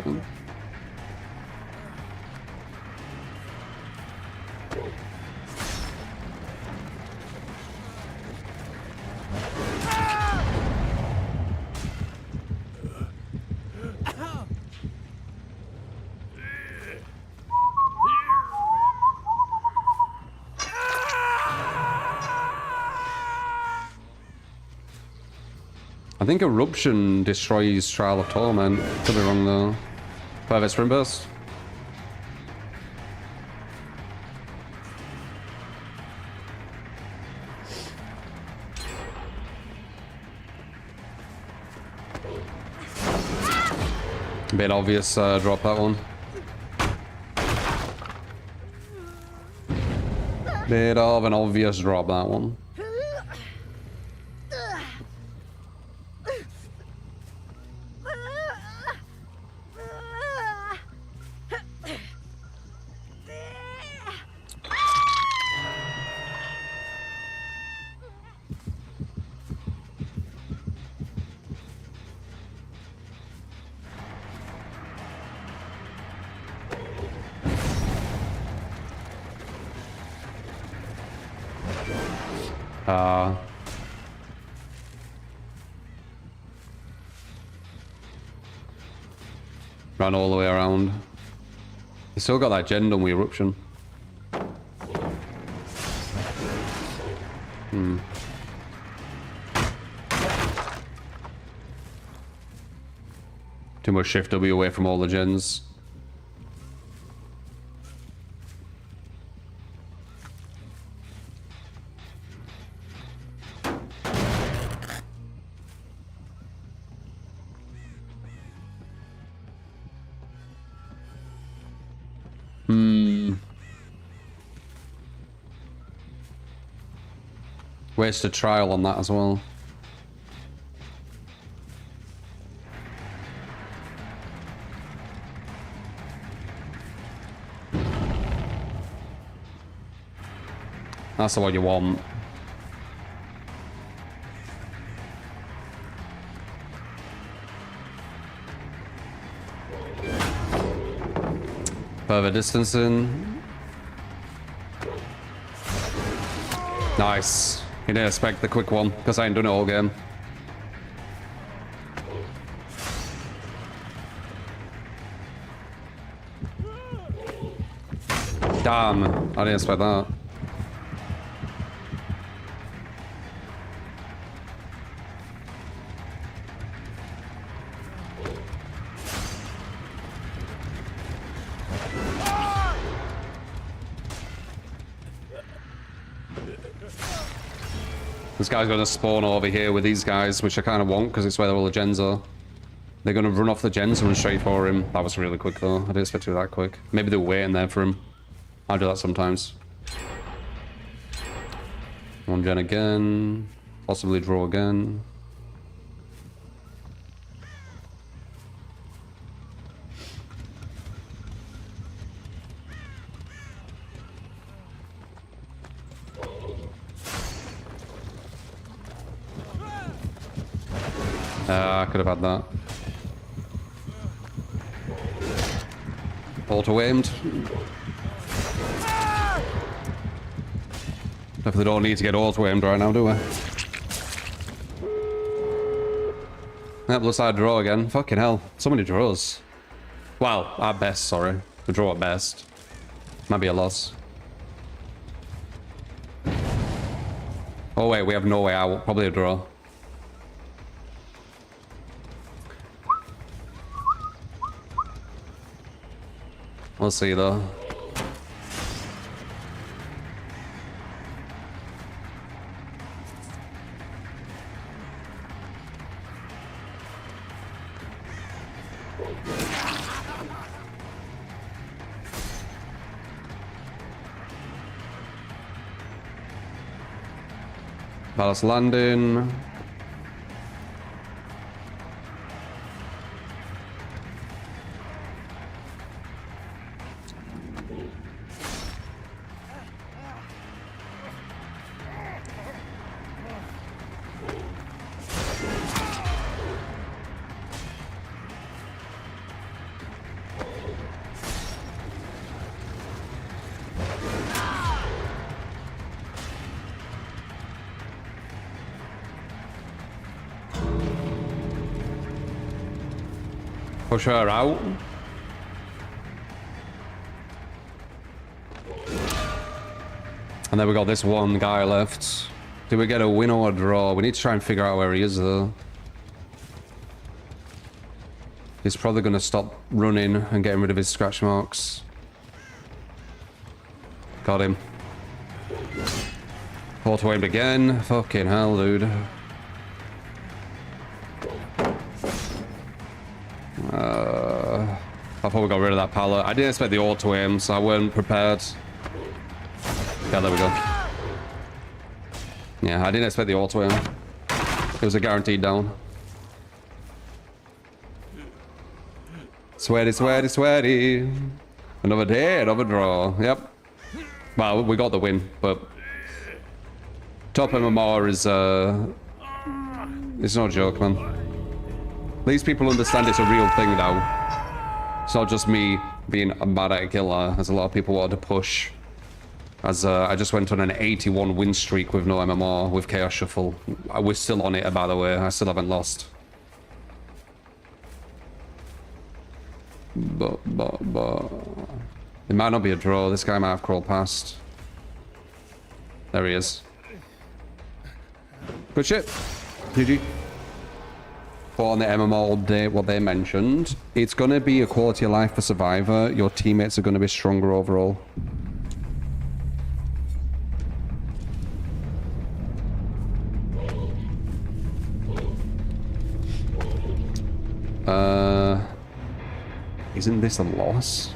I think Eruption destroys Trial of Torment. Could be wrong though. Private Sprint Burst. Bit obvious drop that one. Bit of an obvious drop that one. Ran all the way around. He still got that gen done with Eruption. Too much shift W away from all the gens. Wasted trial on that as well. That's the one you want. Further distancing. Nice. You didn't expect the quick one, because I ain't done it all game. Damn, I didn't expect that. This guy's going to spawn over here with these guys, which I kind of want because it's where all the gens are. They're going to run off the gens and run straight for him. That was really quick though. I didn't expect to do that quick. Maybe they were waiting there for him. I do that sometimes. One gen again. Possibly draw again. I could have had that. Auto-aimed. Definitely don't need to get auto-aimed right now, do I? That looks like a draw again. Fucking hell. So many draws. Well, at best, sorry. The draw at best. Might be a loss. Oh wait, we have no way out. Probably a draw. We'll see though. Palace landing. Push her out. And then we got this one guy left. Do we get a win or a draw? We need to try and figure out where he is though. He's probably going to stop running and getting rid of his scratch marks. Got him. Auto aimed again. Fucking hell, dude. I probably got rid of that pallet. I didn't expect the auto aim, so I weren't prepared. Yeah, there we go. Yeah, I didn't expect the auto aim. It was a guaranteed down. Sweaty, sweaty, sweaty. Another day, another draw. Yep. Well, we got the win, but top MMR is it's no joke, man. These people understand it's a real thing now. It's not just me being bad at a killer, as a lot of people wanted to push. As I just went on an 81 win streak with no MMR with Chaos Shuffle. We're still on it, by the way. I still haven't lost. But it might not be a draw. This guy might have crawled past. There he is. Good shit. GG. But on the MMR update, what they mentioned, it's going to be a quality of life for Survivor. Your teammates are going to be stronger overall. Isn't this a loss?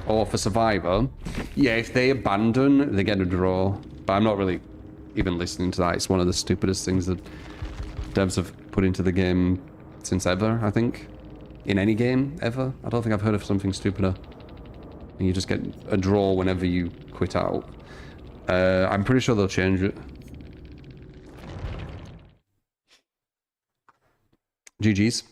Or for Survivor? Yeah, if they abandon, they get a draw. But I'm not really even listening to that. It's one of the stupidest things that devs have put into the game since ever, I think. In any game, ever. I don't think I've heard of something stupider. And you just get a draw whenever you quit out. I'm pretty sure they'll change it. GG's.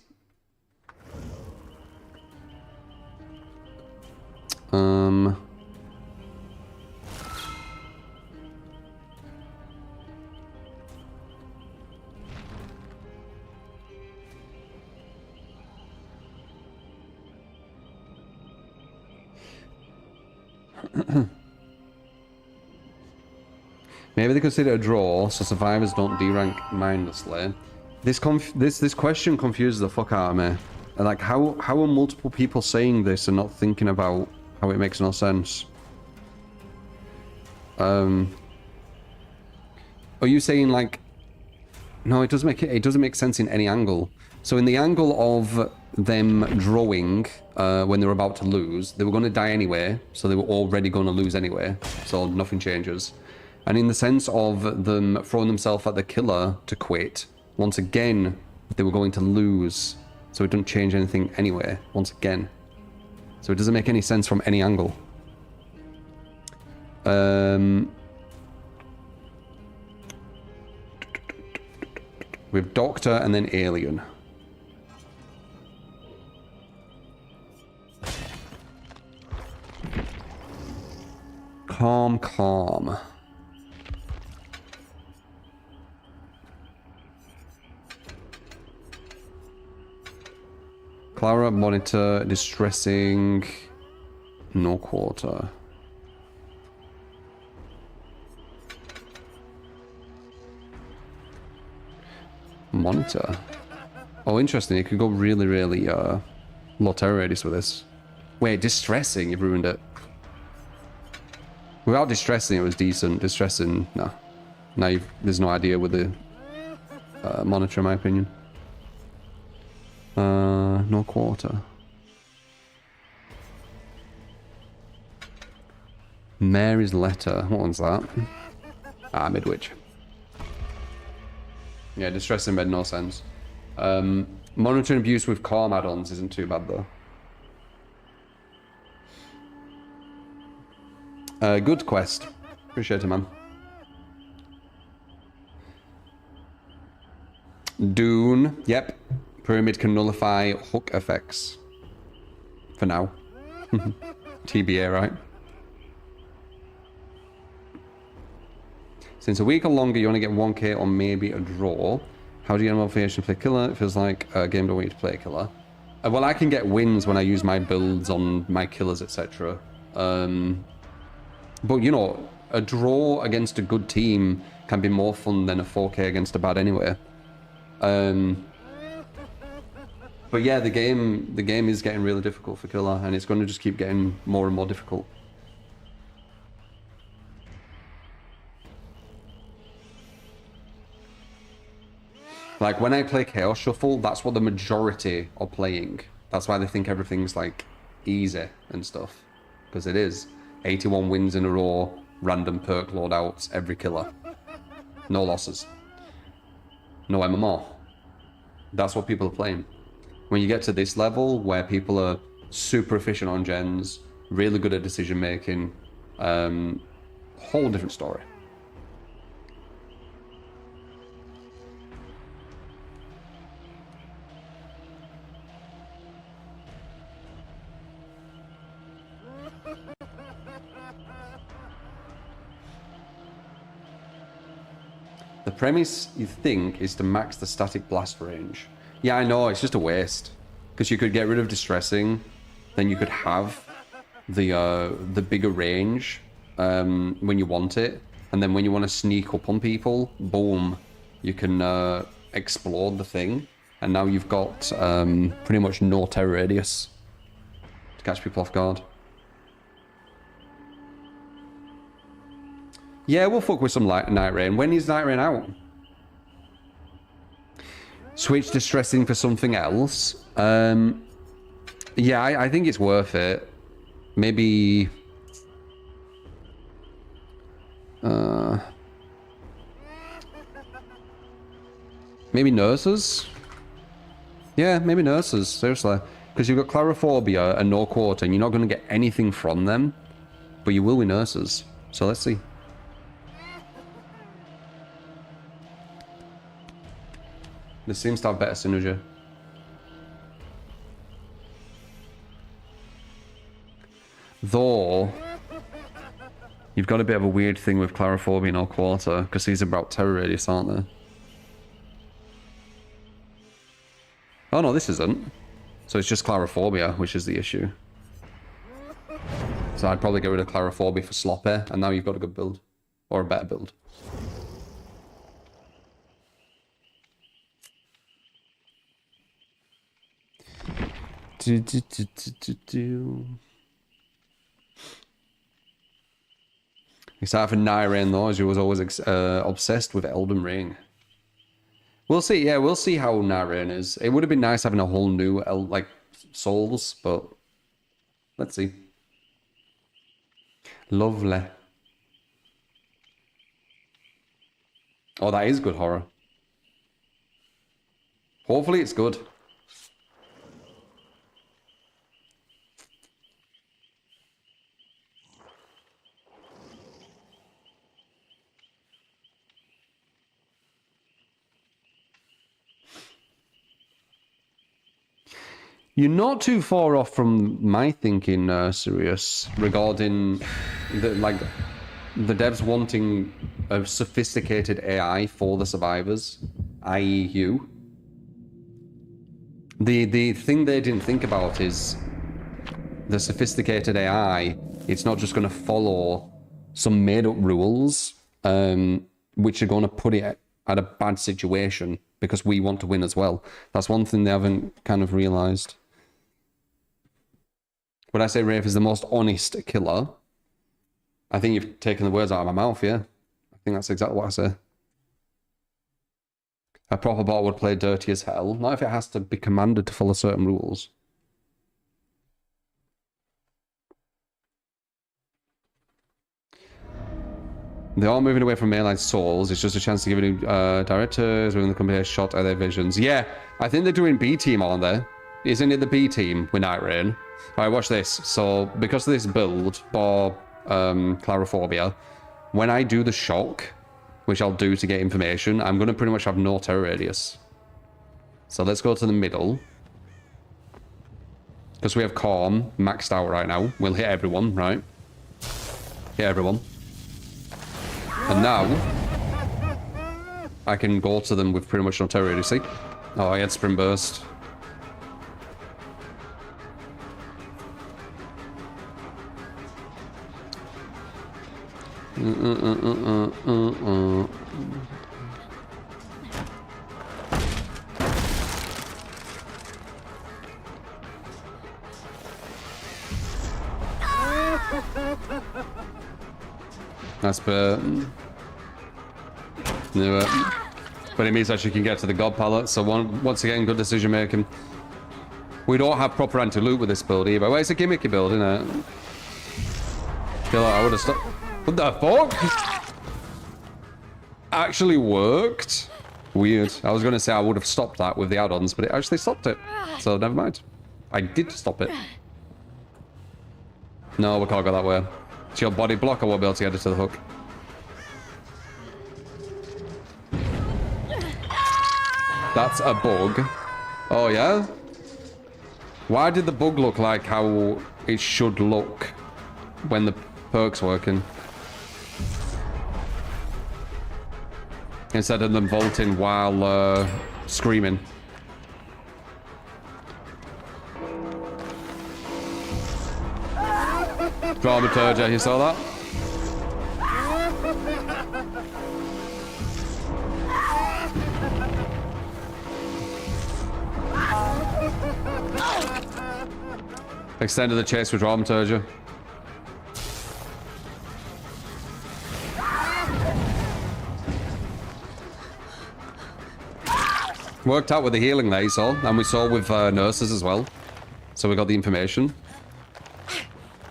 Maybe they consider a draw so survivors don't derank mindlessly. This question confuses the fuck out of me. Like, how are multiple people saying this and not thinking about how it makes no sense? Are you saying like, no, it doesn't make sense in any angle. So in the angle of them drawing when they were about to lose, they were going to die anyway, so they were already going to lose anyway, so nothing changes. And in the sense of them throwing themselves at the killer to quit, once again, they were going to lose, so it doesn't change anything anyway, once again. So it doesn't make any sense from any angle. With Doctor and then Alien. Calm, calm. Clara, monitor, distressing, no quarter. Monitor. Oh, interesting. It could go really, really low terror radius with this. Wait, distressing. You've ruined it. Without distressing, it was decent. Distressing, no. Now there's no idea with the monitor, in my opinion. No quarter. Mary's letter. What one's that? Ah, Midwich. Yeah, distressing made no sense. Monitoring abuse with calm add-ons isn't too bad though. Good quest. Appreciate it, man. Dune. Yep. Pyramid can nullify hook effects. For now. TBA, right? Since a week or longer, you only get 1k or maybe a draw. How do you get a motivation to play killer? It feels like a game don't want you to play a killer. Well, I can get wins when I use my builds on my killers, etc. But, you know, a draw against a good team can be more fun than a 4k against a bad anyway. But yeah, the game is getting really difficult for killer, and it's going to just keep getting more and more difficult. Like, when I play Chaos Shuffle, that's what the majority are playing. That's why they think everything's, like, easy and stuff. Because it is. 81 wins in a row, random perk loadouts, every killer. No losses. No MMR. That's what people are playing. When you get to this level, where people are super efficient on gens, really good at decision making, whole different story. The premise, you think, is to max the static blast range. Yeah, I know, it's just a waste. Because you could get rid of distressing, then you could have the bigger range when you want it, and then when you want to sneak up on people, boom, you can explode the thing, and now you've got pretty much no terror radius to catch people off guard. Yeah, we'll fuck with some Night Rain. When is Night Rain out? Switch distressing for something else. Yeah, I think it's worth it. Maybe... maybe nurses? Yeah, maybe nurses, seriously. Because you've got clarophobia and no quarter, and you're not going to get anything from them. But you will with nurses. So let's see. This seems to have better synergy. Though, you've got a bit of a weird thing with clarophobia and no quarter, because these are about terror radius, aren't they? Oh no, this isn't. So it's just clarophobia, which is the issue. So I'd probably get rid of clarophobia for sloppy, and now you've got a good build. Or a better build. Except for Nyrain though, as you was always obsessed with Elden Ring. We'll see, yeah, we'll see how Nyrain is. It would have been nice having a whole new, like, Souls, but let's see. Lovely. Oh, that is good horror. Hopefully it's good. You're not too far off from my thinking, Sirius, regarding the devs wanting a sophisticated AI for the survivors, i.e. you. The thing they didn't think about is the sophisticated AI. It's not just going to follow some made-up rules, which are going to put it at a bad situation because we want to win as well. That's one thing they haven't kind of realized. Would I say Rafe is the most honest killer? I think you've taken the words out of my mouth, yeah. I think that's exactly what I say. A proper bot would play dirty as hell. Not if it has to be commanded to follow certain rules. They're all moving away from mainline souls. It's just a chance to give new directors within the company a shot at their visions. Yeah, I think they're doing B team on there. Isn't it the B team with Night Rain? All right, watch this. So because of this build for Clarophobia, when I do the shock, which I'll do to get information, I'm going to pretty much have no terror radius. So let's go to the middle. Because we have Calm maxed out right now. We'll hit everyone, right? Hit everyone. And now, I can go to them with pretty much no terror radius, see? Oh, I had Spring Burst. That's knew it. But it means that you can get to the God Palette, so once again, good decision making. We don't have proper anti-loot with this build either. Well, it's a gimmicky build, isn't it? Feel like I would have stopped. What the fuck? Actually worked. Weird. I was going to say I would have stopped that with the add-ons, but it actually stopped it. So never mind. I did stop it. No, we can't go that way. It's your body block. I won't be able to get it to the hook. That's a bug. Oh, yeah? Why did the bug look like how it should look when the perk's working? Instead of them vaulting while screaming. Dramaturgia, you saw that? Extended the chase with Dramaturgia. Worked out with the healing there, you saw. And we saw with nurses as well. So we got the information.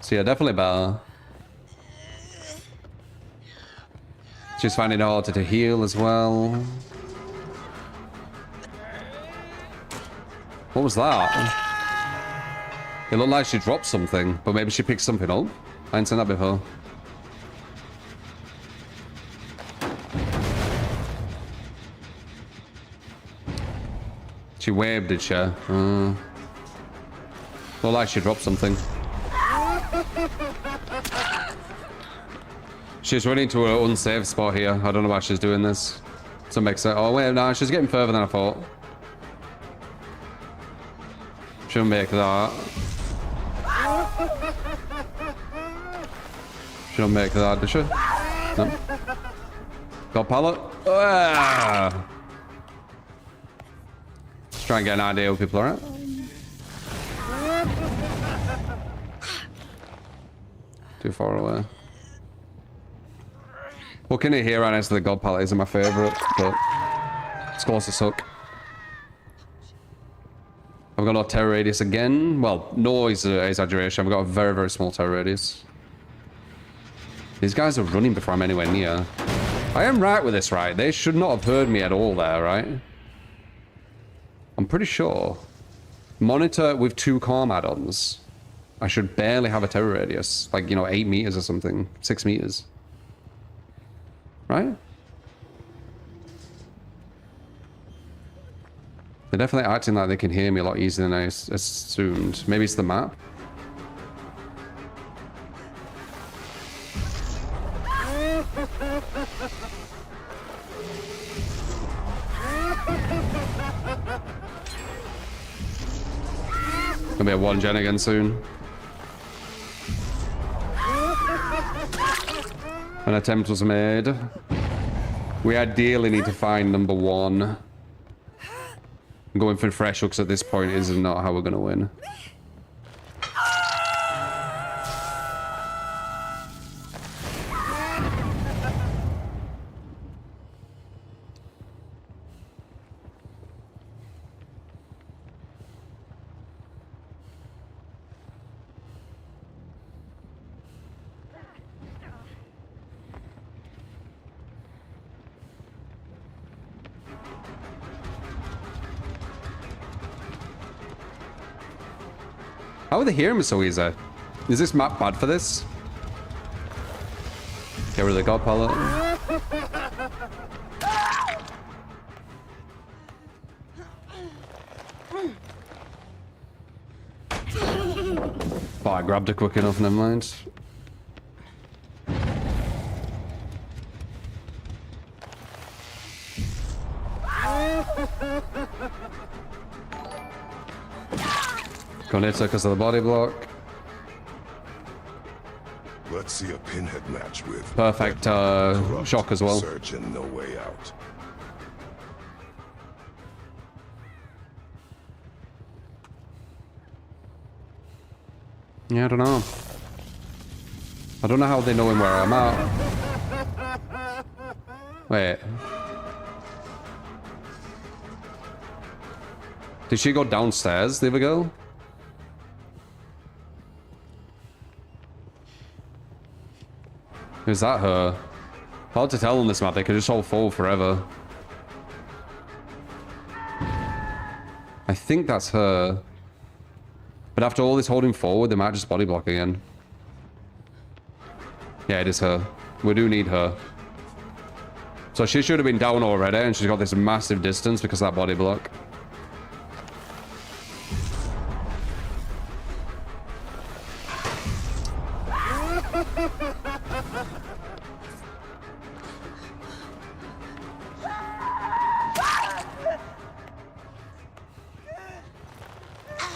So yeah, definitely better. She's finding it harder to heal as well. What was that? It looked like she dropped something, but maybe she picked something up. I ain't seen that before. She waved, did she? Looked like she dropped something. She's running to her unsafe spot here. I don't know why she's doing this. Doesn't make sense. Oh, wait, no, she's getting further than I thought. Shouldn't make that. Shouldn't make that, does she? No. Got pallet? Ah! Let's try and get an idea where people are at. Too far away. Looking at here right next to the God Palette isn't my favourite, but it's close as suck. I've got no terror radius again. Well, no is an exaggeration. I've got a very, very small terror radius. These guys are running before I'm anywhere near. I am right with this, right? They should not have heard me at all there, right? I'm pretty sure. Monitor with 2 calm add-ons. I should barely have a terror radius. Like, you know, 8 meters or something. 6 meters. Right? They're definitely acting like they can hear me a lot easier than I assumed. Maybe it's the map. Gonna be a 1-gen again soon. An attempt was made. We ideally need to find number 1. Going for fresh hooks at this point is not how we're gonna win. How are they hearing me so easy? Is this map bad for this? Get rid of the god pallet. Oh, I grabbed it quick enough, never mind. Gonna hit her because of the body block. Let's see a pinhead match with Perfect shock as well. Search and no way out. Yeah, I don't know. I don't know how they know where I'm at. Wait. Did she go downstairs, the other girl? Is that her? Hard to tell on this map, they could just all fall forever. I think that's her. But after all this holding forward, they might just body block again. Yeah, it is her. We do need her. So she should have been down already, and she's got this massive distance because of that body block.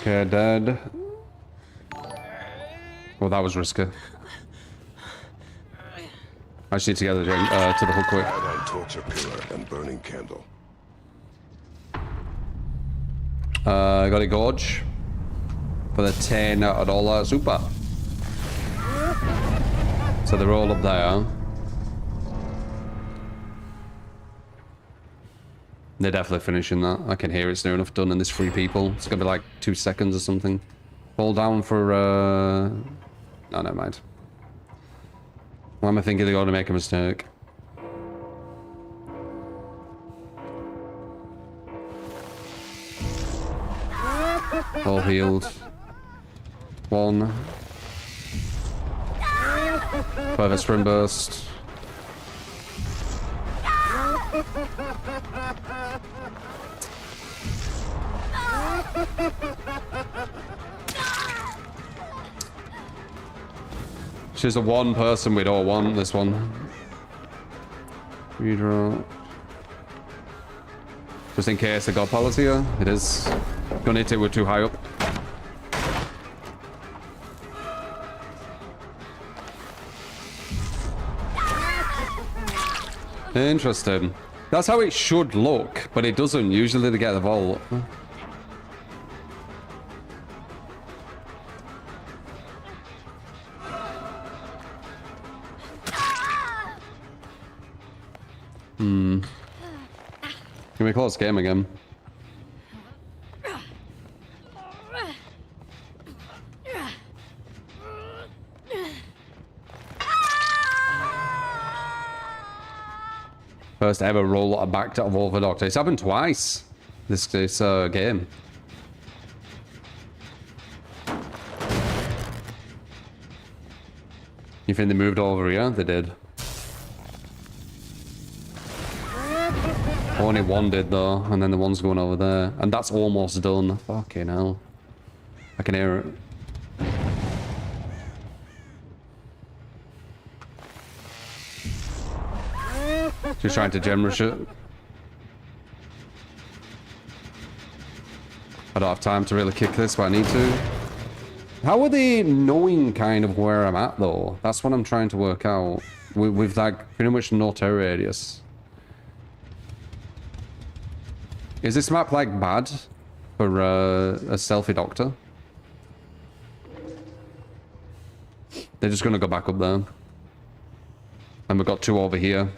Okay, dead. Well, that was risky. I just need to get to the hook quick. Add on torture pillar and burning candle. I got a gorge for the $10 super. So they're all up there. They're definitely finishing that. I can hear it's near enough done, and there's 3 people. It's gonna be like 2 seconds or something. Fall down for no, never mind. Why am I thinking they're gonna make a mistake? All healed. 1. Perfect sprint burst. She's the one person we don't want, this one. Redraw. Just in case I got policy here. It is. Gonna hit it, we're too high up. Interesting. That's how it should look, but it doesn't. Usually they get the vault. Can we close game again? First ever roll I backed out of Wolf Doctor. It's happened twice this game. You think they moved over here? They did. Only one did though, and then the one's going over there. And that's almost done. Fucking hell. I can hear it. She's trying to gem rush it. I don't have time to really kick this, but I need to. How are they knowing kind of where I'm at, though? That's what I'm trying to work out. With like pretty much no terror radius. Is this map like bad for a stealthy doctor? They're just gonna go back up there. And we've got 2 over here.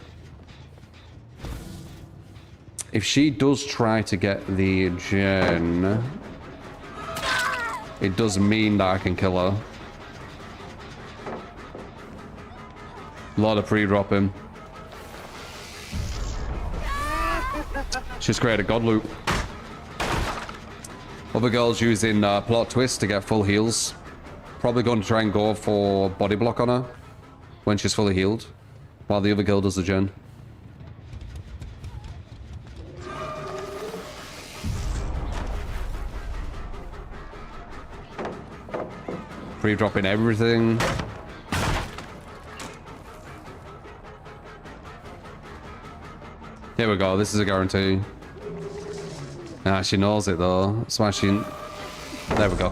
If she does try to get the gen, it does mean that I can kill her. Lot of pre-drop him. She's created God loop. Other girls using plot twist to get full heals. Probably going to try and go for body block on her when she's fully healed, while the other girl does the gen. Pre-dropping everything. Here we go, this is a guarantee. Ah, she knows it though. Smashing. There we go.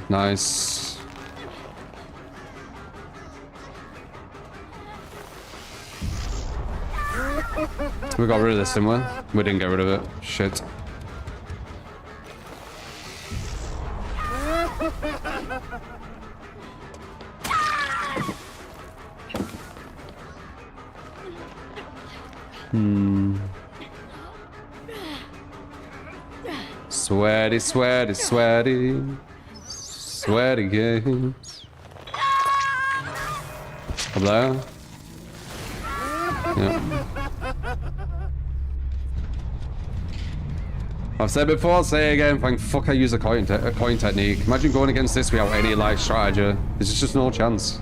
Nice. We got rid of this, didn't we? We didn't get rid of it. Shit. Sweaty, sweaty, sweaty. Sweaty games. Up there? Yeah. I've said before, say again, thank fuck I use a coin technique. Imagine going against this without any like strategy. There's just no chance.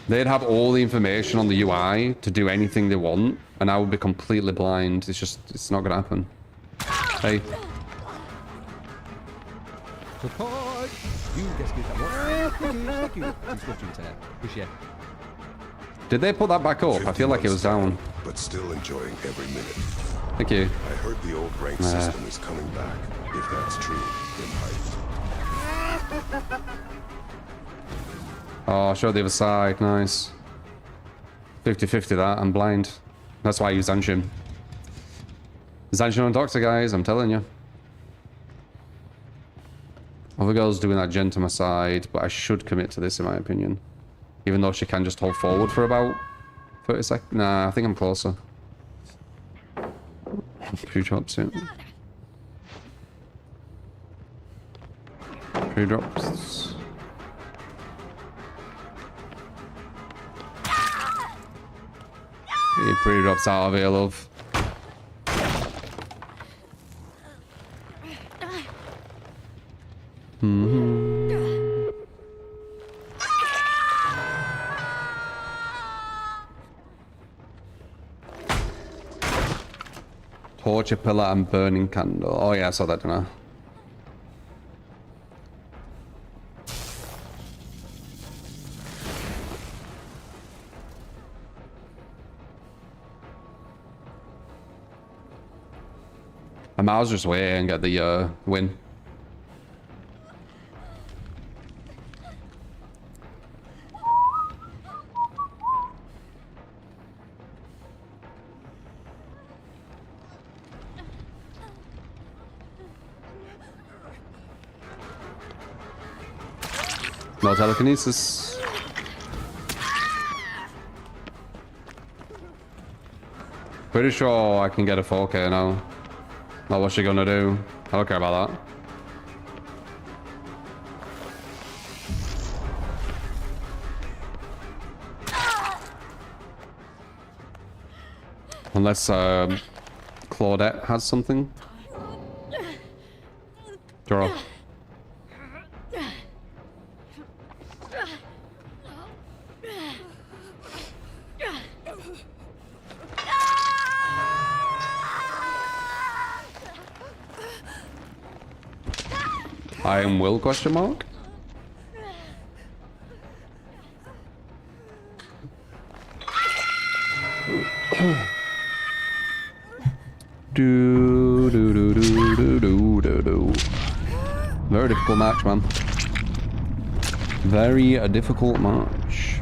They'd have all the information on the UI to do anything they want, and I would be completely blind. It's not gonna happen. Hey. Support! You get good at what? Thank you. It's watching there. Appreciate it. Did they put that back up? I feel like it was down. But still enjoying every minute. Thank you. I heard the old rank system is coming back. If that's true, then hyped. Oh, show the other side. Nice. 50-50 that. I'm blind. That's why I use Zanshin. Zanshin on Doctor, guys. I'm telling you. Other girl's doing that gen to my side, but I should commit to this in my opinion. Even though she can just hold forward for about 30 seconds. Nah, I think I'm closer. Pre-drops it. Pre-drops. He pre-drops out of here, love. Torture pillar and burning candle. Oh yeah, I saw that, didn't I? I might as well just wait and get the win. No telekinesis. Pretty sure I can get a 4K now. Now what's she gonna do? I don't care about that. Unless Claudette has something. Draw. I am Will, question mark? do do do do do do do do. Very difficult match, man. Very difficult match.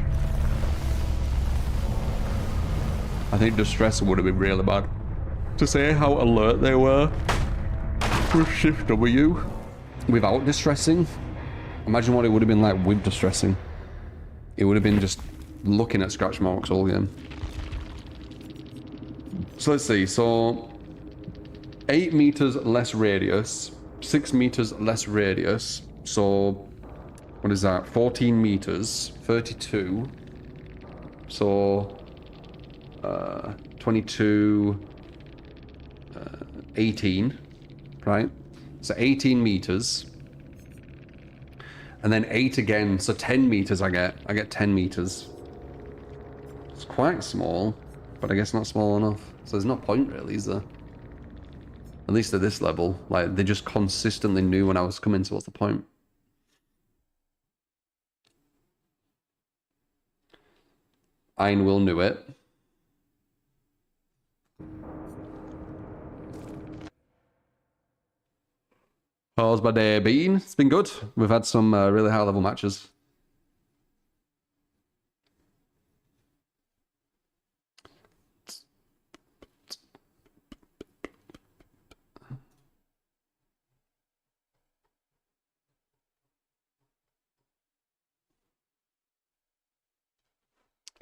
I think Distress would have been really bad. To say how alert they were with Shift W without distressing. Imagine what it would have been like with distressing. It would have been just looking at scratch marks all game. So let's see. So 8 meters less radius, 6 meters less radius. So what is that? 14 meters, 32. So 22, 18, right? So 18 meters. And then 8 again, so 10 meters I get 10 meters. It's quite small, but I guess not small enough. So there's no point really, is there? At least at this level. Like, they just consistently knew when I was coming, so what's the point? Iron Will knew it. How's my day been? It's been good. We've had some really high level matches.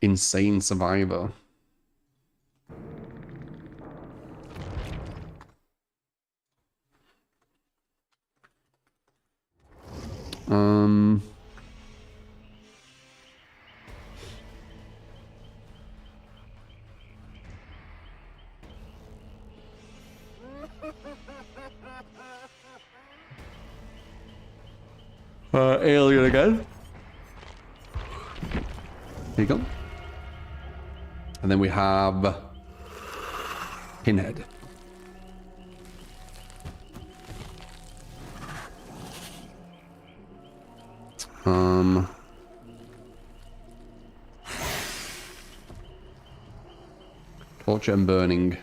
Insane Survivor. Alien again. Here you go. And then we have Pinhead. Torture and burning.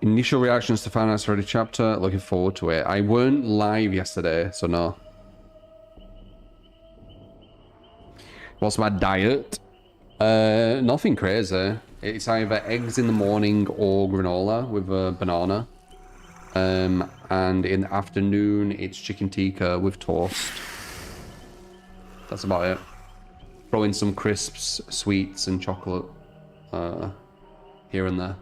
Initial reactions to Final Answer Ready chapter. Looking forward to it. I weren't live yesterday, so no. What's my diet? Nothing crazy. It's either eggs in the morning or granola with a banana. And in the afternoon, it's chicken tikka with toast. That's about it. Throw in some crisps, sweets, and chocolate here and there.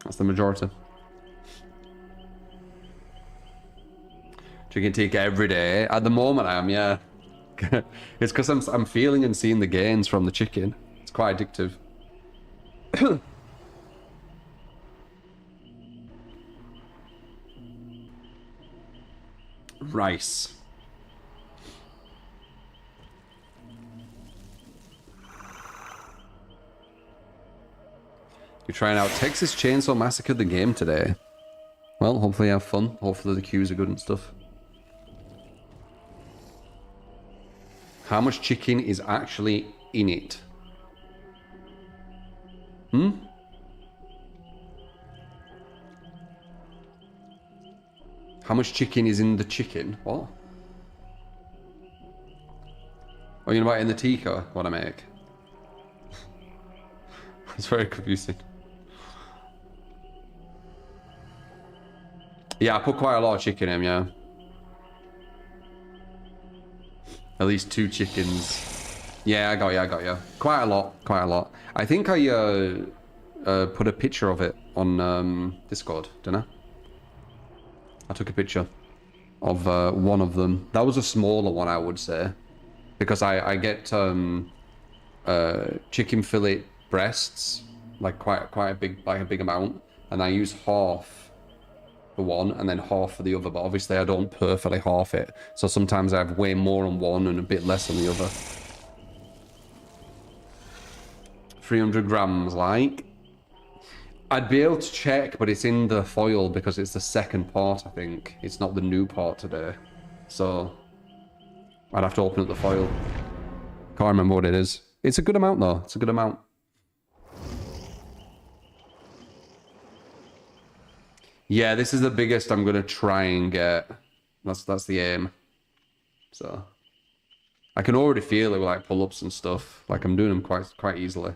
That's the majority. Chicken tikka every day. At the moment, I am, yeah. It's because I'm feeling and seeing the gains from the chicken. It's quite addictive. Rice. You're trying out Texas Chainsaw Massacre the game today. Well, hopefully you have fun. Hopefully the cues are good and stuff. How much chicken is actually in it? How much chicken is in the chicken? What? Oh, you know about in the tikka, what I make? It's very confusing. Yeah, I put quite a lot of chicken in, yeah. At least 2 chickens. Yeah, I got you. Quite a lot. I think I put a picture of it on Discord, didn't I? I took a picture of one of them. That was a smaller one, I would say. Because I get chicken fillet breasts, like quite a big amount. And I use half for one and then half for the other, but obviously I don't perfectly half it, so sometimes I have way more on one and a bit less on the other. 300 grams, like. I'd be able to check, but it's in the foil because it's the second part, I think. It's not the new part today. So, I'd have to open up the foil. Can't remember what it is. It's a good amount, though. It's a good amount. Yeah, this is the biggest I'm going to try and get. That's the aim. So, I can already feel it with, like, pull-ups and stuff. Like, I'm doing them quite easily.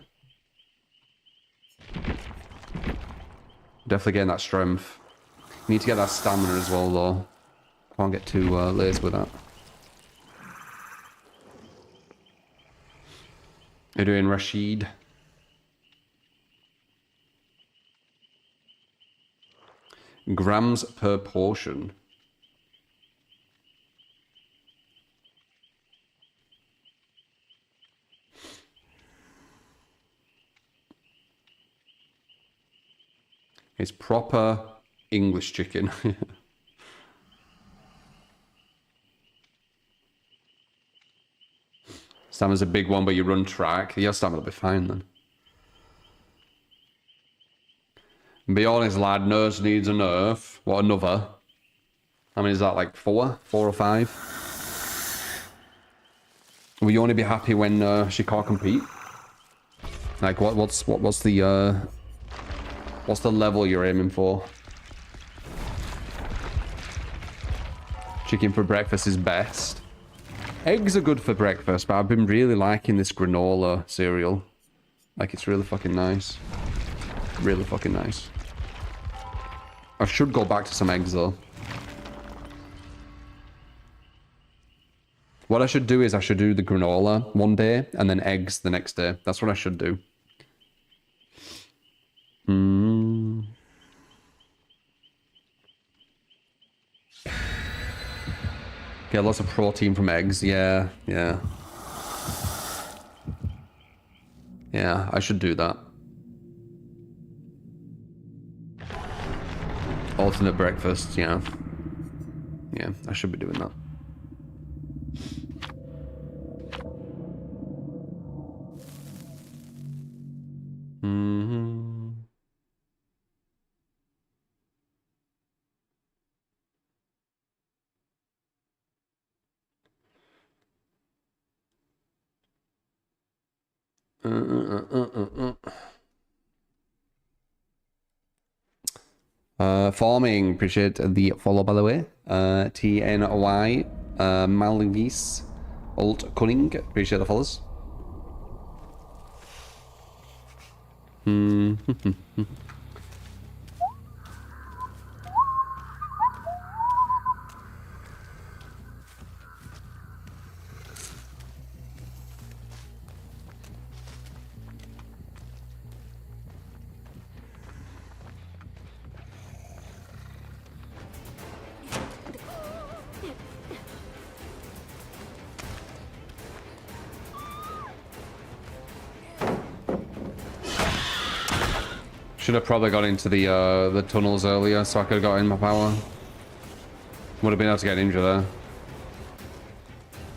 Definitely getting that strength. Need to get that stamina as well, though. Can't get too lazy with that. How you doing, Rashid? Grams per portion. It's proper English chicken. Stamina's a big one, but you run track. Your stamina will be fine then. Be honest, lad, nurse needs a nerf. What, another? I mean, is that like 4 or 5? Will you only be happy when she can't compete? Like, what's the level you're aiming for? Chicken for breakfast is best. Eggs are good for breakfast, but I've been really liking this granola cereal. Like, it's really fucking nice. Really fucking nice. I should go back to some eggs, though. What I should do is I should do the granola one day, and then eggs the next day. That's what I should do. Get lots of protein from eggs. Yeah. Yeah, I should do that. Alternate breakfast, yeah. Yeah, I should be doing that. Farming, appreciate the follow, by the way. TNY, Malvis, Alt Cunning, appreciate the follows. Should have probably got into the tunnels earlier so I could have got in my power. Would have been able to get an injury there.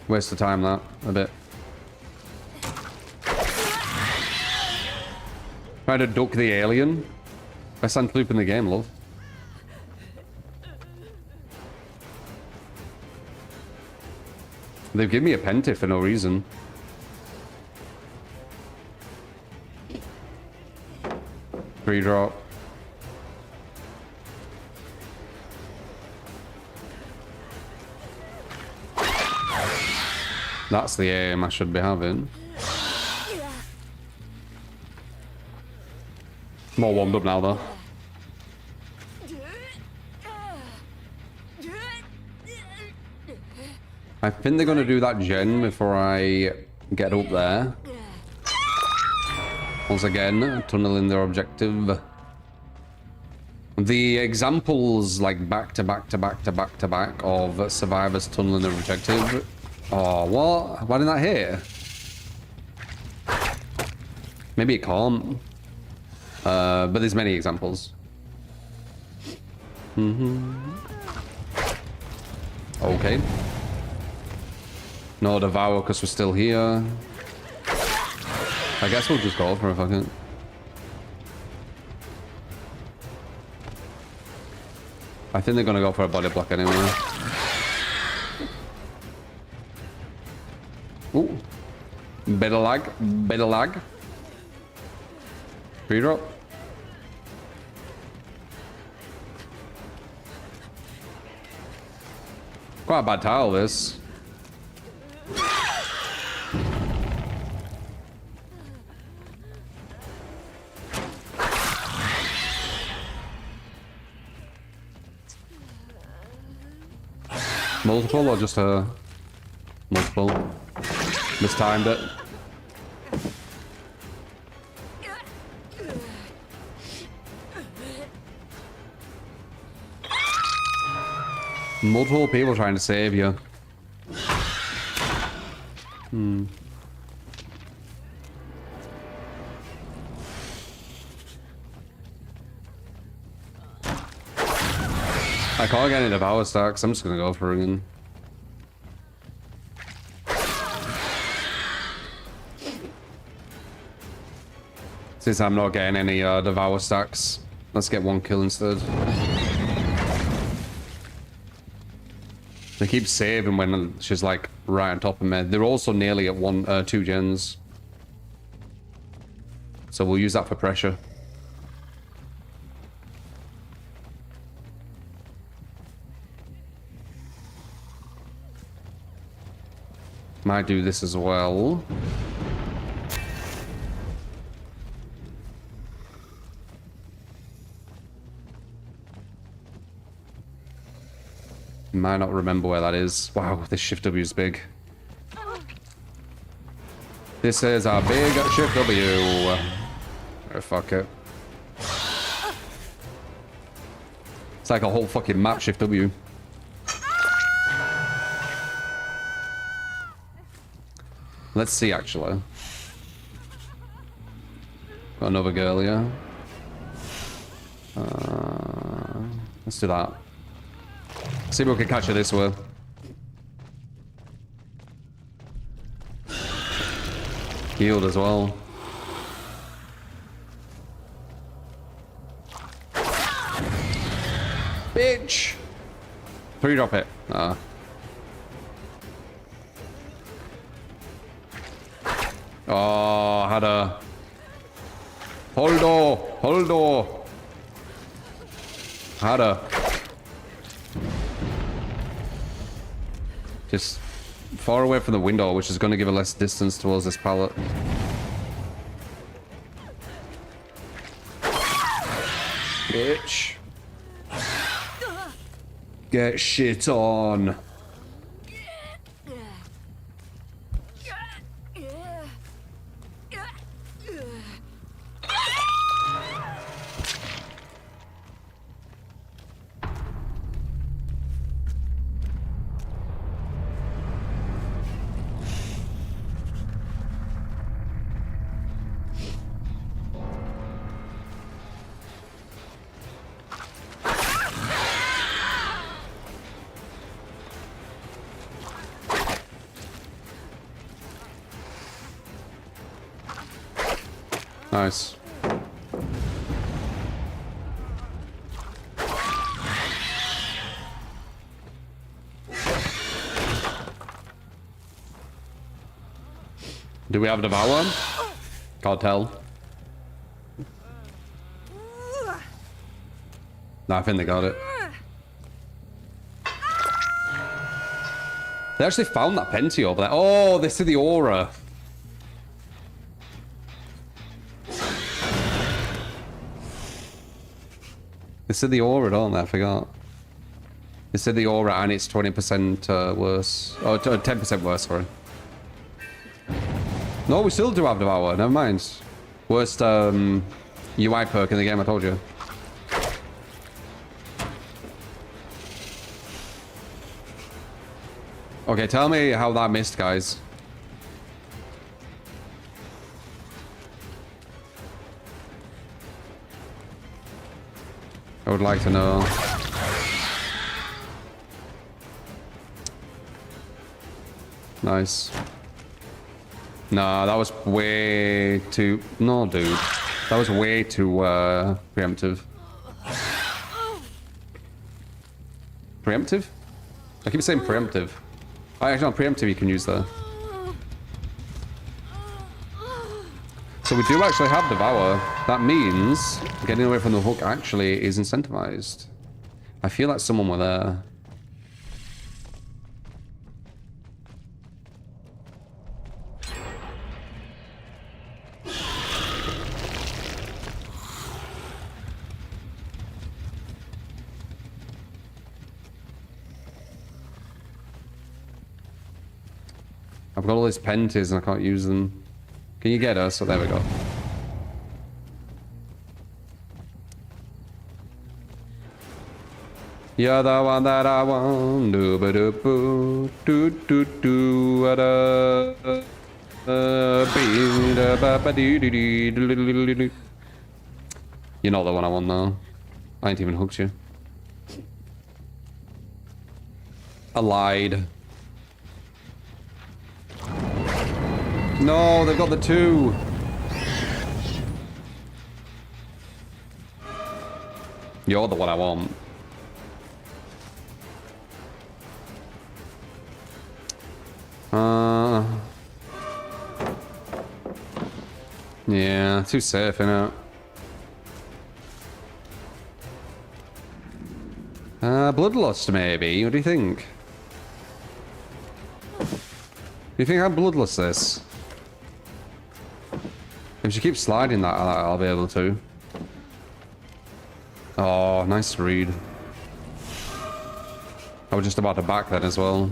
Waste of time, that, a bit. Trying to duck the alien. Best anti-loop in the game, love. They've given me a penti for no reason. Free drop. That's the aim I should be having. More warmed up now, though. I think they're going to do that gen before I get up there. Once again, tunneling their objective. The examples, like, back to back to back to back to back of survivors tunneling their objective. Oh, what? Why didn't that hit? Maybe it can't. But there's many examples. Okay. No devour because we're still here. I guess we'll just go for a fucking. I think they're gonna go for a body block anyway. Ooh. Bit of lag. Bit of lag. Free drop. Quite a bad tile, this. Multiple or just a multiple? Mistimed it. Multiple people trying to save you. I can't get any devour stacks. I'm just gonna go for it again. Since I'm not getting any devour stacks, let's get one kill instead. They keep saving when she's like right on top of me. They're also nearly at 2 gens. So we'll use that for pressure. Might do this as well. Might not remember where that is. Wow, this shift W is big. This is a big shift W. Oh, fuck it. It's like a whole fucking map shift W. Let's see, actually. Got another girl, yeah. Let's do that. See if we can catch her this way. Healed as well. Bitch! 3-drop it. Oh, had a... Holdo! Had a... Just far away from the window, which is going to give her less distance towards this pallet. Bitch. Get shit on. Nice. Do we have Devour? Can't tell. No, I think they got it. They actually found that Penti over there. Oh, they see the aura. They said the aura, don't they? I forgot. They said the aura and it's 20% worse. Oh, 10% worse, sorry. No, we still do have Devour. Never mind. Worst UI perk in the game, I told you. Okay, tell me how that missed, guys. I would like to know. Nice. No, that was way too... No, dude. That was way too preemptive. Preemptive? I keep saying preemptive. Oh, actually, not preemptive you can use there. So we do actually have Devour. That means getting away from the hook actually is incentivized. I feel like someone were there. I've got all these penties and I can't use them. Can you get us? So there we go. You're the one that I want. Do ba do boo do do do da be da ba ba doo doo doo doo doo doo doo. You're not the one I want now. I ain't even hooked you. I lied. No, they've got the two. You're the one I want. Yeah, too safe, innit? Bloodlust, maybe. What do you think? Do you think I'm bloodlust this? If she keeps sliding that, I'll be able to. Oh, nice read. I was just about to back that as well.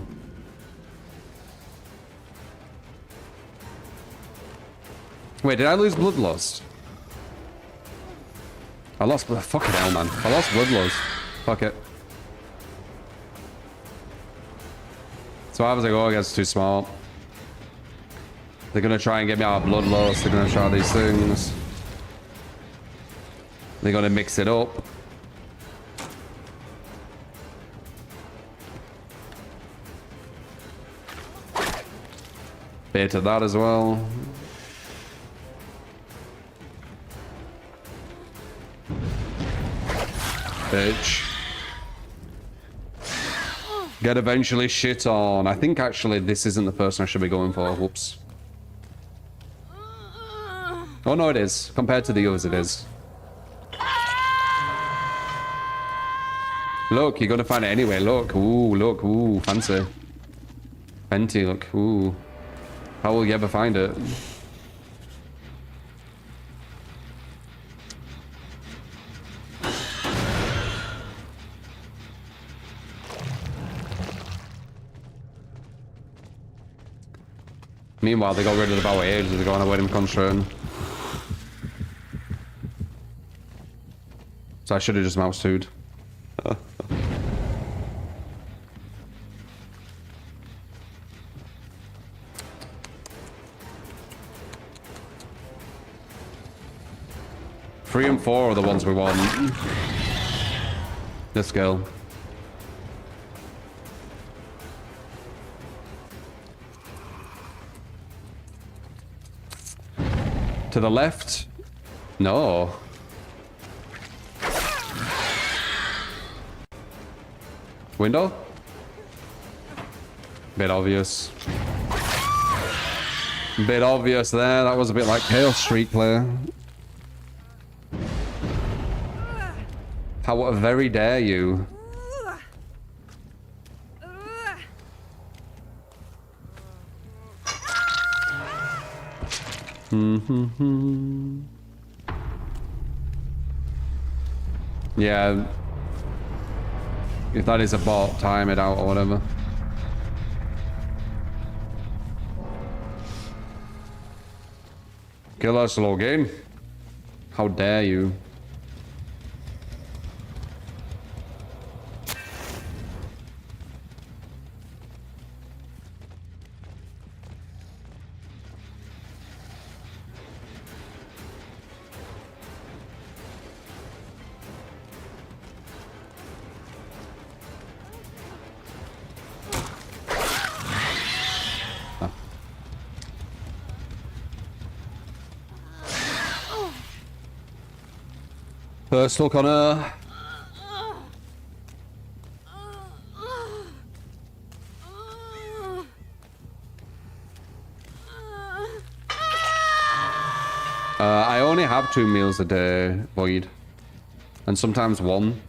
Wait, did I lose bloodlust? I lost... Fucking hell, man. I lost bloodlust. Fuck it. So how does it go against too smart? They're gonna try and get me out of bloodlust. They're gonna try these things. They're gonna mix it up. Bait of that as well. Bitch. Get eventually shit on. I think actually this isn't the person I should be going for. Whoops. Oh no, it is. Compared to the others, it is. Look, you're gonna find it anyway. Look. Ooh, look. Ooh, fancy. Fenty, look. Ooh. How will you ever find it? Meanwhile, they got rid of the Bower ages ago and I let him constrain. So I should have just mouse 2'd. Three and 4 are the ones we want. This girl. To the left? No. Window? Bit obvious. Bit obvious there. That was a bit like Chaos Street player. How very dare you? Yeah. If that is a bot, time it out or whatever. Kill us, Logan. How dare you? First hook on her. I only have 2 meals a day, Void. And sometimes 1.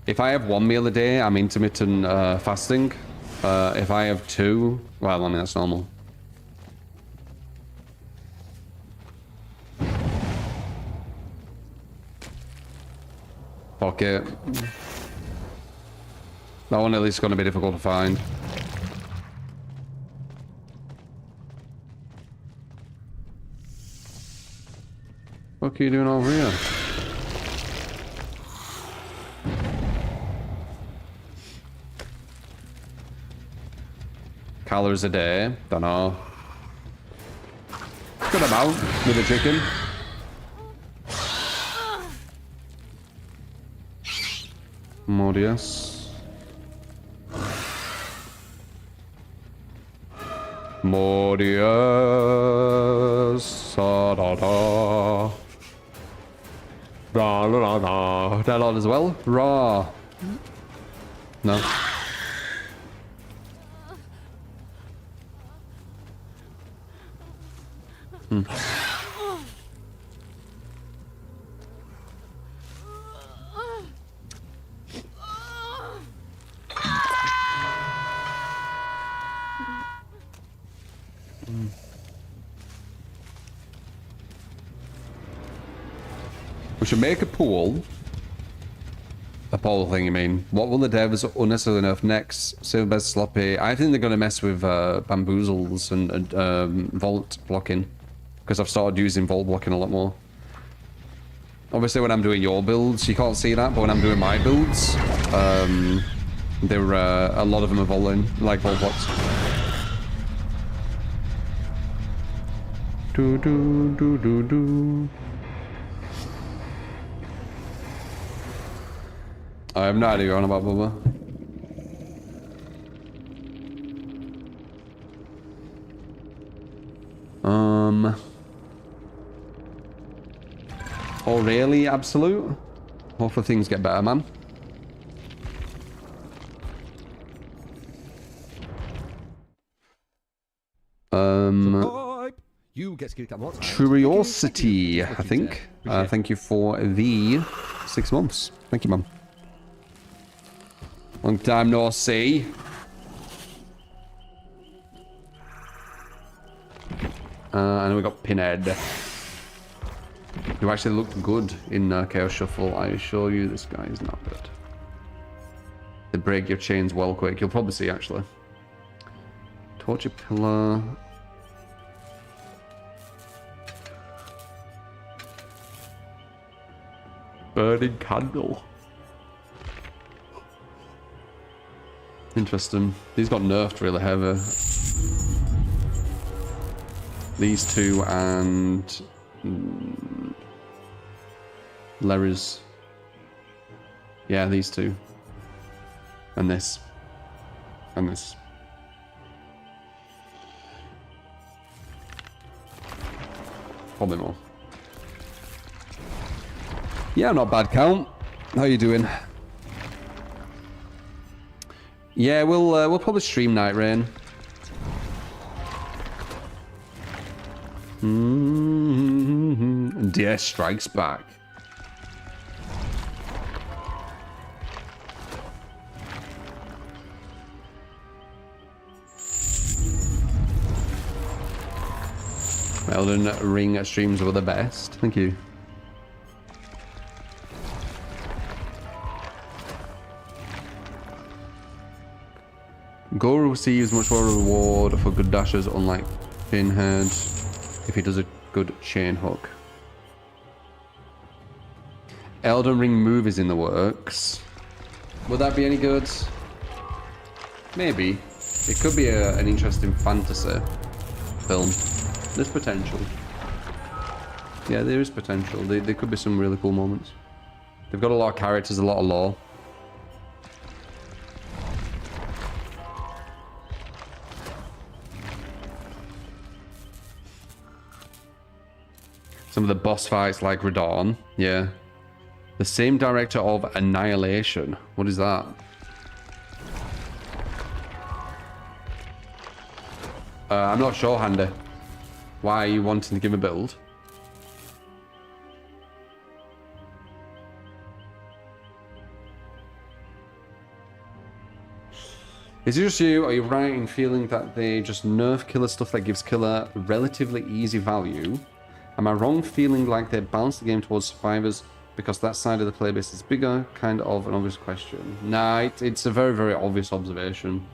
If I have 1 meal a day, I'm intermittent fasting. If I have 2, well, I mean, that's normal. Fuck it. That one at least is going to be difficult to find. What are you doing over here? Calories a day? Don't know. Good amount with a chicken. Modius. Modius. Da da da. Da da da. That on as well? Raw. No. We should make a pool. A poll thing, you mean? What will the devs unnecessarily nerf next? Silver best sloppy. I think they're going to mess with bamboozles and vault blocking. Because I've started using vault blocking a lot more. Obviously when I'm doing your builds, you can't see that, but when I'm doing my builds, there a lot of them are vaulting, like vault blocks. Do do do do do. I have no idea what you're on about, Bubba. Oh really, Absolute? Hopefully things get better, man. You get Curiosity, I think. Thank you for the 6 months. Thank you, man. Long time no see. And we got Pinhead. You actually looked good in Chaos Shuffle. I assure you this guy is not good. They break your chains well quick. You'll probably see, actually. Torture Pillar. Burning Candle. Interesting. These got nerfed really heavy. These two and Larry's. Yeah, these two. And this. And this. Probably more. Yeah, not bad, Count. How you doing? Yeah, we'll probably stream Night Rain. Death Strikes Back. Elden Ring streams were the best. Thank you. Goro receives much more reward for good dashes, unlike Pinhead, if he does a good chain hook. Elden Ring move is in the works. Would that be any good? Maybe. It could be an interesting fantasy film. There's potential. Yeah, there is potential. There could be some really cool moments. They've got a lot of characters, a lot of lore. Some of the boss fights like Radon, yeah. The same director of Annihilation. What is that? I'm not sure, Handy. Why are you wanting to give a build? Is it just you, or are you right in feeling that they just nerf killer stuff that gives killer relatively easy value? Am I wrong feeling like they balance the game towards survivors because that side of the playbase is bigger? Kind of an obvious question. Nah, it's a very, very obvious observation.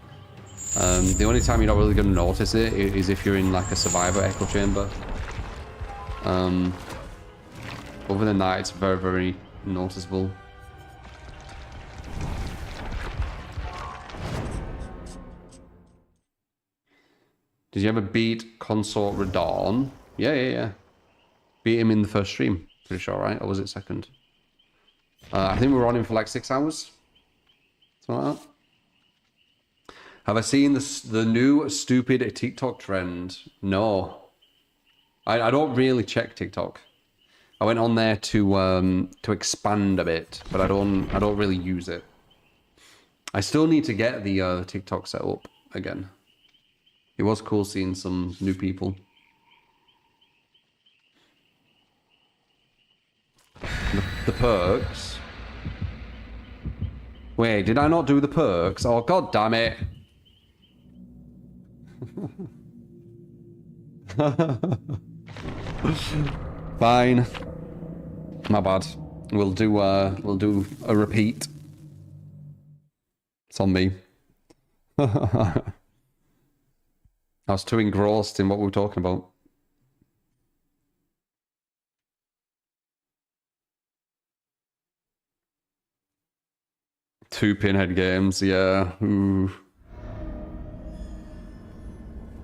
The only time you're not really going to notice it is if you're in like a survivor echo chamber. Other than that, it's very, very noticeable. Did you ever beat Consort Radon? Yeah. Beat him in the first stream. Pretty sure, right? Or was it second? I think we were on him for like 6 hours. Something like that. Have I seen the new stupid TikTok trend? No. I don't really check TikTok. I went on there to expand a bit, but I don't really use it. I still need to get the TikTok set up again. It was cool seeing some new people. The perks. Wait, did I not do the perks? Oh, god damn it. Fine. My bad. We'll do a repeat. It's on me. I was too engrossed in what we were talking about. Two Pinhead games, yeah. Ooh.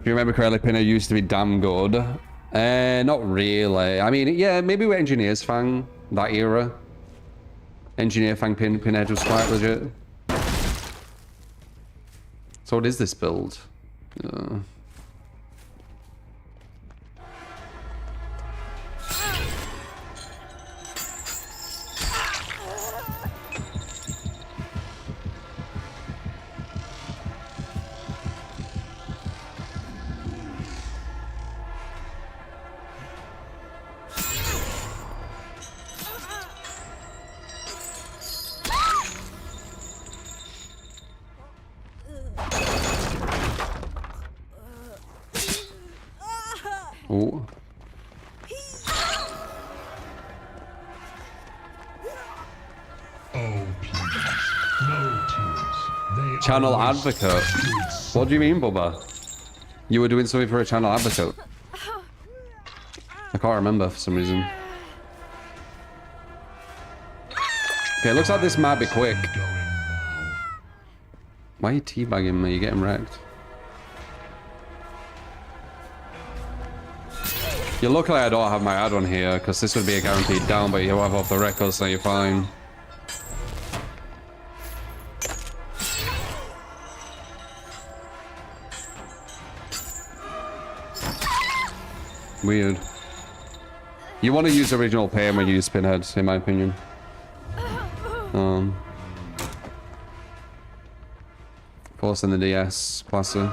If you remember correctly, Pinhead used to be damn good. Not really. I mean, yeah, maybe with Engineer's Fang, that era. Engineer Fang Pinhead was quite legit. So what is this build? Oh. Channel advocate. What do you mean, Bubba? You were doing something for a channel advocate? I can't remember for some reason. Okay, looks like this might be quick. Why are you teabagging me? You're getting wrecked. You're luckily I don't have my add-on here, because this would be a guaranteed down, but you have off the record, so you're fine. Weird. You want to use original pain when you use Pinhead, in my opinion. Forcing the DS, Placer.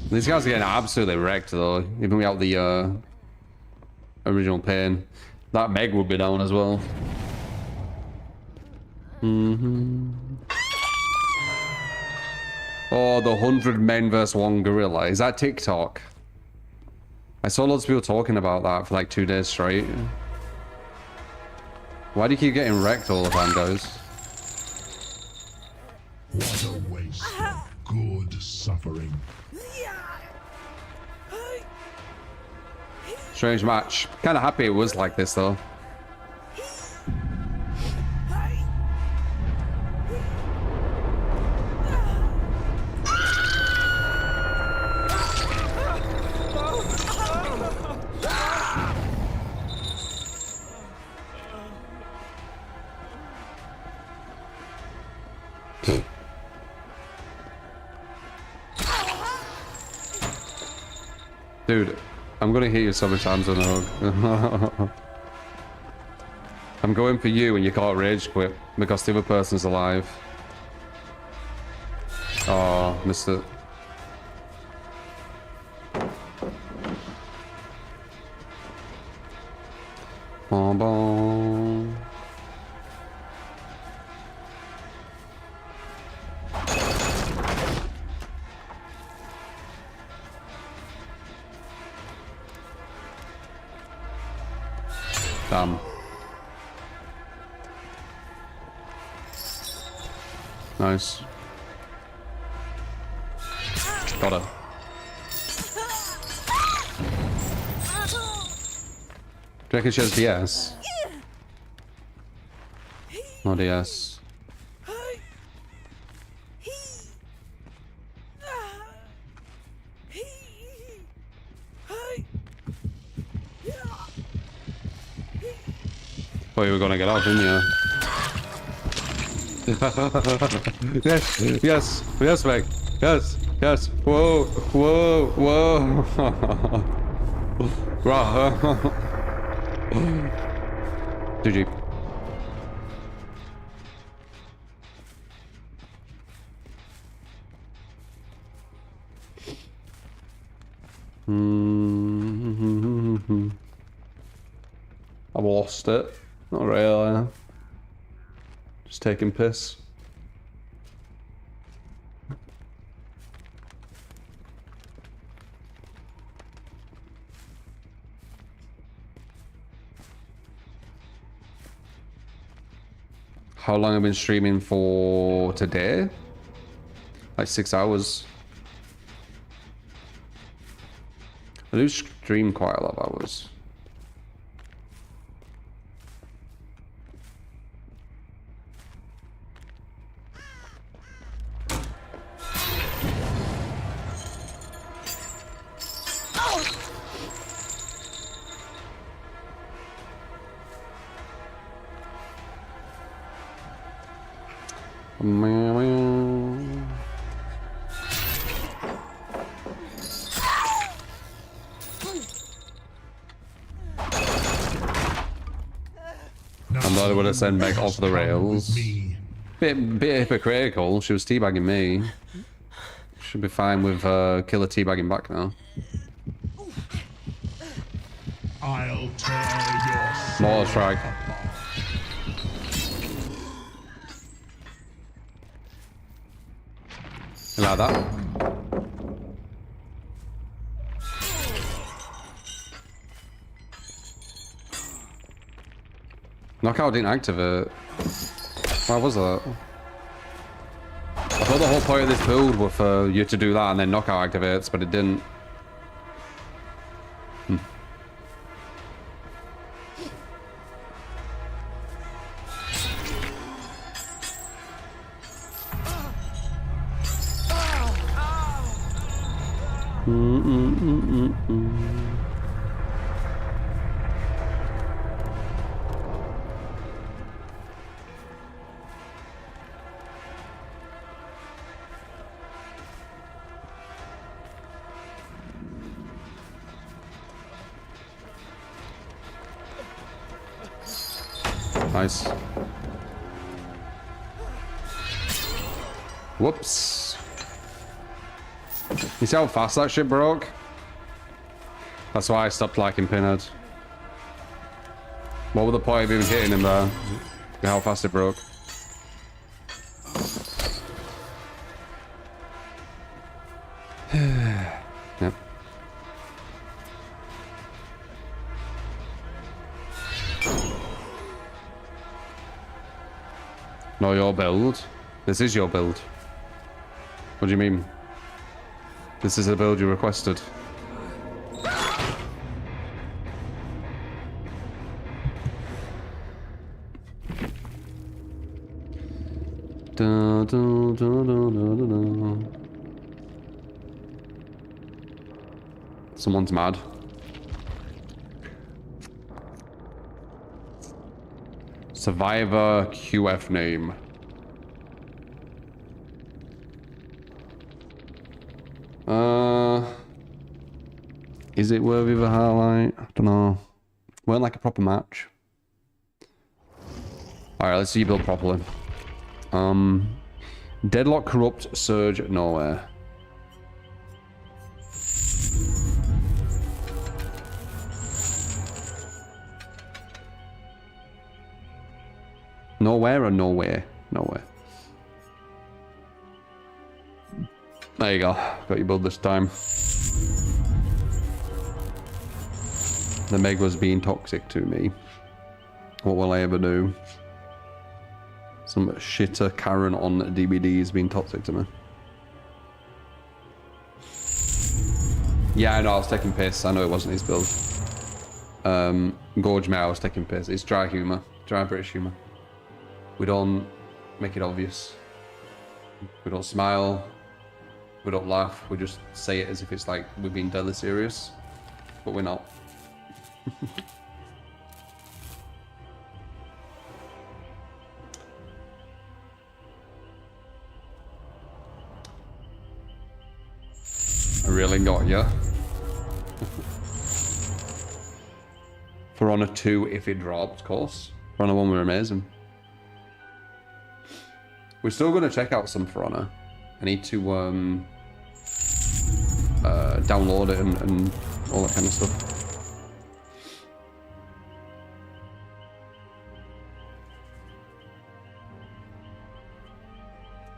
These guys are getting absolutely wrecked though, even without the original pain. That Meg would be down as well. Oh, the 100 men versus 1 gorilla. Is that TikTok? I saw lots of people talking about that for like 2 days straight. Why do you keep getting wrecked all the time, guys? What a waste of good suffering. Strange match. Kind of happy it was like this though. Dude, I'm gonna hit you so many times on the hook. I'm going for you and you can't rage quit because the other person's alive. Oh, missed it. Bon bon. Damn. Nice. Got her. Do you reckon she has DS? No DS. Well, you were gonna get off, didn't you? Yes, yes, yes, Meg. Yes, yes. Whoa, whoa, whoa. Bruh. GG. I've lost it. Not really. Just taking piss. How long have I been streaming for today? Like 6 hours. I do stream quite a lot of hours. I'm not able to send Meg off the rails. Bit hypocritical. She was teabagging me. Should be fine with killer teabagging back now. I'll tear your More strike. Like that. Knockout didn't activate. Why was that? I thought the whole point of this build was for you to do that and then knockout activates, but it didn't. Nice. Whoops. You see how fast that shit broke? That's why I stopped liking Pinhead. What was the point of even hitting him there? Look how fast it broke. Yep. No, your build. This is your build. What do you mean? This is the build you requested. Da, da, da, da, da, da. Someone's mad. Survivor QF name. Is it worthy of a highlight? I don't know. Weren't like a proper match. Alright, let's see you build properly. Deadlock, Corrupt, Surge, Nowhere. Nowhere or nowhere? Nowhere. There you go. Got your build this time. The Meg was being toxic to me. What will I ever do? Some shitter Karen on DBD is being toxic to me. Yeah, I know, I was taking piss. I know it wasn't his build. Gorge me, I was taking piss. It's dry humour. Dry British humour. We don't make it obvious. We don't smile. We don't laugh. We just say it as if it's like we're being deadly serious. But we're not. I really got ya. For Honor 2 if it dropped, of course. For Honor 1 we're amazing. We're still going to check out some For Honor. I need to download it and all that kind of stuff.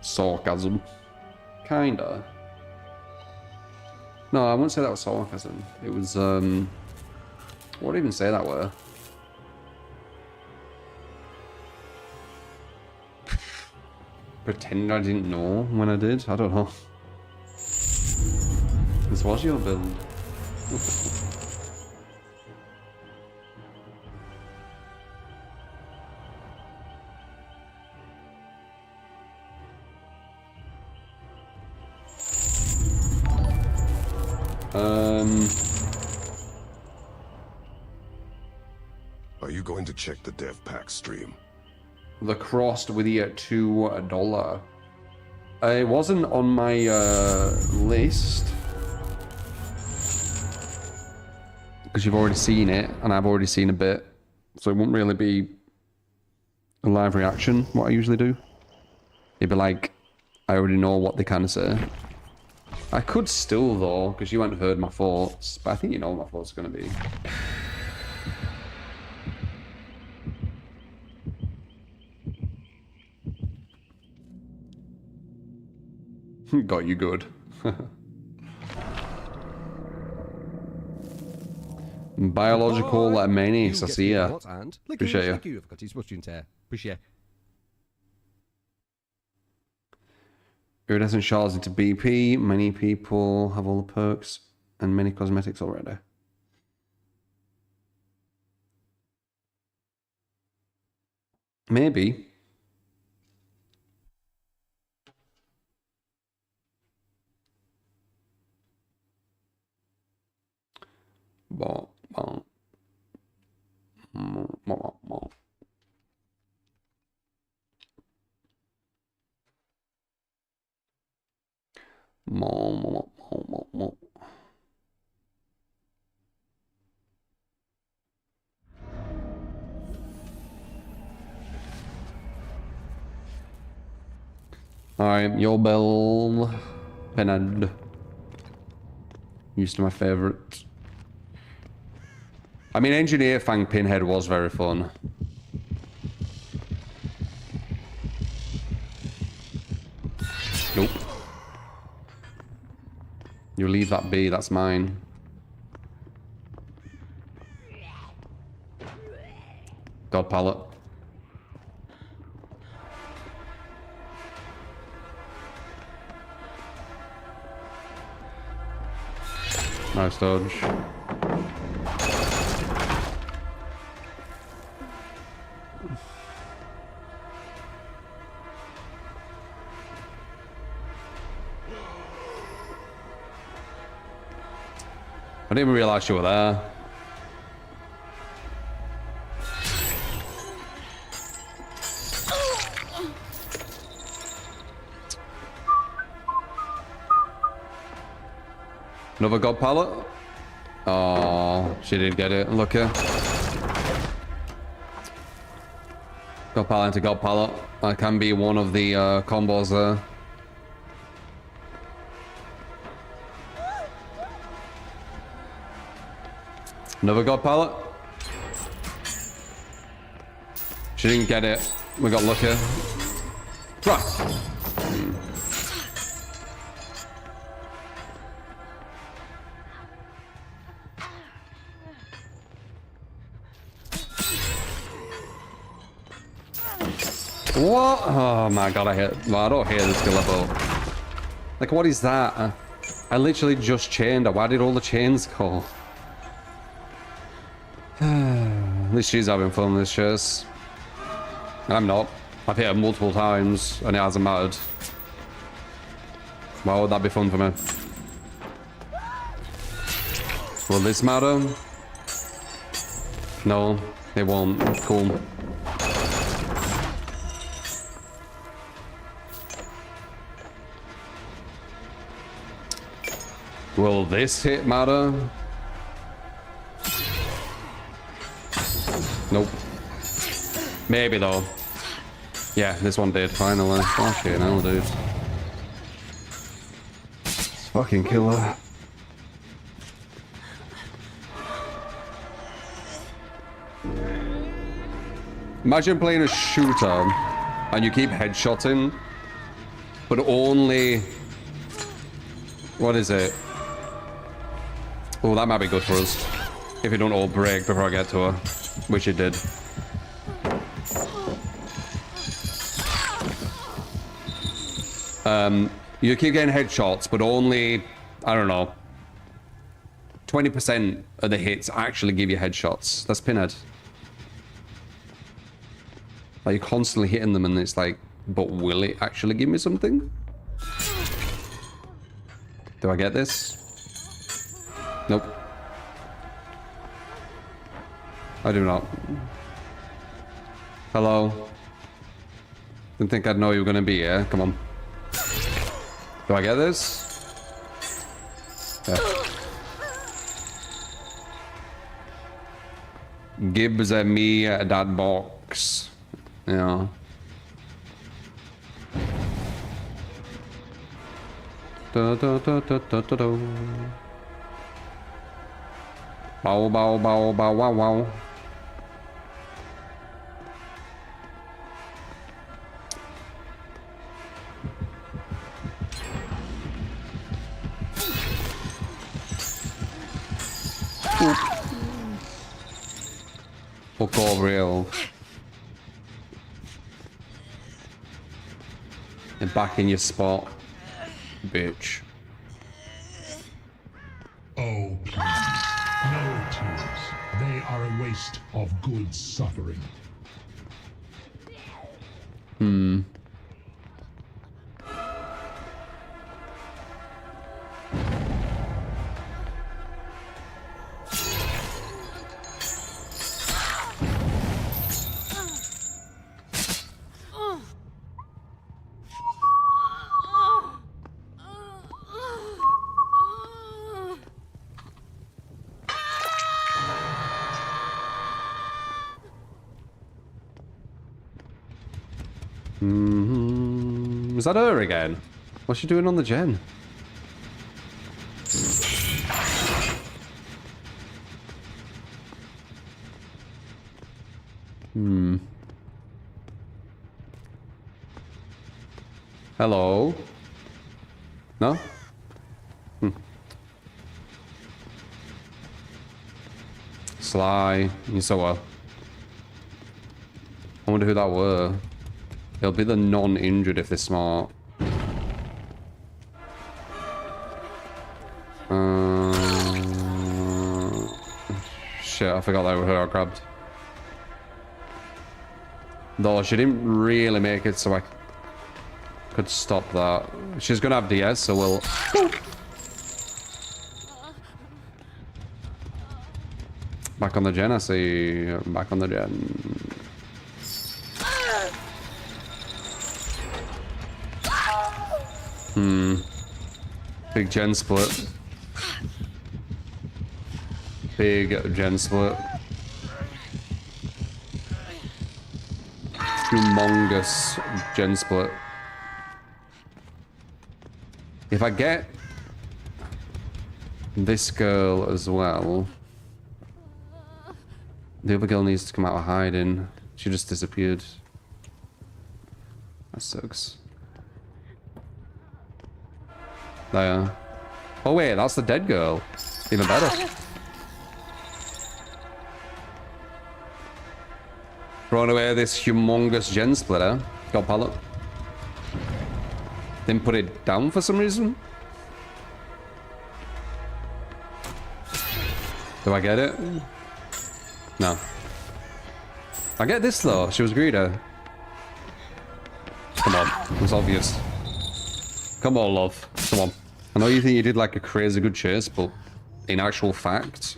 Sarcasm. Kinda. No, I wouldn't say that was sarcasm. It was, what would I even say that were? Pretend I didn't know when I did? I don't know. This was your build. Are you going to check the dev pack stream? The crossed with the $2. It wasn't on my list. Because you've already seen it, and I've already seen a bit. So it wouldn't really be a live reaction, what I usually do. It'd be like, I already know what they kind of say. I could still, though, because you haven't heard my thoughts. But I think you know what my thoughts are going to be. Got you good. Biological maniacs, I see ya. Appreciate you. Thank you, I've got his mushroom tear. Appreciate it. Iridescent shards into BP. Many people have all the perks and many cosmetics already. Maybe. Alright, your bell. Pinhead. Used to my favourite. I mean, Engineer Fang Pinhead was very fun. Nope. You leave that be, that's mine. God pallet. Nice dodge. I didn't even realize you were there. Another god pallet? Oh, she did get it. Look here. God pallet into God pallet. That can be one of the combos there. Another God pallet. She didn't get it. We got lucky. Right. What? Oh my god, I hate. Well, I don't hate this skill level. Like, what is that? I literally just chained her. Why did all the chains go? At least she's having fun with this chase. I'm not. I've hit her multiple times and it hasn't mattered. Why would that be fun for me? Will this matter? No, it won't. Cool. Will this hit matter? Nope. Maybe though. Yeah, this one did finally. Fucking hell, dude. Fucking killer. Imagine playing a shooter and you keep headshotting, but only. What is it? Oh, that might be good for us. If you don't all break before I get to her. Which it did. You keep getting headshots, but only, I don't know, 20% of the hits actually give you headshots. That's Pinhead. Like, you're constantly hitting them and it's like, but will it actually give me something? Do I get this? Nope. I do not. Hello? Didn't think I'd know you were gonna be here. Come on. Do I get this? Yeah. Gibbs and me that box. Yeah. Da, da, da, da, da, da, da. Bow, bow, bow, bow, wow, wow. Fuck over real. And back in your spot, bitch. Oh, please. No tears. They are a waste of good suffering. Was that her again? What's she doing on the gen? Hello? No? Sly. You so well. I wonder who that were. It'll be the non-injured if they're smart. Shit, I forgot that was her I grabbed. Though she didn't really make it, so I could stop that. She's gonna have DS, so we'll... Back on the gen, I see. Back on the gen. Big gen split. big gen split. Humongous gen split. If I get this girl as well, the other girl needs to come out of hiding. She just disappeared. That sucks. There. Oh wait, that's the dead girl. Even better. Throwing away this humongous gen splitter. Got pallet. Didn't put it down for some reason. Do I get it? No. I get this though. She was greedy. Come on. It's obvious. Come on, love. Come on. I know you think you did like a crazy good chase, but in actual fact,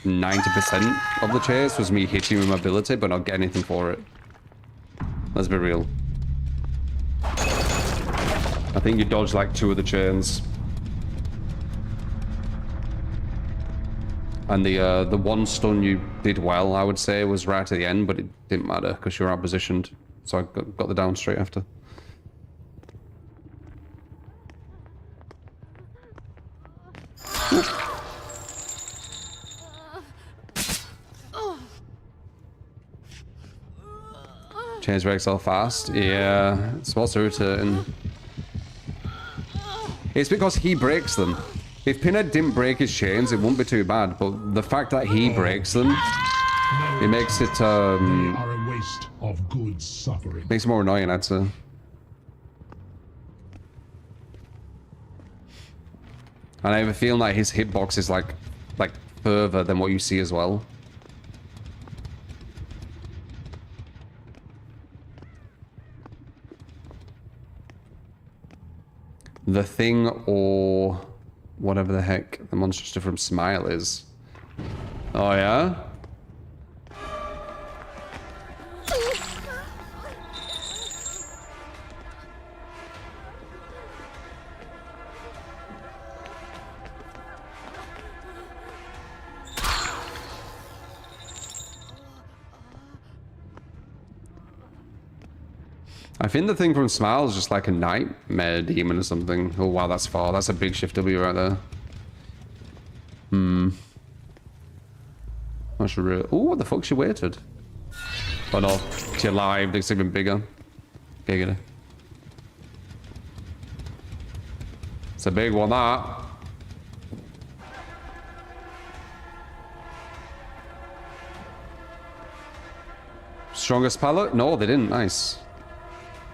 90% of the chase was me hitting you with my ability, but not getting anything for it. Let's be real. I think you dodged like 2 of the chains. And the one stun you did well, I would say, was right at the end, but it didn't matter because you were out-positioned. So I got the down straight after. Chains break so fast. Yeah, it's what's irritating. It's because he breaks them. If Pinhead didn't break his chains, it wouldn't be too bad. But the fact that he breaks them, it makes it They are a waste of good suffering. makes it more annoying, I'd say. And I have a feeling like his hitbox is like further than what you see as well. The Thing, or whatever the heck the monster from Smile is. Oh yeah? I think the Thing from Smile is just like a nightmare demon or something. Oh wow, that's far. That's a big shift W right there. Not sure really. Oh, what the fuck? She waited. Oh no, she alive. It's even bigger. Okay, get it. It's a big one, that. Strongest pallet? No, they didn't. Nice.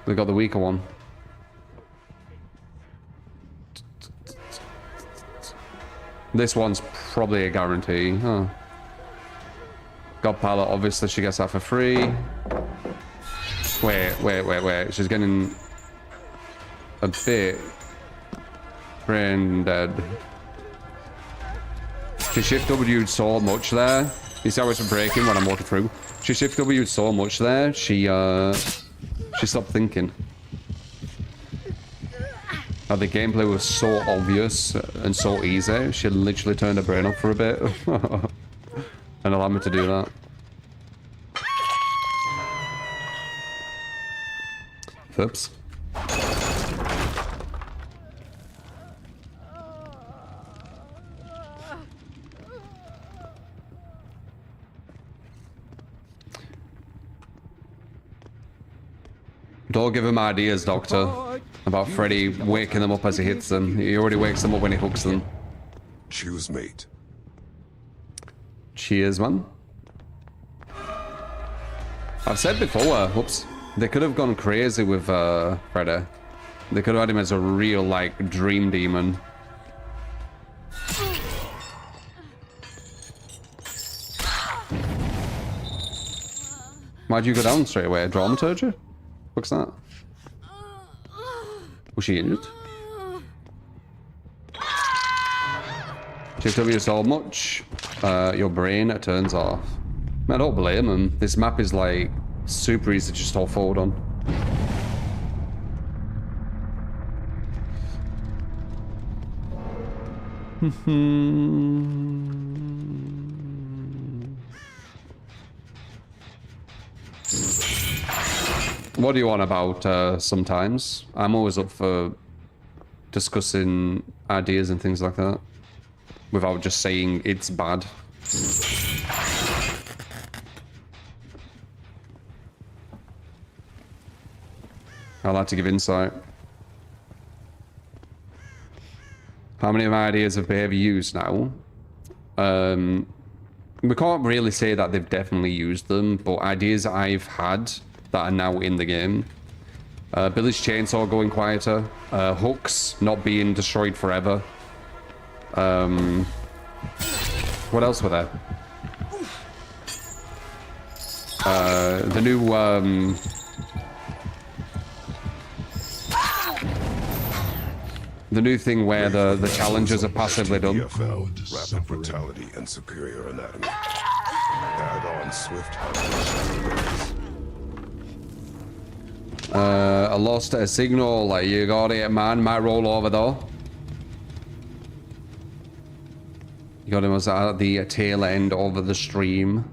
They got the weaker one. This one's probably a guarantee. Huh. God pallet, obviously she gets that for free. Wait. She's getting a bit brain dead. She shift W'd so much there. You see how it's breaking when I'm walking through? She shift W'd so much there, she stopped thinking. The gameplay was so obvious and so easy, she literally turned her brain off for a bit. And allowed me to do that. Oops. Don't give him ideas, Doctor, about Freddy waking them up as he hits them. He already wakes them up when he hooks them. Choose mate. Cheers, man. I've said before, whoops, they could have gone crazy with Freddy. They could have had him as a real, like, dream demon. Why'd you go down straight away? Dramaturgy? What's that? Was she injured? Shift W so much, your brain turns off. Man, I don't blame him. This map is like super easy to just all forward on. What do you want about sometimes? I'm always up for discussing ideas and things like that without just saying it's bad. I like to give insight. How many of my ideas have behavior used now? We can't really say that they've definitely used them, but ideas I've had that are now in the game. Billy's chainsaw going quieter. Hooks not being destroyed forever. What else were there? The new the new thing where the challenges are passively done. EFL, rapid brutality and superior anatomy. Add on swift hunting. I lost a signal. You got it, man. Might roll over though. You got him at the tail end of the stream.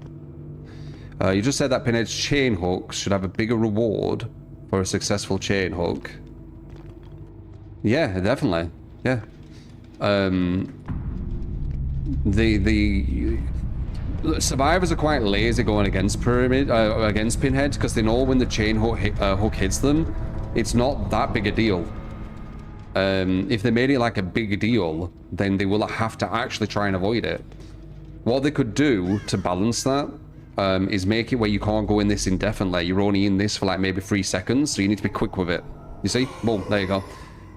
You just said that Pinhead's chain hooks should have a bigger reward for a successful chain hook. Yeah, definitely. Yeah. The survivors are quite lazy going against Pinhead because they know when the chain hook hits them, it's not that big a deal. If they made it like a big deal, then they will have to actually try and avoid it. What they could do to balance that is make it where you can't go in this indefinitely. You're only in this for like maybe 3 seconds, so you need to be quick with it. You see? Boom, there you go.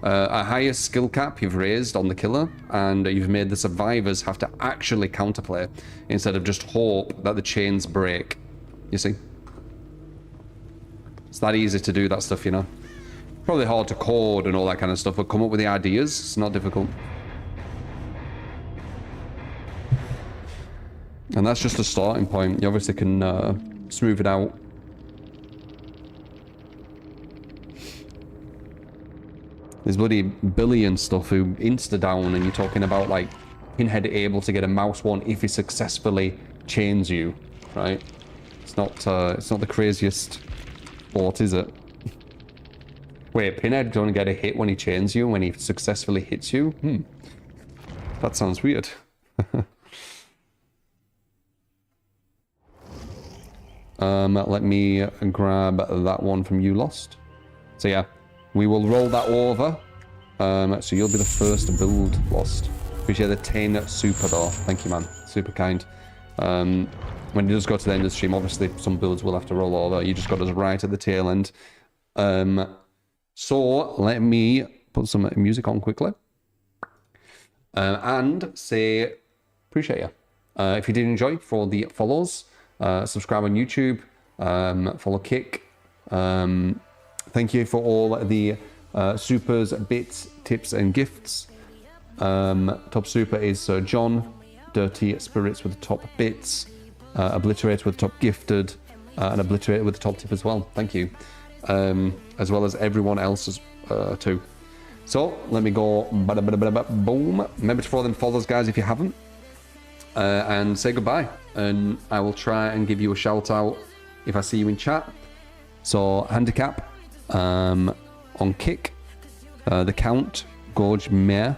A higher skill cap you've raised on the killer, and you've made the survivors have to actually counterplay instead of just hope that the chains break. You see? It's that easy to do that stuff, you know? Probably hard to code and all that kind of stuff, but come up with the ideas. It's not difficult. And that's just a starting point. You obviously can smooth it out. There's bloody Billy and stuff who insta-down, and you're talking about, like, Pinhead able to get a mouse one if he successfully chains you, right? It's not the craziest thought, is it? Wait, Pinhead don't get a hit when he chains you, when he successfully hits you? That sounds weird. Let me grab that one from you, Lost. So yeah. We will roll that over. So you'll be the first to build, Lost. Appreciate the 10 super though. Thank you, man. Super kind. When it does go to the end of the stream, obviously some builds will have to roll over. You just got us right at the tail end. So let me put some music on quickly. And say, appreciate you. If you did enjoy, for the follows, subscribe on YouTube, follow Kick. Thank you for all the supers, bits, tips, and gifts. Top super is John, Dirty Spirits with the top bits, Obliterate with the top gifted, and Obliterate with the top tip as well. Thank you. As well as everyone else's too. So let me go boom. Remember to follow them follows, guys, if you haven't. And say goodbye. And I will try and give you a shout out if I see you in chat. So handicap. On Kick, The Count, Gorge Mare,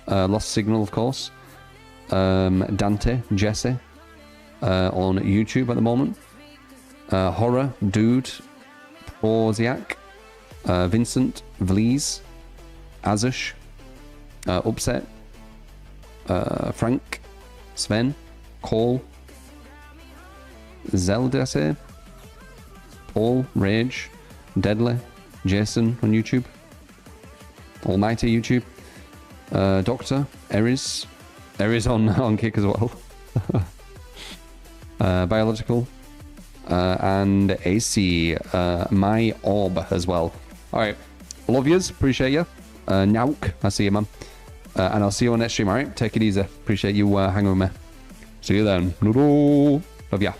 Lost Signal, of course, Dante, Jesse, on YouTube at the moment, Horror, Dude, Proziac, Vincent, Vlees, Azush, Upset, Frank, Sven, Cole, Zelda, say, Paul, Rage, Deadly, Jason on YouTube, Almighty YouTube, Doctor, Eris on Kick as well, Biological, and AC, My Orb as well. Alright, love yous, appreciate you. Nauk, I see you, man. And I'll see you on next stream, alright? Take it easy. Appreciate you hanging with me. See you then. Love ya.